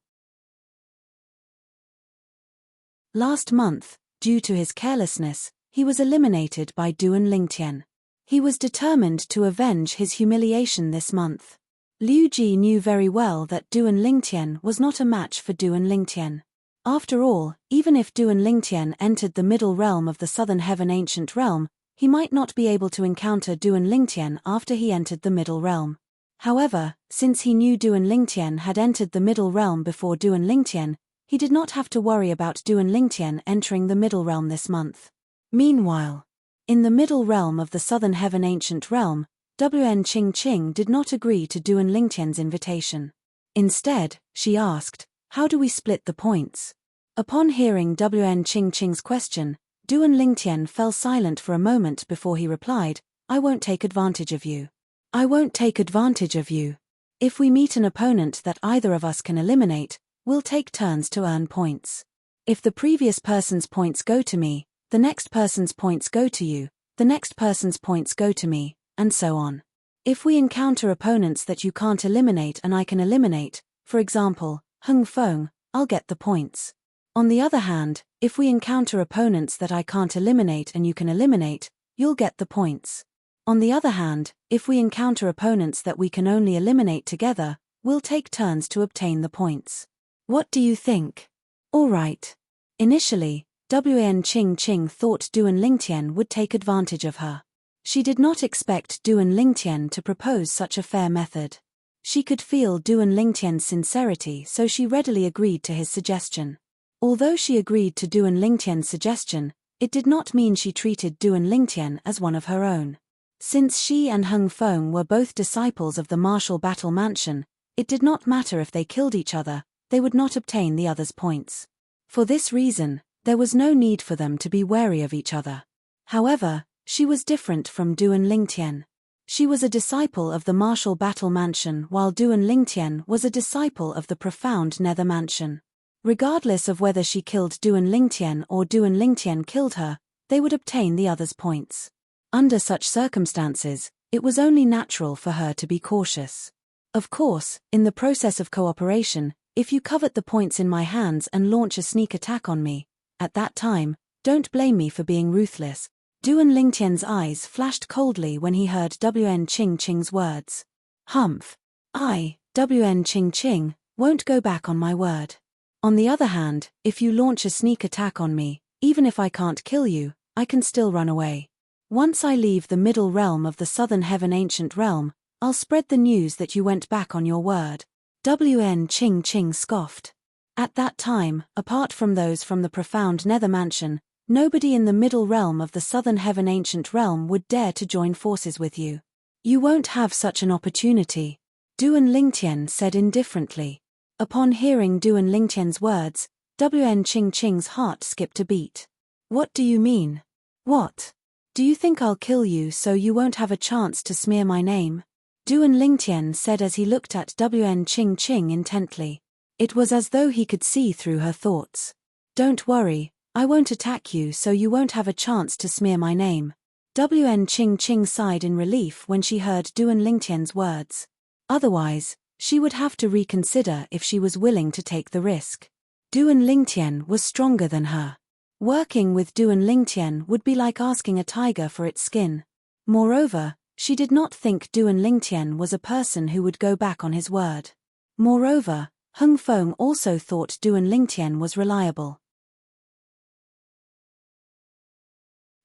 Last month, due to his carelessness, he was eliminated by Duan Lingtian. He was determined to avenge his humiliation this month. Liu Ji knew very well that Duan Lingtian was not a match for Duan Lingtian. After all, even if Duan Lingtian entered the middle realm of the Southern Heaven Ancient Realm, he might not be able to encounter Duan Lingtian after he entered the middle realm. However, since he knew Duan Lingtian had entered the middle realm before Duan Lingtian, he did not have to worry about Duan Lingtian entering the middle realm this month. Meanwhile, in the middle realm of the Southern Heaven Ancient Realm, Wn Qing Qing did not agree to Duan Lingtian's invitation. Instead, she asked, "How do we split the points?" Upon hearing Wn Qing Qing's question, Duan Lingtian fell silent for a moment before he replied, I won't take advantage of you. I won't take advantage of you. If we meet an opponent that either of us can eliminate, we'll take turns to earn points. If the previous person's points go to me, the next person's points go to you, the next person's points go to me, and so on. If we encounter opponents that you can't eliminate and I can eliminate, for example, Hung Feng, I'll get the points. On the other hand, if we encounter opponents that I can't eliminate and you can eliminate, you'll get the points. On the other hand, if we encounter opponents that we can only eliminate together, we'll take turns to obtain the points. What do you think? All right. Initially, Wan Qing thought Duan Lingtian would take advantage of her. She did not expect Duan Lingtian to propose such a fair method. She could feel Duan Lingtian's sincerity, so she readily agreed to his suggestion. Although she agreed to Duan Lingtian's suggestion, it did not mean she treated Duan Lingtian as one of her own. Since she and Hung Feng were both disciples of the martial battle mansion, it did not matter if they killed each other, they would not obtain the other's points. For this reason, there was no need for them to be wary of each other. However, she was different from Duan Lingtian. She was a disciple of the martial battle mansion while Duan Lingtian was a disciple of the profound nether mansion. Regardless of whether she killed Duan Lingtian or Duan Lingtian killed her, they would obtain the other's points. Under such circumstances, it was only natural for her to be cautious. Of course, in the process of cooperation, if you covet the points in my hands and launch a sneak attack on me, at that time, don't blame me for being ruthless. Duan Lingtian's eyes flashed coldly when he heard Wan Qing's words. Humph. I, Wan Qing, won't go back on my word. On the other hand, if you launch a sneak attack on me, even if I can't kill you, I can still run away. Once I leave the middle realm of the southern heaven ancient realm, I'll spread the news that you went back on your word. Wan Qing scoffed. At that time, apart from those from the profound nether mansion, nobody in the middle realm of the southern heaven ancient realm would dare to join forces with you. You won't have such an opportunity, Duan Lingtian said indifferently. Upon hearing Duan Lingtian's words, Wan Qing's heart skipped a beat. What do you mean? What? Do you think I'll kill you so you won't have a chance to smear my name? Duan Lingtian said as he looked at Wan Qing intently. It was as though he could see through her thoughts. Don't worry, I won't attack you so you won't have a chance to smear my name. Wan Qing sighed in relief when she heard Duan Lingtian's words. Otherwise, she would have to reconsider if she was willing to take the risk. Duan Lingtian was stronger than her. Working with Duan Lingtian would be like asking a tiger for its skin. Moreover, she did not think Duan Lingtian was a person who would go back on his word. Moreover, Hung Feng also thought Duan Lingtian was reliable.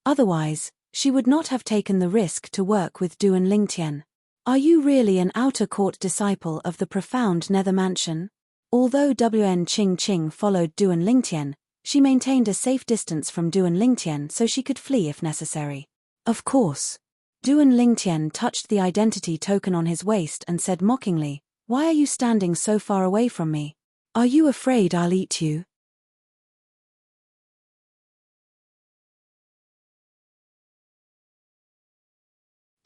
Otherwise, she would not have taken the risk to work with Duan Lingtian. Are you really an outer court disciple of the profound nether mansion? Although Wan Qing followed Duan Lingtian, she maintained a safe distance from Duan Lingtian so she could flee if necessary. Of course. Duan Lingtian touched the identity token on his waist and said mockingly, Why are you standing so far away from me? Are you afraid I'll eat you?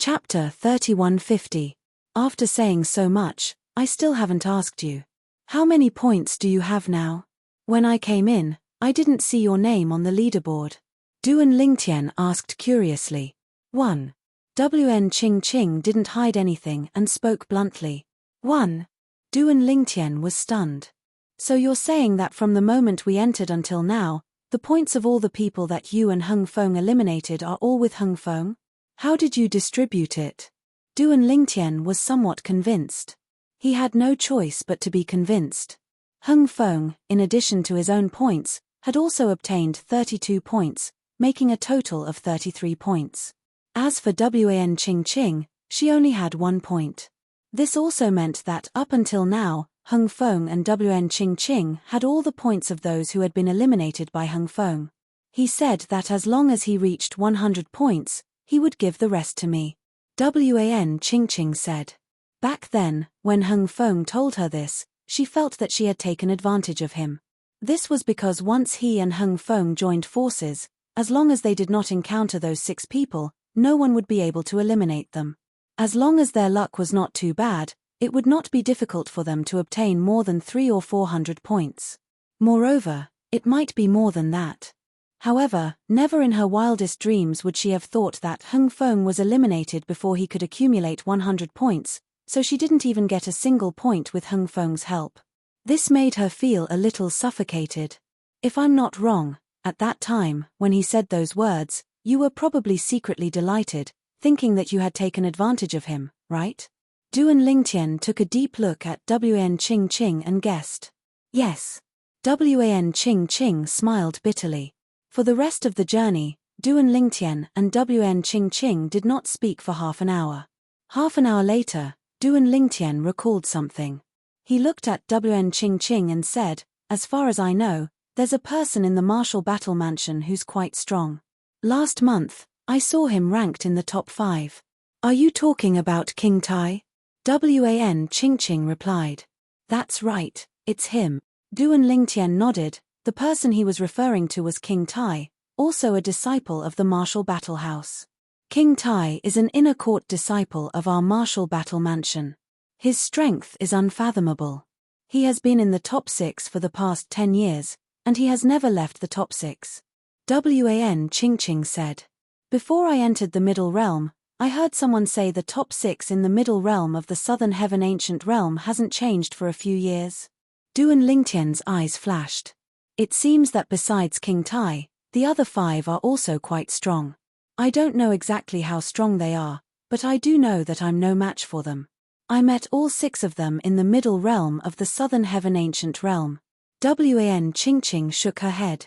Chapter 3150. After saying so much, I still haven't asked you. How many points do you have now? When I came in, I didn't see your name on the leaderboard. Duan Lingtian asked curiously. 1. Wan Qing didn't hide anything and spoke bluntly. 1. Duan Lingtian was stunned. So you're saying that from the moment we entered until now, the points of all the people that you and Hung Feng eliminated are all with Hung Feng? How did you distribute it? Duan Lingtian was somewhat convinced. He had no choice but to be convinced. Hung Feng, in addition to his own points, had also obtained 32 points, making a total of 33 points. As for Wan Qing, she only had 1 point. This also meant that up until now, Hung Feng and Wan Qing had all the points of those who had been eliminated by Hung Feng. He said that as long as he reached 100 points, he would give the rest to me. Wan Qing said. Back then, when Hung Feng told her this, she felt that she had taken advantage of him. This was because once he and Hung Feng joined forces, As long as they did not encounter those 6 people, no one would be able to eliminate them. As long as their luck was not too bad, it would not be difficult for them to obtain more than 300 or 400 points. Moreover, it might be more than that. However, never in her wildest dreams would she have thought that Hung Feng was eliminated before he could accumulate 100 points, so she didn't even get a single point with Hung Feng's help. This made her feel a little suffocated. If I'm not wrong, at that time, when he said those words, you were probably secretly delighted, thinking that you had taken advantage of him, right? Duan Lingtian took a deep look at Wan Qingqing and guessed. Yes. Wan Qingqing smiled bitterly. For the rest of the journey, Duan Lingtian and Wan Qingqing did not speak for half an hour. Half an hour later, Duan Lingtian recalled something. He looked at Wan Qingqing and said, as far as I know, there's a person in the martial battle mansion who's quite strong. Last month, I saw him ranked in the top 5. Are you talking about King Tai? Wan Qingqing replied. That's right, it's him. Duan Lingtian nodded. The person he was referring to was King Tai, also a disciple of the martial battle house. King Tai is an inner court disciple of our martial battle mansion. His strength is unfathomable. He has been in the top 6 for the past 10 years, and he has never left the top 6. Wan Qingqing said. Before I entered the Middle Realm, I heard someone say the top 6 in the Middle Realm of the Southern Heaven Ancient Realm hasn't changed for a few years. Duan Lingtian's eyes flashed. It seems that besides King Tai, the other 5 are also quite strong. I don't know exactly how strong they are, but I do know that I'm no match for them. I met all 6 of them in the Middle Realm of the Southern Heaven Ancient Realm. Wan Qingqing shook her head.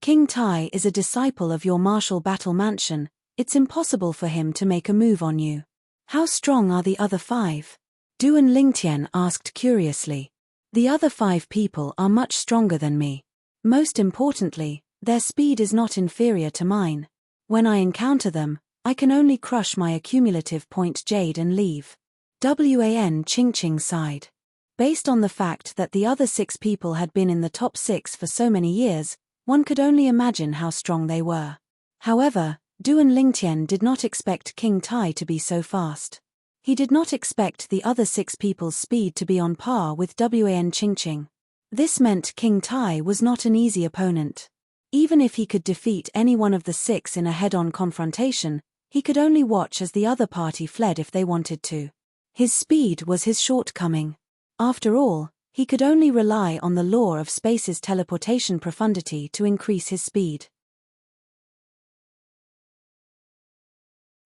King Tai is a disciple of your martial battle mansion. It's impossible for him to make a move on you. How strong are the other 5? Duan Lingtian asked curiously. The other 5 people are much stronger than me. Most importantly, their speed is not inferior to mine. When I encounter them, I can only crush my accumulative point Jade and leave. Wan Qingqing sighed. Based on the fact that the other 6 people had been in the top 6 for so many years, one could only imagine how strong they were. However, Duan Lingtian did not expect King Tai to be so fast. He did not expect the other 6 people's speed to be on par with Wan Qingqing. This meant King Tai was not an easy opponent. Even if he could defeat any one of the 6 in a head-on confrontation, he could only watch as the other party fled if they wanted to. His speed was his shortcoming. After all, he could only rely on the law of space's teleportation profundity to increase his speed.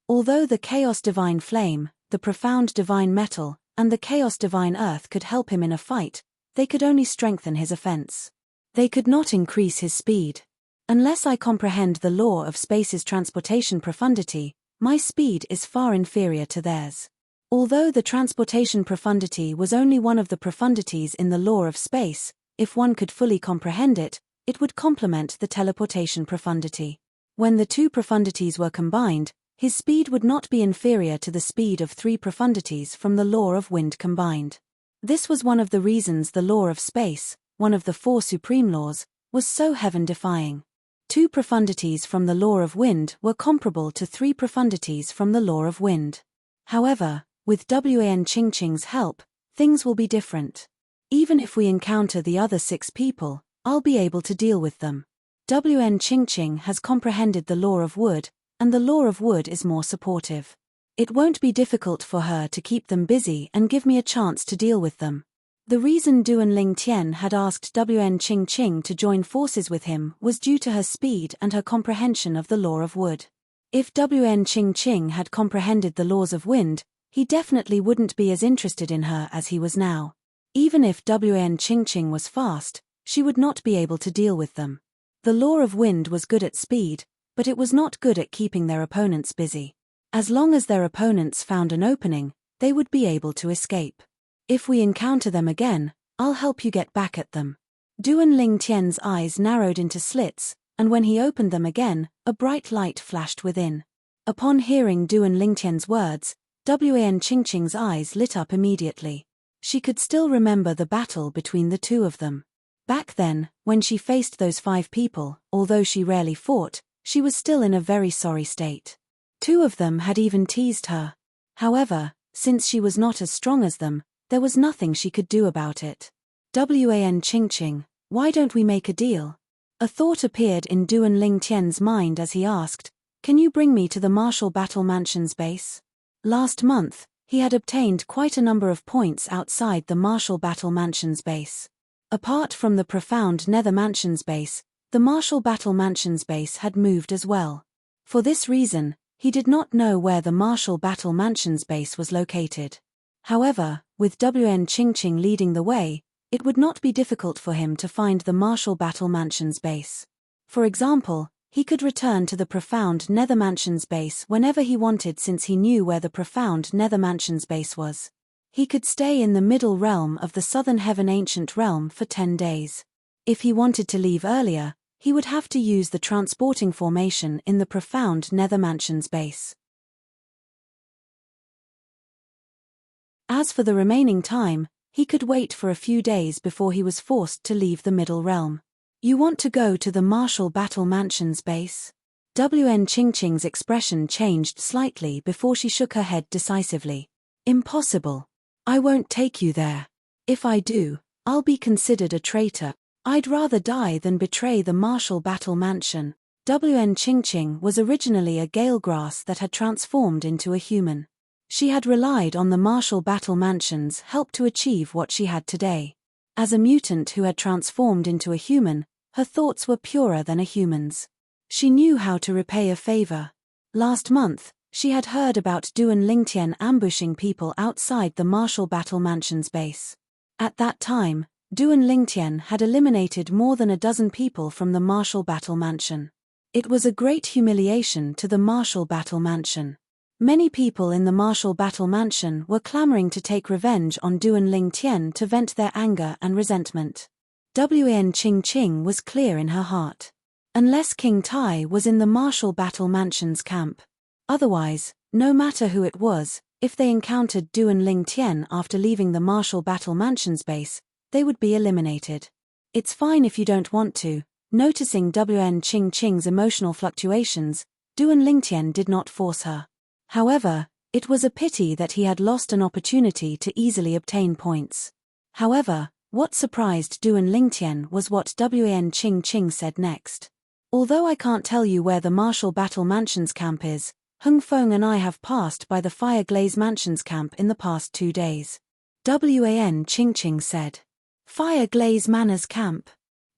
Although the Chaos Divine Flame, the Profound Divine Metal, and the Chaos Divine Earth could help him in a fight, they could only strengthen his offense. They could not increase his speed. Unless I comprehend the law of space's transportation profundity, my speed is far inferior to theirs. Although the transportation profundity was only one of the profundities in the law of space, if one could fully comprehend it, it would complement the teleportation profundity. When the 2 profundities were combined, his speed would not be inferior to the speed of 3 profundities from the law of wind combined. This was one of the reasons the law of space, one of the 4 supreme laws, was so heaven-defying. 2 profundities from the law of wind were comparable to 3 profundities from the law of wind. However, with Wan Qingqing's help, things will be different. Even if we encounter the other 6 people, I'll be able to deal with them. Wan Qingqing has comprehended the law of wood, and the law of wood is more supportive. It won't be difficult for her to keep them busy and give me a chance to deal with them. The reason Duan Lingtian had asked Wan Qingqing to join forces with him was due to her speed and her comprehension of the law of wood. If Wan Qingqing had comprehended the laws of wind, he definitely wouldn't be as interested in her as he was now. Even if Wan Qingqing was fast, she would not be able to deal with them. The law of wind was good at speed, but it was not good at keeping their opponents busy. As long as their opponents found an opening, they would be able to escape. If we encounter them again, I'll help you get back at them. Duan Lingtian's eyes narrowed into slits, and when he opened them again, a bright light flashed within. Upon hearing Duan Lingtian's words, Wan Qingqing's eyes lit up immediately. She could still remember the battle between the 2 of them. Back then, when she faced those 5 people, although she rarely fought, she was still in a very sorry state. 2 of them had even teased her. However, since she was not as strong as them, there was nothing she could do about it. Wan Qingqing, why don't we make a deal? A thought appeared in Duan Lingtian's mind as he asked, can you bring me to the Martial Battle Mansion's base? Last month, he had obtained quite a number of points outside the Martial Battle Mansion's base. Apart from the profound Nether Mansion's base, the Martial Battle Mansion's base had moved as well. For this reason, he did not know where the Martial Battle Mansion's base was located. However, with Wan Qingqing leading the way, it would not be difficult for him to find the Martial Battle Mansion's base. For example, he could return to the profound Nether Mansion's base whenever he wanted since he knew where the profound Nether Mansion's base was. He could stay in the middle realm of the Southern Heaven Ancient Realm for 10 days. If he wanted to leave earlier, he would have to use the transporting formation in the profound Nether Mansion's base. As for the remaining time, he could wait for a few days before he was forced to leave the middle realm. You want to go to the Martial Battle Mansion's base? Wan Qingqing's expression changed slightly before she shook her head decisively. Impossible. I won't take you there. If I do, I'll be considered a traitor. I'd rather die than betray the Martial Battle Mansion. Wan Qingqing was originally a gale grass that had transformed into a human. She had relied on the Martial Battle Mansion's help to achieve what she had today. As a mutant who had transformed into a human, her thoughts were purer than a human's. She knew how to repay a favor. Last month, she had heard about Duan Lingtian ambushing people outside the Martial Battle Mansion's base. At that time, Duan Lingtian had eliminated more than a dozen people from the Martial Battle Mansion. It was a great humiliation to the Martial Battle Mansion. Many people in the Martial Battle Mansion were clamoring to take revenge on Duan Lingtian to vent their anger and resentment. Wan Qingqing was clear in her heart. Unless King Tai was in the Martial Battle Mansion's camp. Otherwise, no matter who it was, if they encountered Duan Lingtian after leaving the Martial Battle Mansion's base, they would be eliminated. It's fine if you don't want to. Noticing Wan Qingqing's emotional fluctuations, Duan Lingtian did not force her. However, it was a pity that he had lost an opportunity to easily obtain points. However, what surprised Duan Lingtian was what Wan Qingqing said next. Although I can't tell you where the Martial Battle Mansion's camp is, Hung Feng and I have passed by the Fire Glaze Mansion's camp in the past 2 days. Wan Qingqing said. Fire Glaze Manor's camp.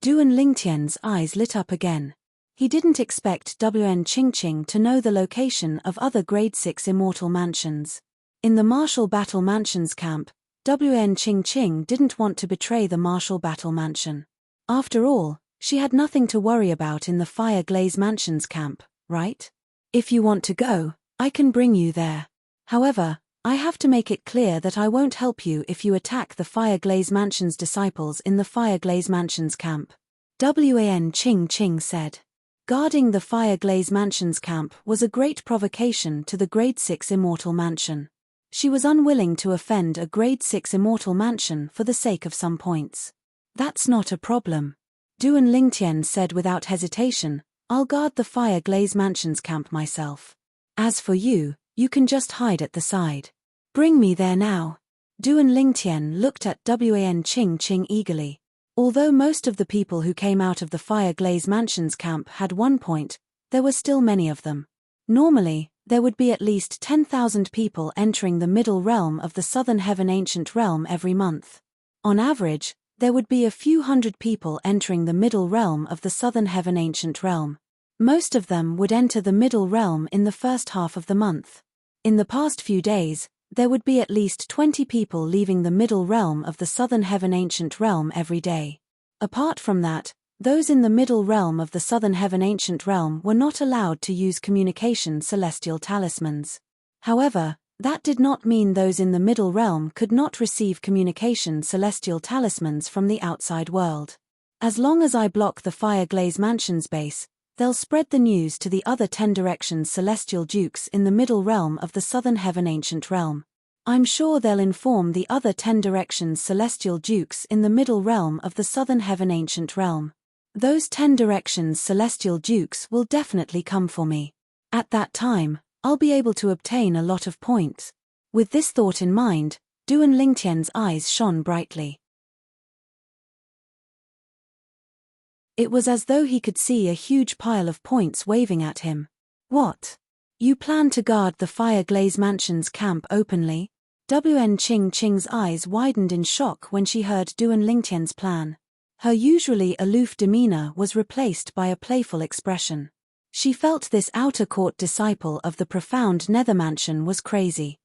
Duan Lingtian's eyes lit up again. He didn't expect Wan Qingqing to know the location of other Grade 6 immortal mansions. In the Martial Battle Mansion's camp, Wan Qingqing didn't want to betray the Martial Battle Mansion. After all, she had nothing to worry about in the Fire Glaze Mansion's camp, right? If you want to go, I can bring you there. However, I have to make it clear that I won't help you if you attack the Fire Glaze Mansion's disciples in the Fire Glaze Mansion's camp. Wan Qingqing said. Guarding the Fire Glaze Mansion's camp was a great provocation to the Grade 6 Immortal Mansion. She was unwilling to offend a Grade 6 Immortal Mansion for the sake of some points. That's not a problem. Duan Lingtian said without hesitation, I'll guard the Fire Glaze Mansion's camp myself. As for you, you can just hide at the side. Bring me there now. Duan Lingtian looked at Wan Qingqing eagerly. Although most of the people who came out of the Fire Glaze Mansion's camp had 1 point, there were still many of them. Normally, there would be at least 10,000 people entering the middle realm of the Southern Heaven Ancient Realm every month. On average, there would be a few hundred people entering the middle realm of the Southern Heaven Ancient Realm. Most of them would enter the middle realm in the first half of the month. In the past few days, there would be at least 20 people leaving the middle realm of the Southern Heaven Ancient Realm every day. Apart from that, those in the middle realm of the Southern Heaven Ancient Realm were not allowed to use communication celestial talismans. However, that did not mean those in the middle realm could not receive communication celestial talismans from the outside world. As long as I block the Fire Glaze Mansion's base, they'll spread the news to the other 10 directions celestial dukes in the middle realm of the Southern Heaven Ancient Realm. I'm sure they'll inform the other 10 directions celestial dukes in the middle realm of the Southern Heaven Ancient Realm. Those 10 directions celestial dukes will definitely come for me. At that time, I'll be able to obtain a lot of points. With this thought in mind, Duan Lingtian's eyes shone brightly. It was as though he could see a huge pile of points waving at him. What? You plan to guard the Fire Glaze Mansion's camp openly? Wen Qing's eyes widened in shock when she heard Duan Lingtian's plan. Her usually aloof demeanor was replaced by a playful expression. She felt this outer court disciple of the profound Nether Mansion was crazy.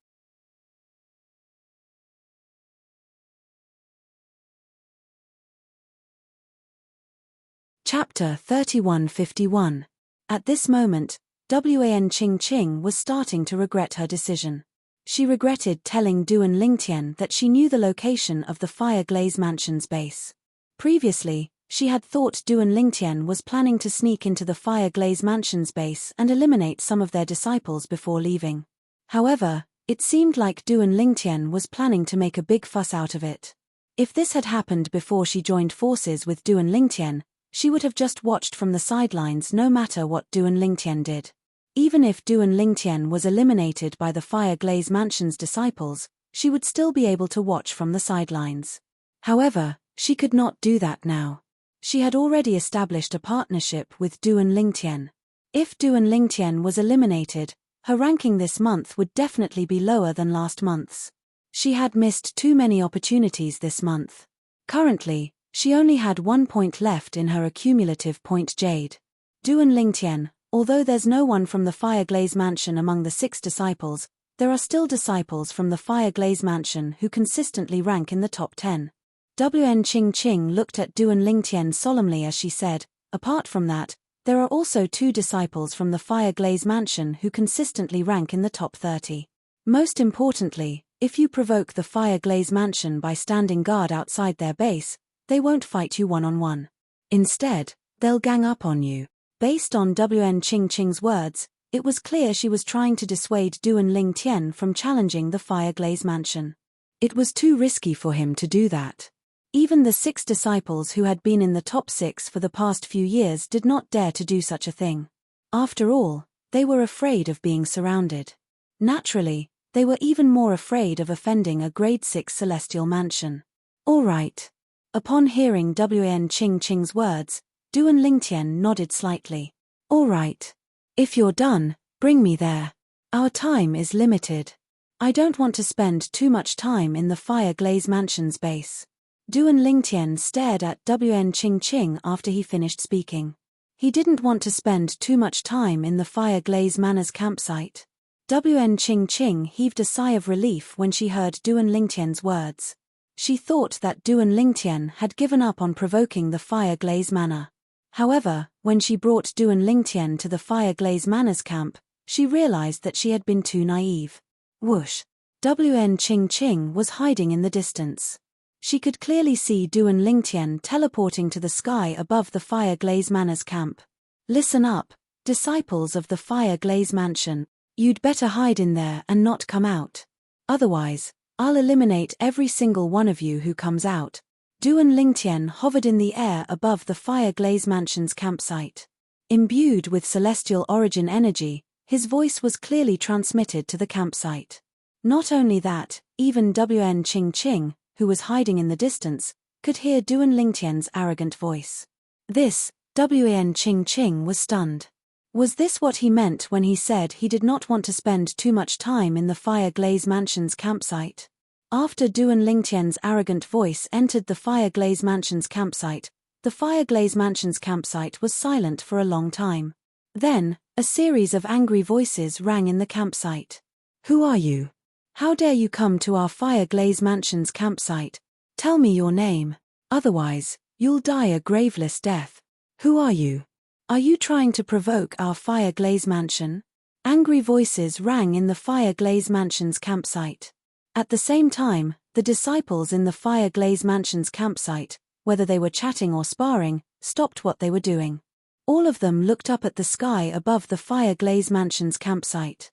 Chapter 3151. At this moment, Wan Qing was starting to regret her decision. She regretted telling Duan Lingtian that she knew the location of the Fire Glaze Mansion's base. Previously, she had thought Duan Lingtian was planning to sneak into the Fire Glaze Mansion's base and eliminate some of their disciples before leaving. However, it seemed like Duan Lingtian was planning to make a big fuss out of it. If this had happened before she joined forces with Duan Lingtian, she would have just watched from the sidelines no matter what Duan Lingtian did. Even if Duan Lingtian was eliminated by the Fire Glaze Mansion's disciples, she would still be able to watch from the sidelines. However, she could not do that now. She had already established a partnership with Duan Lingtian. If Duan Lingtian was eliminated, her ranking this month would definitely be lower than last month's. She had missed too many opportunities this month. Currently, she only had 1 point left in her accumulative point jade. Duan Lingtian, although there's no one from the Fire Glaze Mansion among the 6 disciples, there are still disciples from the Fire Glaze Mansion who consistently rank in the top 10. Wen Qing looked at Duan Lingtian solemnly as she said, apart from that, there are also 2 disciples from the Fire Glaze Mansion who consistently rank in the top 30. Most importantly, if you provoke the Fire Glaze Mansion by standing guard outside their base, they won't fight you one-on-one. Instead, they'll gang up on you. Based on Wen Qing's words, it was clear she was trying to dissuade Duan Lingtian from challenging the Fire Glaze Mansion. It was too risky for him to do that. Even the 6 disciples who had been in the top 6 for the past few years did not dare to do such a thing. After all, they were afraid of being surrounded. Naturally, they were even more afraid of offending a grade 6 celestial mansion. All right. Upon hearing Wen Qing's words, Duan Lingtian nodded slightly. All right. If you're done, bring me there. Our time is limited. I don't want to spend too much time in the Fire Glaze Mansion's base. Duan Lingtian stared at Wen Qing after he finished speaking. He didn't want to spend too much time in the Fire Glaze Manor's campsite. Wen Qing heaved a sigh of relief when she heard Duan Lingtian's words. She thought that Duan Lingtian had given up on provoking the Fire Glaze Manor. However, when she brought Duan Lingtian to the Fire Glaze Manor's camp, she realized that she had been too naive. Whoosh! Wen Qing was hiding in the distance. She could clearly see Duan Lingtian teleporting to the sky above the Fire Glaze Manor's camp. Listen up, disciples of the Fire Glaze Mansion. You'd better hide in there and not come out. Otherwise, I'll eliminate every single one of you who comes out. Duan Lingtian hovered in the air above the Fire Glaze Mansion's campsite. Imbued with celestial origin energy, his voice was clearly transmitted to the campsite. Not only that, even Wen Qing, who was hiding in the distance, could hear Duan Lingtian's arrogant voice. This, Wen Qing was stunned. Was this what he meant when he said he did not want to spend too much time in the Fire Glaze Mansion's campsite? After Duan Lingtian's arrogant voice entered the Fire Glaze Mansion's campsite, the Fire Glaze Mansion's campsite was silent for a long time. Then, a series of angry voices rang in the campsite. Who are you? How dare you come to our Fire Glaze Mansion's campsite? Tell me your name. Otherwise, you'll die a graveless death. Who are you? Are you trying to provoke our Fire Glaze Mansion? Angry voices rang in the Fire Glaze Mansion's campsite. At the same time, the disciples in the Fire Glaze Mansion's campsite, whether they were chatting or sparring, stopped what they were doing. All of them looked up at the sky above the Fire Glaze Mansion's campsite.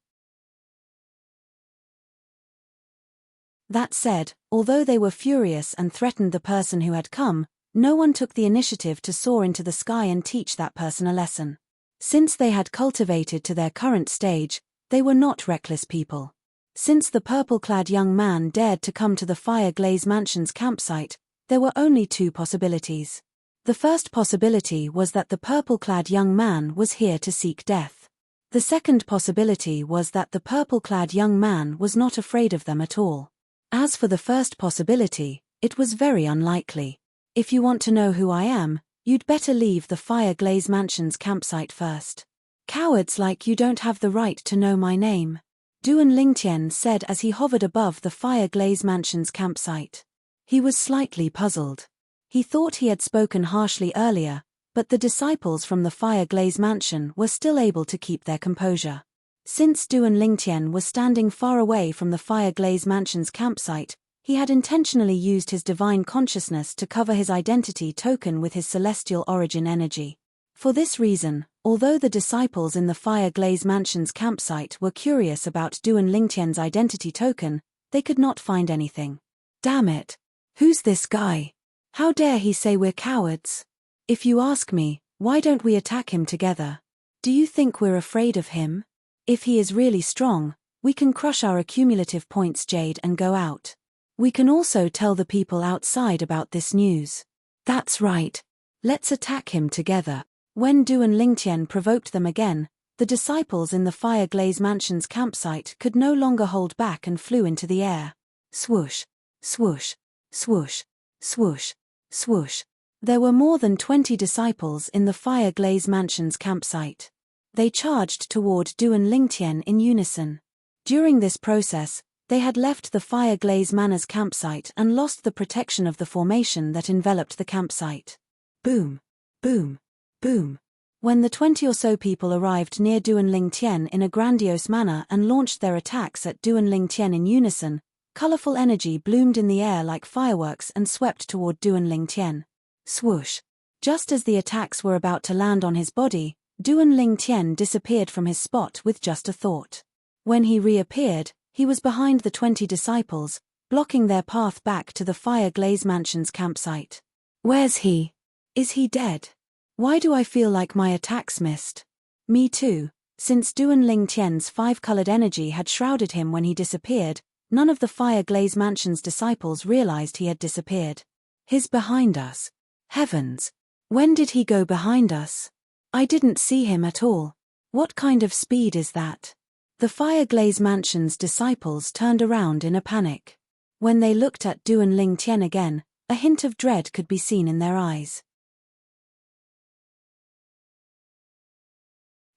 That said, although they were furious and threatened the person who had come, No one took the initiative to soar into the sky and teach that person a lesson. Since they had cultivated to their current stage, they were not reckless people. Since the purple-clad young man dared to come to the Fireglaze Mansion's campsite, there were only two possibilities. The first possibility was that the purple-clad young man was here to seek death. The second possibility was that the purple-clad young man was not afraid of them at all. As for the first possibility, it was very unlikely. If you want to know who I am, you'd better leave the Fireglaze Mansion's campsite first. Cowards like you don't have the right to know my name, Duan Lingtian said as he hovered above the Fireglaze Mansion's campsite. He was slightly puzzled. He thought he had spoken harshly earlier, but the disciples from the Fireglaze Mansion were still able to keep their composure. Since Duan Lingtian was standing far away from the Fireglaze Mansion's campsite, he had intentionally used his divine consciousness to cover his identity token with his celestial origin energy. For this reason, although the disciples in the Fireglaze Mansion's campsite were curious about Duan Lingtian's identity token, they could not find anything. Damn it! Who's this guy? How dare he say we're cowards? If you ask me, why don't we attack him together? Do you think we're afraid of him? If he is really strong, we can crush our accumulative points Jade and go out. We can also tell the people outside about this news. That's right. Let's attack him together. When Duan Lingtian provoked them again, the disciples in the Fireglaze Mansion's campsite could no longer hold back and flew into the air. Swoosh, swoosh, swoosh, swoosh, swoosh. There were more than 20 disciples in the Fireglaze Mansion's campsite. They charged toward Duan Lingtian in unison. During this process, they had left the Fireglaze Manor's campsite and lost the protection of the formation that enveloped the campsite. Boom, boom, boom. When the 20 or so people arrived near Duan Lingtian in a grandiose manner and launched their attacks at Duan Lingtian in unison, colorful energy bloomed in the air like fireworks and swept toward Duan Lingtian. Swoosh. Just as the attacks were about to land on his body, Duan Lingtian disappeared from his spot with just a thought. When he reappeared, he was behind the 20 disciples, blocking their path back to the Fireglaze Mansion's campsite. Where's he? Is he dead? Why do I feel like my attacks missed? Me too. Since Duan Lingtian's five-colored energy had shrouded him when he disappeared, none of the Fireglaze Mansion's disciples realized he had disappeared. He's behind us. Heavens! When did he go behind us? I didn't see him at all. What kind of speed is that? The Fireglaze Mansion's disciples turned around in a panic. When they looked at Duan Lingtian again, a hint of dread could be seen in their eyes.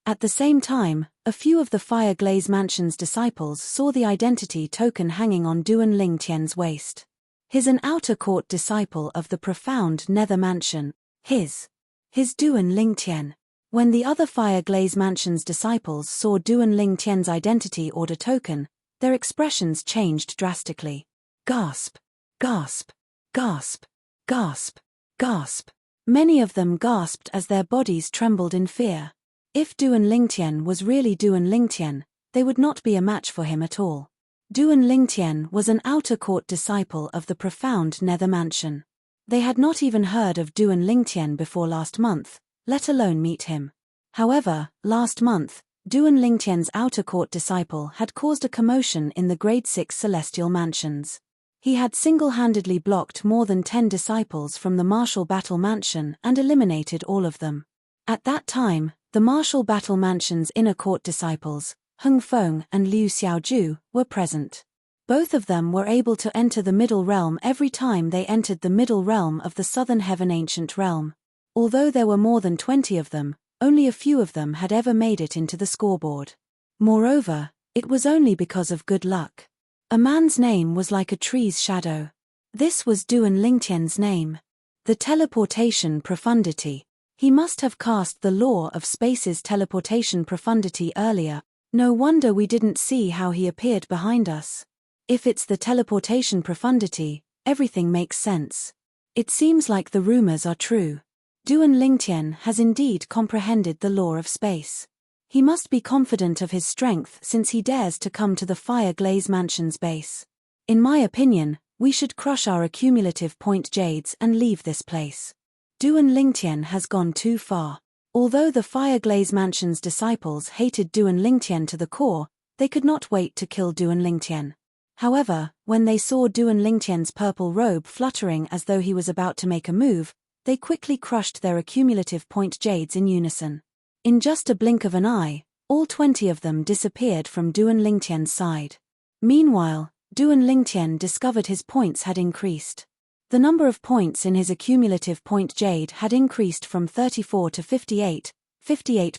At the same time, a few of the Fireglaze Mansion's disciples saw the identity token hanging on Duan Lingtian's waist. He's an outer court disciple of the profound Nether Mansion. His Duan Lingtian. When the other Fireglaze Mansion's disciples saw Duan Lingtian's identity order token, their expressions changed drastically. Gasp, gasp, gasp, gasp, gasp. Many of them gasped as their bodies trembled in fear. If Duan Lingtian was really Duan Lingtian, they would not be a match for him at all. Duan Lingtian was an outer court disciple of the profound Nether Mansion. They had not even heard of Duan Lingtian before last month, let alone meet him. However, last month, Duan Lingtian's outer court disciple had caused a commotion in the Grade 6 Celestial Mansions. He had single-handedly blocked more than 10 disciples from the Martial Battle Mansion and eliminated all of them. At that time, the Martial Battle Mansion's inner court disciples, Hung Feng and Liu Xiaoju, were present. Both of them were able to enter the Middle Realm every time they entered the Middle Realm of the Southern Heaven Ancient Realm. Although there were more than 20 of them, only a few of them had ever made it into the scoreboard. Moreover, it was only because of good luck. A man's name was like a tree's shadow. This was Duan Lingtian's name. The teleportation profundity. He must have cast the law of space's teleportation profundity earlier. No wonder we didn't see how he appeared behind us. If it's the teleportation profundity, everything makes sense. It seems like the rumors are true. Duan Lingtian has indeed comprehended the law of space. He must be confident of his strength since he dares to come to the Fireglaze Mansion's base. In my opinion, We should crush our accumulative point jades and leave this place. Duan Lingtian has gone too far. Although the Fire Glaze Mansion's disciples hated Duan Lingtian to the core, they could not wait to kill Duan Lingtian. However, when they saw Duan Lingtian's purple robe fluttering as though he was about to make a move, they quickly crushed their accumulative point jades in unison. In just a blink of an eye, all 20 of them disappeared from Duan Lingtian's side. Meanwhile, Duan Lingtian discovered his points had increased. The number of points in his accumulative point jade had increased from 34 to 58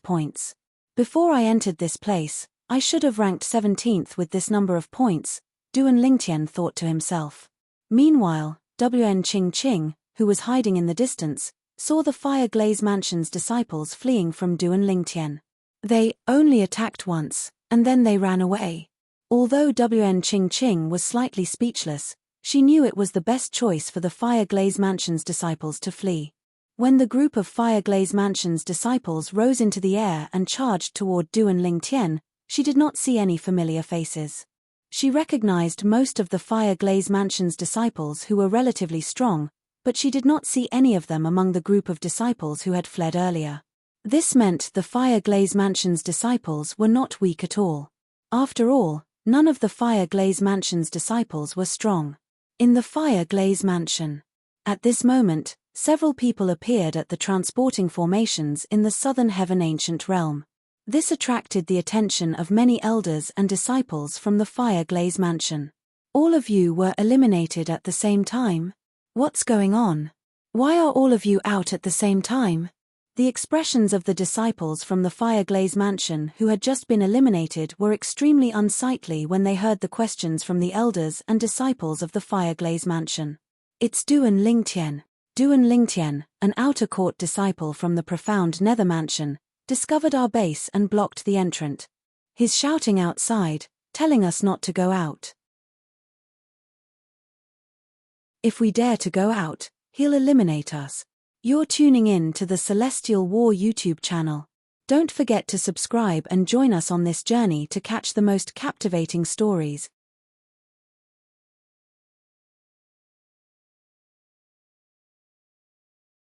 points. Before I entered this place, I should have ranked 17th with this number of points, Duan Lingtian thought to himself. Meanwhile, Wn Ching Ching, who was hiding in the distance, saw the Fire Glaze Mansion's disciples fleeing from Duan Lingtian. They only attacked once, and then they ran away. Although Wn Ching Ching was slightly speechless, she knew it was the best choice for the Fire Glaze Mansion's disciples to flee. When the group of Fire Glaze Mansion's disciples rose into the air and charged toward Duan Lingtian, she did not see any familiar faces. She recognized most of the Fire Glaze Mansion's disciples who were relatively strong, but she did not see any of them among the group of disciples who had fled earlier. This meant the Fire Glaze Mansion's disciples were not weak at all. After all, none of the Fire Glaze Mansion's disciples were strong. In the Fire Glaze Mansion. At this moment, several people appeared at the transporting formations in the Southern Heaven Ancient Realm. This attracted the attention of many elders and disciples from the Fire Glaze Mansion. All of you were eliminated at the same time? What's going on? Why are all of you out at the same time? The expressions of the disciples from the Fire Glaze Mansion who had just been eliminated were extremely unsightly when they heard the questions from the elders and disciples of the Fire Glaze Mansion. It's Duan Lingtian. Duan Lingtian, an outer court disciple from the profound Nether Mansion, discovered our base and blocked the entrant. He's shouting outside, telling us not to go out. If we dare to go out, he'll eliminate us. You're tuning in to the Celestial War YouTube channel. Don't forget to subscribe and join us on this journey to catch the most captivating stories,